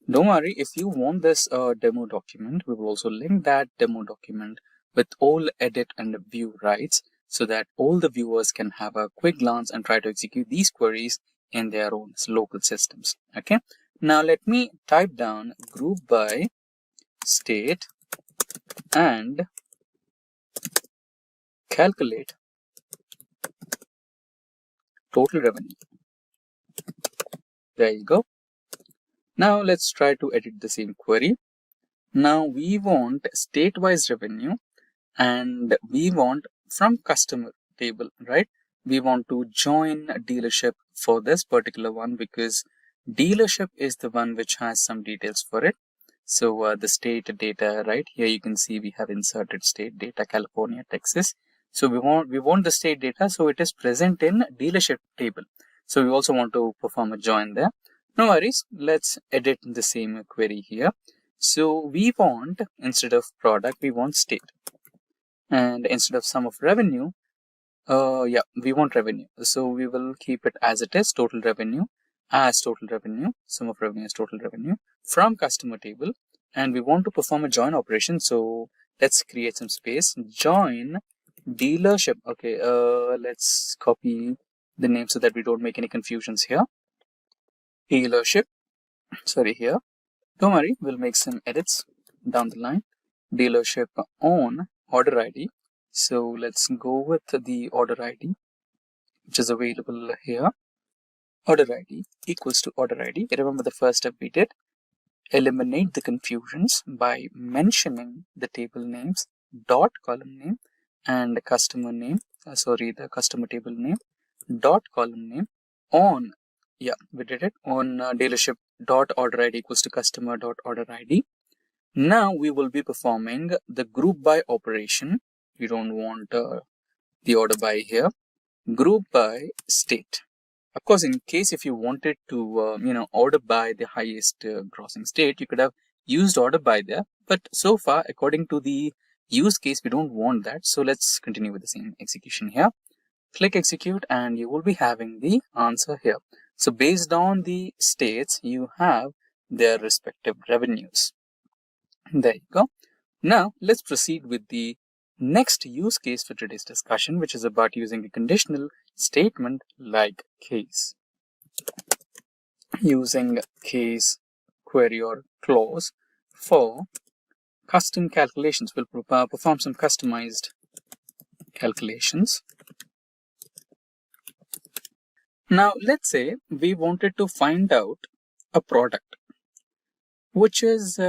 Don't worry, if you want this demo document, we will also link that demo document with all edit and view rights, so that all the viewers can have a quick glance and try to execute these queries in their own local systems. Okay. Now let me type down group by state and calculate total revenue. There you go. Now let's try to edit the same query. Now we want state-wise revenue and we want from customer table, right? We want to join a dealership for this particular one because dealership is the one which has some details for it. So the state data, right here you can see we have inserted state data California, Texas. So we want the state data, so it is present in dealership table. So we also want to perform a join there. No worries, let's edit the same query here. So we want, instead of product, we want state. And instead of sum of revenue, we want revenue. So we will keep it as it is, total revenue as total revenue, sum of revenue as total revenue from customer table. And we want to perform a join operation. So let's create some space. Join dealership. Okay, let's copy the name so that we don't make any confusions here. Dealership, sorry, here. Don't worry, we'll make some edits down the line. Dealership on order ID. So let's go with the order ID, which is available here. Order ID equals to order ID. Remember the first step we did. Eliminate the confusions by mentioning the table names, dot column name, and customer name. The customer table name, dot column name on. Yeah, we did it on dealership dot order ID equals to customer dot order ID. Now we will be performing the group by operation. We don't want the order by here. Group by state. Of course, in case if you wanted to order by the highest grossing state, you could have used order by there. But so far, according to the use case, we don't want that. So let's continue with the same execution here. Click execute and you will be having the answer here. So based on the states, you have their respective revenues. There you go. Now let's proceed with the next use case for today's discussion, which is about using a conditional statement like case. Using case, query, or clause for custom calculations. We'll perform some customized calculations. Now let's say we wanted to find out a product which is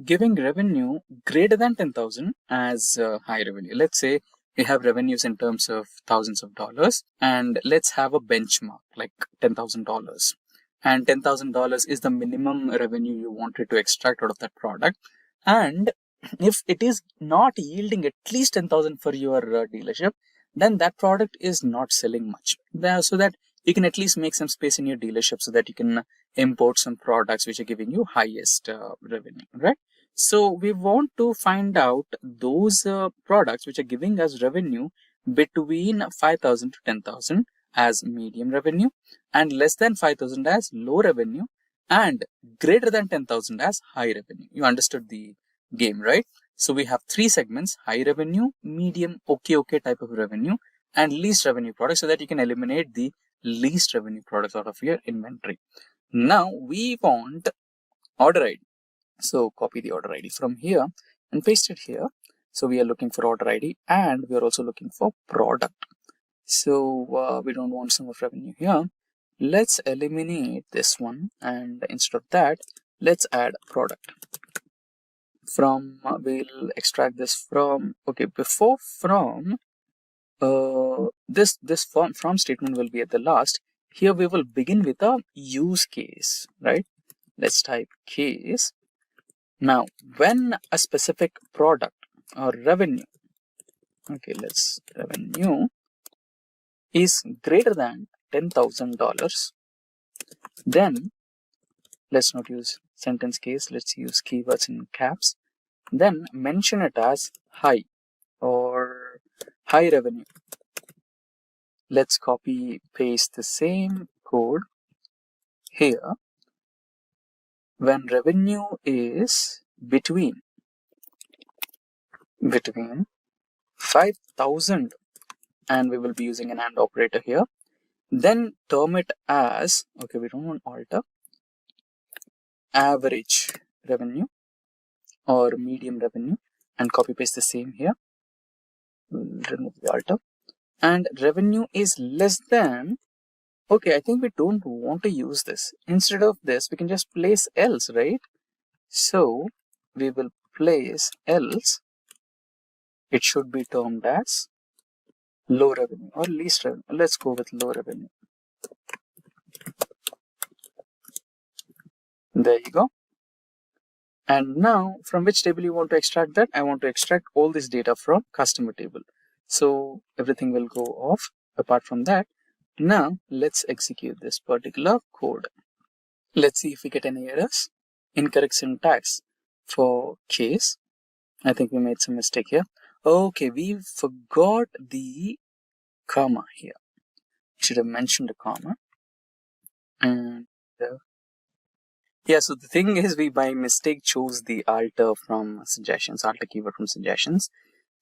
giving revenue greater than 10,000 as high revenue. Let's say we have revenues in terms of thousands of dollars, and let's have a benchmark like $10,000. And $10,000 is the minimum revenue you wanted to extract out of that product. And if it is not yielding at least 10,000 for your dealership, then that product is not selling much. So that you can at least make some space in your dealership so that you can import some products which are giving you highest revenue, right? So we want to find out those products which are giving us revenue between 5,000 to 10,000 as medium revenue, and less than 5,000 as low revenue, and greater than 10,000 as high revenue. You understood the game, right? So we have three segments: high revenue, medium, okay type of revenue, and least revenue products, so that you can eliminate the least revenue products out of your inventory. Now we want order ID. So copy the order ID from here and paste it here. So we are looking for order ID, and we are also looking for product. So we don't want sum of revenue here. Let's eliminate this one, and instead of that, let's add product. From we'll extract this from, okay, before from, this from statement will be at the last. Here we will begin with a use case, right? Let's type case. Now when a specific product or revenue, okay, let's revenue is greater than $10,000, then let's not use sentence case, let's use keywords in caps, then mention it as high or high revenue. Let's copy paste the same code here. When revenue is between 5,000, and we will be using an AND operator here, then term it as, okay, we don't want alter, average revenue or medium revenue, and copy paste the same here. We'll remove the alter. And revenue is less than, okay, I think we don't want to use this. Instead of this, we can just place else, right? So we will place else. It should be termed as low revenue or least revenue. Let's go with low revenue. There you go. And now from which table you want to extract that? I want to extract all this data from customer table. So everything will go off apart from that. Now let's execute this particular code. Let's see if we get any errors. Incorrect syntax for case. I think we made some mistake here. Okay, we forgot the comma here. Should have mentioned the comma. And yeah, so the thing is, we by mistake chose the alter from suggestions, alter keyword from suggestions.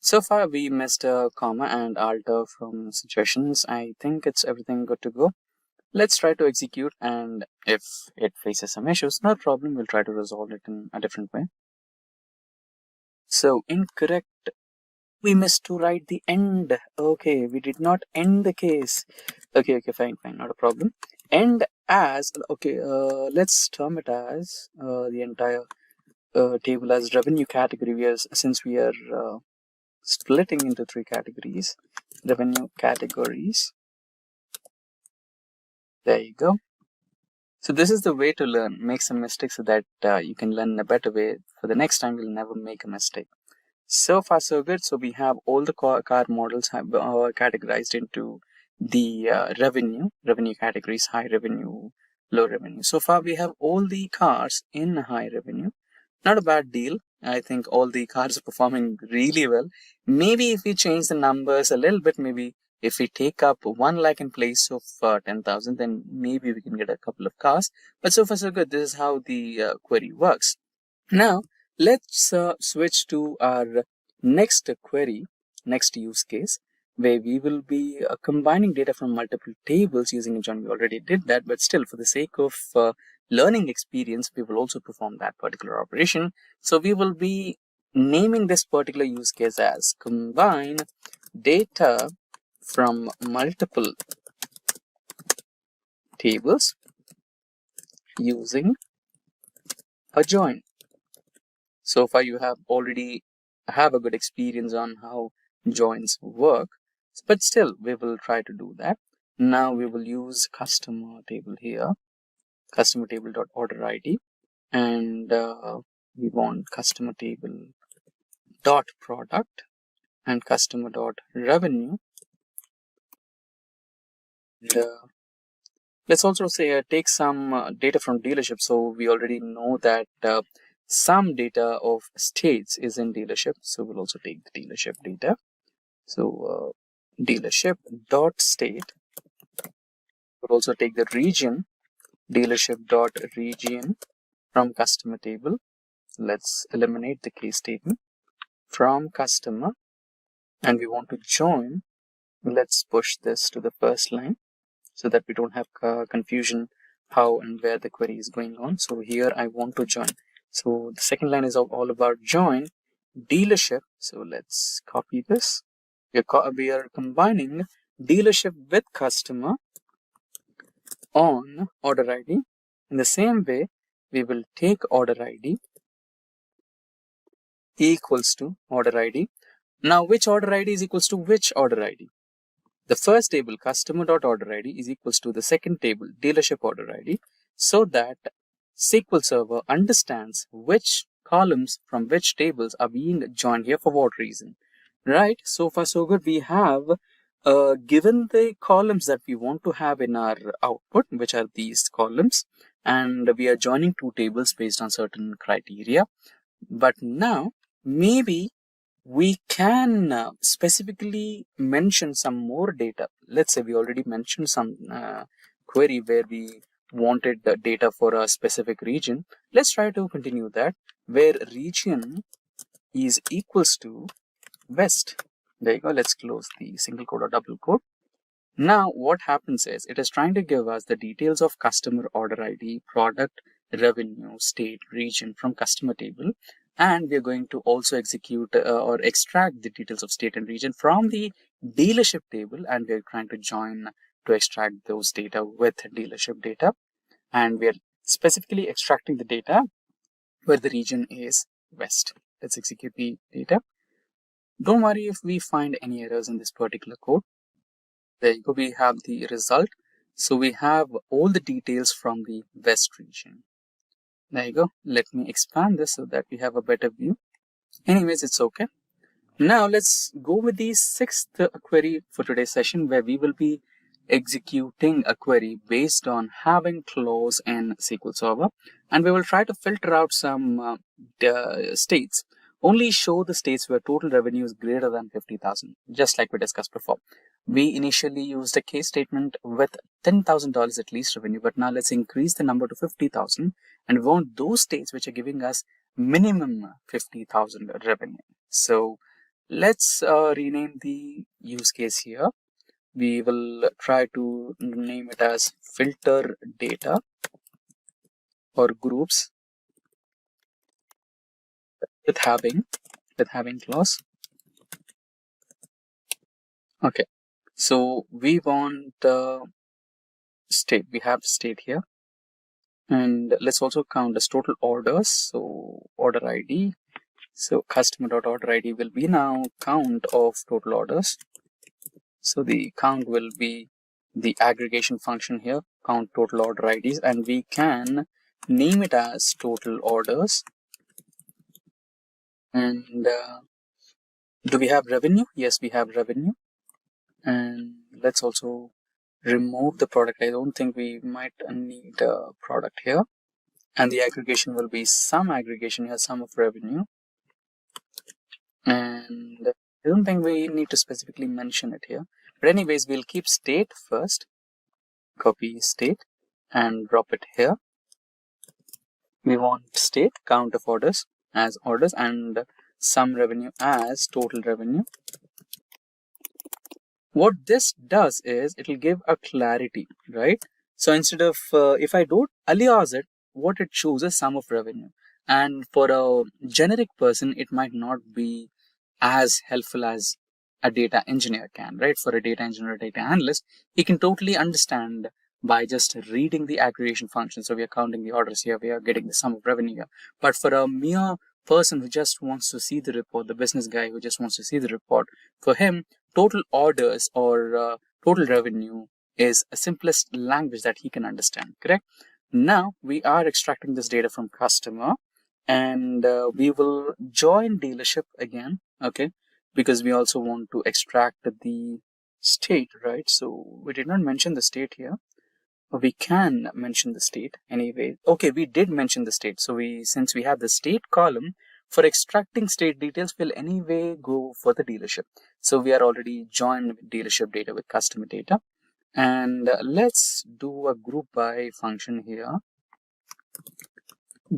So far we missed a comma and alter from suggestions. I think it's everything good to go. Let's try to execute, and if it faces some issues, no problem, we'll try to resolve it in a different way. So incorrect, we missed to write the end. Okay, we did not end the case. Okay, fine, not a problem. End as, okay, let's term it as the entire table as revenue category. Since we are splitting into three categories, revenue categories. There you go. So this is the way to learn. Make some mistakes so that you can learn in a better way. For the next time, you'll never make a mistake. So far, so good. So we have all the car models have categorized into the revenue categories: high revenue, low revenue. So far, we have all the cars in high revenue. Not a bad deal. I think all the cars are performing really well. Maybe if we change the numbers a little bit, maybe if we take up 1 lakh in place of 10,000, then maybe we can get a couple of cars. But so far, so good. This is how the query works. Now, let's switch to our next query, next use case, where we will be combining data from multiple tables using a join. We already did that, but still, for the sake of learning experience, we will also perform that particular operation. So we will be naming this particular use case as combine data from multiple tables using a join. So far you have already have a good experience on how joins work, but still we will try to do that. Now we will use customer table here, customer table dot order ID, and we want customer table dot product and customer dot revenue. And, let's also say take some data from dealership. So we already know that some data of states is in dealership. So we'll also take the dealership data. So dealership dot state. We'll also take the region, dealership dot region from customer table. Let's eliminate the case statement from customer, and we want to join. Let's push this to the first line so that we don't have confusion how and where the query is going on. So here I want to join. So the second line is all about join dealership. So let's copy this. We are combining dealership with customer on order ID. In the same way, we will take order ID equals to order ID. Now, which order ID is equals to which order ID? The first table, customer.order ID, is equals to the second table, dealership order ID, so that SQL Server understands which columns from which tables are being joined here for what reason. Right? So far, so good. We have given the columns that we want to have in our output, which are these columns, and we are joining two tables based on certain criteria. But now, maybe we can specifically mention some more data. Let's say we already mentioned some query where we wanted the data for a specific region. Let's try to continue that, where region is equals to West. There you go. Let's close the single quote or double quote. Now what happens is it is trying to give us the details of customer order ID, product, revenue, state, region from customer table, and we're going to also execute or extract the details of state and region from the dealership table, and we're trying to join to extract those data with dealership data, and we're specifically extracting the data where the region is West. Let's execute the data. Don't worry if we find any errors in this particular code. There you go, we have the result. So we have all the details from the West region. There you go. Let me expand this so that we have a better view. Anyways, it's okay. Now let's go with the sixth query for today's session, where we will be executing a query based on having clause in SQL Server, and we will try to filter out some states. Only show the states where total revenue is greater than 50,000, just like we discussed before. We initially used a case statement with $10,000 at least revenue, but now let's increase the number to 50,000, and we want those states which are giving us minimum 50,000 revenue. So let's rename the use case here. We will try to name it as filter data or groups with having clause. Okay, so we want state. We have state here, and let's also count as total orders. So order ID. So customer.order ID will be now count of total orders. So the count will be the aggregation function here, count total order IDs, and we can name it as total orders. And do we have revenue? Yes, we have revenue. And let's also remove the product. I don't think we might need a product here. And the aggregation will be sum aggregation here, sum of revenue. And I don't think we need to specifically mention it here. But anyways, we'll keep state first. Copy state and drop it here. We want state, count of orders as orders, and sum revenue as total revenue. What this does is it will give a clarity, right? So instead of, if I don't alias it, what it shows is sum of revenue. And for a generic person, it might not be as helpful as a data engineer can, right? For a data engineer or data analyst, he can totally understand by just reading the aggregation function. So we are counting the orders here, we are getting the sum of revenue here. But for a mere person who just wants to see the report, the business guy who just wants to see the report, for him, total orders or total revenue is a simplest language that he can understand, correct? Now we are extracting this data from customer, and we will join dealership again, okay, because we also want to extract the state, right? So we did not mention the state here. We can mention the state anyway. Okay, we did mention the state. So since we have the state column, for extracting state details, we'll anyway go for the dealership. So we are already joined dealership data with customer data. And let's do a group by function here.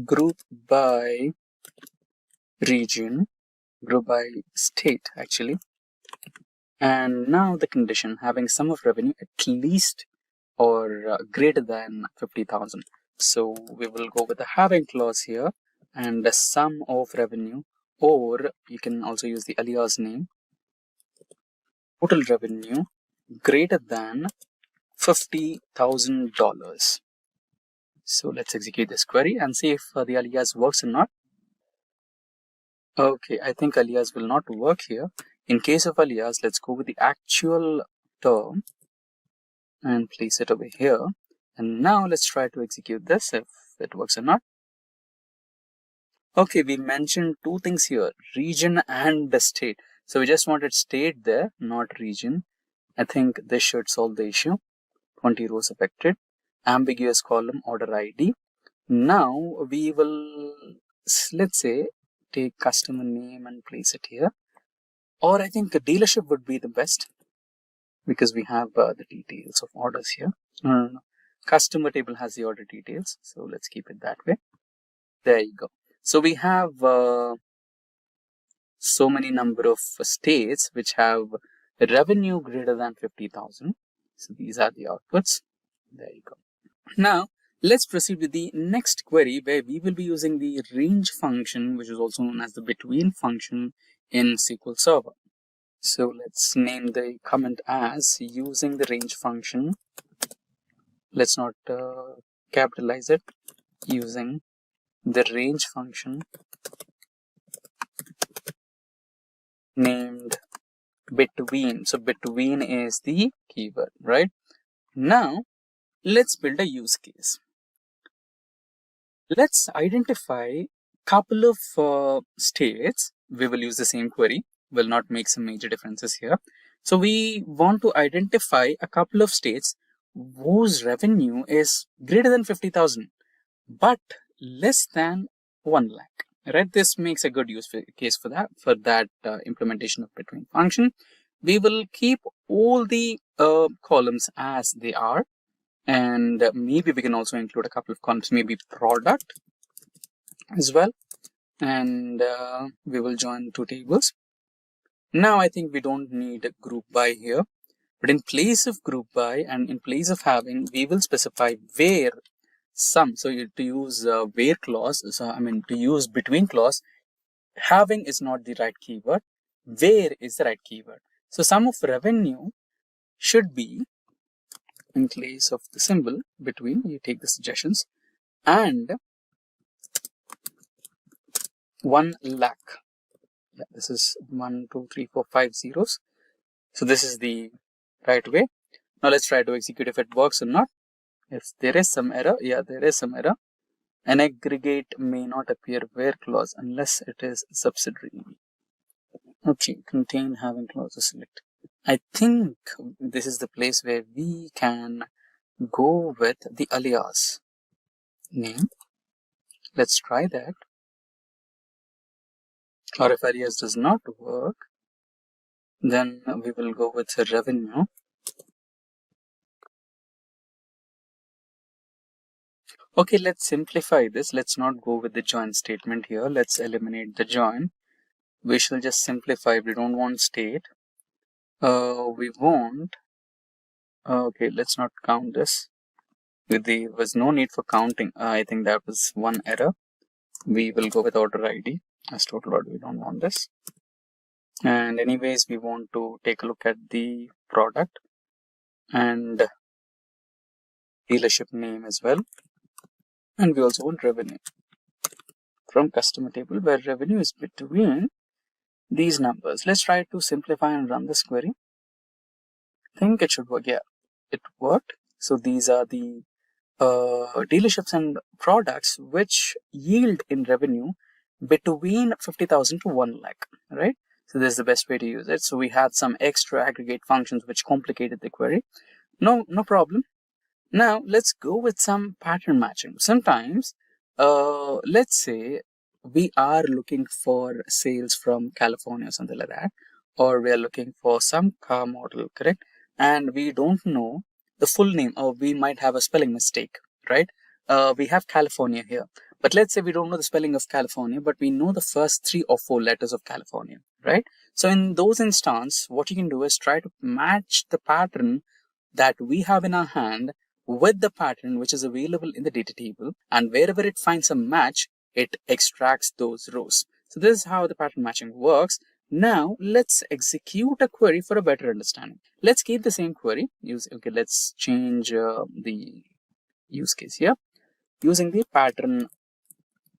Group by region, group by state actually. And now the condition, having sum of revenue at least or greater than 50,000. So we will go with the having clause here, and the sum of revenue, or you can also use the alias name, total revenue greater than $50,000. So let's execute this query and see if the alias works or not. Okay, I think alias will not work here. In case of alias, let's go with the actual term and place it over here. And now let's try to execute this if it works or not. Okay, we mentioned two things here, region and the state. So we just wanted state there, not region. I think this should solve the issue. 20 rows affected, ambiguous column, order ID. Now we will, let's say, take customer name and place it here. Or I think a dealership would be the best because we have the details of orders here. No. Customer table has the order details. So let's keep it that way. There you go. So we have so many number of states which have revenue greater than 50,000. So these are the outputs. There you go. Now let's proceed with the next query where we will be using the range function, which is also known as the between function in SQL Server. So let's name the comment as using the range function. Let's not capitalize it. Using the range function named between. So between is the keyword, right? Now let's build a use case. Let's identify couple of states. We will use the same query, will not make some major differences here. So we want to identify a couple of states whose revenue is greater than 50,000 but less than 1 lakh, right? This makes a good use case for that implementation of between function. We will keep all the columns as they are, and maybe we can also include a couple of columns, maybe product as well, and we will join two tables. Now I think we don't need a group by here, but in place of group by and in place of having, we will specify where sum. So to use where clause, to use between clause, having is not the right keyword, where is the right keyword. So sum of revenue should be, in place of the symbol between, you take the suggestions, and 1 lakh. Yeah, this is 1, 2, 3, 4, 5 zeros. So this is the right way. Now let's try to execute if it works or not. If there is some error, yeah, there is some error. An aggregate may not appear where clause unless it is subsidiary. Okay, contain having clauses select. I think this is the place where we can go with the alias name. Let's try that. Or if alias does not work, then we will go with revenue. Okay, let's simplify this. Let's not go with the join statement here. Let's eliminate the join. We shall just simplify. We don't want state. We want, okay, let's not count this. There was no need for counting. I think that was one error. We will go with order ID as total order. We don't want this. And anyways, we want to take a look at the product and dealership name as well. And we also want revenue from customer table, where revenue is between these numbers. Let's try to simplify and run this query. I think it should work. Yeah, it worked. So these are the dealerships and products which yield in revenue between 50,000 to 1 lakh, right? So this is the best way to use it. So we had some extra aggregate functions which complicated the query. No problem. Now let's go with some pattern matching. Sometimes, let's say we are looking for sales from California or something like that, or we are looking for some car model, correct? And we don't know the full name, or we might have a spelling mistake, right? We have California here, but let's say we don't know the spelling of California, but we know the first 3 or 4 letters of California, right? So in those instances, what you can do is try to match the pattern that we have in our hand with the pattern which is available in the data table, and wherever it finds a match, it extracts those rows. So this is how the pattern matching works. Now let's execute a query for a better understanding. Let's keep the same query. Let's change the use case here using the pattern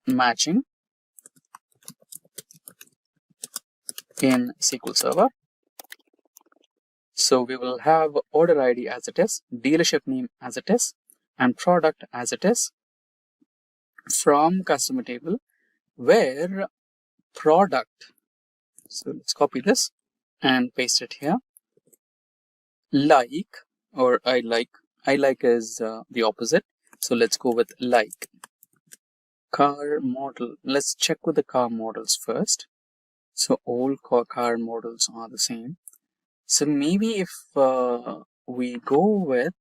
matching in SQL Server. So we will have order ID as it is, dealership name as it is, and product as it is from customer table, where product, so let's copy this and paste it here, like, or I like is the opposite. So let's go with like. Car model, let's check with the car models first. So all car models are the same. So maybe if we go with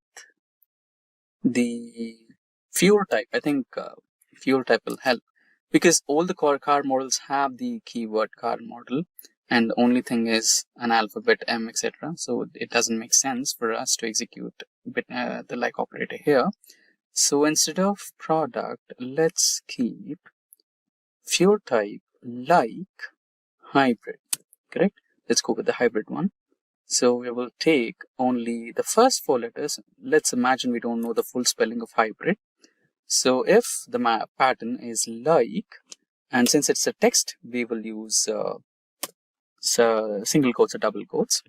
the fuel type, I think fuel type will help, because all the car models have the keyword car model, and the only thing is an alphabet M, etc. So it doesn't make sense for us to execute the like operator here. So instead of product, let's keep fuel type like hybrid, correct? Let's go with the hybrid one. So we will take only the first 4 letters. Let's imagine we don't know the full spelling of hybrid. So if the pattern is like, and since it's a text, we will use single quotes or double quotes.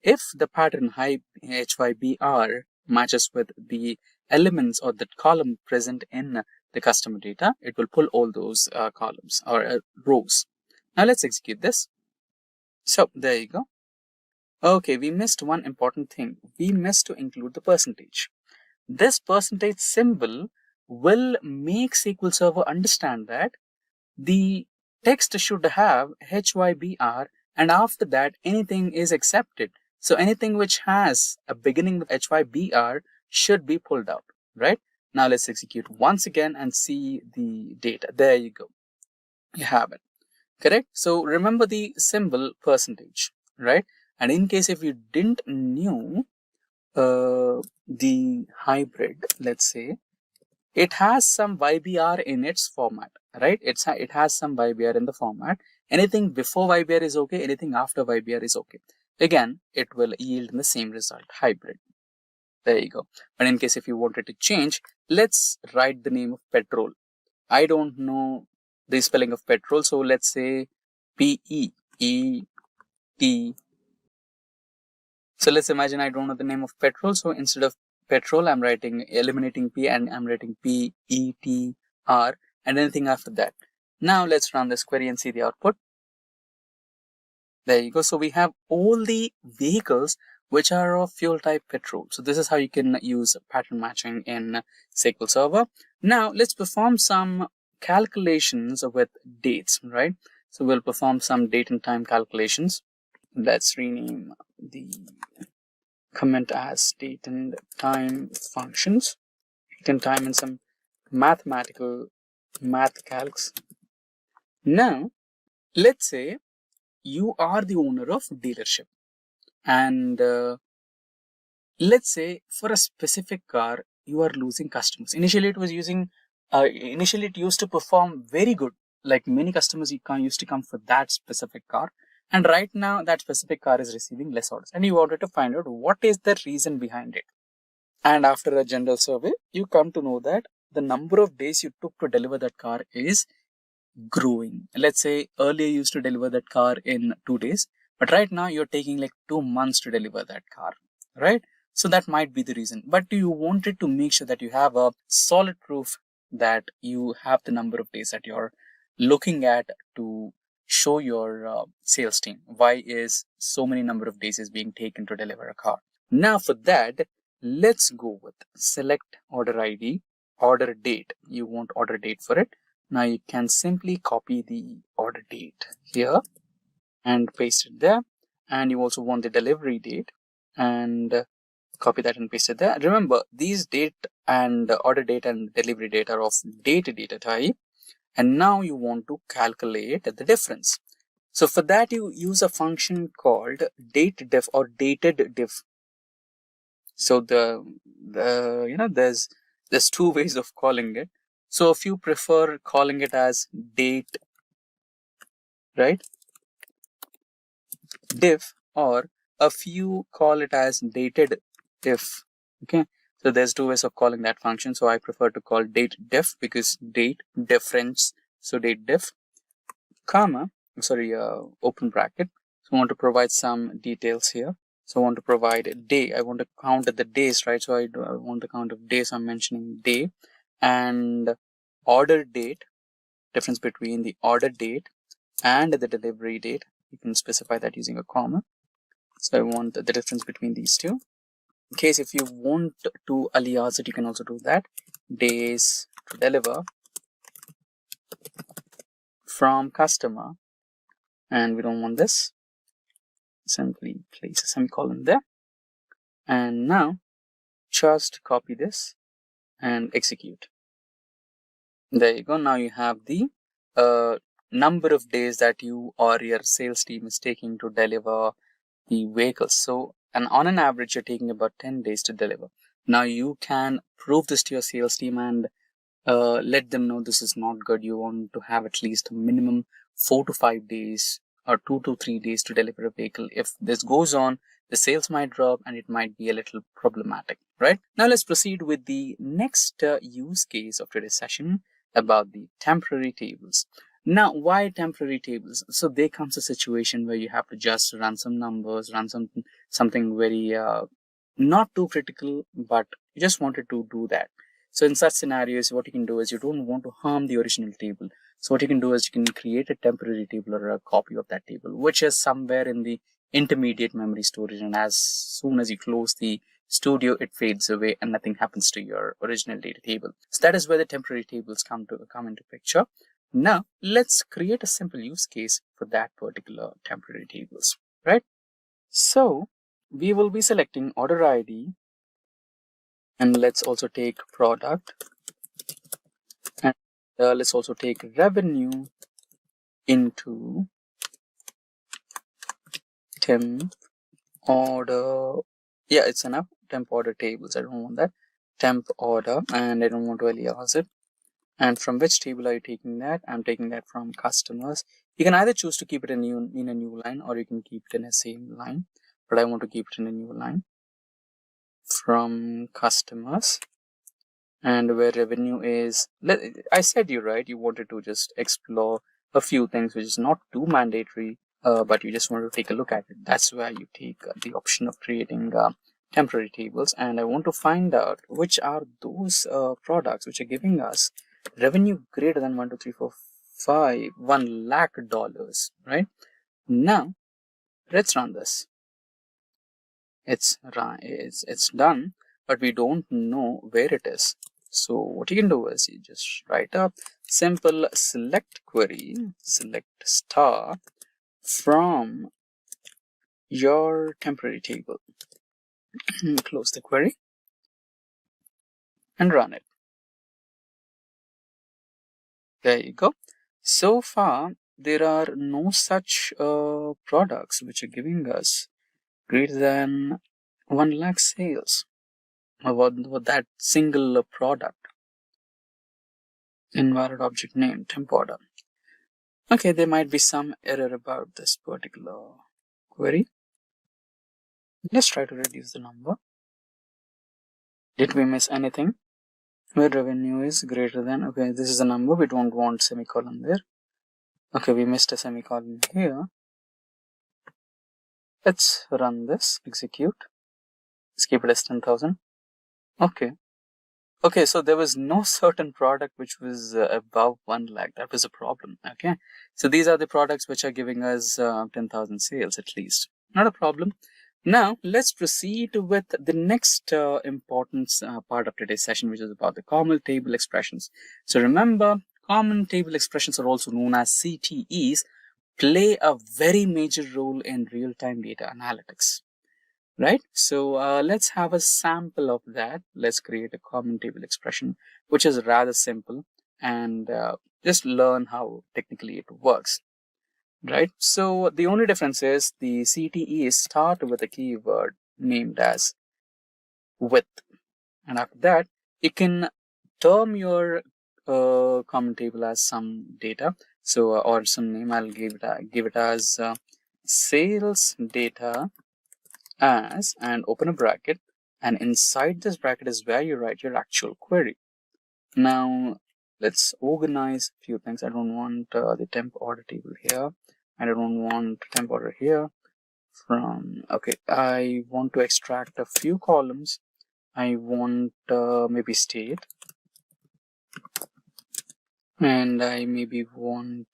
If the pattern HYBR matches with the elements or the column present in the customer data, it will pull all those columns or rows. Now let's execute this. So there you go. Okay, we missed one important thing. We missed to include the percentage. This percentage symbol will make SQL Server understand that the text should have HYBR, and after that anything is accepted. So anything which has a beginning with HYBR should be pulled out, right? Now let's execute once again and see the data. There you go. You have it. Correct? So remember the symbol percentage, right? And in case if you didn't knew the hybrid, let's say, it has some YBR in its format, right? It has some YBR in the format. Anything before YBR is okay. Anything after YBR is okay. Again, it will yield the same result, hybrid. There you go. But in case if you wanted to change, let's write the name of petrol. I don't know the spelling of petrol, so let's say PEET. So let's imagine I don't know the name of petrol. So instead of petrol, I'm eliminating P and I'm writing PETR and anything after that. Now let's run this query and see the output. There you go. So we have all the vehicles which are of fuel type petrol. So this is how you can use pattern matching in SQL Server. Now let's perform some calculations with dates, right? So we'll perform some date and time calculations. Let's rename the comment as date and time functions. Date and time and some math calcs. Now, let's say you are the owner of dealership, and let's say for a specific car you are losing customers. Initially it used to perform very good, like many customers used to come for that specific car, and right now that specific car is receiving less orders, and you wanted to find out what is the reason behind it. And after a general survey, you come to know that the number of days you took to deliver that car is growing. Let's say earlier you used to deliver that car in 2 days, but right now you're taking like 2 months to deliver that car, right? So that might be the reason. But you wanted to make sure that you have a solid proof that you have the number of days that you're looking at to show your sales team why is so many number of days is being taken to deliver a car. Now for that, let's go with select order ID, order date. You want order date for it. Now you can simply copy the order date here and paste it there. And you also want the delivery date and copy that and paste it there. Remember, these date and order date and delivery date are of date data type. And now you want to calculate the difference. So for that, you use a function called dateDiff or datedDiff. So there's two ways of calling it. So if you prefer calling it as date, right, diff, or a few call it as dated diff. Okay, so there's two ways of calling that function. So I prefer to call date diff because date difference. So date diff, comma, open bracket. So I want to provide some details here. So I want to provide a day. I want to count the days, right? So I want the count of days. I'm mentioning day and order date, difference between the order date and the delivery date. You can specify that using a comma. So I want the difference between these two. In case if you want to alias it, you can also do that. Days to deliver from customer, and we don't want this. Simply place a semicolon there. And now just copy this and execute. There you go. Now you have the number of days that you or your sales team is taking to deliver the vehicles. So, and on an average, you're taking about 10 days to deliver. Now you can prove this to your sales team and let them know this is not good. You want to have at least a minimum 4 to 5 days or 2 to 3 days to deliver a vehicle. If this goes on, the sales might drop and it might be a little problematic, right? Now let's proceed with the next use case of today's session about the temporary tables. Now, why temporary tables? So there comes a situation where you have to just run some numbers, run something very not too critical, but you just wanted to do that. So in such scenarios, what you can do is you don't want to harm the original table. So what you can do is you can create a temporary table or a copy of that table, which is somewhere in the intermediate memory storage. And as soon as you close the studio, it fades away and nothing happens to your original data table. So that is where the temporary tables come into picture. Now let's create a simple use case for that particular temporary tables, right? So we will be selecting order ID, and let's also take product, and let's also take revenue into temp order. Yeah, it's enough. Temp order tables. I don't want that. Temp order, and I don't want to alias it. And from which table are you taking that? I'm taking that from customers. You can either choose to keep it in a new line, or you can keep it in a same line, but I want to keep it in a new line. From customers, and where revenue is, I said you right, you wanted to just explore a few things which is not too mandatory, but you just want to take a look at it. That's where you take the option of creating temporary tables. And I want to find out which are those products which are giving us revenue greater than 1, 2, 3, 4, 5, $1 lakh, right? Now let's run this. It's done, but we don't know where it is. So what you can do is you just write up simple select query, select star from your temporary table. Close the query and run it. There you go. So far, there are no such products which are giving us greater than 1 lakh sales about that single product. Invalid object name, temp order. Okay, there might be some error about this particular query. Let's try to reduce the number. Did we miss anything? Where revenue is greater than, okay, this is a number, we don't want semicolon there. Okay, we missed a semicolon here. Let's run this, execute. Let's keep it as 10,000. Okay, so there was no certain product which was above 1 lakh. That was a problem. Okay, so these are the products which are giving us 10,000 sales at least. Not a problem. Now let's proceed with the next important part of today's session, which is about the common table expressions. So remember, common table expressions are also known as CTEs, play a very major role in real-time data analytics. Right, so let's have a sample of that. Let's create a common table expression, which is rather simple, and just learn how technically it works. Right, so the only difference is the CTEs start with a keyword named as with, and after that you can term your common table as some data. So or some name. I'll give it as sales data as, and open a bracket, and inside this bracket is where you write your actual query. Now let's organize a few things. I don't want the temp order table here. I don't want temp order here. Okay, I want to extract a few columns. I want maybe state, and I maybe want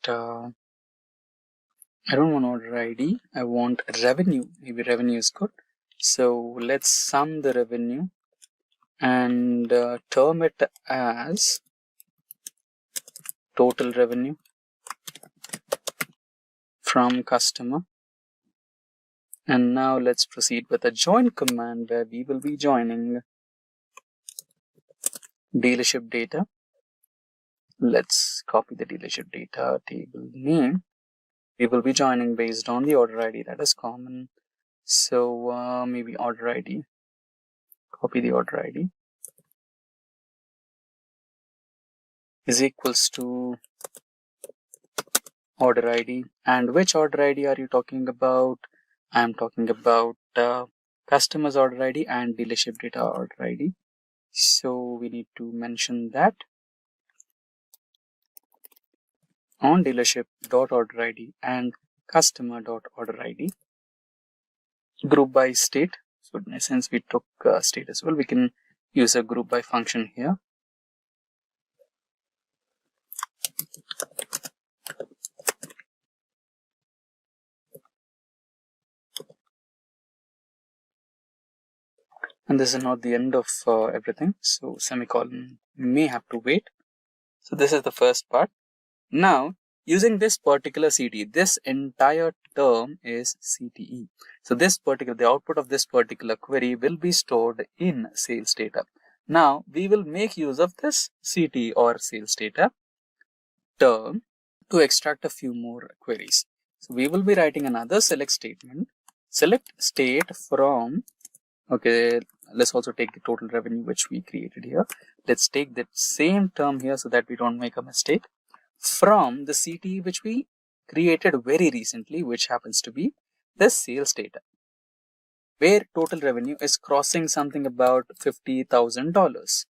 I don't want order ID. I want revenue. Maybe revenue is good. So let's sum the revenue and term it as total revenue from customer. And now let's proceed with a join command where we will be joining dealership data. Let's copy the dealership data table name. We will be joining based on the order ID that is common. So maybe order ID. Copy the order ID is equals to order ID. And which order ID are you talking about? I'm talking about customer's order ID and dealership data order ID. So we need to mention that on dealership.order ID and customer.order ID. Group by state. So since we took state as well, we can use a group by function here. And this is not the end of everything. So semicolon may have to wait. So this is the first part. Now, using this particular CTE, this entire term is CTE. So the output of this particular query will be stored in sales data. Now, we will make use of this CTE or sales data term to extract a few more queries. So we will be writing another select statement. Select state from, okay, let's also take the total revenue which we created here. Let's take that same term here so that we don't make a mistake. From the CTE which we created very recently, which happens to be the sales data, where total revenue is crossing something about $50,000.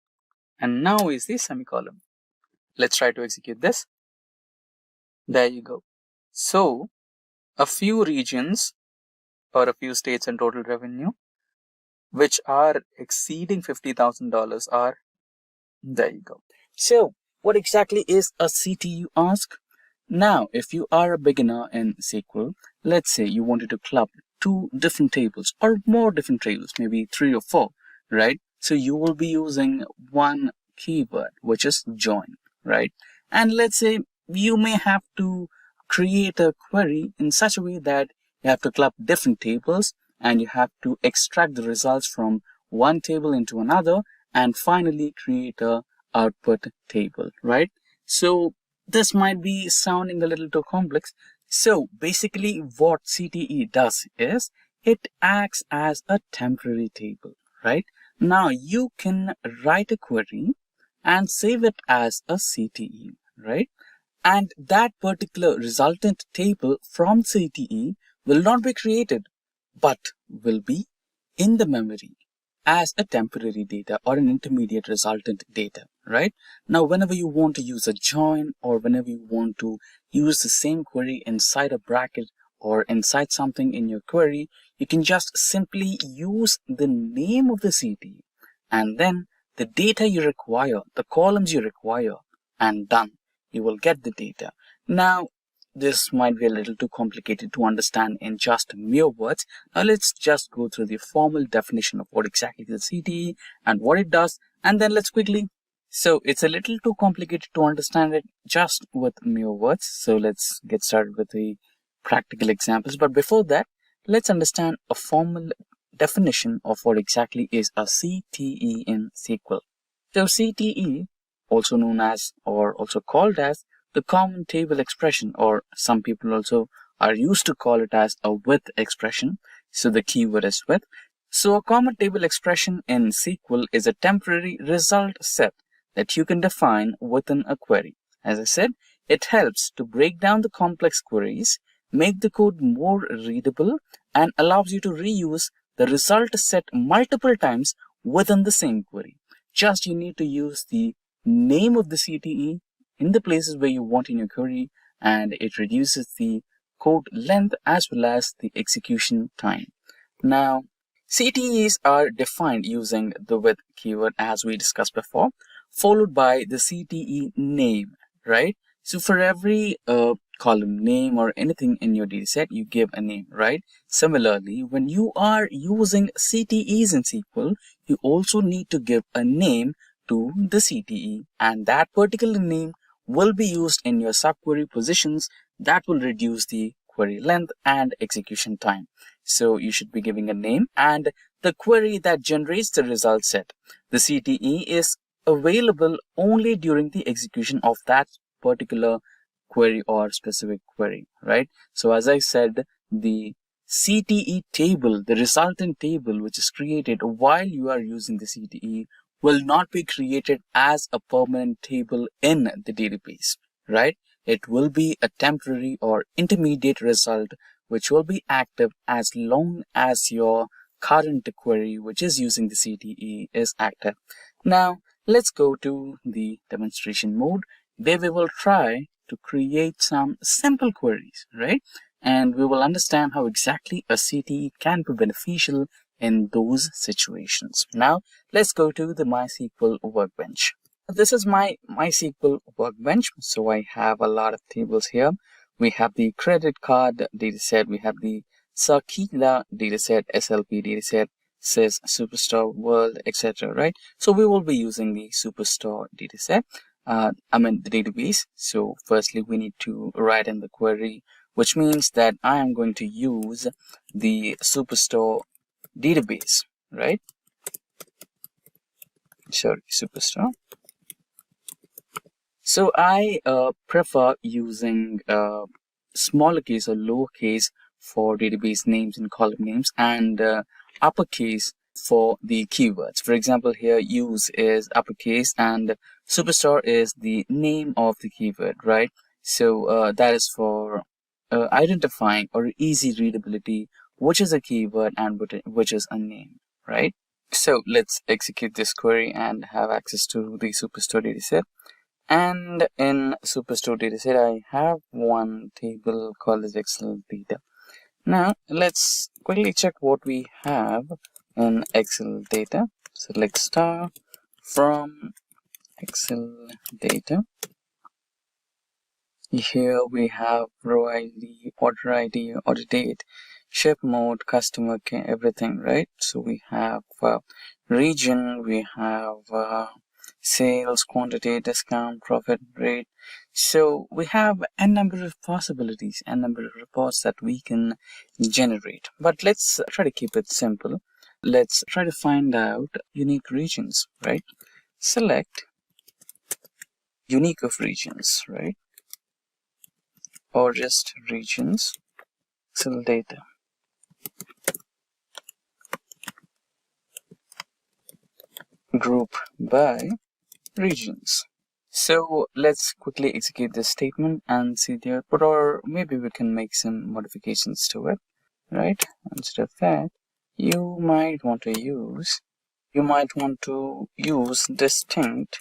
And now is the semicolon. Let's try to execute this. There you go. So a few regions or a few states and total revenue which are exceeding $50,000 are, there you go. So what exactly is a CTE, you ask? Now, if you are a beginner in SQL, let's say you wanted to club two different tables or more different tables, maybe 3 or 4, right? So you will be using one keyword, which is join, right? And let's say you may have to create a query in such a way that you have to club different tables and you have to extract the results from one table into another and finally create a output table, right? So this might be sounding a little too complex. So basically what CTE does is it acts as a temporary table, right? Now you can write a query and save it as a CTE, right? And that particular resultant table from CTE will not be created, but will be in the memory as a temporary data or an intermediate resultant data, right? Now, whenever you want to use a join or whenever you want to use the same query inside a bracket or inside something in your query, you can just simply use the name of the CTE and then the data you require, the columns you require, and done. You will get the data. Now, this might be a little too complicated to understand in just mere words. Now, let's just go through the formal definition of what exactly is the CTE and what it does, and then let's quickly. So, it's a little too complicated to understand it just with mere words. So, let's get started with the practical examples. But before that, let's understand a formal definition of what exactly is a CTE in SQL. So CTE, also known as or also called as the common table expression, or some people also are used to call it as a with expression. So the keyword is with. So a common table expression in SQL is a temporary result set that you can define within a query. As I said, it helps to break down the complex queries, make the code more readable, and allows you to reuse the result set multiple times within the same query. Just you need to use the name of the CTE in the places where you want in your query, and it reduces the code length as well as the execution time. Now, CTEs are defined using the with keyword as we discussed before, followed by the CTE name, right? So for every column name or anything in your dataset, you give a name, right? Similarly, when you are using CTEs in SQL, you also need to give a name to the CTE, and that particular name will be used in your subquery positions that will reduce the query length and execution time. So you should be giving a name and the query that generates the result set. The CTE is available only during the execution of that particular query or specific query, right? So as I said, the CTE table, the resultant table which is created while you are using the CTE, will not be created as a permanent table in the database, right? It will be a temporary or intermediate result which will be active as long as your current query, which is using the CTE, is active. Now, let's go to the demonstration mode where we will try to create some simple queries, right? And we will understand how exactly a CTE can be beneficial in those situations. Now, let's go to the MySQL workbench. This is my MySQL workbench. So I have a lot of tables here. We have the credit card dataset, we have the Sakila dataset, SLP dataset, SIS, Superstore, World, etc. Right? So we will be using the Superstore dataset. The database. So firstly, we need to write in the query, which means that I am going to use the Superstore database, right? Sorry, Superstore. So I prefer using smaller case or lowercase for database names and column names, and uppercase for the keywords. For example, here use is uppercase and Superstore is the name of the keyword, right? So that is for identifying or easy readability, which is a keyword and which is a name, right? So let's execute this query and have access to the Superstore dataset. And in Superstore dataset, I have one table called as Excel data. Now let's quickly check what we have in Excel data. Select star from Excel data. Here we have row ID, order date, ship mode, customer care, everything, right? So we have region, we have sales, quantity, discount, profit rate. So we have a number of possibilities, a number of reports that we can generate. But let's try to keep it simple. Let's try to find out unique regions, right? Select unique of regions, right? Or just regions, Excel data. Group by regions. So let's quickly execute this statement and see the output, or maybe we can make some modifications to it, right? Instead of that, you might want to use distinct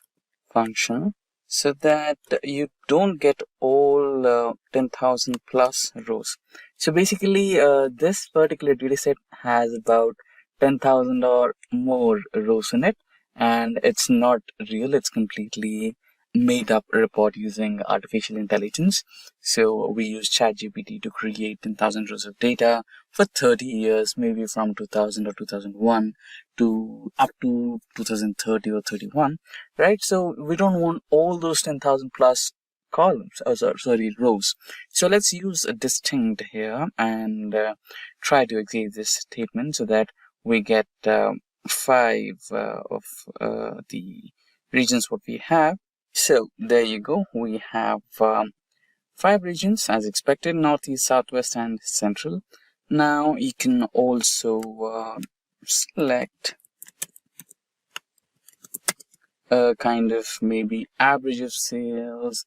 function so that you don't get all 10,000 plus rows. So basically, this particular dataset has about 10,000 or more rows in it, and it's not real, it's completely made up report using artificial intelligence. So we use ChatGPT to create 10,000 rows of data for 30 years, maybe from 2000 or 2001 to up to 2030 or 31, right? So we don't want all those 10,000 plus columns, sorry, rows. So let's use a distinct here and try to execute this statement so that we get 5 of the regions what we have. So there you go. We have 5 regions as expected: Northeast, Southwest, and Central. Now you can also select a kind of maybe average of sales,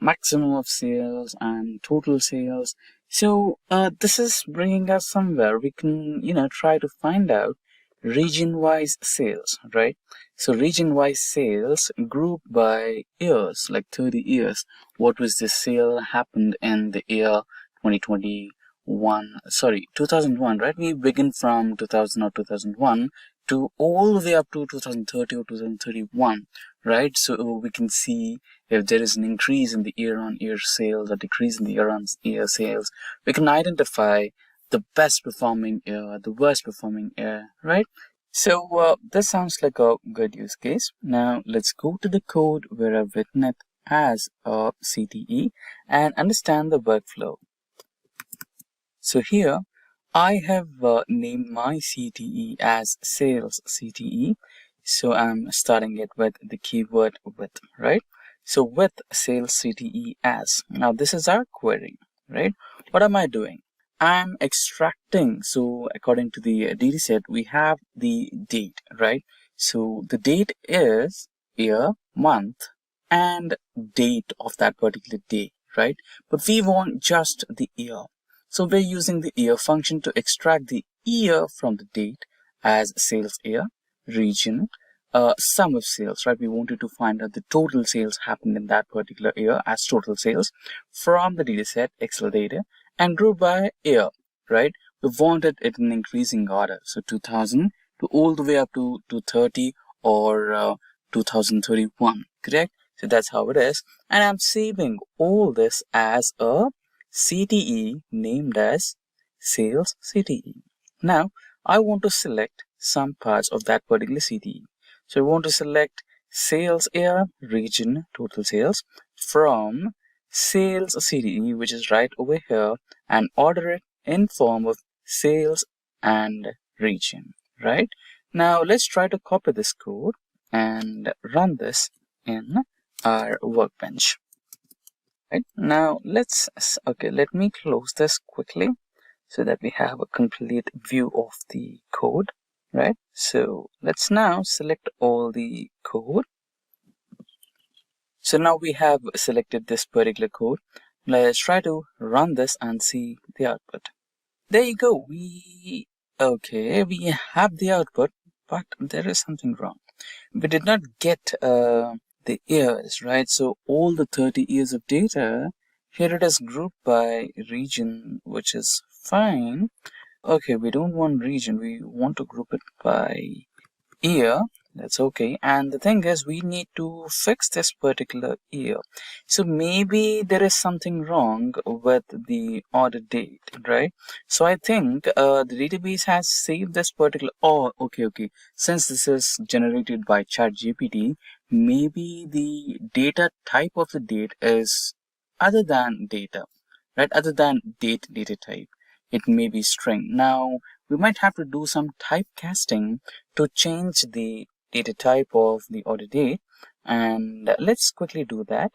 maximum of sales, and total sales. So this is bringing us somewhere we can try to find out region-wise sales, right? So region-wise sales grouped by years, like 30 years. What was the sale happened in the year 2001, right? We begin from 2000 or 2001 to all the way up to 2030 or 2031, right? So we can see if there is an increase in the year-on-year sales or decrease in the year-on-year sales. We can identify the best performing year, the worst performing year, right? So this sounds like a good use case. Now let's go to the code where I've written it as a CTE and understand the workflow. So here I have named my CTE as sales CTE. So I'm starting it with the keyword with, right? So with sales CTE as. Now this is our query, right? What am I doing? I'm extracting. So according to the data set, we have the date, right? So the date is year, month, and date of that particular day, right? But we want just the year. So we're using the year function to extract the year from the date as sales year, region, sum of sales, right? We wanted to find out the total sales happened in that particular year as total sales from the dataset, Excel data, and group by year, right? We wanted it in increasing order. So 2000 to all the way up to 230 or 2031, correct? So that's how it is. And I'm saving all this as a CTE named as sales CTE. Now I want to select some parts of that particular CTE. So I want to select sales year, region, total sales from sales CTE, which is right over here, and order it in form of sales and region, right? Now let's try to copy this code and run this in our workbench. Right, now let me close this quickly so that we have a complete view of the code, right? So let's now select all the code. So now we have selected this particular code. Let's try to run this and see the output. There you go. We have the output, but there is something wrong. We did not get the years, right? So all the 30 years of data, here it is grouped by region, which is fine. Okay, we don't want region, we want to group it by year. That's okay. And the thing is, we need to fix this particular year. So maybe there is something wrong with the order date, right? So I think the database has saved this particular. Oh, okay. Since this is generated by ChatGPT, maybe the data type of the date is other than data, right? Other than data type. It may be string. Now we might have to do some typecasting to change the data type of the order date, and let's quickly do that.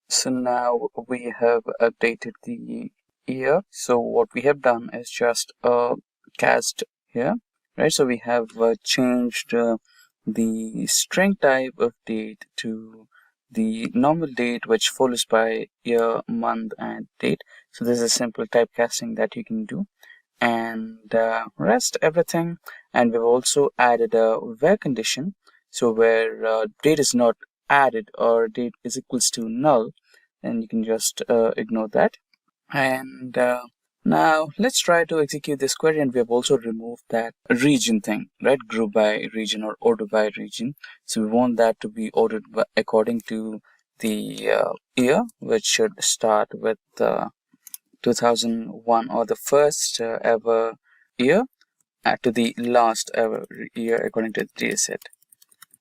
So now we have updated the year. So what we have done is just cast here, right? So we have changed the string type of date to the normal date, which follows by year, month, and date. So this is simple typecasting that you can do, and rest everything. And we've also added a where condition. So where date is not added or date is equals to null, then you can just ignore that. And Now let's try to execute this query, and we have also removed that region thing, right? Group by region or order by region. So we want that to be ordered according to the year, which should start with 2001, or the first ever year, to the last ever year according to the dataset.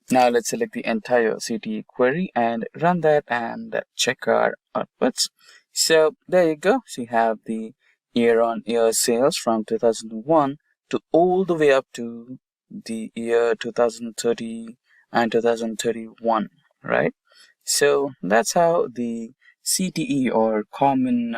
Now let's select the entire CTE query and run that and check our outputs. So there you go. So you have the year-on-year sales from 2001 to all the way up to the year 2030 and 2031, right? So that's how the CTE, or common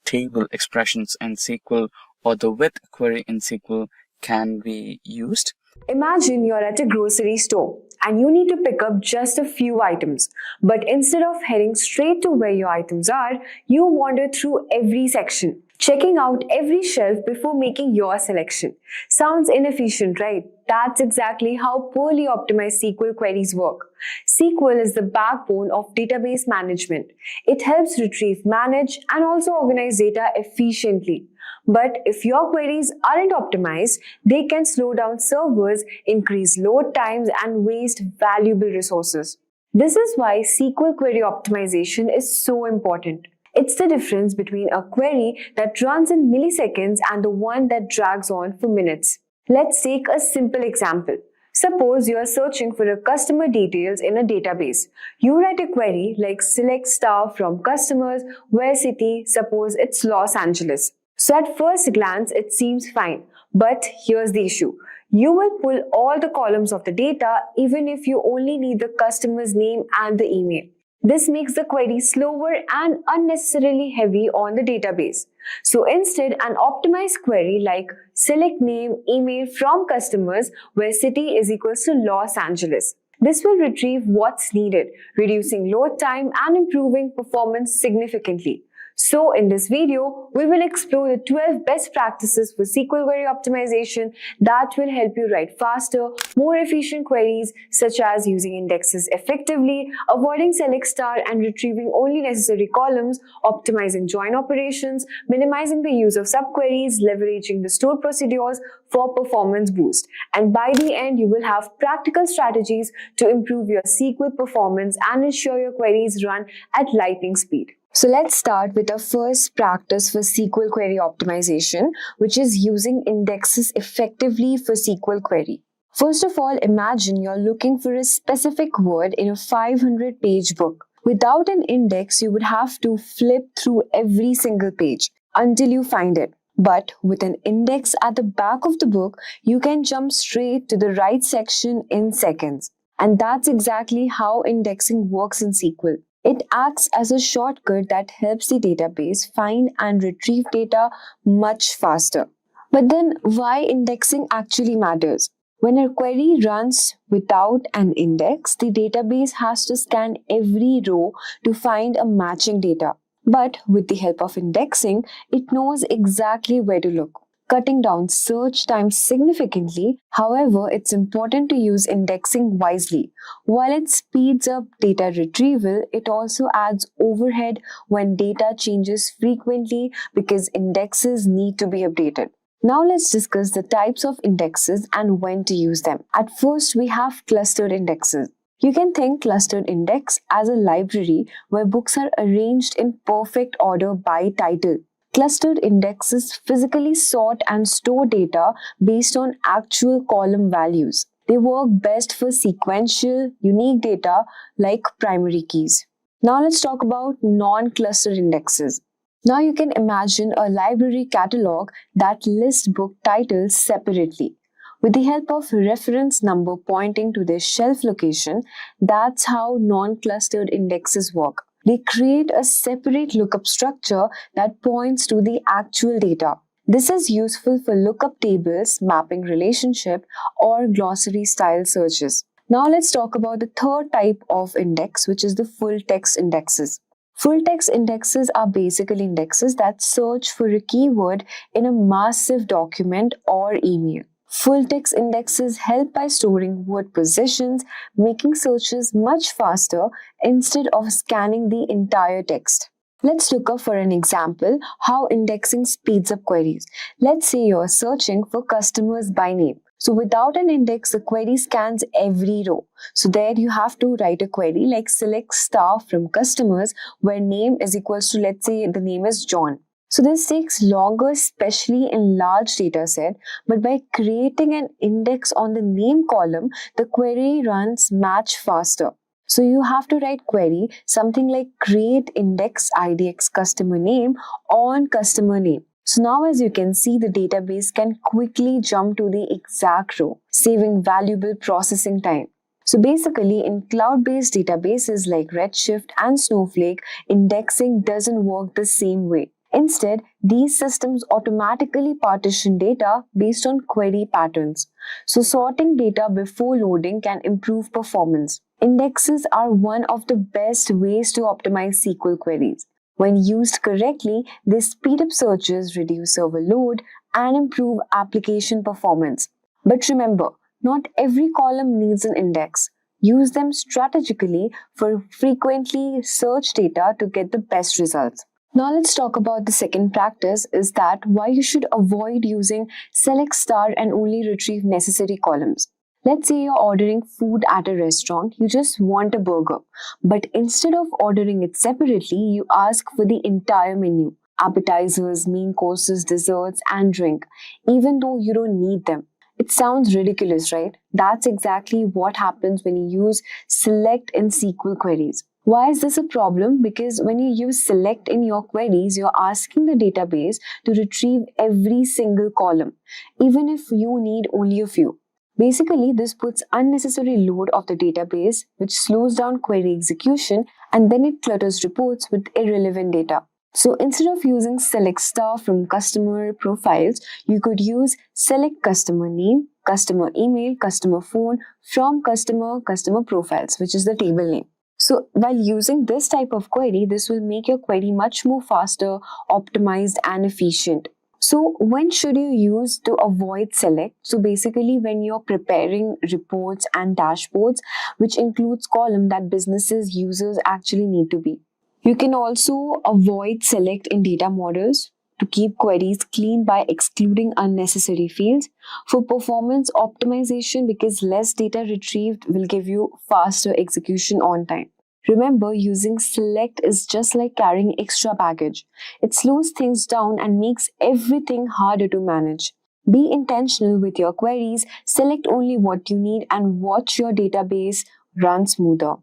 table expressions in SQL, or the with query in SQL, can be used. Imagine you're at a grocery store and you need to pick up just a few items. But instead of heading straight to where your items are, you wander through every section, checking out every shelf before making your selection. Sounds inefficient, right? That's exactly how poorly optimized SQL queries work. SQL is the backbone of database management. It helps retrieve, manage, and also organize data efficiently. But if your queries aren't optimized, they can slow down servers, increase load times, and waste valuable resources. This is why SQL query optimization is so important. It's the difference between a query that runs in milliseconds and the one that drags on for minutes. Let's take a simple example. Suppose you are searching for a customer details in a database. You write a query like select star from customers where city, suppose it's Los Angeles. So at first glance, it seems fine. But here's the issue. You will pull all the columns of the data even if you only need the customer's name and the email. This makes the query slower and unnecessarily heavy on the database. So instead, an optimized query like select name, email from customers where city is equals to Los Angeles. This will retrieve what's needed, reducing load time and improving performance significantly. So in this video, we will explore the 12 best practices for SQL query optimization that will help you write faster, more efficient queries, such as using indexes effectively, avoiding select star and retrieving only necessary columns, optimizing join operations, minimizing the use of subqueries, leveraging the stored procedures for performance boost. And by the end, you will have practical strategies to improve your SQL performance and ensure your queries run at lightning speed. So let's start with our first practice for SQL query optimization, which is using indexes effectively for SQL query. First of all, imagine you're looking for a specific word in a 500-page book. Without an index, you would have to flip through every single page until you find it. But with an index at the back of the book, you can jump straight to the right section in seconds. And that's exactly how indexing works in SQL. It acts as a shortcut that helps the database find and retrieve data much faster. But then why indexing actually matters? When a query runs without an index, the database has to scan every row to find a matching data. But with the help of indexing, it knows exactly where to look, cutting down search time significantly. However, it's important to use indexing wisely. While it speeds up data retrieval, it also adds overhead when data changes frequently because indexes need to be updated. Now let's discuss the types of indexes and when to use them. At first, we have clustered indexes. You can think clustered index as a library where books are arranged in perfect order by title. Clustered indexes physically sort and store data based on actual column values. They work best for sequential, unique data like primary keys. Now let's talk about non-clustered indexes. Now you can imagine a library catalog that lists book titles separately. With the help of reference number pointing to their shelf location, that's how non-clustered indexes work. They create a separate lookup structure that points to the actual data. This is useful for lookup tables, mapping relationship, or glossary style searches. Now let's talk about the third type of index, which is the full text indexes. Full text indexes are basically indexes that search for a keyword in a massive document or email. Full text indexes help by storing word positions, making searches much faster instead of scanning the entire text. Let's look up for an example how indexing speeds up queries. Let's say you're searching for customers by name. So without an index, the query scans every row. So there you have to write a query like select star from customers where name is equals to, let's say the name is John. So this takes longer, especially in large data set, but by creating an index on the name column, the query runs much faster. So you have to write query something like create index IDX customer name on customer name. So now as you can see, the database can quickly jump to the exact row, saving valuable processing time. So basically, in cloud-based databases like Redshift and Snowflake, indexing doesn't work the same way. Instead, these systems automatically partition data based on query patterns. So sorting data before loading can improve performance. Indexes are one of the best ways to optimize SQL queries. When used correctly, they speed up searches, reduce server load, and improve application performance. But remember, not every column needs an index. Use them strategically for frequently searched data to get the best results. Now let's talk about the second practice is that why you should avoid using select star and only retrieve necessary columns. Let's say you're ordering food at a restaurant, you just want a burger, but instead of ordering it separately, you ask for the entire menu, appetizers, main courses, desserts, and drink, even though you don't need them. It sounds ridiculous, right? That's exactly what happens when you use select in SQL queries. Why is this a problem? Because when you use select in your queries, you're asking the database to retrieve every single column, even if you need only a few. Basically, this puts unnecessary load of the database, which slows down query execution, and then it clutters reports with irrelevant data. So instead of using select star from customer profiles, you could use select customer name, customer email, customer phone from customer profiles, which is the table name. So while using this type of query, this will make your query much more faster, optimized, and efficient. So when should you use to avoid select? So basically when you're preparing reports and dashboards, which includes column that businesses users actually need to be. You can also avoid select in data models to keep queries clean by excluding unnecessary fields. For performance optimization, because less data retrieved will give you faster execution on time. Remember, using select is just like carrying extra baggage. It slows things down and makes everything harder to manage. Be intentional with your queries, select only what you need, and watch your database run smoother.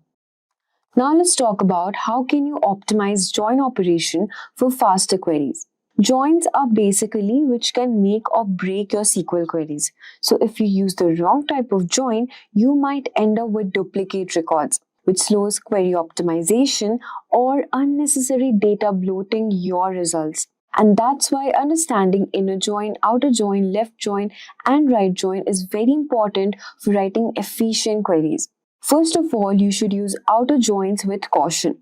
Now let's talk about how can you optimize join operation for faster queries. Joins are basically which can make or break your SQL queries. So if you use the wrong type of join, you might end up with duplicate records, which slows query optimization or unnecessary data bloating your results. And that's why understanding inner join, outer join, left join, and right join is very important for writing efficient queries. First of all, you should use outer joins with caution.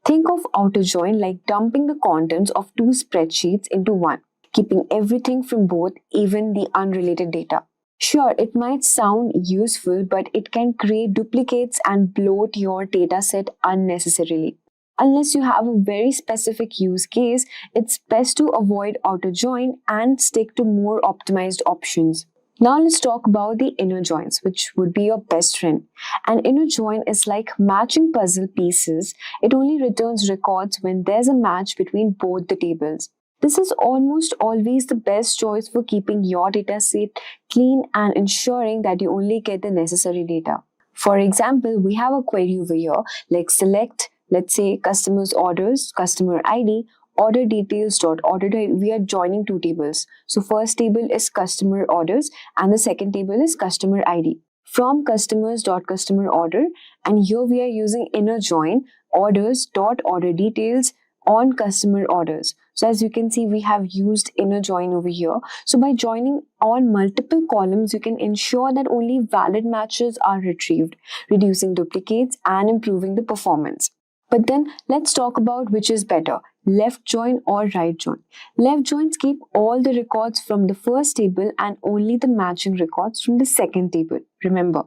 Think of outer join like dumping the contents of two spreadsheets into one, keeping everything from both, even the unrelated data. Sure, it might sound useful, but it can create duplicates and bloat your dataset unnecessarily. Unless you have a very specific use case, it's best to avoid outer join and stick to more optimized options. Now let's talk about the inner joins, which would be your best friend. An inner join is like matching puzzle pieces. It only returns records when there's a match between both the tables. This is almost always the best choice for keeping your dataset clean and ensuring that you only get the necessary data. For example, we have a query over here like select, let's say customers orders, customer ID, order details dot order date. We are joining two tables. So first table is customer orders and the second table is customer ID. From customers dot customer order, and here we are using inner join orders dot order details on customer orders. So as you can see, we have used inner join over here. So by joining on multiple columns, you can ensure that only valid matches are retrieved, reducing duplicates and improving the performance. But then let's talk about which is better, left join or right join. Left joins keep all the records from the first table and only the matching records from the second table. Remember,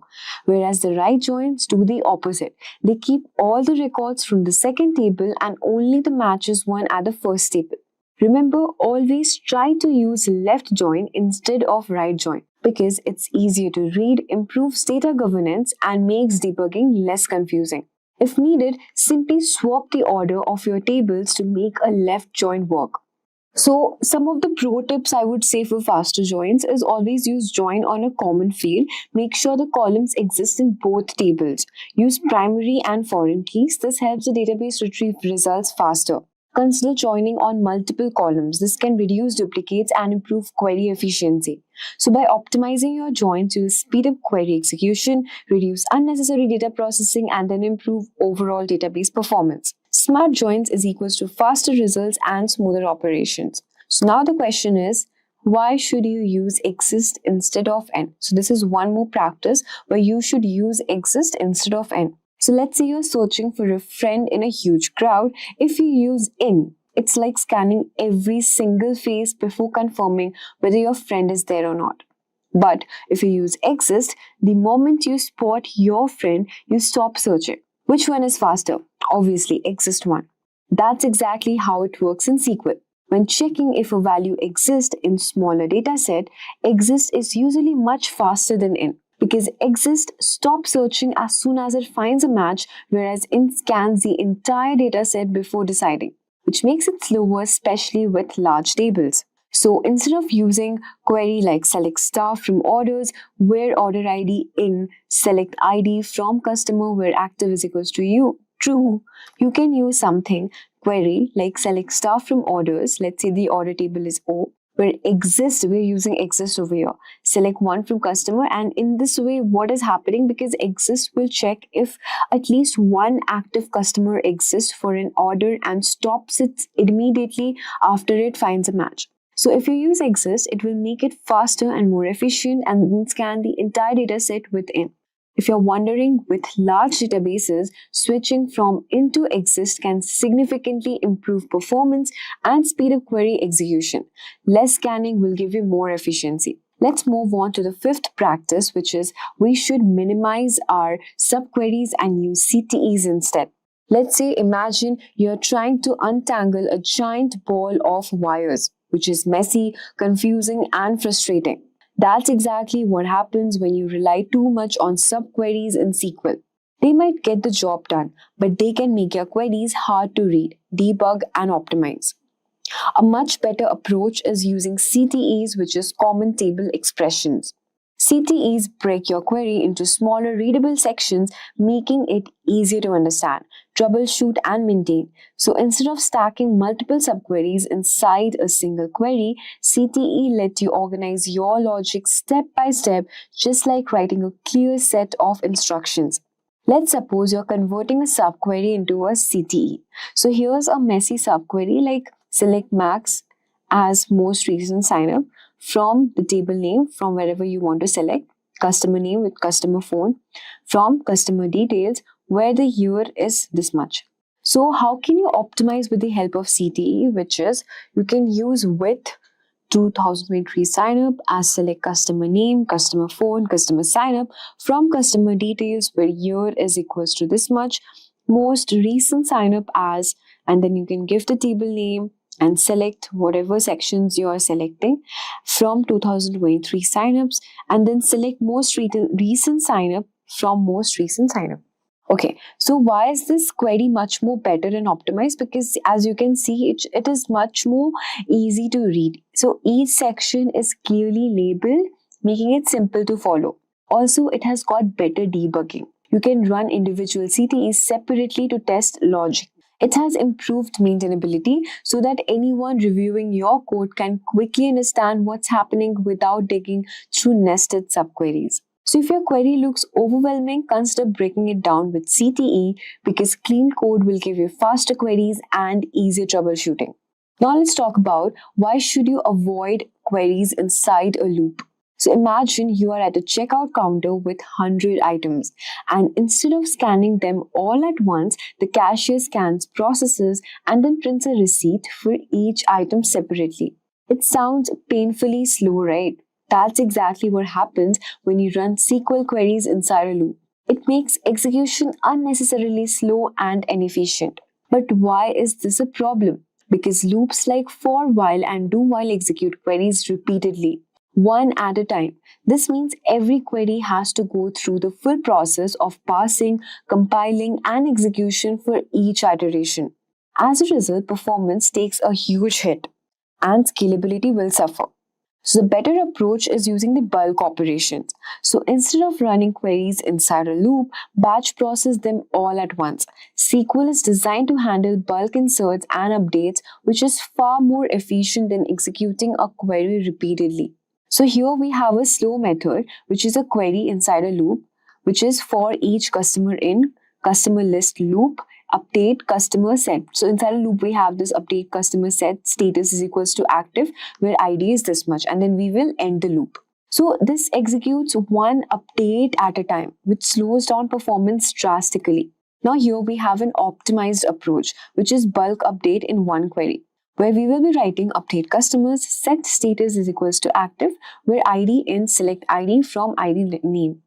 whereas the right joins do the opposite. They keep all the records from the second table and only the matches one at the first table. Remember, always try to use left join instead of right join because it's easier to read, improves data governance, and makes debugging less confusing. If needed, simply swap the order of your tables to make a left join work. So, some of the pro tips I would say for faster joins is always use join on a common field. Make sure the columns exist in both tables. Use primary and foreign keys. This helps the database retrieve results faster. Consider joining on multiple columns. This can reduce duplicates and improve query efficiency. So by optimizing your joins, you'll speed up query execution, reduce unnecessary data processing, and then improve overall database performance. Smart joins is equals to faster results and smoother operations. So now the question is, why should you use exist instead of n? So this is one more practice where you should use exist instead of n. So let's say you're searching for a friend in a huge crowd. If you use in, it's like scanning every single face before confirming whether your friend is there or not. But if you use exist, the moment you spot your friend, you stop searching. Which one is faster? Obviously, exist one. That's exactly how it works in SQL. When checking if a value exists in smaller dataset, exist is usually much faster than in. Because exist stops searching as soon as it finds a match, whereas in scans the entire dataset before deciding, which makes it slower, especially with large tables. So instead of using query like select star from orders, where order ID in, select ID from customer where active is equals to you, true, you can use something query like select star from orders, let's say the order table is O, where exist, we're using exist over here. Select one from customer, and in this way, what is happening? Because exist will check if at least one active customer exists for an order and stops it immediately after it finds a match. So if you use exist, it will make it faster and more efficient and then scan the entire data set within. If you're wondering, with large databases, switching from in to exist can significantly improve performance and speed up query execution. Less scanning will give you more efficiency. Let's move on to the fifth practice, which is we should minimize our subqueries and use CTEs instead. Let's say imagine you're trying to untangle a giant ball of wires, which is messy, confusing, and frustrating. That's exactly what happens when you rely too much on subqueries in SQL. They might get the job done, but they can make your queries hard to read, debug, and optimize. A much better approach is using CTEs, which is common table expressions. CTEs break your query into smaller readable sections, making it easier to understand, troubleshoot, and maintain. So instead of stacking multiple subqueries inside a single query, CTE lets you organize your logic step by step, just like writing a clear set of instructions. Let's suppose you're converting a subquery into a CTE. So here's a messy subquery like select max as most recent signup from the table name from wherever you want to select, customer name with customer phone, from customer details where the year is this much. So how can you optimize with the help of CTE, which is you can use with 2023 signup as select customer name, customer phone, customer signup from customer details where year is equals to this much, most recent signup as, and then you can give the table name and select whatever sections you are selecting from 2023 signups and then select most recent signup from most recent signup. Okay, so why is this query much more better and optimized? Because as you can see, it is much more easy to read. So each section is clearly labeled, making it simple to follow. Also, it has got better debugging. You can run individual CTEs separately to test logic. It has improved maintainability so that anyone reviewing your code can quickly understand what's happening without digging through nested subqueries. So if your query looks overwhelming, consider breaking it down with CTE because clean code will give you faster queries and easier troubleshooting. Now let's talk about why should you avoid queries inside a loop. So imagine you are at a checkout counter with 100 items, and instead of scanning them all at once, the cashier scans, processes, and then prints a receipt for each item separately. It sounds painfully slow, right? That's exactly what happens when you run SQL queries inside a loop. It makes execution unnecessarily slow and inefficient. But why is this a problem? Because loops like for while and do while execute queries repeatedly, one at a time. This means every query has to go through the full process of parsing, compiling, and execution for each iteration. As a result, performance takes a huge hit and scalability will suffer. So the better approach is using the bulk operations. So instead of running queries inside a loop, batch process them all at once. SQL is designed to handle bulk inserts and updates, which is far more efficient than executing a query repeatedly. So here we have a slow method, which is a query inside a loop, which is for each customer in customer list loop, update customer set. So inside a loop, we have this update customer set status is equals to active, where ID is this much, and then we will end the loop. So this executes one update at a time, which slows down performance drastically. Now here we have an optimized approach, which is bulk update in one query, where we will be writing update customers set status is equals to active, where ID in select ID from ID name.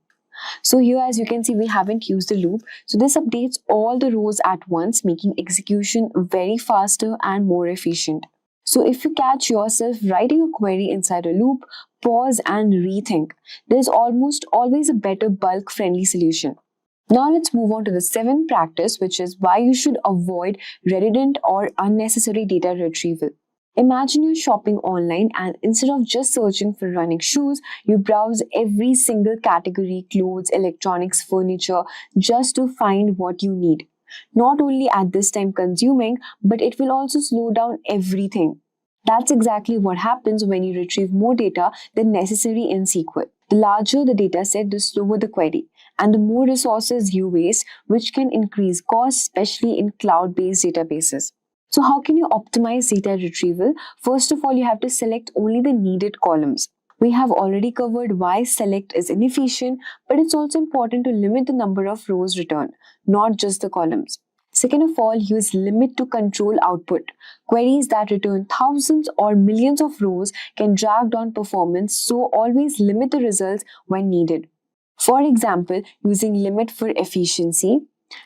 So here, as you can see, we haven't used the loop. So this updates all the rows at once, making execution very faster and more efficient. So if you catch yourself writing a query inside a loop, pause and rethink. There's almost always a better bulk-friendly solution. Now let's move on to the seventh practice, which is why you should avoid redundant or unnecessary data retrieval. Imagine you're shopping online and instead of just searching for running shoes, you browse every single category, clothes, electronics, furniture, just to find what you need. Not only at this time consuming, but it will also slow down everything. That's exactly what happens when you retrieve more data than necessary in SQL. The larger the data set, the slower the query, and the more resources you waste, which can increase costs, especially in cloud-based databases. So how can you optimize data retrieval? First of all, you have to select only the needed columns. We have already covered why select is inefficient, but it's also important to limit the number of rows returned, not just the columns. Second of all, use limit to control output. Queries that return thousands or millions of rows can drag down performance, so always limit the results when needed. For example, using limit for efficiency.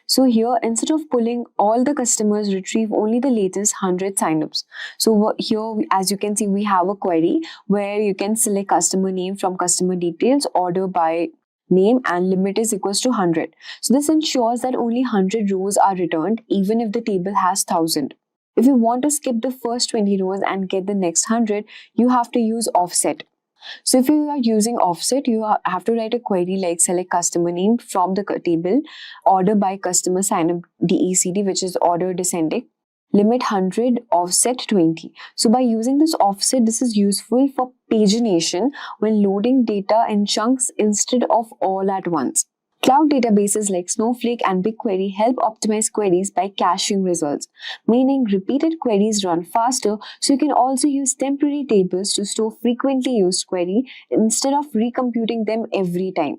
So here, instead of pulling all the customers, retrieve only the latest 100 signups. So here, as you can see, we have a query where you can select customer name from customer details, order by name, and limit is equals to 100. So this ensures that only 100 rows are returned, even if the table has 1000. If you want to skip the first 20 rows and get the next 100, you have to use offset. So if you are using offset, you have to write a query like select customer name from the table, order by customer signup DECD, which is order descending, limit 100, offset 20. So by using this offset, this is useful for pagination when loading data in chunks instead of all at once. Cloud databases like Snowflake and BigQuery help optimize queries by caching results, meaning repeated queries run faster, so you can also use temporary tables to store frequently used query instead of recomputing them every time.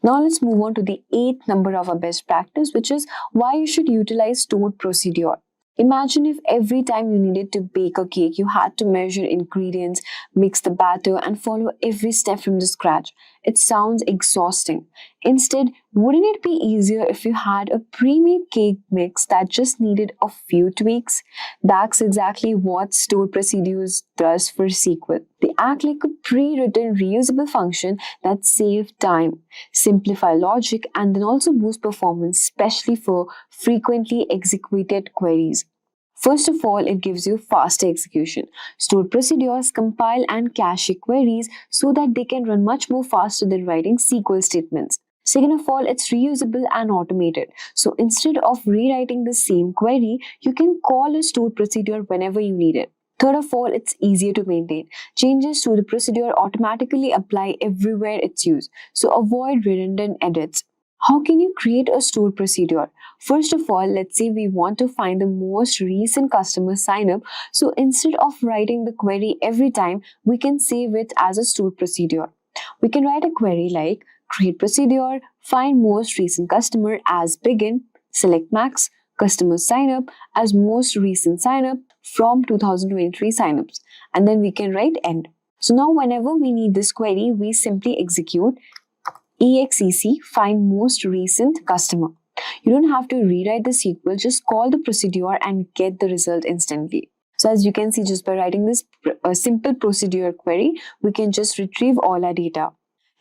Now let's move on to the 8th number of our best practice, which is why you should utilize stored procedure. Imagine if every time you needed to bake a cake, you had to measure ingredients, mix the batter, and follow every step from the scratch. It sounds exhausting. Instead, wouldn't it be easier if you had a pre-made cake mix that just needed a few tweaks? That's exactly what stored procedures does for SQL. They act like a pre-written reusable function that save time, simplify logic, and then also boost performance, especially for frequently executed queries. First of all, it gives you faster execution. Stored procedures compile and cache queries so that they can run much more faster than writing SQL statements. Second of all, it's reusable and automated. So instead of rewriting the same query, you can call a stored procedure whenever you need it. Third of all, it's easier to maintain. Changes to the procedure automatically apply everywhere it's used. So avoid redundant edits. How can you create a stored procedure? First of all, let's say we want to find the most recent customer sign up. So instead of writing the query every time, we can save it as a stored procedure. We can write a query like create procedure, find most recent customer as begin, select max, customer sign up as most recent sign up from 2023 signups, and then we can write end. So now whenever we need this query, we simply execute exec find most recent customer. You don't have to rewrite the SQL, just call the procedure and get the result instantly. So as you can see, just by writing this simple procedure query, we can just retrieve all our data.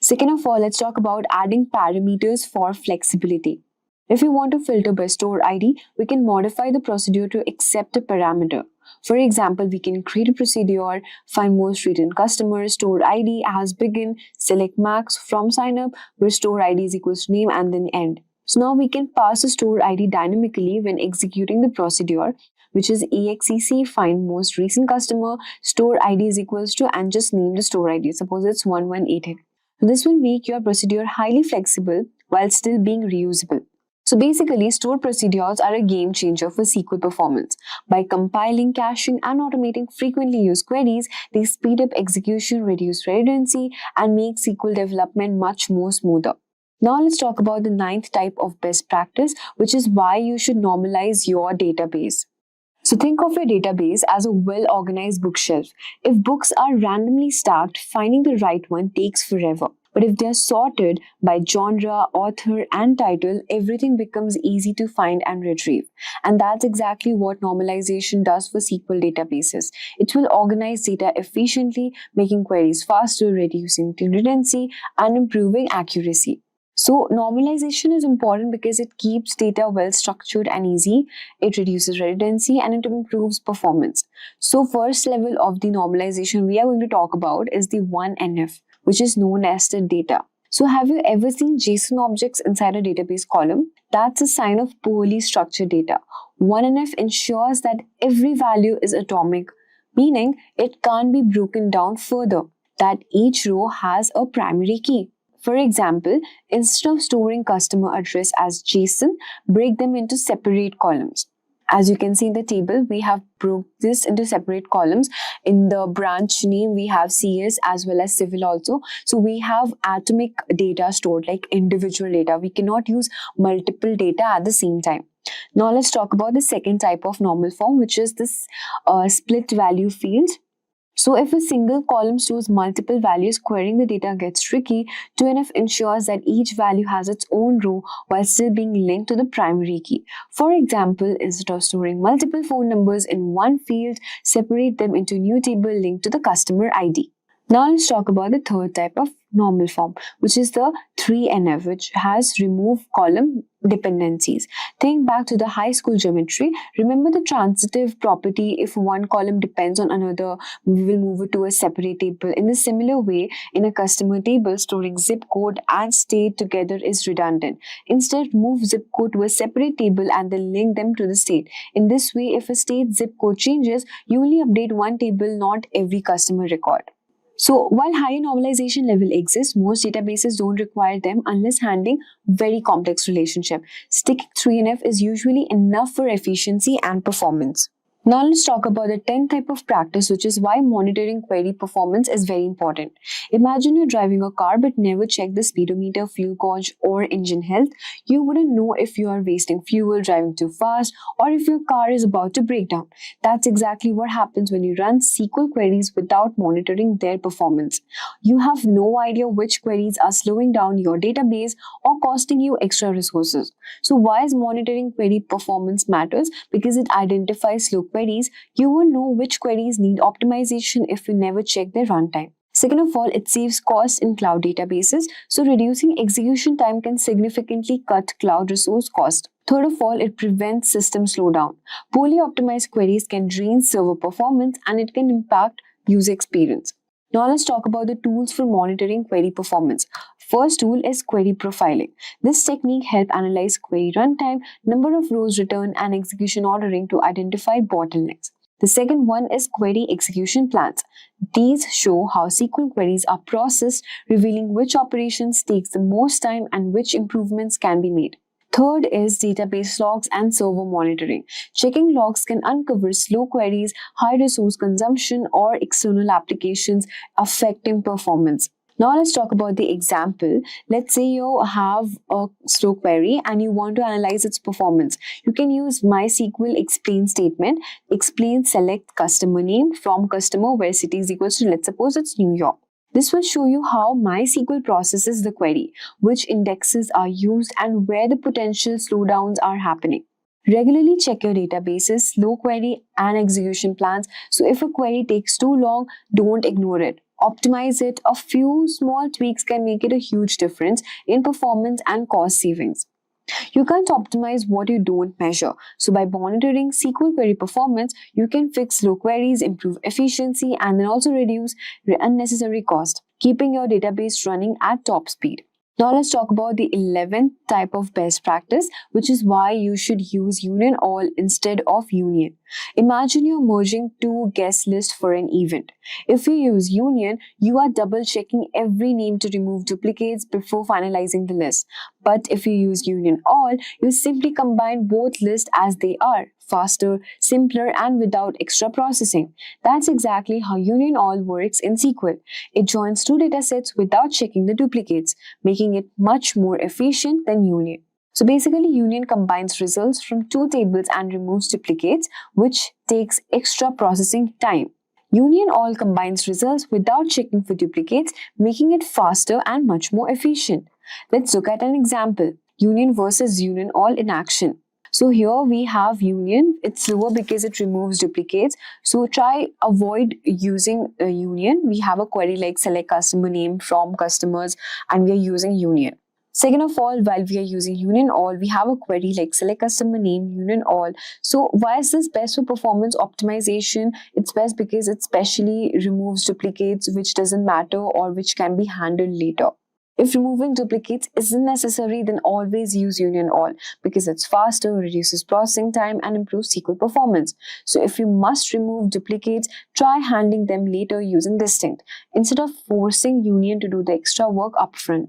Second of all, let's talk about adding parameters for flexibility. If we want to filter by store ID, we can modify the procedure to accept a parameter. For example, we can create a procedure, find most recent customer, store ID as begin, select max from sign up, where store ID is equals to name and then end. So now we can pass a store ID dynamically when executing the procedure, which is exec find most recent customer, store ID is equals to, and just name the store ID. Suppose it's 1188. So this will make your procedure highly flexible while still being reusable. So basically, stored procedures are a game changer for SQL performance. By compiling, caching, and automating frequently used queries, they speed up execution, reduce redundancy, and make SQL development much more smoother. Now let's talk about the 9th type of best practice, which is why you should normalize your database. So think of your database as a well-organized bookshelf. If books are randomly stacked, finding the right one takes forever. But if they are sorted by genre, author, and title, everything becomes easy to find and retrieve. And that's exactly what normalization does for SQL databases. It will organize data efficiently, making queries faster, reducing redundancy, and improving accuracy. So normalization is important because it keeps data well structured and easy, it reduces redundancy, and it improves performance. So first level of the normalization we are going to talk about is the 1NF, which is known as the data. So have you ever seen JSON objects inside a database column? That's a sign of poorly structured data. 1NF ensures that every value is atomic, meaning it can't be broken down further, that each row has a primary key. For example, instead of storing customer address as JSON, break them into separate columns. As you can see in the table, we have broke this into separate columns. In the branch name, we have CS as well as civil also. So we have atomic data stored like individual data. We cannot use multiple data at the same time. Now let's talk about the second type of normal form, which is this split value field. So if a single column stores multiple values, querying the data gets tricky. 2NF ensures that each value has its own row while still being linked to the primary key. For example, instead of storing multiple phone numbers in one field, separate them into a new table linked to the customer ID. Now let's talk about the third type of normal form, which is the 3NF, which has remove column dependencies. Think back to the high school geometry. Remember the transitive property, if one column depends on another, we will move it to a separate table. In a similar way, in a customer table, storing zip code and state together is redundant. Instead, move zip code to a separate table and then link them to the state. In this way, if a state zip code changes, you only update one table, not every customer record. So while higher normalization level exists, most databases don't require them unless handling very complex relationship. Sticking 3NF is usually enough for efficiency and performance. Now let's talk about the 10th type of practice, which is why monitoring query performance is very important. Imagine you're driving a car but never check the speedometer, fuel gauge, or engine health. You wouldn't know if you are wasting fuel, driving too fast, or if your car is about to break down. That's exactly what happens when you run SQL queries without monitoring their performance. You have no idea which queries are slowing down your database or costing you extra resources. So why is monitoring query performance matters? Because it identifies slow queries. You won't know which queries need optimization if you never check their runtime. Second of all, it saves cost in cloud databases, so reducing execution time can significantly cut cloud resource cost. Third of all, it prevents system slowdown. Poorly optimized queries can drain server performance and it can impact user experience. Now let's talk about the tools for monitoring query performance. First tool is query profiling. This technique helps analyze query runtime, number of rows returned, and execution ordering to identify bottlenecks. The second one is query execution plans. These show how SQL queries are processed, revealing which operations takes the most time and which improvements can be made. Third is database logs and server monitoring. Checking logs can uncover slow queries, high resource consumption, or external applications affecting performance. Now let's talk about the example. Let's say you have a slow query and you want to analyze its performance. You can use MySQL explain statement. Explain select customer name from customer where city is equals to, let's suppose it's New York. This will show you how MySQL processes the query, which indexes are used and where the potential slowdowns are happening. Regularly check your databases, slow query and execution plans. So if a query takes too long, don't ignore it. Optimize it. A few small tweaks can make it a huge difference in performance and cost savings. You can't optimize what you don't measure. So by monitoring SQL query performance, you can fix slow queries, improve efficiency, and then also reduce unnecessary cost, keeping your database running at top speed. Now let's talk about the 11th type of best practice, which is why you should use union all instead of union. Imagine you're merging two guest lists for an event. If you use union, you are double checking every name to remove duplicates before finalizing the list. But if you use union all, you simply combine both lists as they are, faster, simpler, and without extra processing. That's exactly how union all works in SQL. It joins two datasets without checking the duplicates, making it much more efficient than union. So basically, union combines results from two tables and removes duplicates, which takes extra processing time. Union all combines results without checking for duplicates, making it faster and much more efficient. Let's look at an example. Union versus union all in action. So here we have union. It's slower because it removes duplicates. So try avoid using a union. We have a query like select customer name from customers and we are using union. Second of all, while we are using union all, we have a query like select customer name, union all. So why is this best for performance optimization? It's best because it specially removes duplicates which doesn't matter or which can be handled later. If removing duplicates isn't necessary, then always use union all because it's faster, reduces processing time, and improves SQL performance. So if you must remove duplicates, try handling them later using distinct instead of forcing union to do the extra work upfront.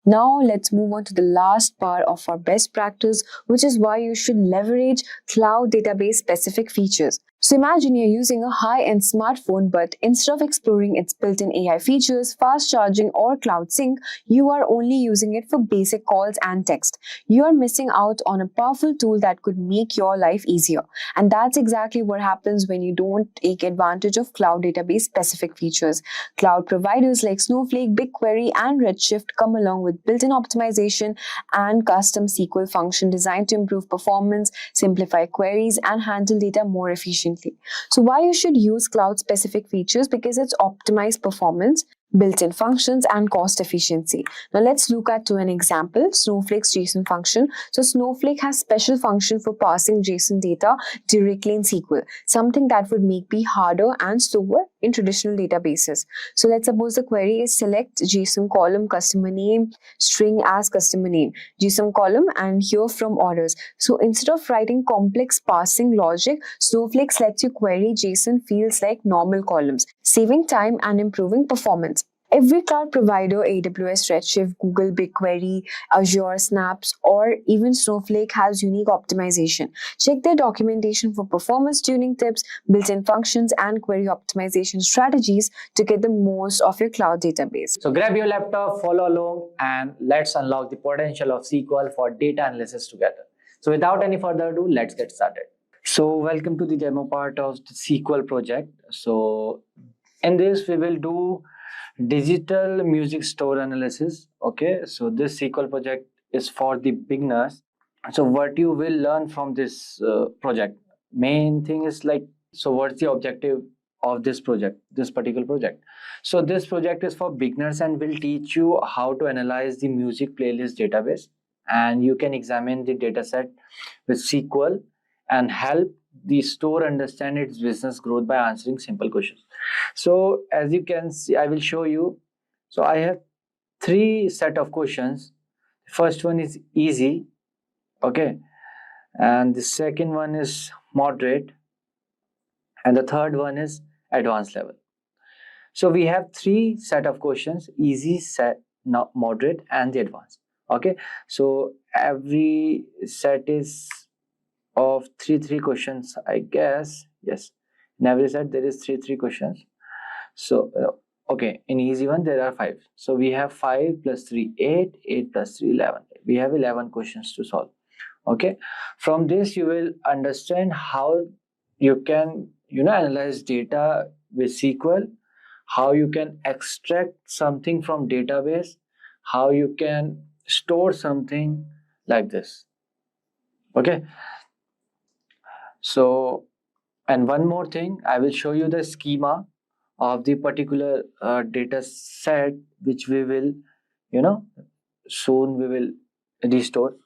Now let's move on to the last part of our best practice, which is why you should leverage cloud database specific features. So imagine you're using a high-end smartphone, but instead of exploring its built-in AI features, fast charging, or cloud sync, you are only using it for basic calls and text. You are missing out on a powerful tool that could make your life easier. And that's exactly what happens when you don't take advantage of cloud database specific features. Cloud providers like Snowflake, BigQuery, and Redshift come along with built-in optimization and custom SQL function designed to improve performance, simplify queries, and handle data more efficiently. So why you should use cloud specific features? Because it's optimized performance, built-in functions, and cost efficiency. Now let's look at an example, Snowflake's JSON function. So Snowflake has special function for passing JSON data directly in SQL, something that would make be harder and slower in traditional databases. So let's suppose the query is select JSON column customer name, string as customer name, JSON column, and here from orders. So instead of writing complex parsing logic, Snowflake lets you query JSON fields like normal columns, saving time and improving performance. Every cloud provider, AWS, Redshift, Google, BigQuery, Azure, Snaps, or even Snowflake has unique optimization. Check their documentation for performance tuning tips, built-in functions, and query optimization strategies to get the most of your cloud database. So grab your laptop, follow along, and let's unlock the potential of SQL for data analysis together. So without any further ado, let's get started. So welcome to the demo part of the SQL project. So in this, we will do digital music store analysis. Okay, so this SQL project is for the beginners. So what you will learn from this project, main thing is like, so what's the objective of this project, this particular project? So this project is for beginners and will teach you how to analyze the music playlist database, and you can examine the dataset with SQL and help the store understand its business growth by answering simple questions. So as you can see, I will show you. So I have three set of questions. First one is easy, okay, and the second one is moderate, and the third one is advanced level. So we have three set of questions: easy, set, moderate, and the advanced. Okay, so every set is of three questions, I guess. Yes, in every set there is three questions. So Okay, in easy one there are 5. So we have 5 plus 3, 8, 8 plus 3, 11. We have 11 questions to solve. Okay, from this you will understand how you can analyze data with SQL, how you can extract something from database, how you can store something like this. Okay, so, and one more thing, I will show you the schema of the particular data set which we will soon we will restore.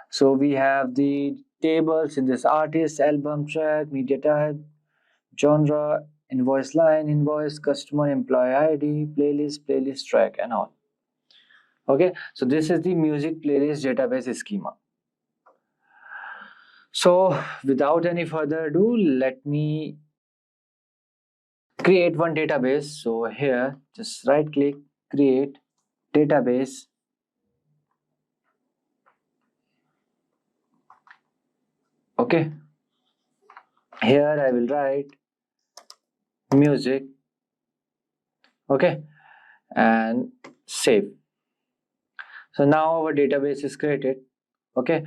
So we have the tables in this: artist, album, track, media type, genre, invoice line, invoice, customer, employee ID, playlist, track, and all. Okay, so this is the music playlist database schema. So without any further ado, let me create one database. So here, just right click, create database. Okay, here I will write music. Okay, and save. So now our database is created. Okay,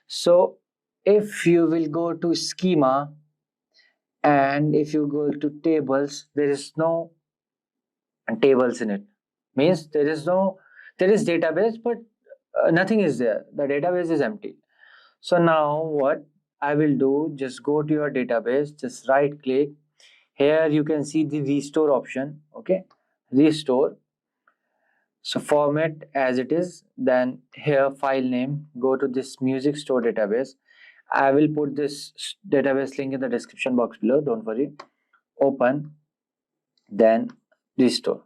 so if you will go to schema and if you go to tables, there is no tables in it. Means there is database, but nothing is there. The database is empty. So now what I will do, just go to your database, just right click. Here you can see the restore option. Okay, restore. So format as it is, then here file name, go to this music store database. I will put this database link in the description box below, don't worry. Open, then restore.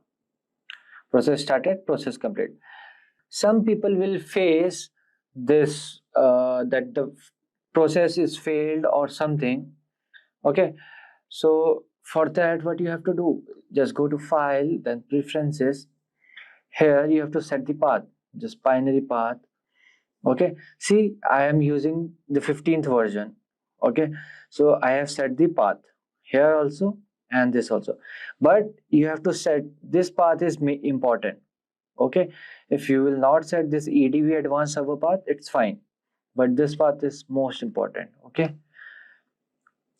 Process started, process complete. Some people will face this that the process is failed or something. Okay, so for that what you have to do, just go to file, then preferences. Here you have to set the path, just binary path. Okay, see I am using the 15th version. Okay, so I have set the path here also and this also, but you have to set this path is important. Okay, if you will not set this edv advanced server path, it's fine, but this path is most important. Okay,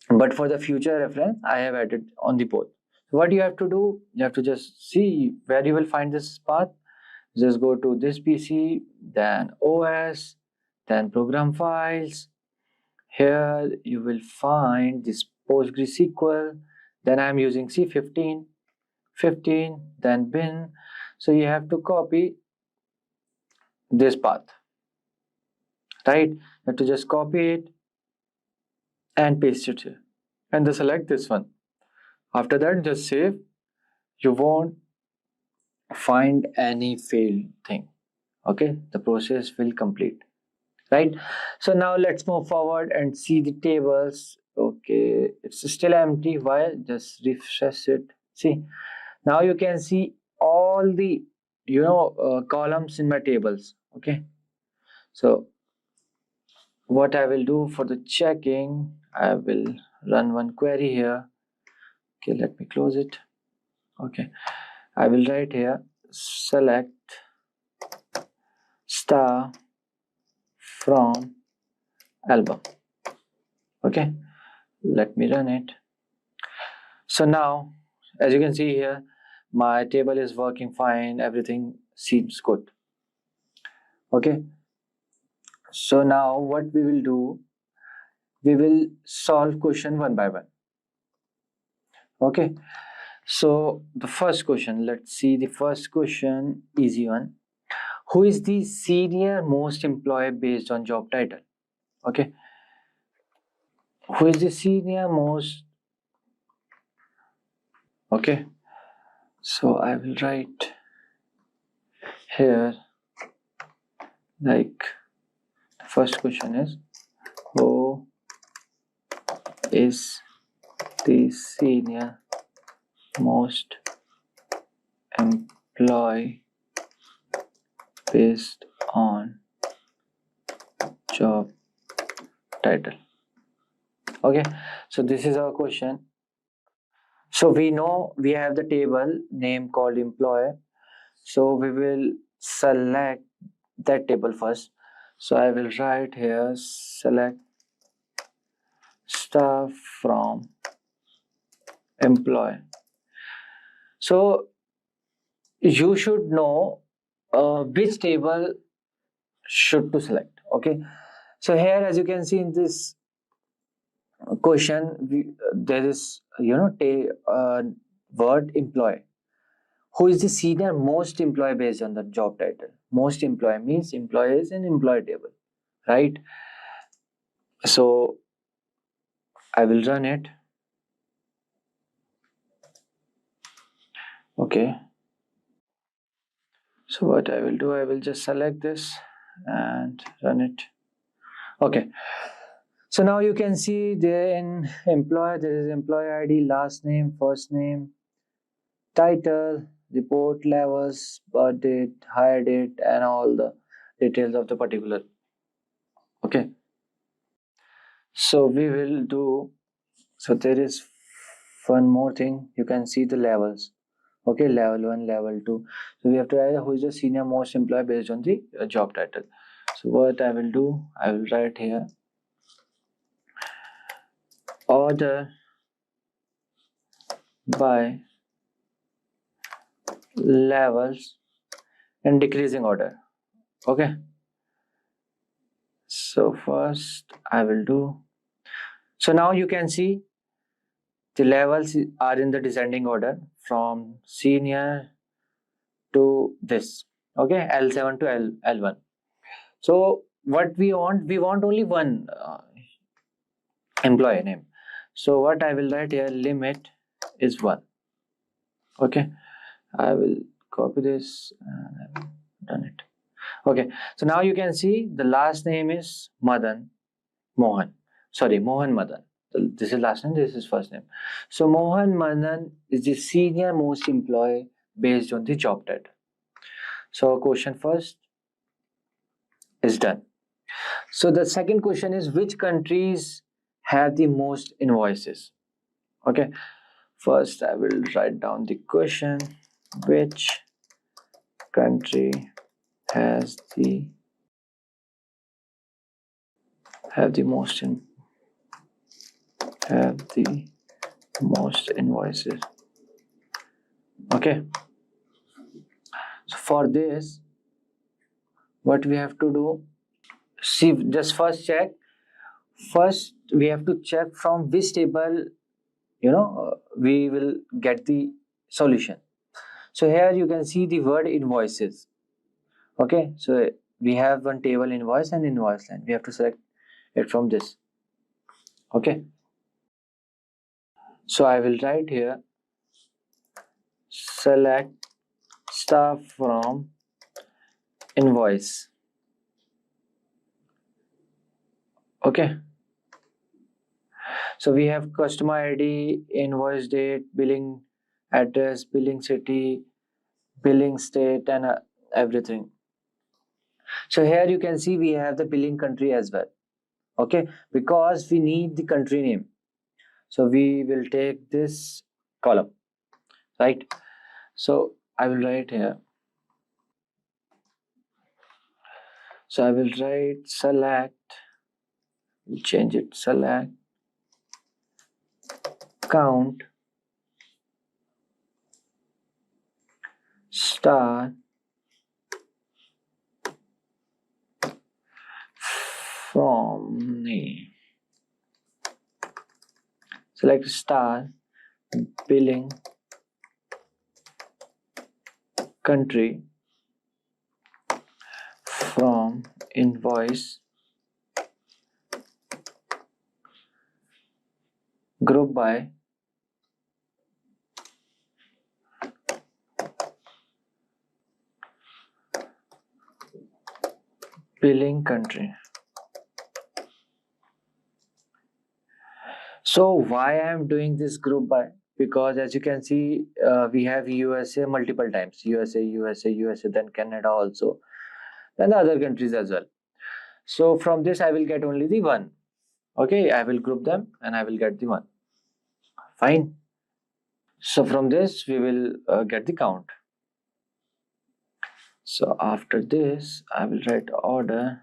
but for the future reference I have added on the both. What you have to do, you have to just see where you will find this path. Just go to this PC, then OS, then program files. Here you will find this PostgreSQL. Then I'm using C15, 15, then bin. So you have to copy this path, right? You have to just copy it and paste it here. And then select this one. After that, just save. You won't find any failed thing. Okay, the process will complete. Right, so now let's move forward and see the tables. Okay, it's still empty. Why? Just refresh it. See, now you can see all the columns in my tables. Okay, so what I will do for the checking, I will run one query here. Okay, let me close it. Okay, I will write here select star from album. Okay, let me run it. So now as you can see here, my table is working fine, everything seems good. Okay, so now what we will do, we will solve question one by one. Okay, so the first question, let's see the first question, easy one. Who is the senior most employee based on job title? Okay, who is the senior most? Okay, so I will write here like the first question is, who is the senior most employee based on job title? Okay, so this is our question. So we know we have the table name called employee. So we will select that table first. So I will write here select staff from employee. So you should know which table should to select. Okay. So here, as you can see in this question, there is word employee. Who is the senior most employee based on the job title? Most employee means employee is an employee table, right? So I will run it. Okay. So what I will do, I will just select this and run it. Okay. So now you can see there in employee, there is employee ID, last name, first name, title, report levels, birth date, hire date, and all the details of the particular. Okay. So we will do, so there is one more thing. You can see the levels. Okay, level 1, level 2. So we have to write who is the senior most employee based on the job title. So what I will do, I will write here order by levels in decreasing order. Okay. So first I will do. So now you can see the levels are in the descending order from senior to this. Okay, L7 to L1. So what we want only one employee name. So what I will write here, limit is 1. Okay, I will copy this and I will done it. Okay, so now you can see the last name is Mohan. Mohan Madan. This is last name, this is first name. So Mohan Madan is the senior most employee based on the job title. So question first is done. So the second question is which countries have the most invoices? Okay, first I will write down the question. Which country has the most invoices? Okay, so for this what we have to do, see, just first check. First we have to check from which table we will get the solution. So here you can see the word invoices. Okay, so we have one table invoice and invoice line. We have to select it from this. Okay, so I will write here select staff from invoice. Okay, so we have customer ID, invoice date, billing address, billing city, billing state, and everything. So here you can see we have the billing country as well. Okay, because we need the country name, so we will take this column, right? So I will write here, so I will write select, change it, select count star from name, select star billing country from invoice group by billing country. So why I am doing this group by? Because as you can see, we have USA multiple times, USA, then Canada also, then the other countries as well. So from this I will get only the one. Okay, I will group them and I will get the one. Fine. So from this we will get the count. So after this I will write order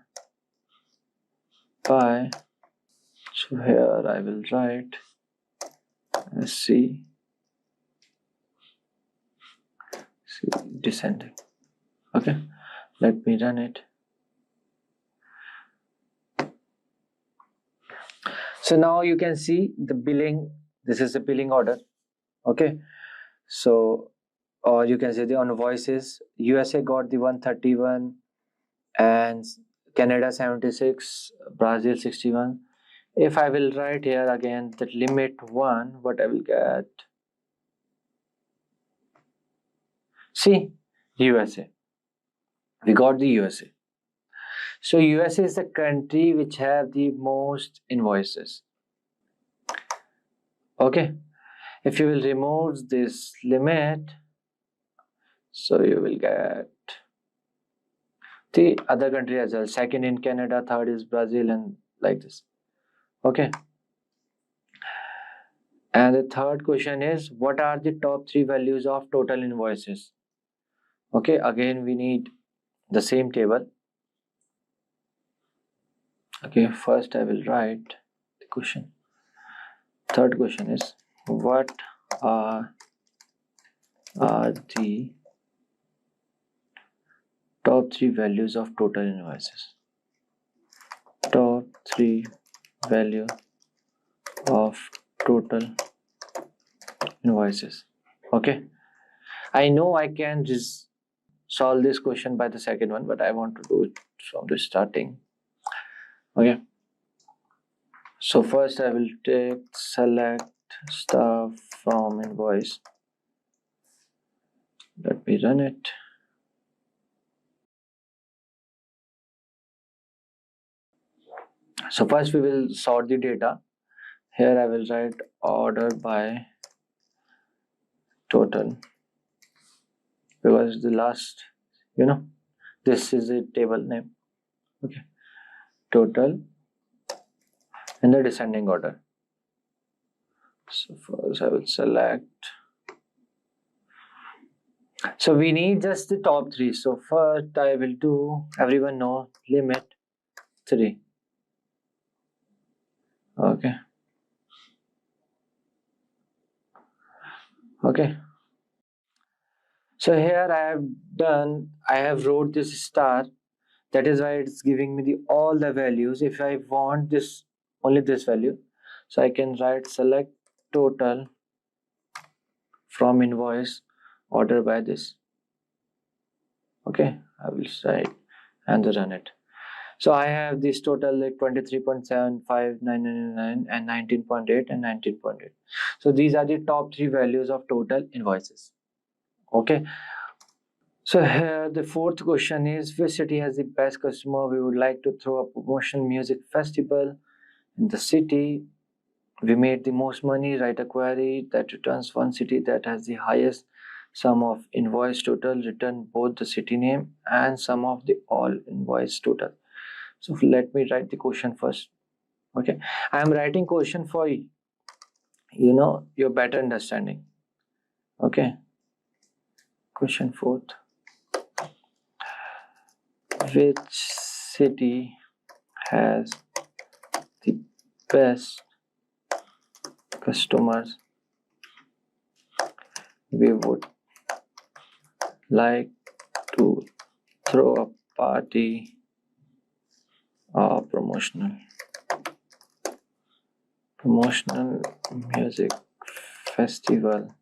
by, so here I will write C descending. Okay, let me run it. So now you can see the billing. This is the billing order. Okay, so or you can say the invoices. USA got the 131 and Canada 76, Brazil 61. If I will write here again that limit 1, what I will get? See, USA. We got the USA. So USA is the country which have the most invoices. Okay. If you will remove this limit, so you will get the other country as well. Second in Canada, third is Brazil, and like this. Okay. And the third question is, what are the top 3 values of total invoices? Okay, again we need the same table. Okay, first I will write the question. Third question is, what are the top 3 values of total invoices? Top 3 value of total invoices. Okay, I know I can just solve this question by the second one, but I want to do it from the starting. Okay, so first I will select stuff from invoice. Let me run it. So first we will sort the data. Here I will write order by total, because the last, this is a table name. Okay, total in the descending order. So first I will select. So we need just the top 3. So first I will do, everyone know, limit 3. Okay. Okay. So here I have wrote this star. That is why it's giving me all the values. If I want this, only this value, so I can write select total from invoice order by this. Okay, I will write and run it. So I have this total like 23.75999 and 19.8 and 19.8. So these are the top 3 values of total invoices. Okay. So here the fourth question is, which city has the best customer? We would like to throw a promotion music festival in the city. We made the most money. Write a query that returns one city that has the highest sum of invoice total. Return both the city name and sum of the all invoice total. So let me write the question first. Okay, I am writing question for your better understanding. Okay, question fourth. Which city has the best customers? We would like to throw a party or promotional music festival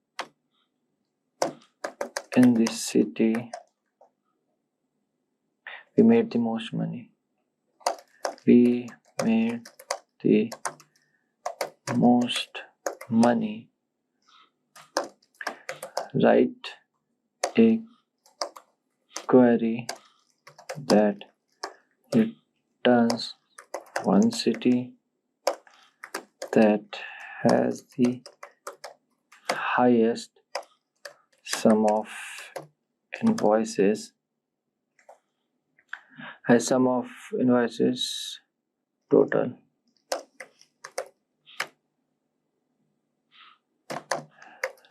in this city. We made the most money. We made the most money. Write a query that returns one city that has the highest sum of invoices total.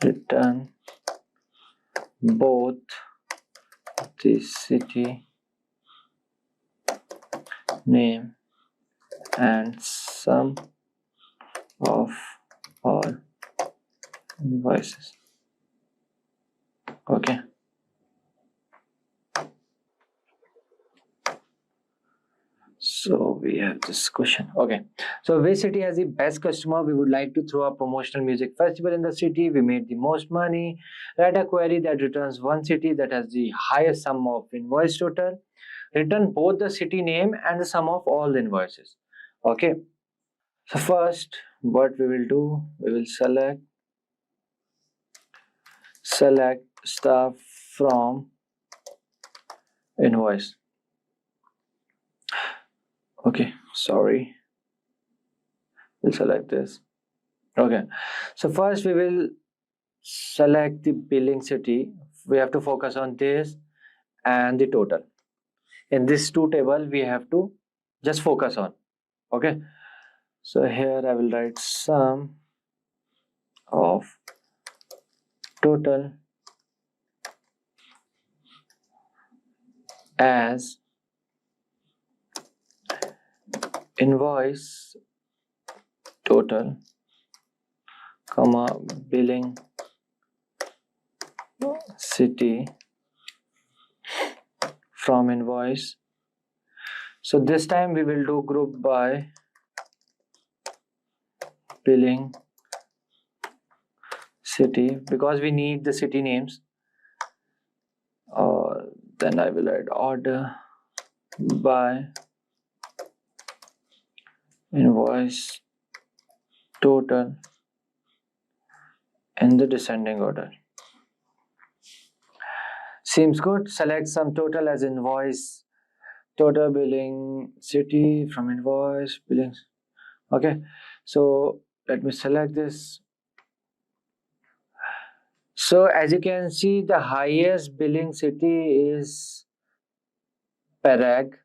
return both the city name and sum of all invoices. Okay. So we have this question. Okay. So which city has the best customer? We would like to throw a promotional music festival in the city. We made the most money. Write a query that returns one city that has the highest sum of invoice total. Return both the city name and the sum of all the invoices. Okay. So first, what we will do, we will select stuff from invoice. Okay, sorry. We'll select this. Okay, so first we will select the billing city. We have to focus on this and the total. In this two table, we have to just focus on. Okay, so here I will write sum of total as invoice total, comma billing city from invoice. So this time we will do group by billing city because we need the city names. Then I will add order by invoice total in the descending order. Seems good. Select sum total as invoice total billing city from invoice billings. Okay, so let me select this. So as you can see, the highest billing city is Prague,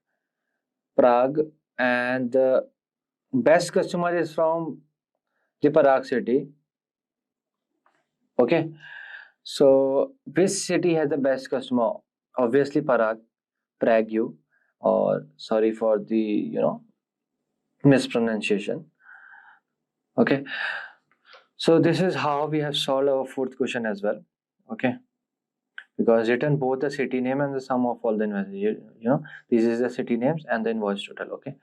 and the best customer is from the Prague city. Okay, so which city has the best customer? Obviously Prague, or sorry for the mispronunciation. Okay, so this is how we have solved our fourth question as well. Okay, because written both the city name and the sum of all the invoices. This is the city names and the invoice total. Okay,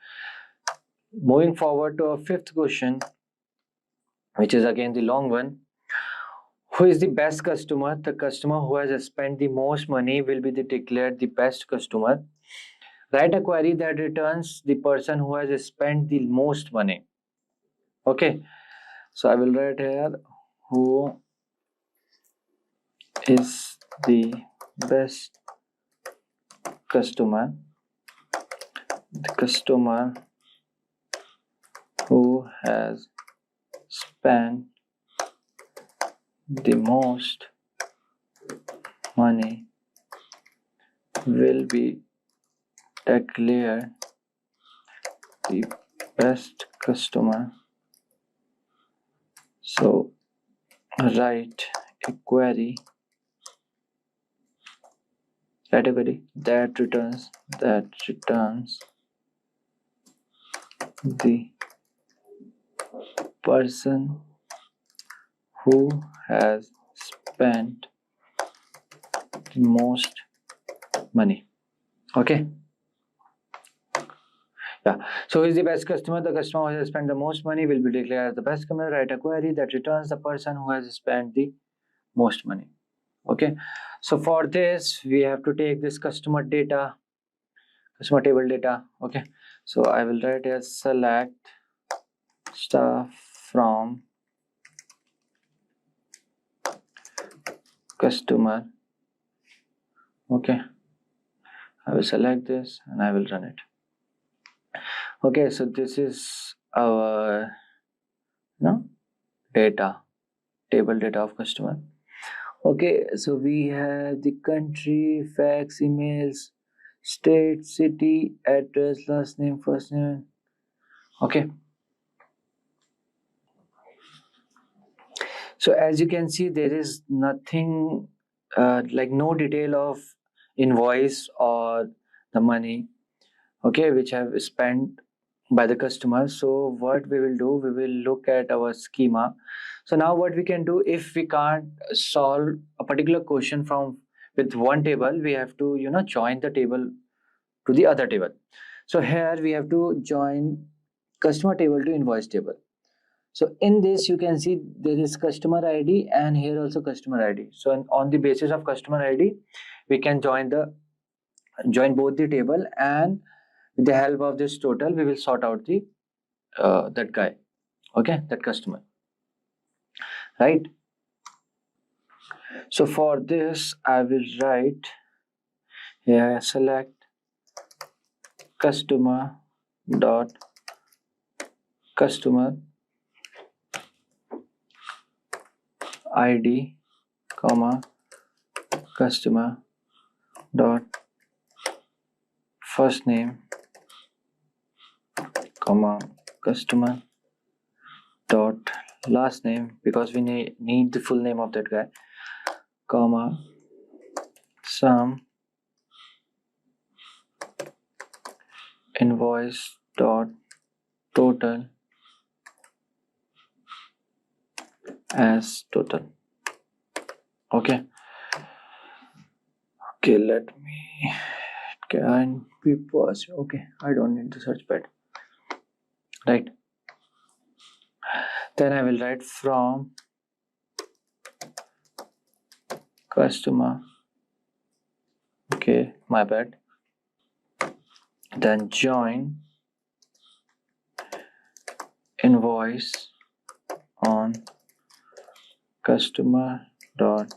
moving forward to our fifth question, which is again the long one. Who is the best customer? The customer who has spent the most money will be declared the best customer. Write a query that returns the person who has spent the most money. Okay, so I will write here who is the best customer. The customer who has spent the most money will be declared the best customer. So write a query that returns the person who has spent the most money. Okay, yeah, so who is the best customer? The customer who has spent the most money will be declared as the best customer. Write a query that returns the person who has spent the most money. Okay, so for this we have to take this customer table data. Okay, so I will write as select stuff from customer. Okay, I will select this and I will run it. Okay, so this is our table data of customer. Okay, so we have the country, fax, emails, state, city, address, last name, first name. Okay, So as you can see, there is nothing like no detail of invoice or the money, okay, which have spent by the customer. So what we will do, we will look at our schema. So now what we can do, if we can't solve a particular question from with one table, we have to join the table to the other table. So here we have to join customer table to invoice table. So in this you can see there is customer ID and here also customer ID. So on the basis of customer ID, we can join both the table, and with the help of this total we will sort out the that guy, okay, that customer, right? So for this I will write here, select customer dot customer ID comma customer dot first name comma customer dot last name, because we need the full name of that guy, comma sum invoice dot total as total. Okay, let me, can we pause? Okay, I don't need the search pad, right? Then I will write from customer, okay, my bad, then join invoice on customer dot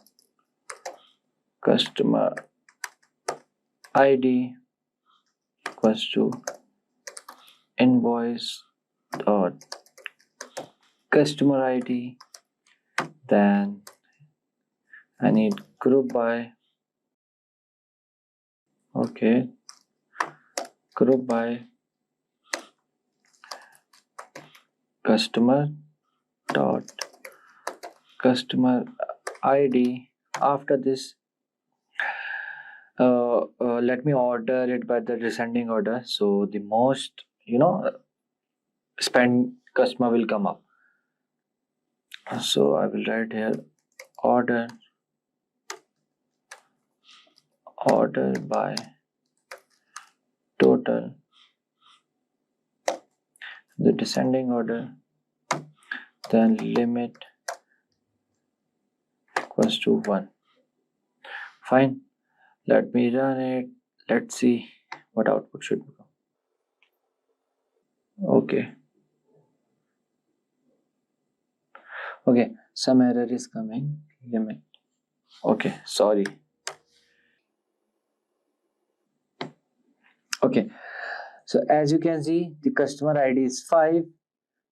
customer ID equals to invoice dot customer ID. Then I need group by, okay, group by customer dot customer ID. After this let me order it by the descending order, so the most spend customer will come up. So I will write here order by total, the descending order, then limit equals to 1. Fine, let me run it. Let's see what output should become. Okay, some error is coming, limit, okay, sorry. Okay, so as you can see, the customer ID is 5,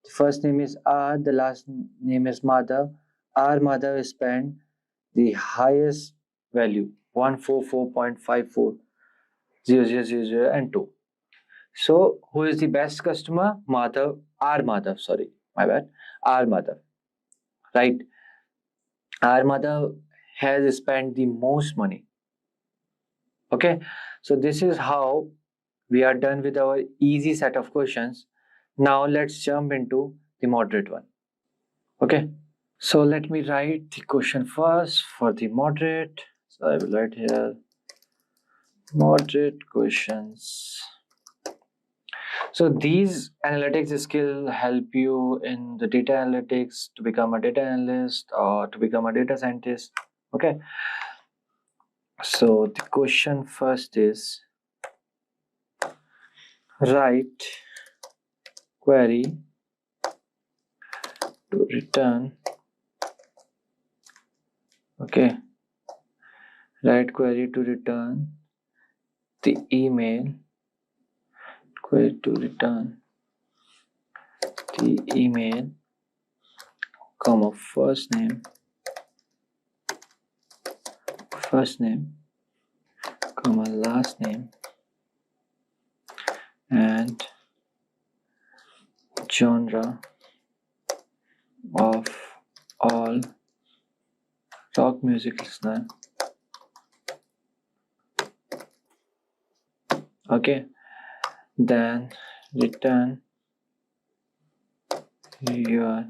the first name is R, the last name is Madhav. R Madhav spent the highest value 144.540000 and 2. So who is the best customer? Madhav, R Madhav, sorry, my bad, R Madhav, right? R Madhav has spent the most money. Okay, so this is how we are done with our easy set of questions. Now let's jump into the moderate one. Okay, so let me write the question first for the moderate. So I will write here moderate questions. So these analytics skill help you in the data analytics to become a data analyst or to become a data scientist. Okay, so the question first is write query to return, okay, write query to return the email, query to return the email, comma first name, comma last name, and genre of all rock music listener. Okay, then return your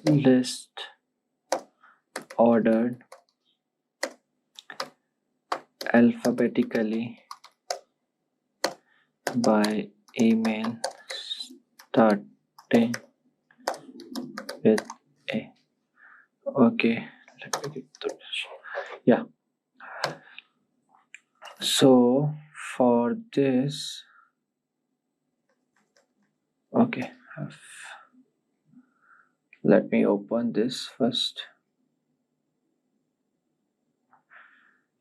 list ordered alphabetically by email starting with A. Okay, let me get the yeah. So for this, okay, let me open this first.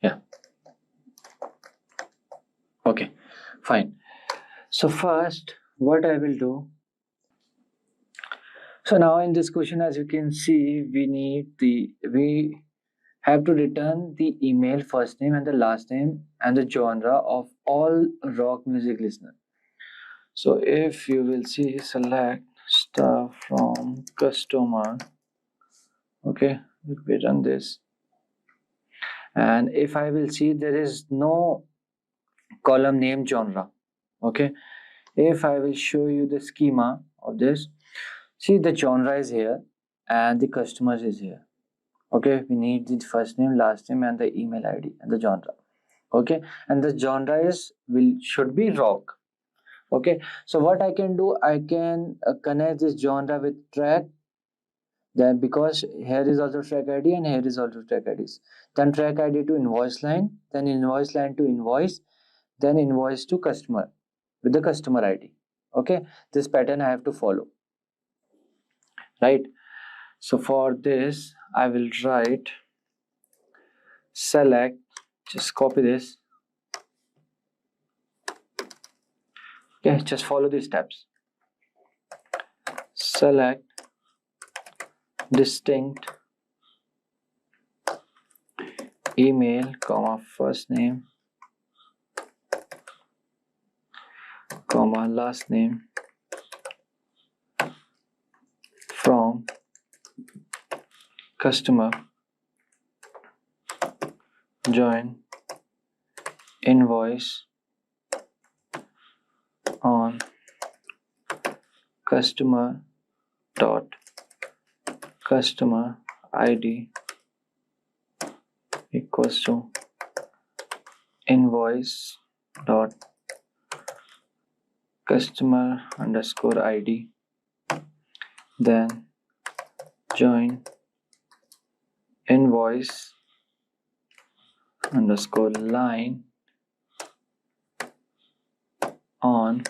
Yeah. Okay, fine. So first, what I will do. So now in this question, as you can see, we have to return the email first name and the last name and the genre of all rock music listener. So if you will see, select stuff from customer. Okay, let me run this. And if I will see, there is no column name genre. Okay, if I will show you the schema of this, see the genre is here and the customers is here. Okay, we need the first name, last name, and the email ID and the genre. Okay, and the genre should be rock. Okay, so what I can do, I can connect this genre with track. Then because here is also track ID and here is also track IDs. Then track ID to invoice line, then invoice line to invoice, then invoice to customer with the customer ID. Okay, this pattern I have to follow. Right. So for this, I will write select, just copy this. Okay, just follow these steps. Select distinct email, comma first name, comma last name from customer, join invoice on customer dot customer ID equals to invoice dot customer underscore ID, then join invoice underscore line on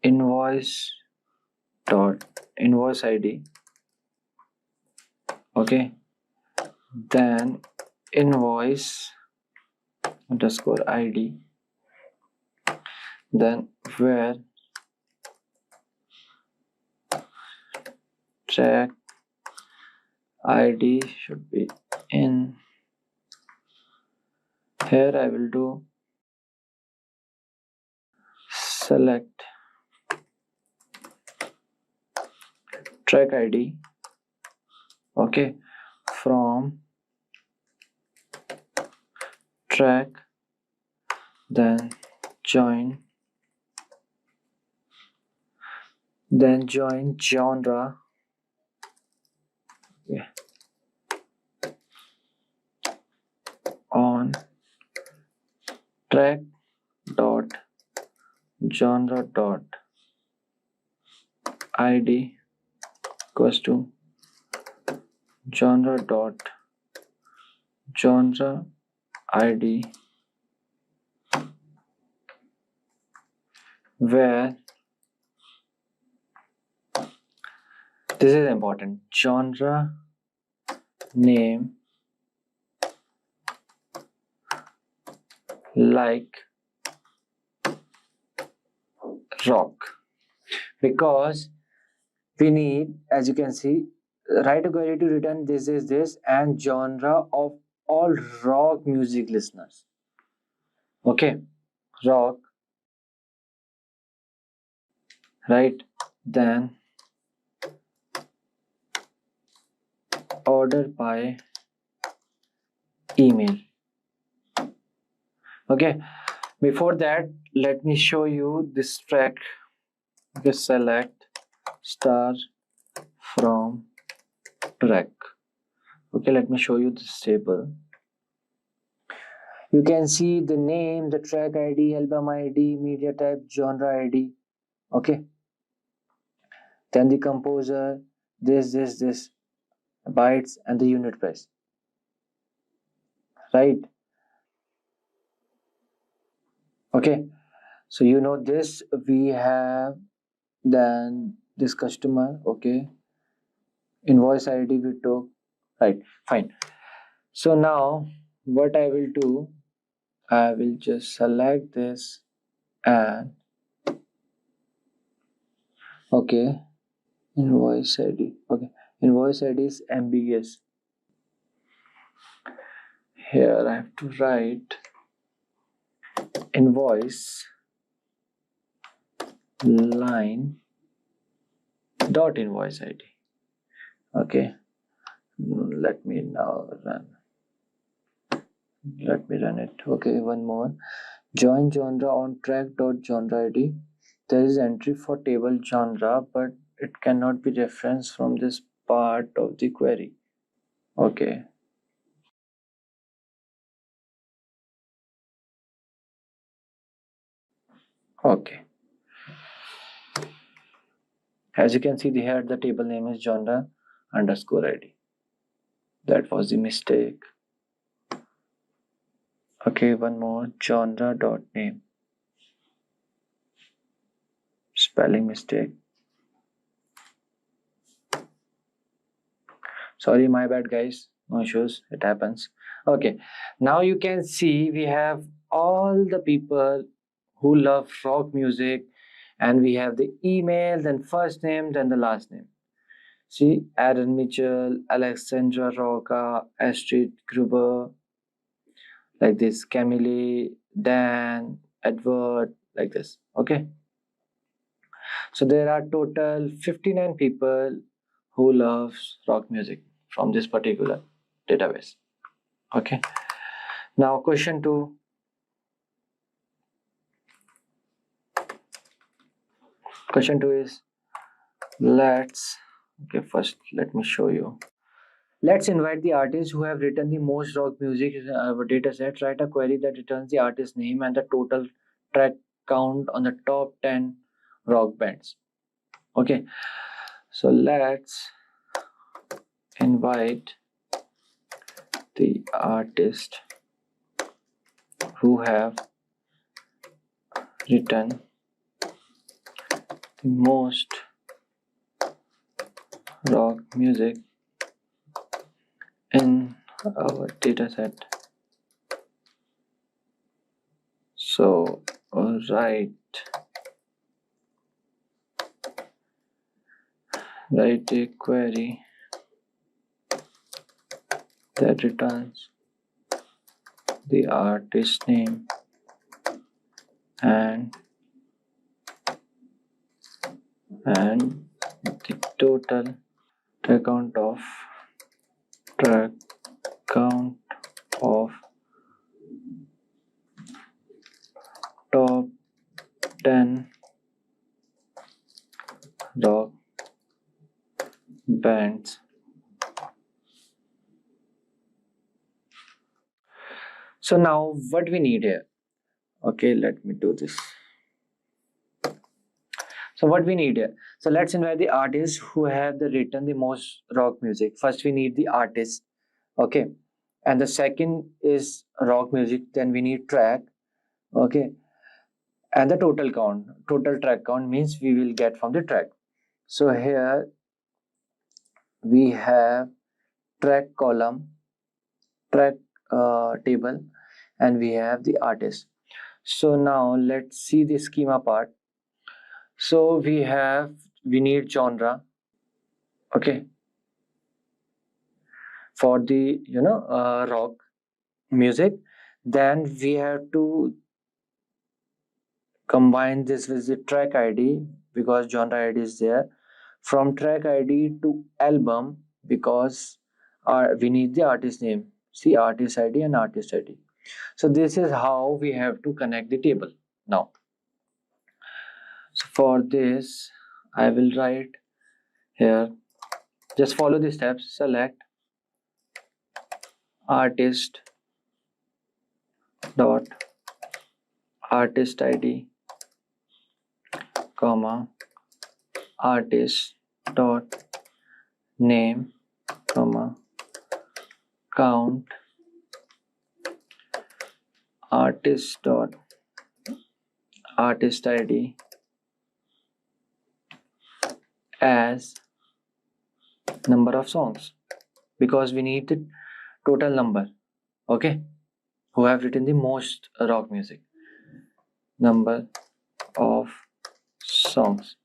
invoice dot invoice ID. Okay, then invoice underscore ID, then where track ID should be in. Here I will do select track ID, okay, from track, then join genre, okay, on track dot genre dot ID equals to genre dot genre ID, where this is important, genre name like rock, because we need, as you can see, write a query to return this is this and genre of all rock music listeners. Okay, rock, right? Then order by email. Okay, before that, let me show you this track. Okay, select star from track. Okay, let me show you this table. You can see the name, the track ID, album ID, media type, genre ID. Okay, then the composer, this, bytes, and the unit price. Right? Okay, so you know this, we have then this customer. Okay, invoice ID we took. Right, fine. So now what I will do, I will just select this and okay, invoice ID. Okay, invoice ID is ambiguous. Here I have to write invoice line dot invoice ID. Okay, let me now run. Let me run it. Okay, one more. Join genre on track dot genre ID. There is entry for table genre, but it cannot be referenced from this part of the query. Okay. Okay. As you can see here, the table name is genre underscore ID. That was the mistake. Okay, one more. Genre dot name. Spelling mistake. Sorry, my bad, guys. No issues. It happens. Okay. Now you can see we have all the people who love rock music, and we have the email, then first name, then the last name. See, Aaron Mitchell, Alexandra Roca, Astrid Gruber, like this, Camille, Dan, Edward, like this. Okay. So there are total 59 people who loves rock music from this particular database. Okay. Now question 2. Question 2 is first let me show you. Let's invite the artists who have written the most rock music in our dataset. Write a query that returns the artist name and the total track count on the top 10 rock bands. Okay, so let's invite the artist who have written the most rock music in our dataset. So write a query that returns the artist name and the total track count of top 10 rock bands. So now what we need here, okay, let me do this. So what we need here, so let's invite the artists who have written the most rock music. First we need the artist, okay, and the second is rock music, then we need track, okay, and the total track count means we will get from the track. So here we have track column, track table, and we have the artist. So now let's see the schema part. So we need genre, okay, for the rock music. Then we have to combine this with the track ID because genre ID is there. From track ID to album because we need the artist name. See, artist ID and artist ID. So this is how we have to connect the table now. So for this, I will write here, just follow the steps. Select artist dot artist ID, comma artist dot name, comma count artist dot artist ID as number of songs, because we need the total number, okay, who have written the most rock music. Number of songs,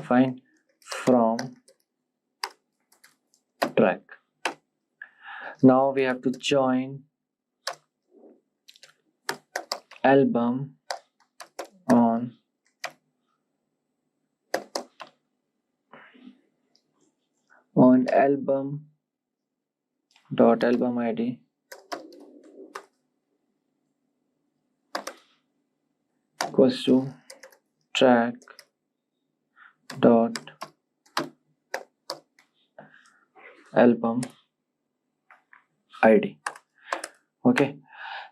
fine, from track. Now we have to join album on album dot album ID equals to track dot album ID. Okay,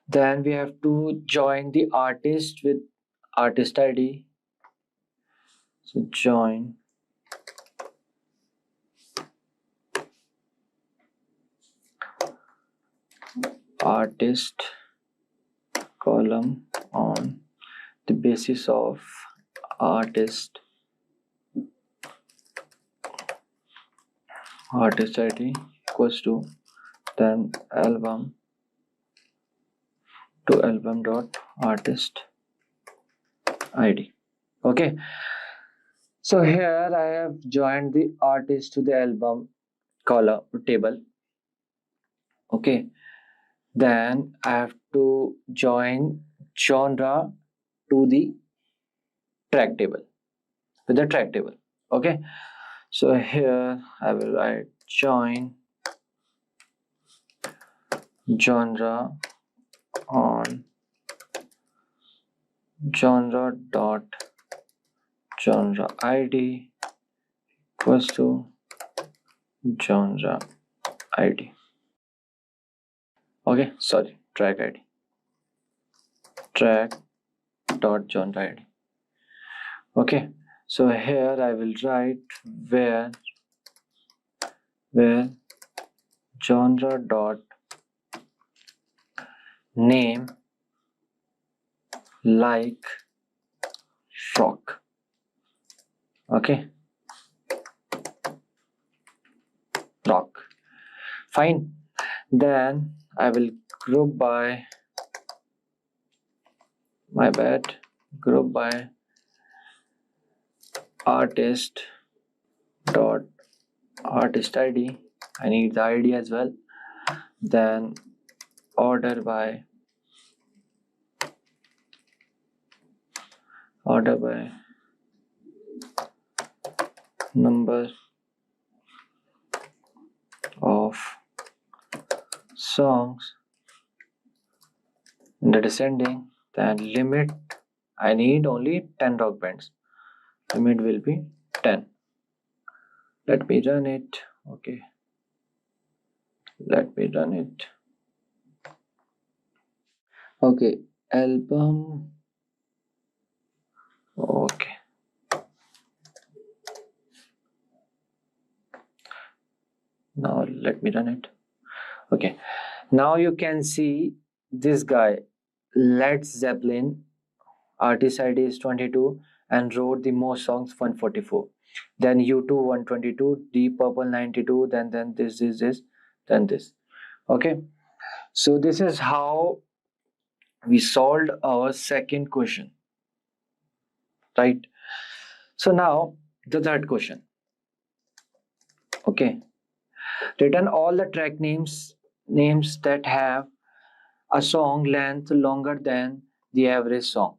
then we have to join the artist with artist ID. So join artist column on the basis of artist ID equals to then album to album dot artist ID. Okay, so here I have joined the artist to the album column table. Okay, then I have to join genre to the track table, with the track table. Okay, so here I will write join genre on genre dot genre ID equals to genre ID. Okay, sorry, track ID, track dot genre ID. Okay, so here I will write where genre dot name like rock. Okay, rock, fine. Then I will group by, my bad, group by artist dot artist ID. I need the ID as well. Then order by number of songs in the descending. Then limit, I need only 10 rock bands. Limit will be 10. Let me run it. Okay, let me run it. Okay, album. Okay, now let me run it. Okay, now you can see this guy, Led Zeppelin, artist ID is 22 and wrote the most songs 144. Then U2 122, Deep Purple 92, then this, then this. Okay, so this is how we solved our second question, right? So now the third question. Okay, return all the track names that have a song length longer than the average song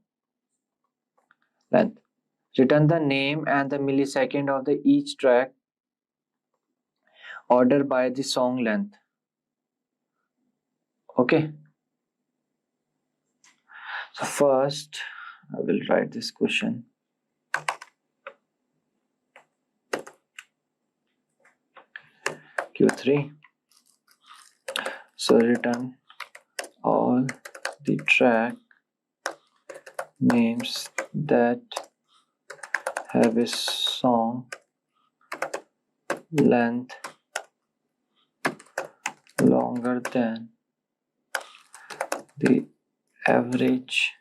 length. Return the name and the millisecond of the each track order by the song length. Okay, so first I will write this question. Q3. So return all the track names that have a song length longer than the average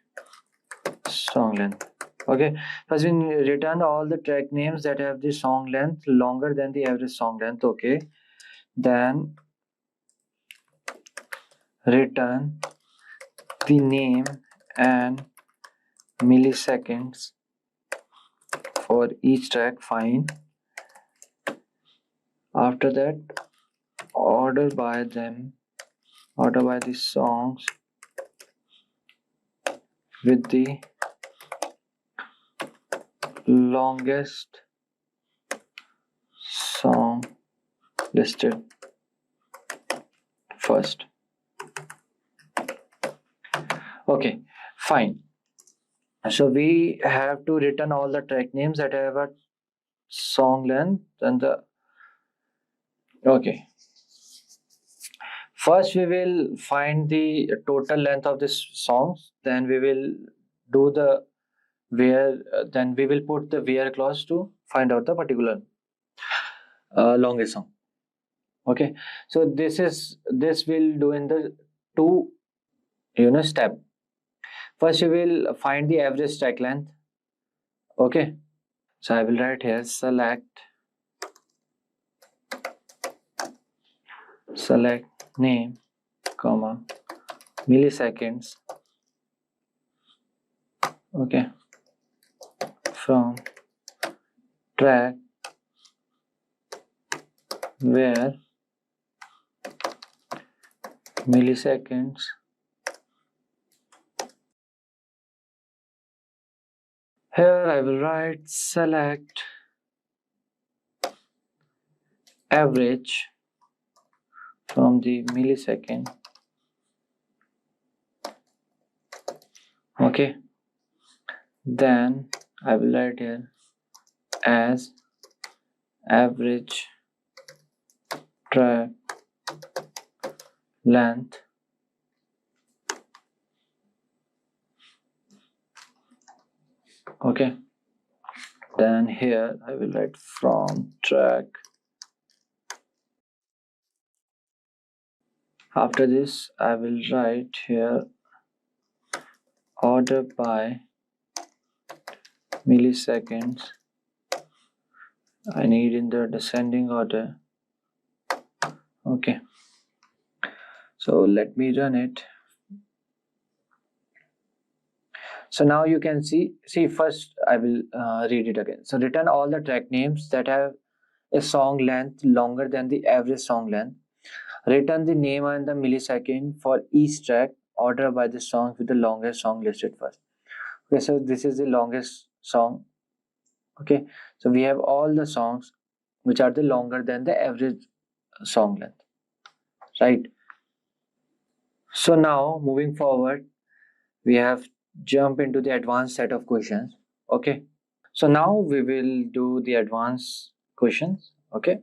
song length. Okay, first we return all the track names that have the song length longer than the average song length. Okay, then return the name and milliseconds for each track. Fine. After that, order by the songs with the longest song listed first. Okay, fine. So we have to return all the track names that have a song length and the okay. First we will find the total length of this songs, then we will do the where then we will put the where clause to find out the particular longest song. Okay, so this will do in the two step. First we will find the average track length. Okay, so I will write here select name comma milliseconds. Okay, from track where milliseconds here I will write select average from the millisecond. Okay, then I will write here as average track length okay, then here I will write from track. After this I will write here order by milliseconds. I need in the descending order. Okay, so let me run it. So now you can see first I will read it again. So return all the track names that have a song length longer than the average song length. Return the name and the millisecond for each track. Order by the song with the longest song listed first. Okay, so this is the longest song. Okay, so we have all the songs which are the longer than the average song length, right? So now moving forward, we have jump into the advanced set of questions. Okay, so now we will do the advanced questions. Okay,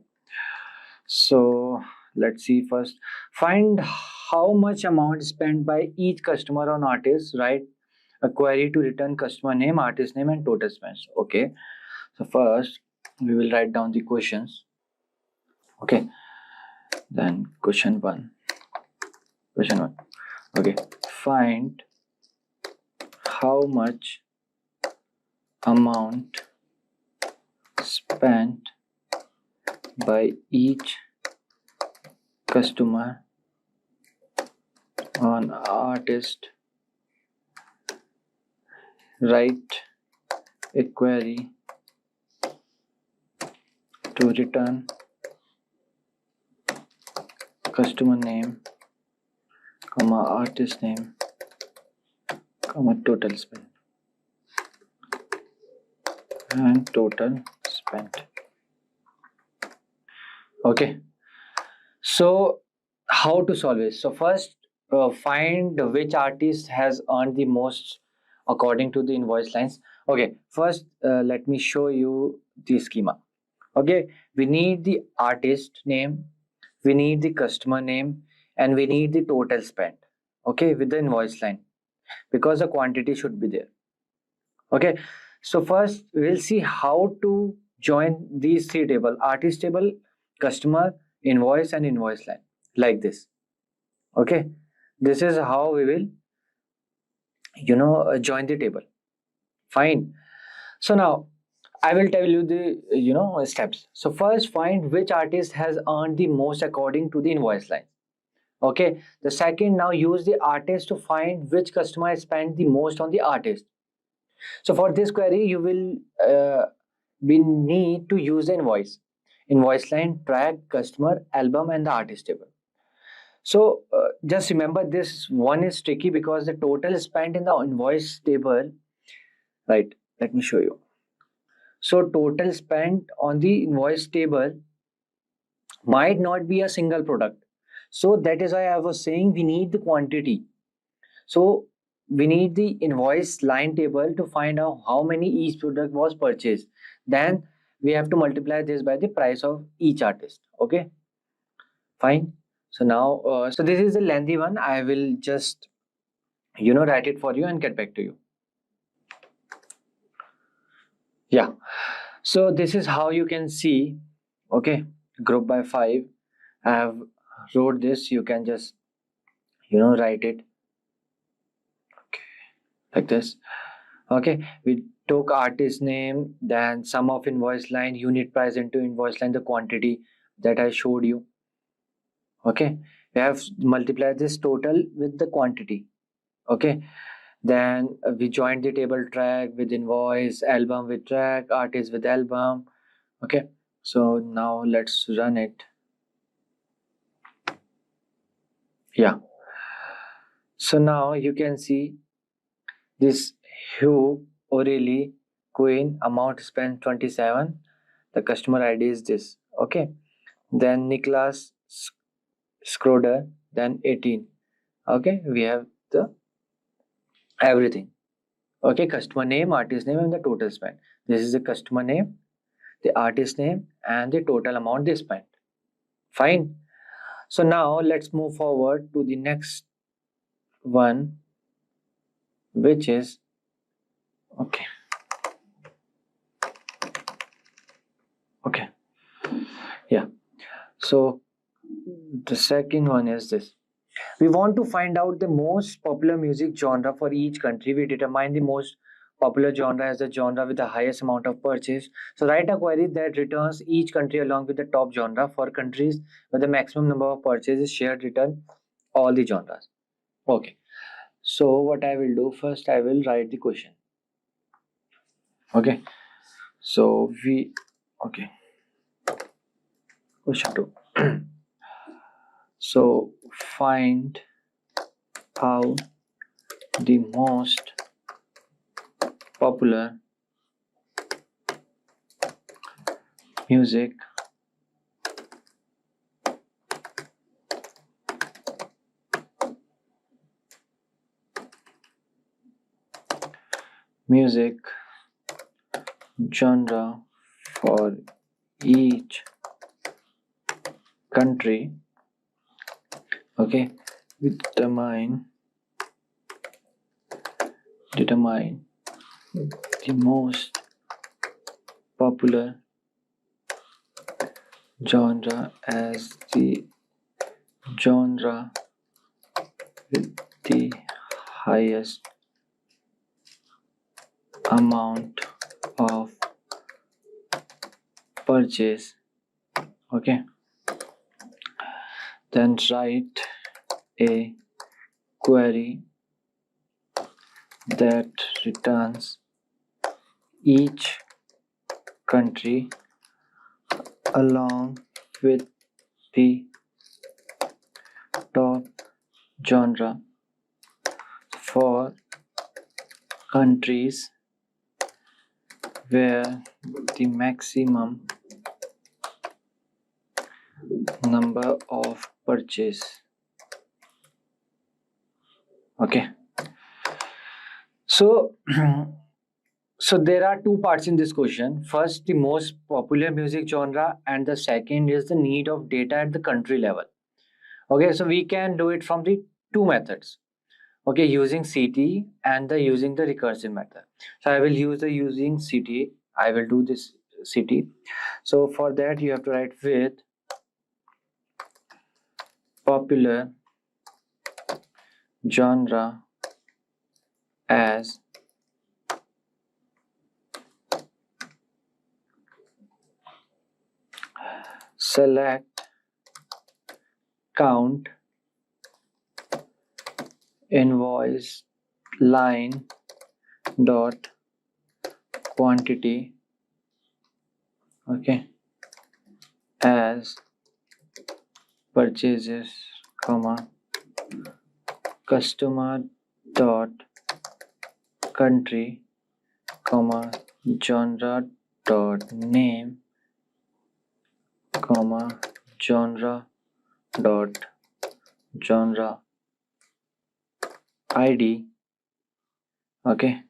so let's see first. Find how much amount spent by each customer on artist. Write a query to return customer name, artist name, and total spends. Okay, so first we will write down the questions. Okay, then question one. Okay, find how much amount spent by each customer on artist. Write a query to return customer name, comma artist name, comma total spend and total spent. Okay, So how to solve it? So first, find which artist has earned the most according to the invoice lines. Okay, first let me show you the schema. Okay, we need the artist name, we need the customer name, and we need the total spent. Okay, with the invoice line, because the quantity should be there. Okay, so first we'll see how to join these three table: artist table, customer, invoice, and invoice line, like this. Okay, this is how we will join the table. Fine. So now I will tell you the steps. So first, find which artist has earned the most according to the invoice line. Okay, the second, now use the artist to find which customer has spent the most on the artist. So for this query, you will we need to use the invoice line, track, customer, album, and the artist table. So just remember, this one is tricky because the total spent in the invoice table, right? Let me show you. So total spent on the invoice table might not be a single product. So that is why I was saying we need the quantity. So we need the invoice line table to find out how many each product was purchased. Then we have to multiply this by the price of each artist. Okay, fine. So now, so this is a lengthy one. I will just write it for you and get back to you. Yeah. So this is how you can see. Okay, group by 5. I have wrote this. You can just write it like this. Okay, we took artist name, then sum of invoice line, unit price into invoice line, the quantity that I showed you. Okay, we have multiplied this total with the quantity. Okay, then we joined the table track with invoice, album with track, artist with album. Okay, so now let's run it. Yeah, so now you can see this Hugh O'Reilly Queen, amount spent 27, the customer ID is this. Okay, then Nicholas Schroeder, then 18. Okay, we have the everything. Okay, customer name, artist name, and the total spent. This is the customer name, the artist name, and the total amount they spent. Fine. So now let's move forward to the next one, which is okay. Yeah, so the second one is this. We want to find out the most popular music genre for each country. We determine the most popular genre as the genre with the highest amount of purchase. So write a query that returns each country along with the top genre. For countries with the maximum number of purchases, shared return all the genres. Okay, so what I will do first, I will write the question. Okay, so question 2. So find out the most popular music genre for each country. Okay, we determine the most popular genre as the genre with the highest amount of purchase. Okay, then write a query that returns each country along with the top genre for countries where the maximum number of purchase. Okay, so so there are two parts in this question. First, the most popular music genre, and the second is the need of data at the country level. Okay, so we can do it from the two methods. Okay, using CT and using the recursive method. So I will use the using CT. I will do this CT. So for that you have to write with popular genre as select count invoice line dot quantity, okay, as purchases, comma, customer dot country, comma, genre dot name, comma, genre dot genre ID. Okay,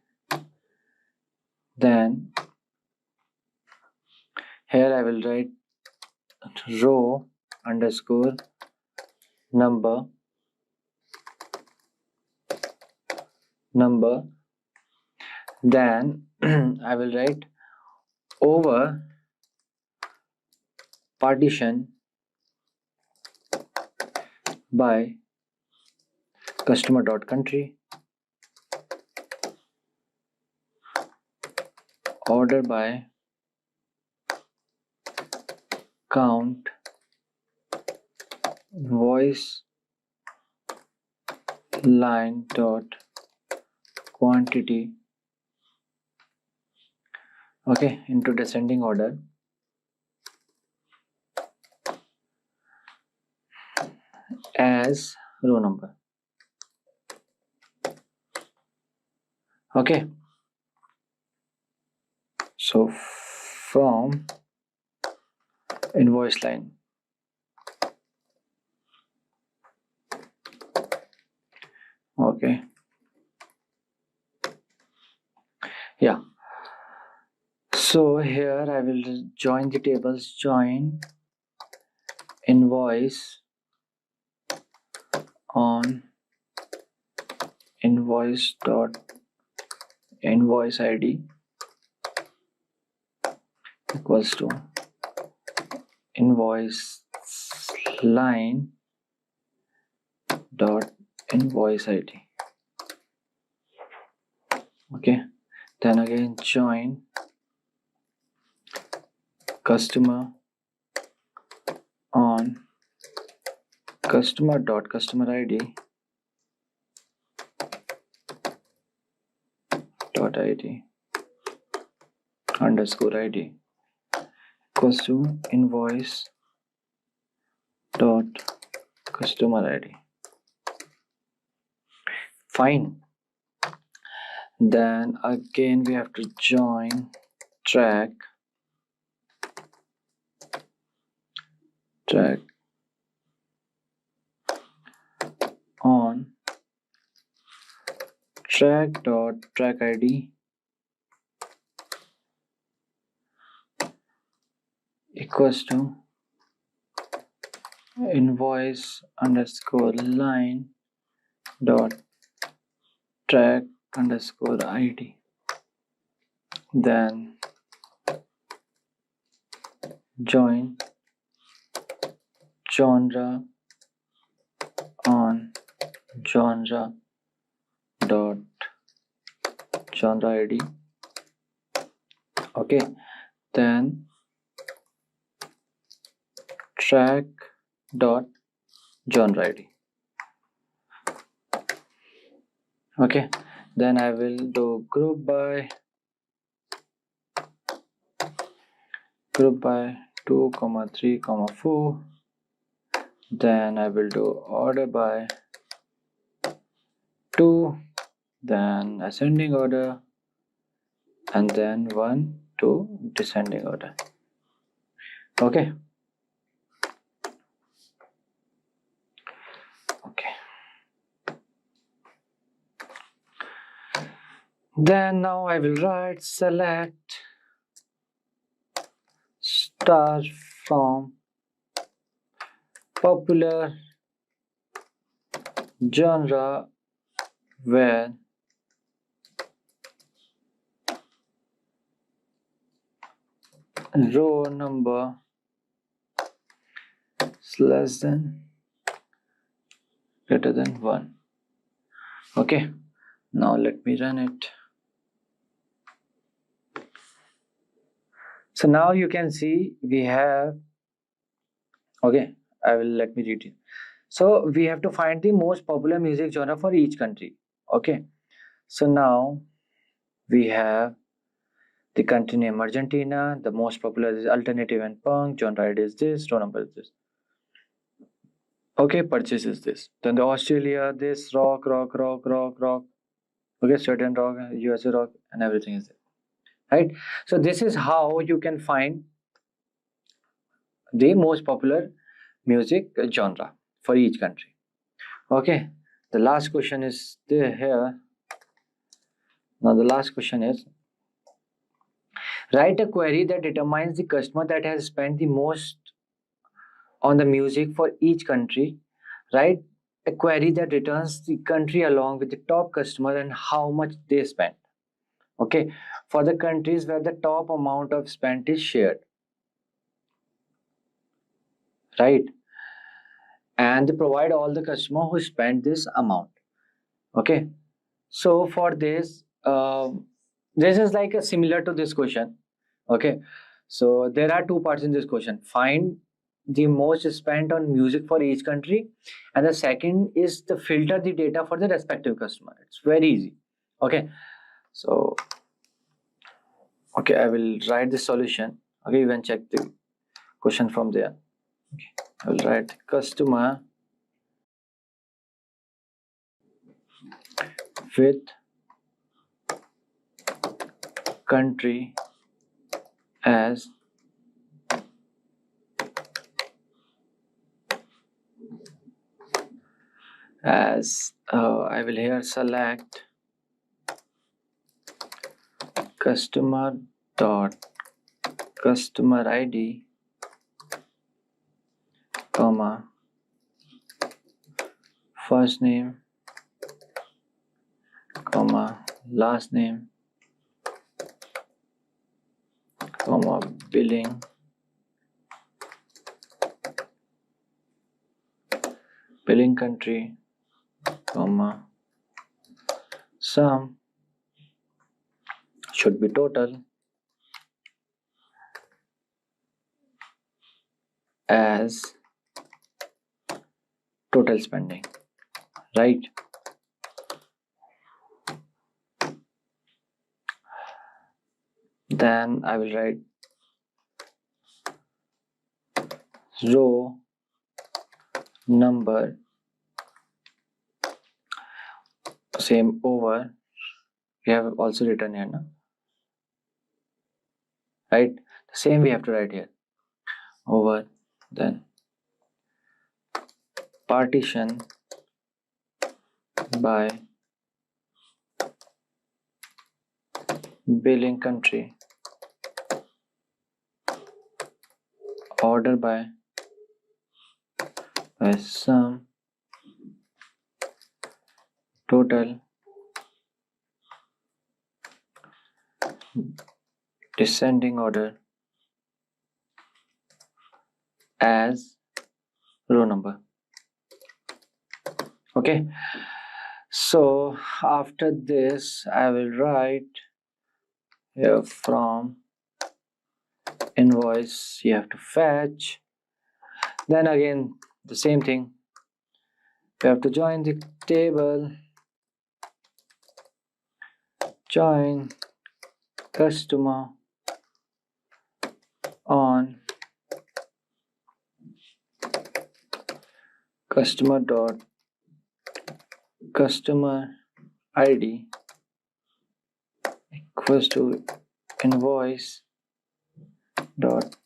then here I will write row underscore number, then I will write over partition by customer dot country, order by count invoice line dot quantity, okay, into descending order, as row number. Okay, so from invoice line, okay, yeah. So here I will join the tables, join invoice on invoice dot invoice ID equals to invoice line dot invoice ID. Okay, then again join customer on customer dot customer ID dot ID underscore ID equals to invoice dot customer ID. Fine. Then again we have to join track on track dot track ID equals to invoice underscore line dot track underscore ID. Then join genre on genre dot genre ID. Okay, then track dot genre ID. Okay, then I will do group by 2, 3, 4. Then I will do order by 2, then ascending order, and then 1 to descending order. Okay, Then now I will write select star from popular genre where row number is less than greater than 1. Okay, now let me run it. So now you can see we have, okay, let me read it. So we have to find the most popular music genre for each country. Okay, so now we have the country name Argentina, the most popular is alternative and punk, genre ID is this, row number is this. Okay, purchase is this. Then the Australia, this rock. Okay, certain rock, USA rock, and everything is there. Right? So this is how you can find the most popular music genre for each country. Okay, the last question is there here. Now the last question is, write a query that determines the customer that has spent the most on the music for each country. Write a query that returns the country along with the top customer and how much they spent. Okay, for the countries where the top amount of spent is shared, right? And they provide all the customer who spent this amount. Okay, so for this, this is like a similar to this question. Okay, so there are two parts in this question. Find the most spent on music for each country, and the second is to filter the data for the respective customer. It's very easy. Okay, so okay, I will write the solution. Okay, you can check the question from there. Okay, I will write customer with country as I will here select customer dot customer ID comma first name comma last name comma billing country comma sum should be total as total spending, right? Then I will write row number same over, we have also written here now, right? The same we have to write here over, then partition by billing country, order by sum, total, descending order as row number. Okay, so after this I will write here from invoice you have to fetch, then again the same thing, you have to join the table, join customer on customer dot customer ID equals to invoice dot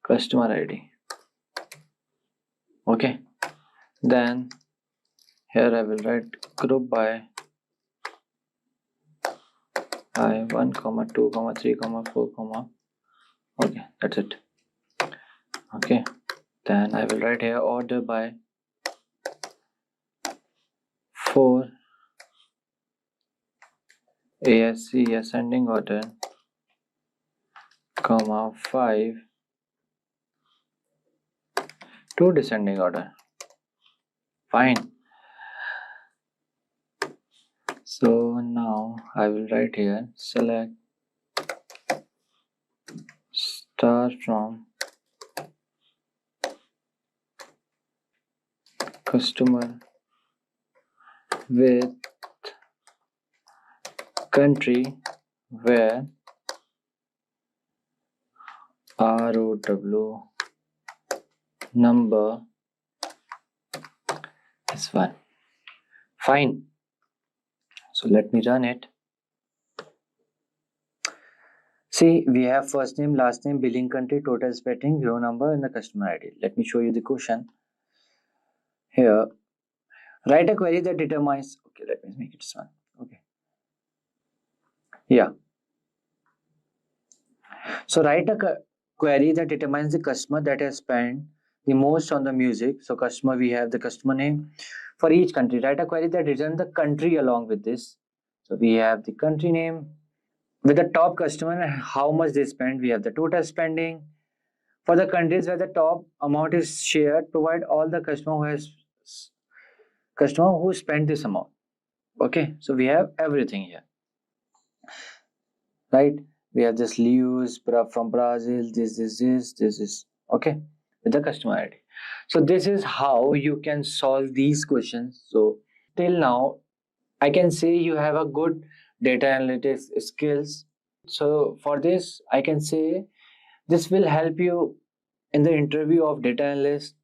customer ID. Okay, then here I will write group by I1, 2, 3, 4, okay, that's it. Okay, then I will write here order by 4 ASC ascending order, 5 to descending order. Fine. So now I will write here select star from customer with country where ROW number is 1. Fine. So let me run it. See, we have first name, last name, billing country, total spending, row number, and the customer ID. Let me show you the question. Here, write a query that determines. Okay, let me make it this one. Okay. Yeah. So write a query that determines the customer that has spent the most on the music. So customer, we have the customer name. For each country, write a query that returns the country along with this. So we have the country name. With the top customer, how much they spend, we have the total spending. For the countries where the top amount is shared, provide all the customer who spent this amount. Okay, so we have everything here, right? We have this Lewis from Brazil, this is okay with the customer ID. So this is how you can solve these questions. So till now, I can say you have a good data analytics skills. So for this, I can say this will help you in the interview of data analyst,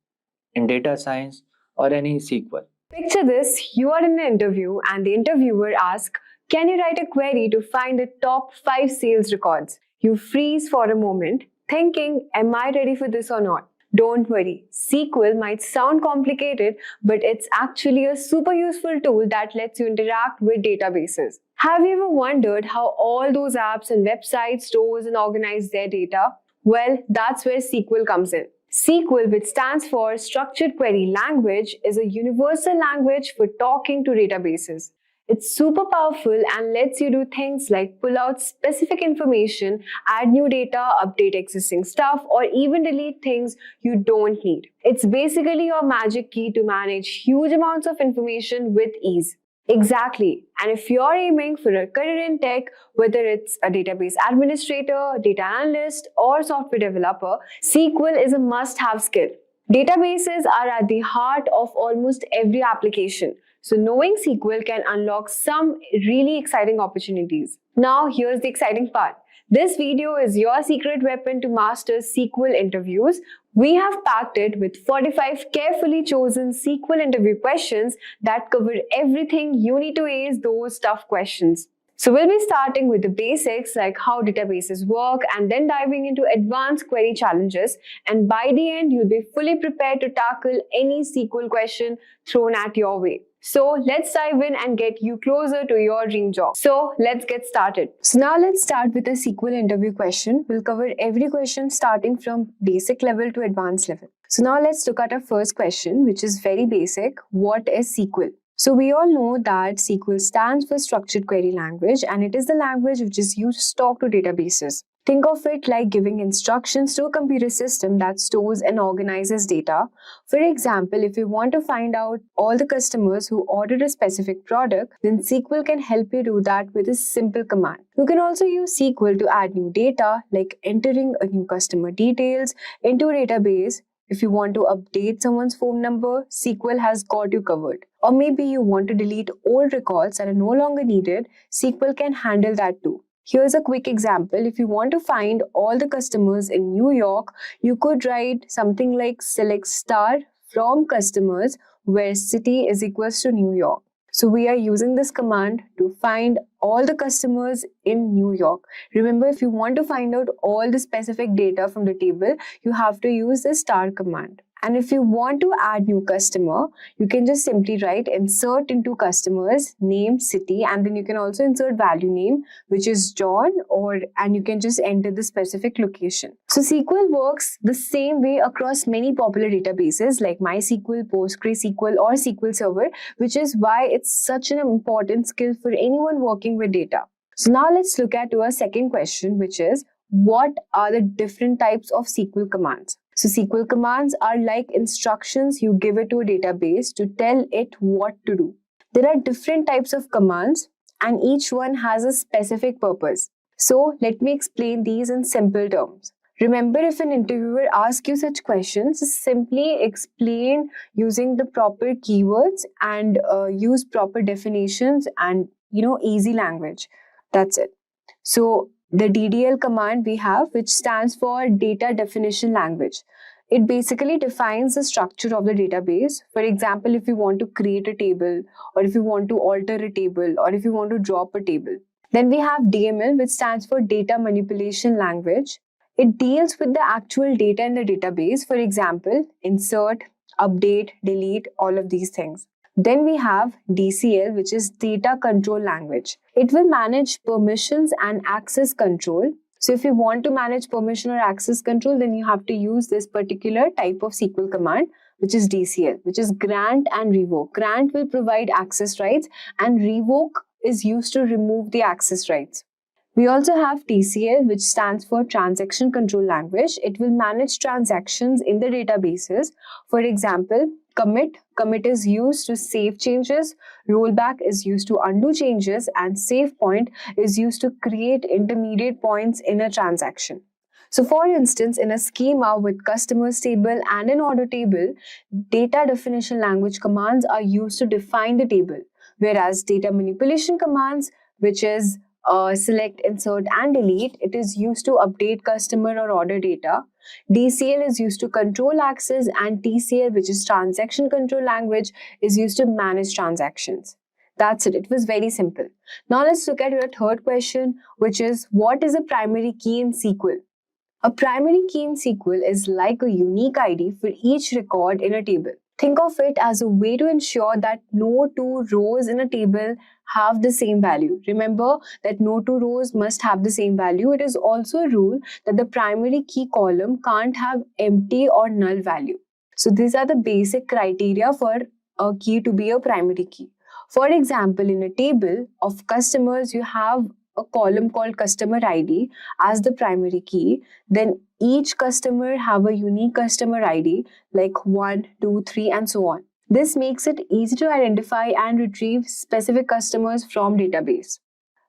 in data science, or any SQL. Picture this, you are in an interview and the interviewer asks, can you write a query to find the top 5 sales records? You freeze for a moment, thinking, am I ready for this or not? Don't worry, SQL might sound complicated, but it's actually a super useful tool that lets you interact with databases. Have you ever wondered how all those apps and websites store and organize their data? Well, that's where SQL comes in. SQL, which stands for Structured Query Language, is a universal language for talking to databases. It's super powerful and lets you do things like pull out specific information, add new data, update existing stuff, or even delete things you don't need. It's basically your magic key to manage huge amounts of information with ease. Exactly. And if you're aiming for a career in tech, whether it's a database administrator, data analyst, or software developer, SQL is a must-have skill. Databases are at the heart of almost every application. So knowing SQL can unlock some really exciting opportunities. Now here's the exciting part. This video is your secret weapon to master SQL interviews. We have packed it with 45 carefully chosen SQL interview questions that cover everything you need to ace those tough questions. So we'll be starting with the basics like how databases work and then diving into advanced query challenges. And by the end, you'll be fully prepared to tackle any SQL question thrown at your way. So let's dive in and get you closer to your dream job. So let's get started. So now let's start with a SQL interview question. We'll cover every question starting from basic level to advanced level. So now let's look at our first question, which is very basic. What is SQL? So we all know that SQL stands for Structured Query Language, and it is the language which is used to talk to databases. Think of it like giving instructions to a computer system that stores and organizes data. For example, if you want to find out all the customers who ordered a specific product, then SQL can help you do that with a simple command. You can also use SQL to add new data, like entering a new customer details into a database. If you want to update someone's phone number, SQL has got you covered. Or maybe you want to delete old records that are no longer needed, SQL can handle that too. Here's a quick example. If you want to find all the customers in New York, you could write something like select star from customers where city is equals to New York. So we are using this command to find all the customers in New York. Remember, if you want to find out all the specific data from the table, you have to use the star command. And if you want to add new customer, you can just simply write insert into customers, name, city, and then you can also insert value name, which is John, and you can just enter the specific location. So SQL works the same way across many popular databases like MySQL, PostgreSQL, or SQL Server, which is why it's such an important skill for anyone working with data. So now let's look at our second question, which is what are the different types of SQL commands? So SQL commands are like instructions you give it to a database to tell it what to do. There are different types of commands and each one has a specific purpose. So let me explain these in simple terms. Remember, if an interviewer asks you such questions, simply explain using the proper keywords and use proper definitions and easy language. That's it. So the DDL command we have, which stands for Data Definition Language. It basically defines the structure of the database. For example, if you want to create a table, or if you want to alter a table, or if you want to drop a table. Then we have DML, which stands for Data Manipulation Language. It deals with the actual data in the database. For example, insert, update, delete, all of these things. Then we have DCL, which is Data Control Language. It will manage permissions and access control. So if you want to manage permission or access control, then you have to use this particular type of SQL command, which is DCL, which is grant and revoke. Grant will provide access rights and revoke is used to remove the access rights. We also have TCL, which stands for Transaction Control Language. It will manage transactions in the databases. For example, commit is used to save changes, rollback is used to undo changes, and save point is used to create intermediate points in a transaction. So for instance, in a schema with customers table and an order table, data definition language commands are used to define the table, whereas data manipulation commands, which is select, insert, and delete, it is used to update customer or order data. DCL is used to control access, and TCL, which is transaction control language, is used to manage transactions. That's it. It was very simple. Now let's look at your third question, which is what is a primary key in SQL? A primary key in SQL is like a unique ID for each record in a table. Think of it as a way to ensure that no two rows in a table have the same value. Remember that no two rows must have the same value. It is also a rule that the primary key column can't have empty or null value. So these are the basic criteria for a key to be a primary key. For example, in a table of customers, you have a column called customer ID as the primary key. Then each customer have a unique customer ID like 1, 2, 3 and so on. This makes it easy to identify and retrieve specific customers from database.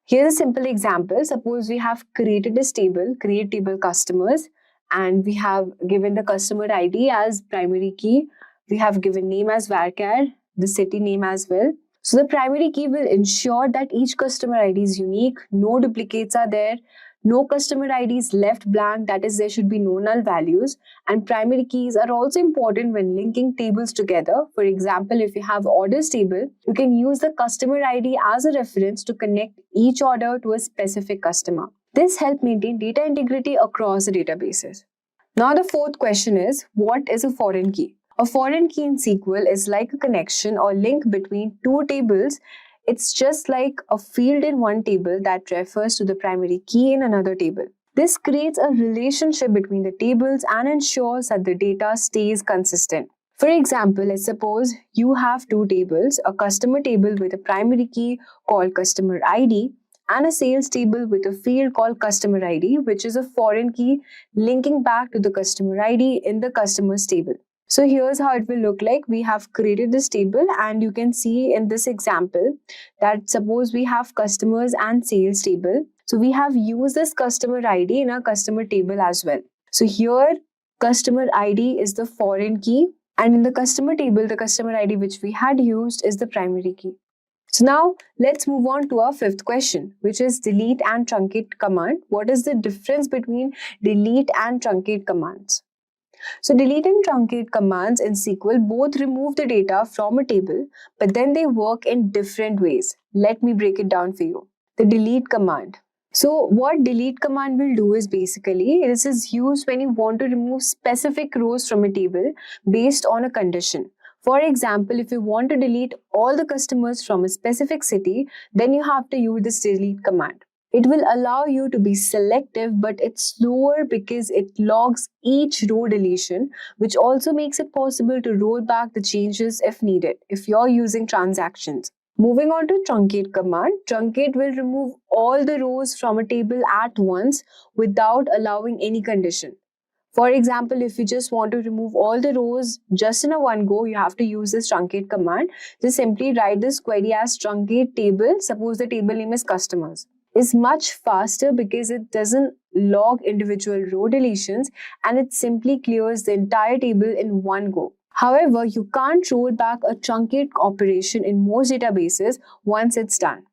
Here's a simple example. Suppose we have created this table, create table customers, and we have given the customer ID as primary key. We have given name as varchar, the city name as well. So the primary key will ensure that each customer ID is unique, no duplicates are there, no customer ID is left blank, that is there should be no null values, and primary keys are also important when linking tables together. For example, if you have orders table, you can use the customer ID as a reference to connect each order to a specific customer. This helps maintain data integrity across the databases. Now the fourth question is, what is a foreign key? A foreign key in SQL is like a connection or link between two tables. It's just like a field in one table that refers to the primary key in another table. This creates a relationship between the tables and ensures that the data stays consistent. For example, let's suppose you have two tables, a customer table with a primary key called customer ID and a sales table with a field called customer ID, which is a foreign key linking back to the customer ID in the customers table. So here's how it will look like. We have created this table and you can see in this example that suppose we have customers and sales table. So we have used this customer ID in our customer table as well. So here customer ID is the foreign key and in the customer table, the customer ID which we had used is the primary key. So now let's move on to our fifth question, which is delete and truncate command. What is the difference between delete and truncate commands? So delete and truncate commands in SQL both remove the data from a table, but then they work in different ways. Let me break it down for you. The delete command. So what delete command will do is basically, this is used when you want to remove specific rows from a table based on a condition. For example, if you want to delete all the customers from a specific city, then you have to use this delete command. It will allow you to be selective, but it's slower because it logs each row deletion, which also makes it possible to roll back the changes if needed, if you're using transactions. Moving on to truncate command, truncate will remove all the rows from a table at once without allowing any condition. For example, if you just want to remove all the rows just in a one go, you have to use this truncate command. Just simply write this query as truncate table. Suppose the table name is customers. It's much faster because it doesn't log individual row deletions and it simply clears the entire table in one go. However, you can't roll back a truncate operation in most databases once it's done.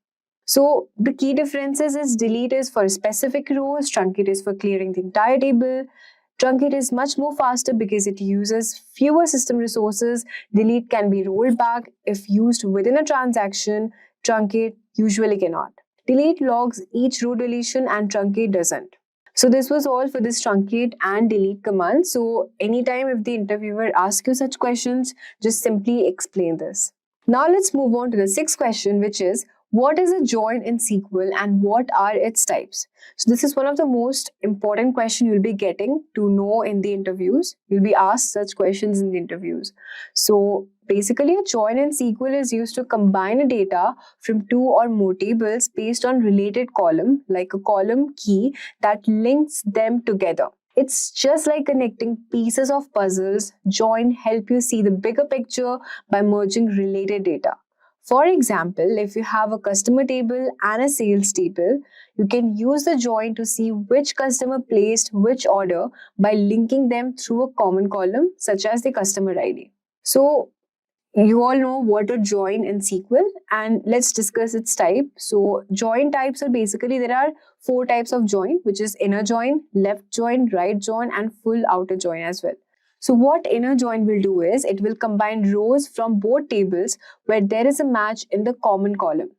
So the key differences is delete is for specific rows, truncate is for clearing the entire table. Truncate is much more faster because it uses fewer system resources. Delete can be rolled back if used within a transaction. Truncate usually cannot. Delete logs each row deletion and truncate doesn't. So this was all for this truncate and delete command. So anytime if the interviewer asks you such questions, just simply explain this. Now let's move on to the sixth question, which is, what is a join in SQL and what are its types? So this is one of the most important questions you'll be getting to know in the interviews. You'll be asked such questions in the interviews. So basically, a join in SQL is used to combine a data from two or more tables based on related column, like a column key that links them together. It's just like connecting pieces of puzzles. Join help you see the bigger picture by merging related data. For example, if you have a customer table and a sales table, you can use the join to see which customer placed which order by linking them through a common column, such as the customer ID. So, you all know what a join in SQL, and let's discuss its type. So join types are basically, there are 4 types of join, which is inner join, left join, right join, and full outer join as well. So what inner join will do is, it will combine rows from both tables where there is a match in the common column.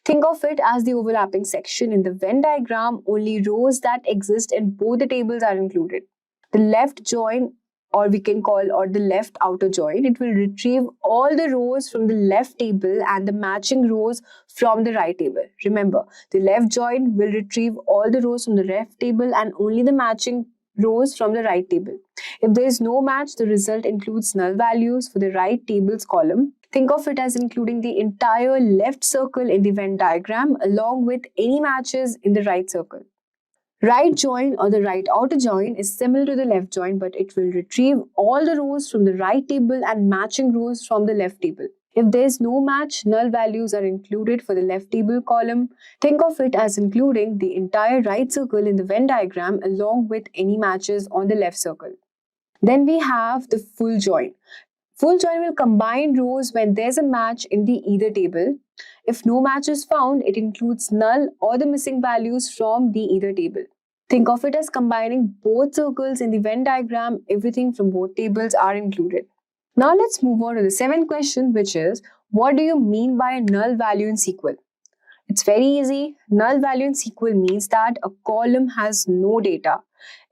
Think of it as the overlapping section in the Venn diagram. Only rows that exist in both the tables are included. The left join, or we can call, or the left outer join, it will retrieve all the rows from the left table and the matching rows from the right table. Remember, the left join will retrieve all the rows from the left table and only the matching rows from the right table. If there is no match, the result includes null values for the right table's column. Think of it as including the entire left circle in the Venn diagram along with any matches in the right circle. Right join or the right outer join is similar to the left join, but it will retrieve all the rows from the right table and matching rows from the left table. If there is no match, null values are included for the left table column. Think of it as including the entire right circle in the Venn diagram along with any matches on the left circle. Then we have the full join. Full join will combine rows when there's a match in the either table. If no match is found, it includes null or the missing values from the either table. Think of it as combining both circles in the Venn diagram. Everything from both tables are included. Now let's move on to the seventh question, which is, what do you mean by a null value in SQL? It's very easy. Null value in SQL means that a column has no data.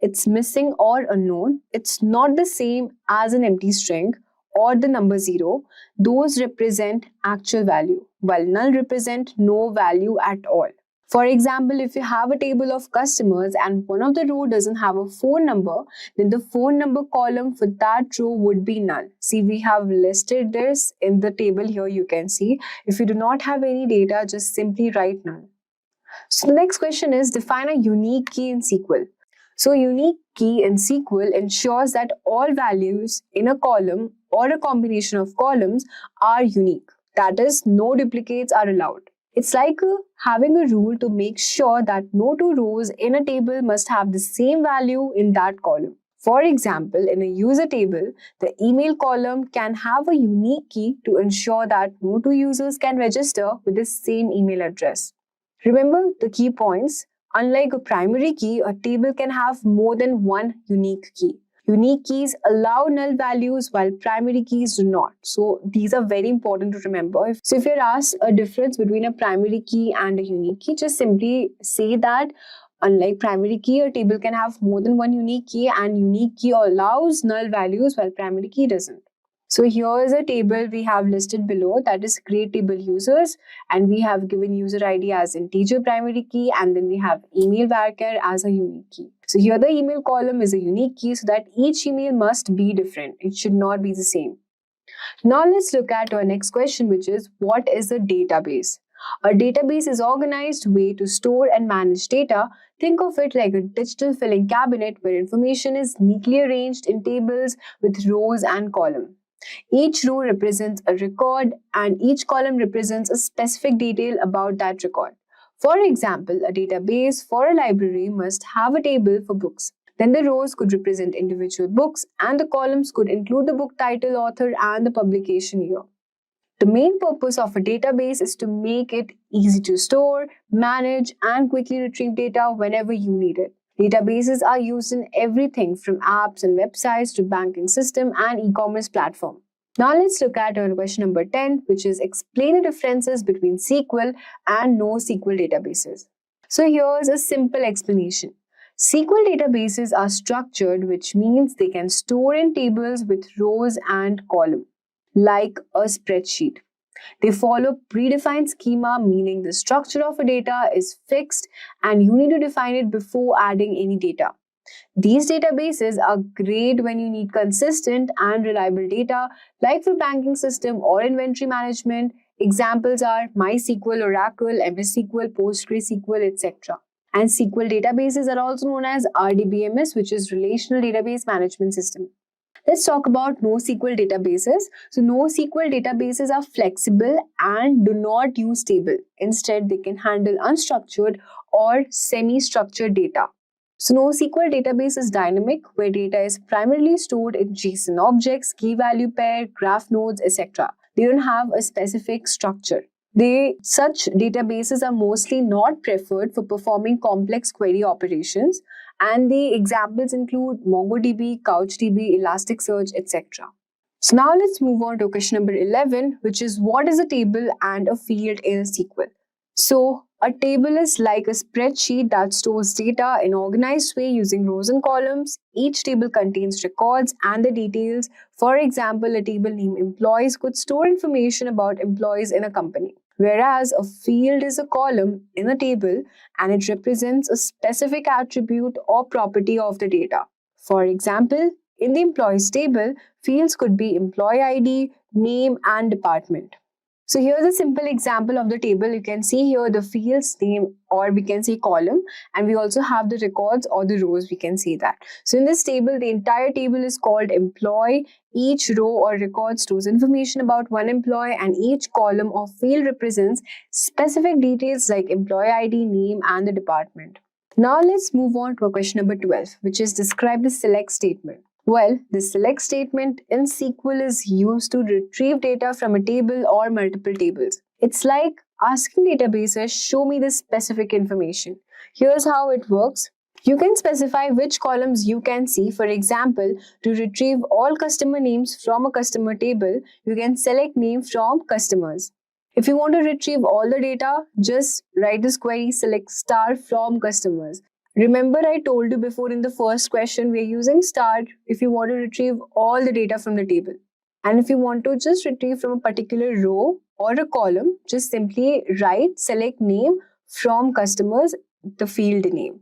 It's missing or unknown. It's not the same as an empty string or the number 0. Those represent actual value, while null represent no value at all. For example, if you have a table of customers and one of the row doesn't have a phone number, then the phone number column for that row would be null. See, we have listed this in the table here, you can see. If you do not have any data, just simply write null. So the next question is, define a unique key in SQL. So a unique key in SQL ensures that all values in a column or a combination of columns are unique. That is, no duplicates are allowed. It's like having a rule to make sure that no two rows in a table must have the same value in that column. For example, in a user table, the email column can have a unique key to ensure that no two users can register with the same email address. Remember the key points. Unlike a primary key, a table can have more than one unique key. Unique keys allow null values while primary keys do not. So these are very important to remember. So if you're asked a difference between a primary key and a unique key, just simply say that unlike primary key, a table can have more than one unique key, and unique key allows null values while primary key doesn't. So here is a table we have listed below, that is create table users, and we have given user ID as integer primary key, and then we have email varchar as a unique key. So here the email column is a unique key, so that each email must be different. It should not be the same. Now let's look at our next question, which is what is a database? A database is organized way to store and manage data. Think of it like a digital filing cabinet where information is neatly arranged in tables with rows and columns. Each row represents a record and each column represents a specific detail about that record. For example, a database for a library must have a table for books. Then the rows could represent individual books and the columns could include the book title, author, and the publication year. The main purpose of a database is to make it easy to store, manage, and quickly retrieve data whenever you need it. Databases are used in everything from apps and websites to banking system and e-commerce platform. Now let's look at our question number 10, which is explain the differences between SQL and NoSQL databases. So here's a simple explanation. SQL databases are structured, which means they can store in tables with rows and columns, like a spreadsheet. They follow predefined schema, meaning the structure of a data is fixed and you need to define it before adding any data. These databases are great when you need consistent and reliable data, like for banking system or inventory management. Examples are MySQL, Oracle, MS SQL, PostgreSQL, etc. And SQL databases are also known as RDBMS, which is Relational Database Management System. Let's talk about NoSQL databases. So NoSQL databases are flexible and do not use table. Instead, they can handle unstructured or semi-structured data. So NoSQL database is dynamic, where data is primarily stored in JSON objects, key value pair, graph nodes, etc. They don't have a specific structure. Such databases are mostly not preferred for performing complex query operations, and the examples include MongoDB, CouchDB, Elasticsearch, etc. So now let's move on to question number 11, which is what is a table and a field in SQL? So a table is like a spreadsheet that stores data in an organized way using rows and columns. Each table contains records and the details. For example, a table named employees could store information about employees in a company, whereas a field is a column in a table and it represents a specific attribute or property of the data. For example, in the employees table, fields could be employee ID, name, and department. So here's a simple example of the table. You can see here the fields name, or we can say column, and we also have the records or the rows, we can say that. So in this table, the entire table is called employee. Each row or record stores information about one employee, and each column or field represents specific details like employee ID, name, and the department. Now let's move on to question number 12, which is describe the select statement. Well, the select statement in SQL is used to retrieve data from a table or multiple tables. It's like asking databases, show me this specific information. Here's how it works. You can specify which columns you can see. For example, to retrieve all customer names from a customer table, you can select name from customers. If you want to retrieve all the data, just write this query, select star from customers. Remember, I told you before in the first question, we are using star if you want to retrieve all the data from the table. And if you want to just retrieve from a particular row or a column, just simply write, select name from customers, the field name.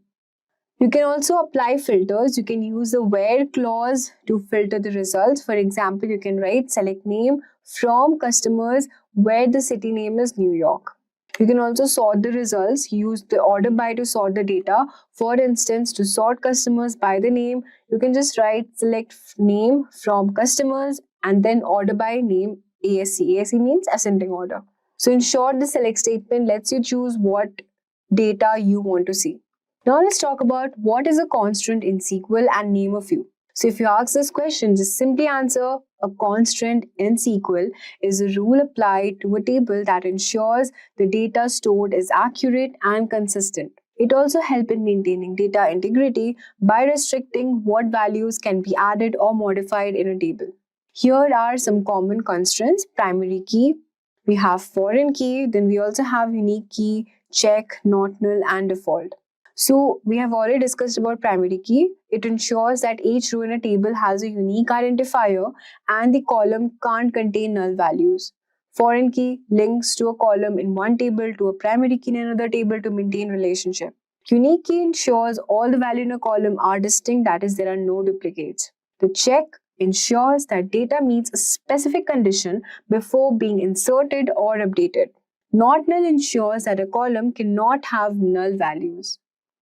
You can also apply filters. You can use the where clause to filter the results. For example, you can write select name from customers where the city name is New York. You can also sort the results. Use the order by to sort the data. For instance, to sort customers by the name, you can just write select name from customers and then order by name ASC. ASC means ascending order. So in short, the select statement lets you choose what data you want to see. Now let's talk about what is a constraint in SQL and name a few. So if you ask this question, just simply answer a constraint in SQL is a rule applied to a table that ensures the data stored is accurate and consistent. It also helps in maintaining data integrity by restricting what values can be added or modified in a table. Here are some common constraints: primary key, we have foreign key, then we also have unique key, check, not null, and default. So we have already discussed about primary key. It ensures that each row in a table has a unique identifier and the column can't contain null values. Foreign key links to a column in one table to a primary key in another table to maintain relationship. Unique key ensures all the values in a column are distinct, that is, there are no duplicates. The check ensures that data meets a specific condition before being inserted or updated. Not null ensures that a column cannot have null values.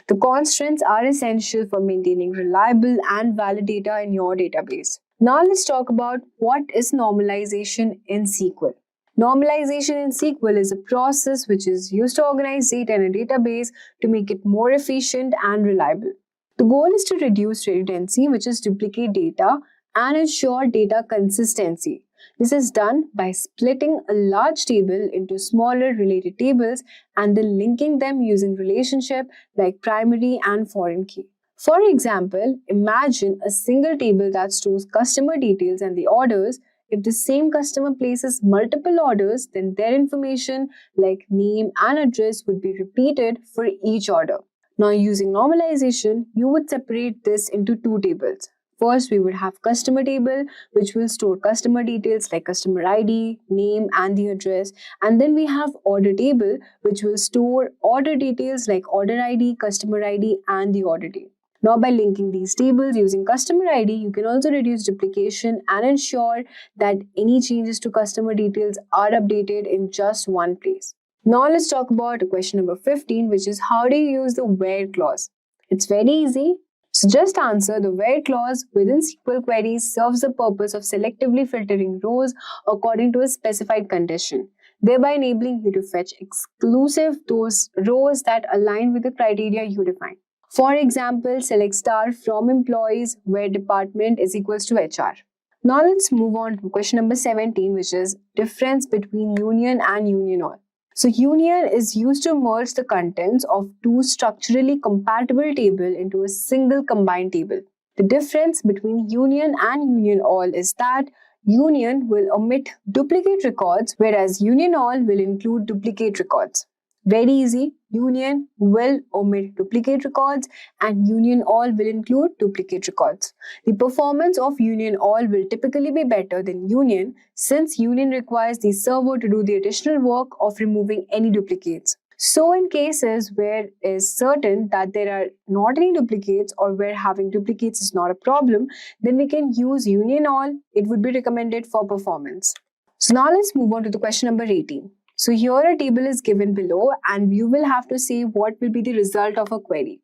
The constraints are essential for maintaining reliable and valid data in your database. Now let's talk about what is normalization in SQL. Normalization in SQL is a process which is used to organize data in a database to make it more efficient and reliable. The goal is to reduce redundancy, which is duplicate data, and ensure data consistency. This is done by splitting a large table into smaller related tables and then linking them using relationship like primary and foreign key. For example, imagine a single table that stores customer details and the orders. If the same customer places multiple orders, then their information like name and address would be repeated for each order. Now, using normalization, you would separate this into two tables. First, we would have customer table, which will store customer details like customer ID, name, and the address. And then we have order table, which will store order details like order ID, customer ID, and the order date. Now, by linking these tables using customer ID, you can also reduce duplication and ensure that any changes to customer details are updated in just one place. Now, let's talk about question number 15, which is how do you use the where clause? It's very easy. So just answer the where clause within SQL queries serves the purpose of selectively filtering rows according to a specified condition, thereby enabling you to fetch exclusive those rows that align with the criteria you define. For example, select star from employees where department is equals to HR. Now let's move on to question number 17, which is difference between union and union all. So union is used to merge the contents of two structurally compatible tables into a single combined table. The difference between union and union all is that union will omit duplicate records, whereas union all will include duplicate records. Very easy. Union will omit duplicate records and union all will include duplicate records. The performance of union all will typically be better than union since union requires the server to do the additional work of removing any duplicates. So in cases where it is certain that there are not any duplicates or where having duplicates is not a problem, then we can use union all. It would be recommended for performance. So now let's move on to the question number 18. So here a table is given below and you will have to say what will be the result of a query.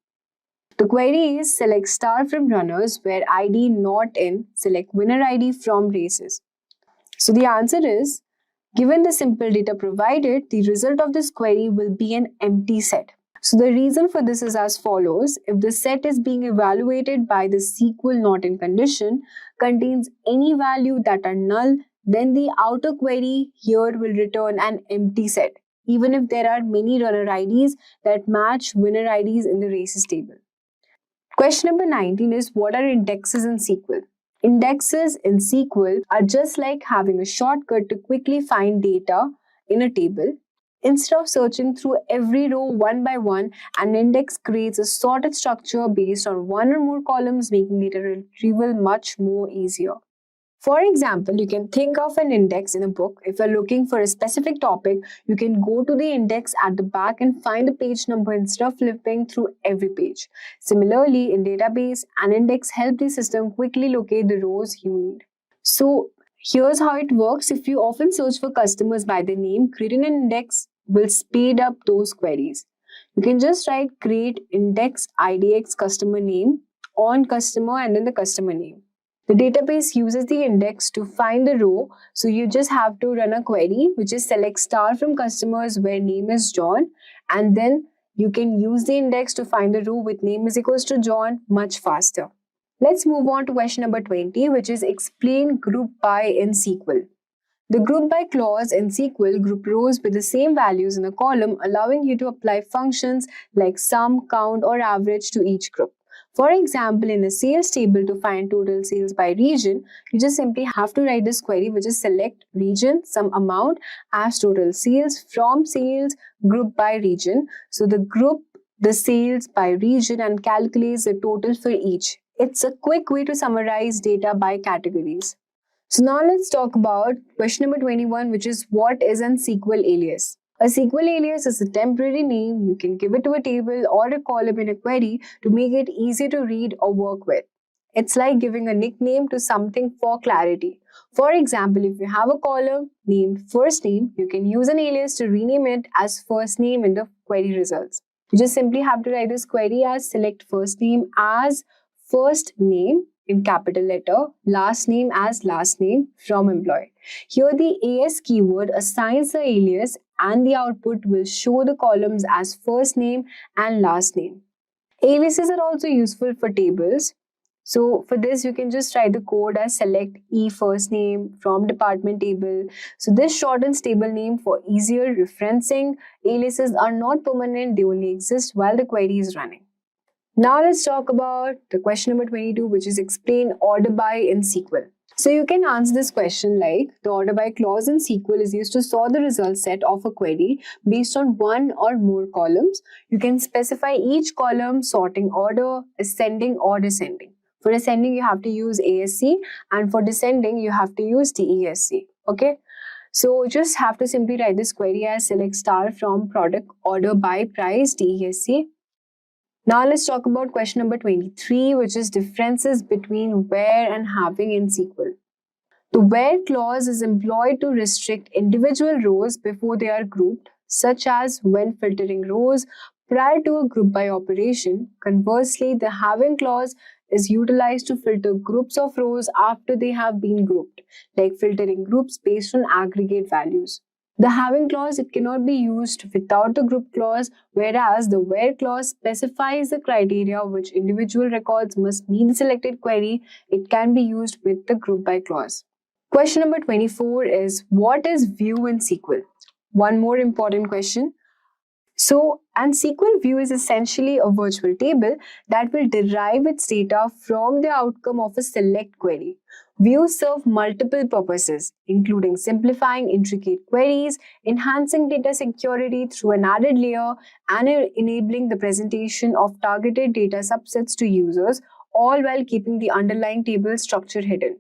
The query is select star from runners where ID not in, select winner ID from races. So the answer is, given the simple data provided, the result of this query will be an empty set. So the reason for this is as follows. If the set is being evaluated by the SQL not in condition contains any value that are null, then the outer query here will return an empty set, even if there are many runner IDs that match winner IDs in the races table. Question number 19 is what are indexes in SQL? Indexes in SQL are just like having a shortcut to quickly find data in a table. Instead of searching through every row one by one, an index creates a sorted structure based on one or more columns, making data retrieval much more easier. For example, you can think of an index in a book. If you're looking for a specific topic, you can go to the index at the back and find the page number instead of flipping through every page. Similarly, in database, an index helps the system quickly locate the rows you need. So here's how it works. If you often search for customers by their name, creating an index will speed up those queries. You can just write create index IDX customer name on customer and then the customer name. The database uses the index to find the row, so you just have to run a query which is select star from customers where name is John, and then you can use the index to find the row with name is equals to John much faster. Let's move on to question number 20, which is explain group by in SQL. The group by clause in SQL group rows with the same values in a column, allowing you to apply functions like sum, count, or average to each group. For example, in a sales table to find total sales by region, you just simply have to write this query, which is select region, sum amount as total sales from sales group by region. So the group the sales by region and calculates the total for each. It's a quick way to summarize data by categories. So now let's talk about question number 21, which is what is an SQL alias? A SQL alias is a temporary name you can give it to a table or a column in a query to make it easy to read or work with. It's like giving a nickname to something for clarity. For example, if you have a column named first name, you can use an alias to rename it as first name in the query results. You just simply have to write this query as select first name as first name in capital letter, last name as last name from employee. Here the AS keyword assigns the alias and the output will show the columns as first name and last name. Aliases are also useful for tables. So for this, you can just write the code as select E first name from department table. So this shortens table name for easier referencing. Aliases are not permanent, they only exist while the query is running. Now let's talk about the question number 22, which is explain order by in SQL. So you can answer this question like the order by clause in SQL is used to sort the result set of a query based on one or more columns. You can specify each column sorting order, ascending or descending. For ascending, you have to use ASC, and for descending, you have to use DESC. Okay. So just have to simply write this query as select star from product order by price DESC. Now let's talk about question number 23, which is differences between where and having in SQL. The where clause is employed to restrict individual rows before they are grouped, such as when filtering rows prior to a group by operation. Conversely, the having clause is utilized to filter groups of rows after they have been grouped, like filtering groups based on aggregate values. The having clause, it cannot be used without the group clause, whereas the where clause specifies the criteria which individual records must meet the selected query. It can be used with the group by clause. Question number 24 is what is view in SQL? One more important question. So, an SQL view is essentially a virtual table that will derive its data from the outcome of a select query. Views serve multiple purposes, including simplifying intricate queries, enhancing data security through an added layer, and enabling the presentation of targeted data subsets to users, all while keeping the underlying table structure hidden.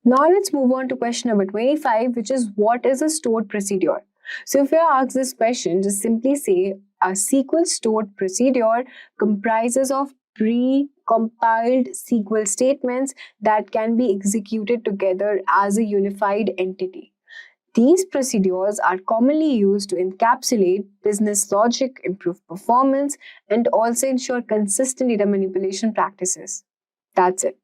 Now let's move on to question number 25, which is what is a stored procedure? So if you are asked this question, just simply say a SQL stored procedure comprises of pre-compiled SQL statements that can be executed together as a unified entity. These procedures are commonly used to encapsulate business logic, improve performance, and also ensure consistent data manipulation practices. That's it.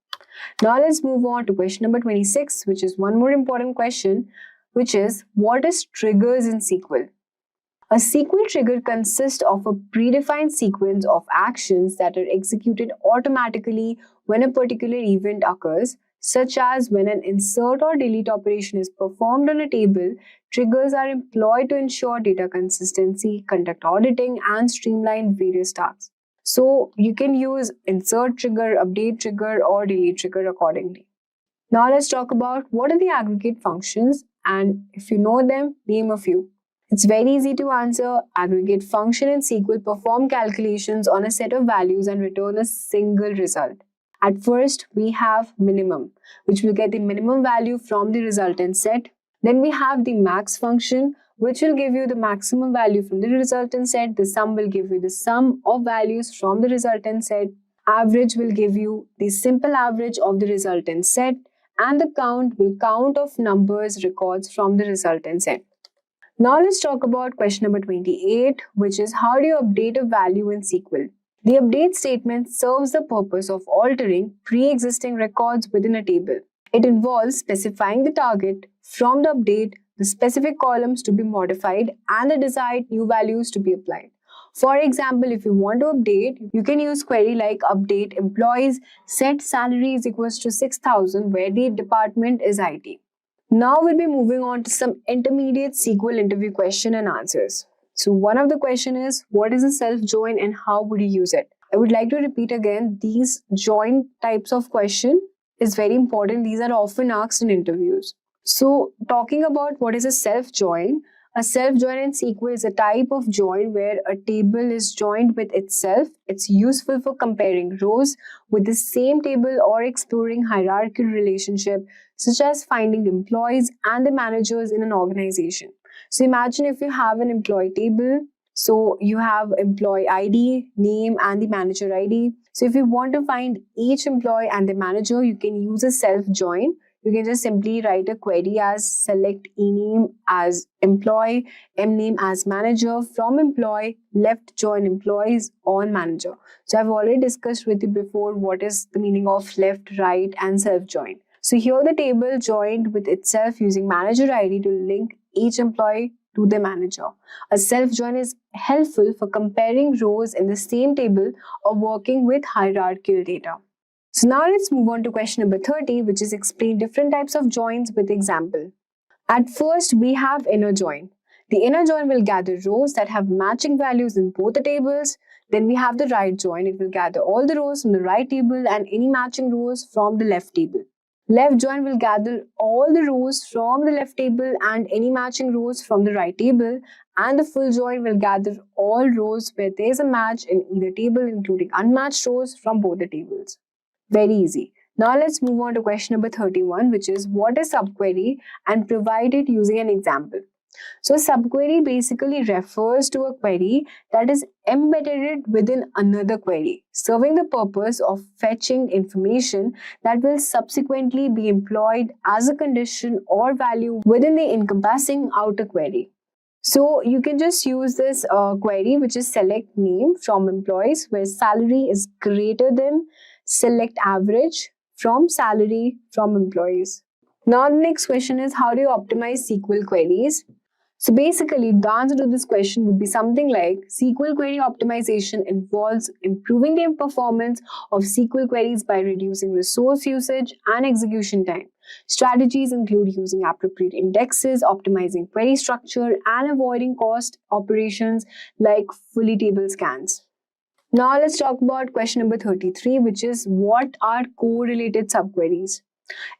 Now let's move on to question number 26, which is one more important question, which is what is triggers in SQL? A SQL trigger consists of a predefined sequence of actions that are executed automatically when a particular event occurs, such as when an insert or delete operation is performed on a table. Triggers are employed to ensure data consistency, conduct auditing, and streamline various tasks. So you can use insert trigger, update trigger, or delete trigger accordingly. Now let's talk about what are the aggregate functions, and if you know them, name a few. It's very easy to answer. Aggregate function in SQL perform calculations on a set of values and return a single result. At first, we have minimum, which will get the minimum value from the resultant set. Then we have the max function, which will give you the maximum value from the resultant set. The sum will give you the sum of values from the resultant set. Average will give you the simple average of the resultant set. And the count will count of numbers records from the resultant set. Now let's talk about question number 28, which is how do you update a value in SQL? The update statement serves the purpose of altering pre-existing records within a table. It involves specifying the target from the update, the specific columns to be modified, and the desired new values to be applied. For example, if you want to update, you can use query like update employees, set salary is equals to 6,000 where the department is IT. Now we'll be moving on to some intermediate SQL interview question and answers. So one of the question is, what is a self-join and how would you use it? I would like to repeat again, these join types of question is very important. These are often asked in interviews. So talking about what is a self-join in SQL is a type of join where a table is joined with itself. It's useful for comparing rows with the same table or exploring hierarchical relationship, such as finding employees and the managers in an organization. So imagine if you have an employee table. So you have employee ID, name, and the manager ID. So if you want to find each employee and the manager, you can use a self-join. You can just simply write a query as select ename as employee, mname as manager, from employee, left join employees on manager. So I've already discussed with you before what is the meaning of left, right, and self-join. So here the table joined with itself using manager ID to link each employee to the manager. A self-join is helpful for comparing rows in the same table or working with hierarchical data. So now let's move on to question number 30, which is explain different types of joins with example. At first, we have inner join. The inner join will gather rows that have matching values in both the tables. Then we have the right join. It will gather all the rows from the right table and any matching rows from the left table. Left join will gather all the rows from the left table and any matching rows from the right table, and the full join will gather all rows where there is a match in either table, including unmatched rows from both the tables. Very easy. Now let's move on to question number 31, which is what is subquery, and provide it using an example. So subquery basically refers to a query that is embedded within another query, serving the purpose of fetching information that will subsequently be employed as a condition or value within the encompassing outer query. So you can just use this query, which is select name from employees, where salary is greater than select average from salary from employees. Now the next question is, how do you optimize SQL queries? So basically, the answer to this question would be something like SQL query optimization involves improving the performance of SQL queries by reducing resource usage and execution time. Strategies include using appropriate indexes, optimizing query structure, and avoiding cost operations like fully table scans. Now let's talk about question number 33, which is what are correlated subqueries?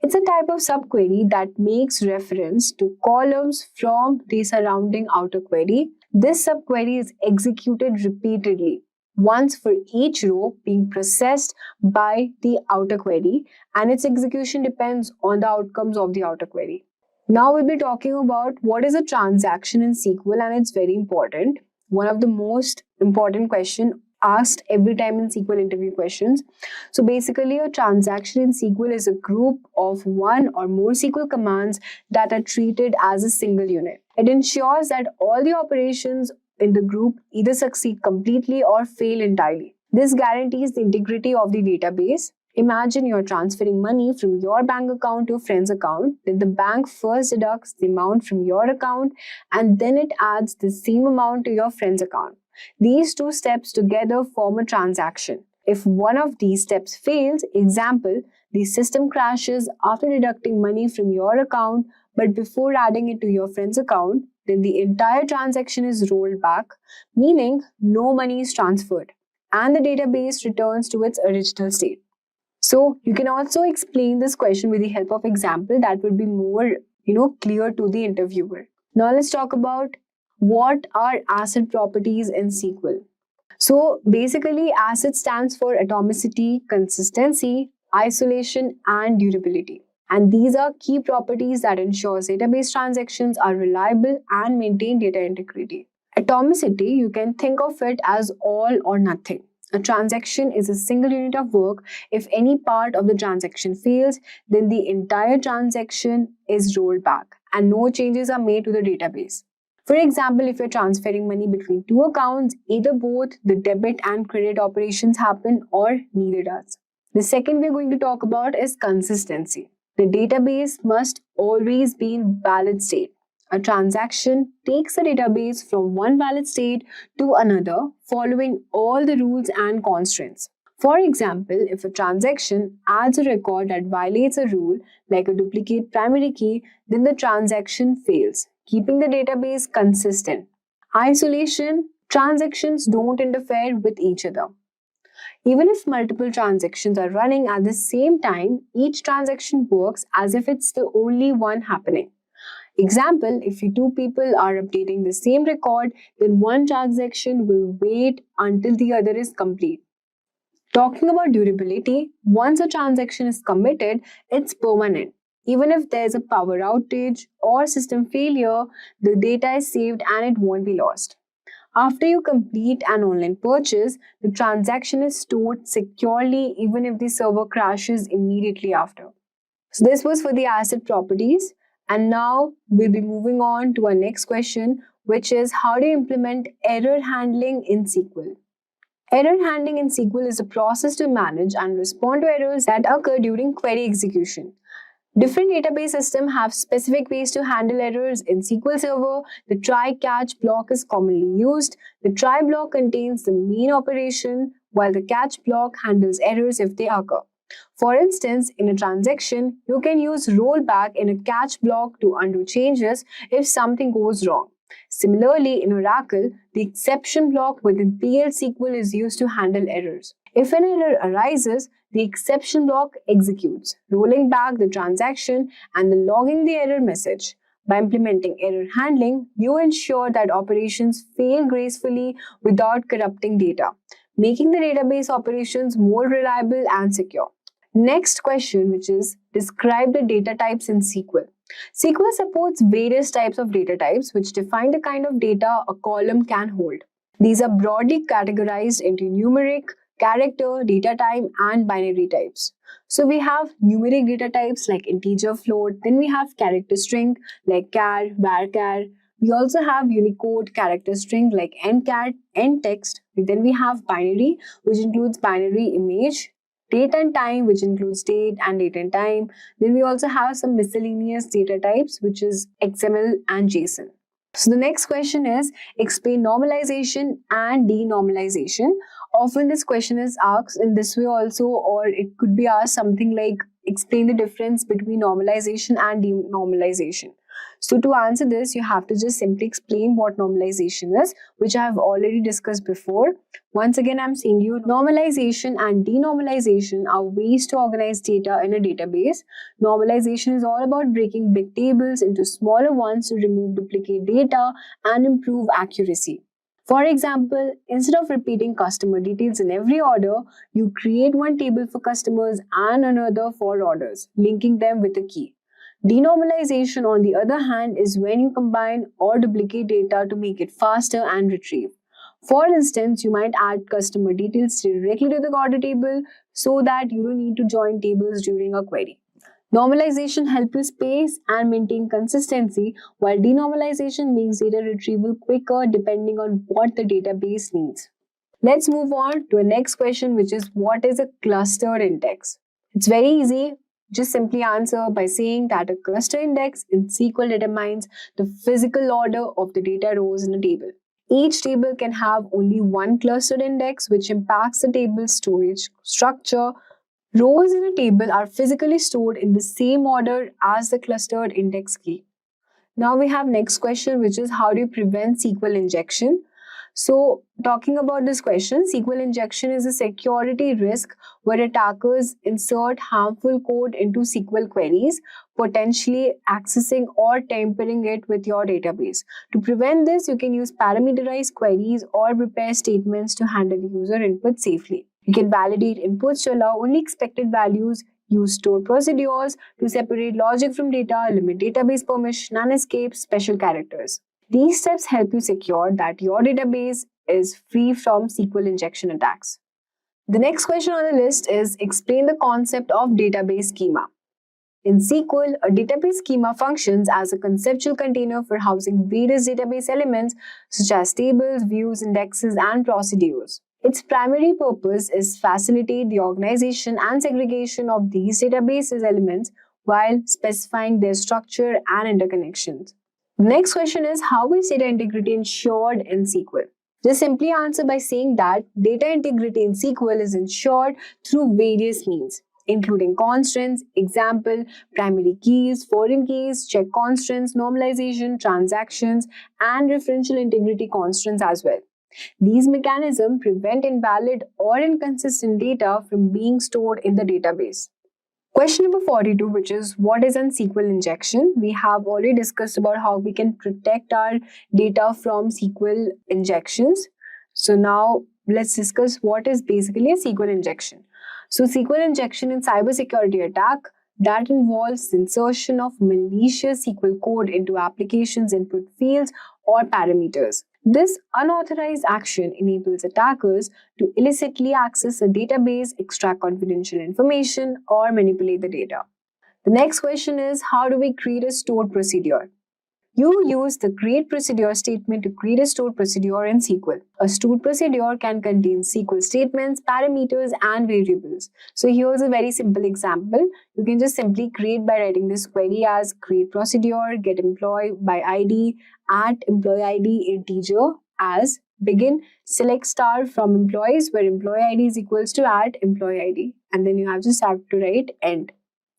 It's a type of subquery that makes reference to columns from the surrounding outer query. This subquery is executed repeatedly, once for each row being processed by the outer query, and its execution depends on the outcomes of the outer query. Now we'll be talking about what is a transaction in SQL, and it's very important. One of the most important questions asked every time in SQL interview questions. So basically, a transaction in SQL is a group of one or more SQL commands that are treated as a single unit. It ensures that all the operations in the group either succeed completely or fail entirely. This guarantees the integrity of the database. Imagine you're transferring money from your bank account to a friend's account. Then the bank first deducts the amount from your account and then it adds the same amount to your friend's account. These two steps together form a transaction. If one of these steps fails, example, the system crashes after deducting money from your account but before adding it to your friend's account, then the entire transaction is rolled back, meaning no money is transferred and the database returns to its original state. So you can also explain this question with the help of example that would be more, clear to the interviewer. Now let's talk about what are ACID properties in SQL. So basically, ACID stands for atomicity, consistency, isolation, and durability. And these are key properties that ensures database transactions are reliable and maintain data integrity. Atomicity, you can think of it as all or nothing. A transaction is a single unit of work. If any part of the transaction fails, then the entire transaction is rolled back and no changes are made to the database. For example, if you're transferring money between two accounts, either both the debit and credit operations happen or neither does. The second we're going to talk about is consistency. The database must always be in valid state. A transaction takes a database from one valid state to another, following all the rules and constraints. For example, if a transaction adds a record that violates a rule, like a duplicate primary key, then the transaction fails, keeping the database consistent. Isolation: transactions don't interfere with each other. Even if multiple transactions are running at the same time, each transaction works as if it's the only one happening. Example, if two people are updating the same record, then one transaction will wait until the other is complete. Talking about durability, once a transaction is committed, it's permanent. Even if there's a power outage or system failure, the data is saved and it won't be lost. After you complete an online purchase, the transaction is stored securely even if the server crashes immediately after. So this was for the asset properties. And now we'll be moving on to our next question, which is how do you implement error handling in SQL? Error handling in SQL is a process to manage and respond to errors that occur during query execution. Different database systems have specific ways to handle errors. In SQL Server, the try-catch block is commonly used. The try block contains the main operation, while the catch block handles errors if they occur. For instance, in a transaction, you can use rollback in a catch block to undo changes if something goes wrong. Similarly, in Oracle, the exception block within PL SQL is used to handle errors. If an error arises, the exception block executes, rolling back the transaction and then logging the error message. By implementing error handling, you ensure that operations fail gracefully without corrupting data, making the database operations more reliable and secure. Next question, which is describe the data types in SQL. SQL supports various types of data types which define the kind of data a column can hold. These are broadly categorized into numeric, character, data type, and binary types. So we have numeric data types like integer, float, then we have character string like char, varchar. We also have Unicode character string like encat, enttext. Then we have binary, which includes binary image, date and time, which includes date and date and time. Then we also have some miscellaneous data types, which is XML and JSON. So the next question is explain normalization and denormalization. Often this question is asked in this way also, or it could be asked something like explain the difference between normalization and denormalization. So to answer this, you have to just simply explain what normalization is, which I have already discussed before. Once again, I'm saying you normalization and denormalization are ways to organize data in a database. Normalization is all about breaking big tables into smaller ones to remove duplicate data and improve accuracy. For example, instead of repeating customer details in every order, you create one table for customers and another for orders, linking them with a key. Denormalization, on the other hand, is when you combine or duplicate data to make it faster and retrieve. For instance, you might add customer details directly to the order table so that you don't need to join tables during a query. Normalization helps you space and maintain consistency, while denormalization makes data retrieval quicker depending on what the database needs. Let's move on to the next question, which is what is a clustered index? It's very easy. Just simply answer by saying that a cluster index in SQL determines the physical order of the data rows in a table. Each table can have only one clustered index, which impacts the table's storage structure. Rows in a table are physically stored in the same order as the clustered index key. Now we have next question, which is how do you prevent SQL injection? So talking about this question, SQL injection is a security risk where attackers insert harmful code into SQL queries, potentially accessing or tampering it with your database. To prevent this, you can use parameterized queries or prepare statements to handle user input safely. You can validate inputs to allow only expected values, use stored procedures to separate logic from data, limit database permission, and escape special characters. These steps help you secure that your database is free from SQL injection attacks. The next question on the list is explain the concept of database schema. In SQL, a database schema functions as a conceptual container for housing various database elements such as tables, views, indexes, and procedures. Its primary purpose is facilitate the organization and segregation of these databases elements while specifying their structure and interconnections. The next question is how is data integrity ensured in SQL? Just simply answer by saying that data integrity in SQL is ensured through various means, including constants, example, primary keys, foreign keys, check constants, normalization, transactions, and referential integrity constants as well. These mechanisms prevent invalid or inconsistent data from being stored in the database. Question number 42, which is what is an SQL injection? We have already discussed about how we can protect our data from SQL injections. So now let's discuss what is basically a SQL injection. So SQL injection in cybersecurity attack that involves insertion of malicious SQL code into applications input fields or parameters. This unauthorized action enables attackers to illicitly access a database, extract confidential information, or manipulate the data. The next question is, how do we create a stored procedure? You use the create procedure statement to create a stored procedure in SQL. A stored procedure can contain SQL statements, parameters, and variables. So here's a very simple example. You can just simply create by writing this query as create procedure, get employee by ID, at employee ID integer as begin, select star from employees where employee ID is equals to at employee ID. And then you just have to write end.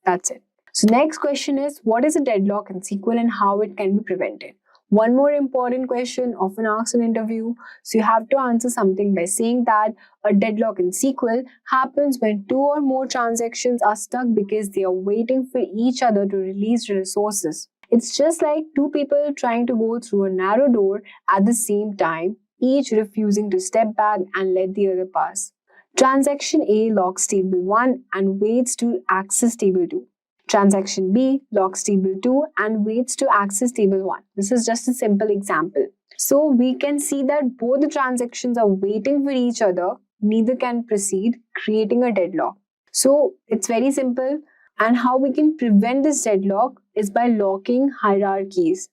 That's it. So next question is, what is a deadlock in SQL and how it can be prevented? One more important question often asked in interview. So you have to answer something by saying that a deadlock in SQL happens when two or more transactions are stuck because they are waiting for each other to release resources. It's just like two people trying to go through a narrow door at the same time, each refusing to step back and let the other pass. Transaction A locks table 1 and waits to access table 2. Transaction B locks table 2 and waits to access table 1. This is just a simple example. So we can see that both the transactions are waiting for each other, neither can proceed, creating a deadlock. So it's very simple, and how we can prevent this deadlock is by locking hierarchies.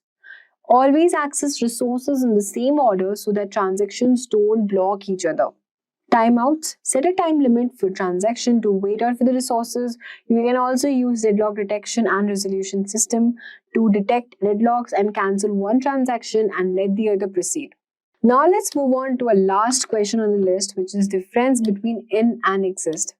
Always access resources in the same order so that transactions don't block each other. Timeouts. Set a time limit for transaction to wait out for the resources. You can also use deadlock detection and resolution system to detect deadlocks and cancel one transaction and let the other proceed. Now let's move on to a last question on the list, which is difference between in and exist.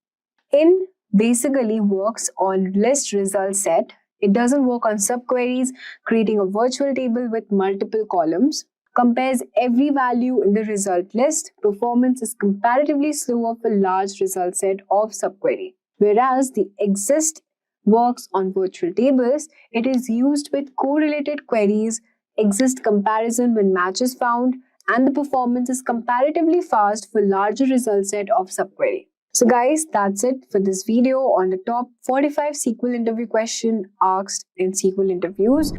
In basically works on list result set. It doesn't work on subqueries, creating a virtual table with multiple columns. Compares every value in the result list. Performance is comparatively slower for large result set of subquery. Whereas the exist works on virtual tables, it is used with correlated queries, exist comparison when match is found, and the performance is comparatively fast for larger result set of subquery. So guys, that's it for this video on the top 45 SQL interview question asked in SQL interviews.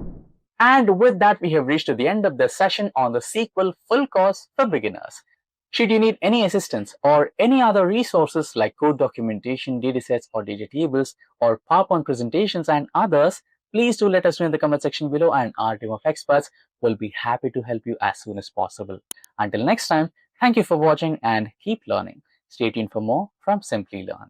And with that, we have reached to the end of the session on the SQL Full Course for beginners. Should you need any assistance or any other resources like code documentation, datasets or data tables or PowerPoint presentations and others, please do let us know in the comment section below, and our team of experts will be happy to help you as soon as possible. Until next time, thank you for watching and keep learning. Stay tuned for more from Simplilearn.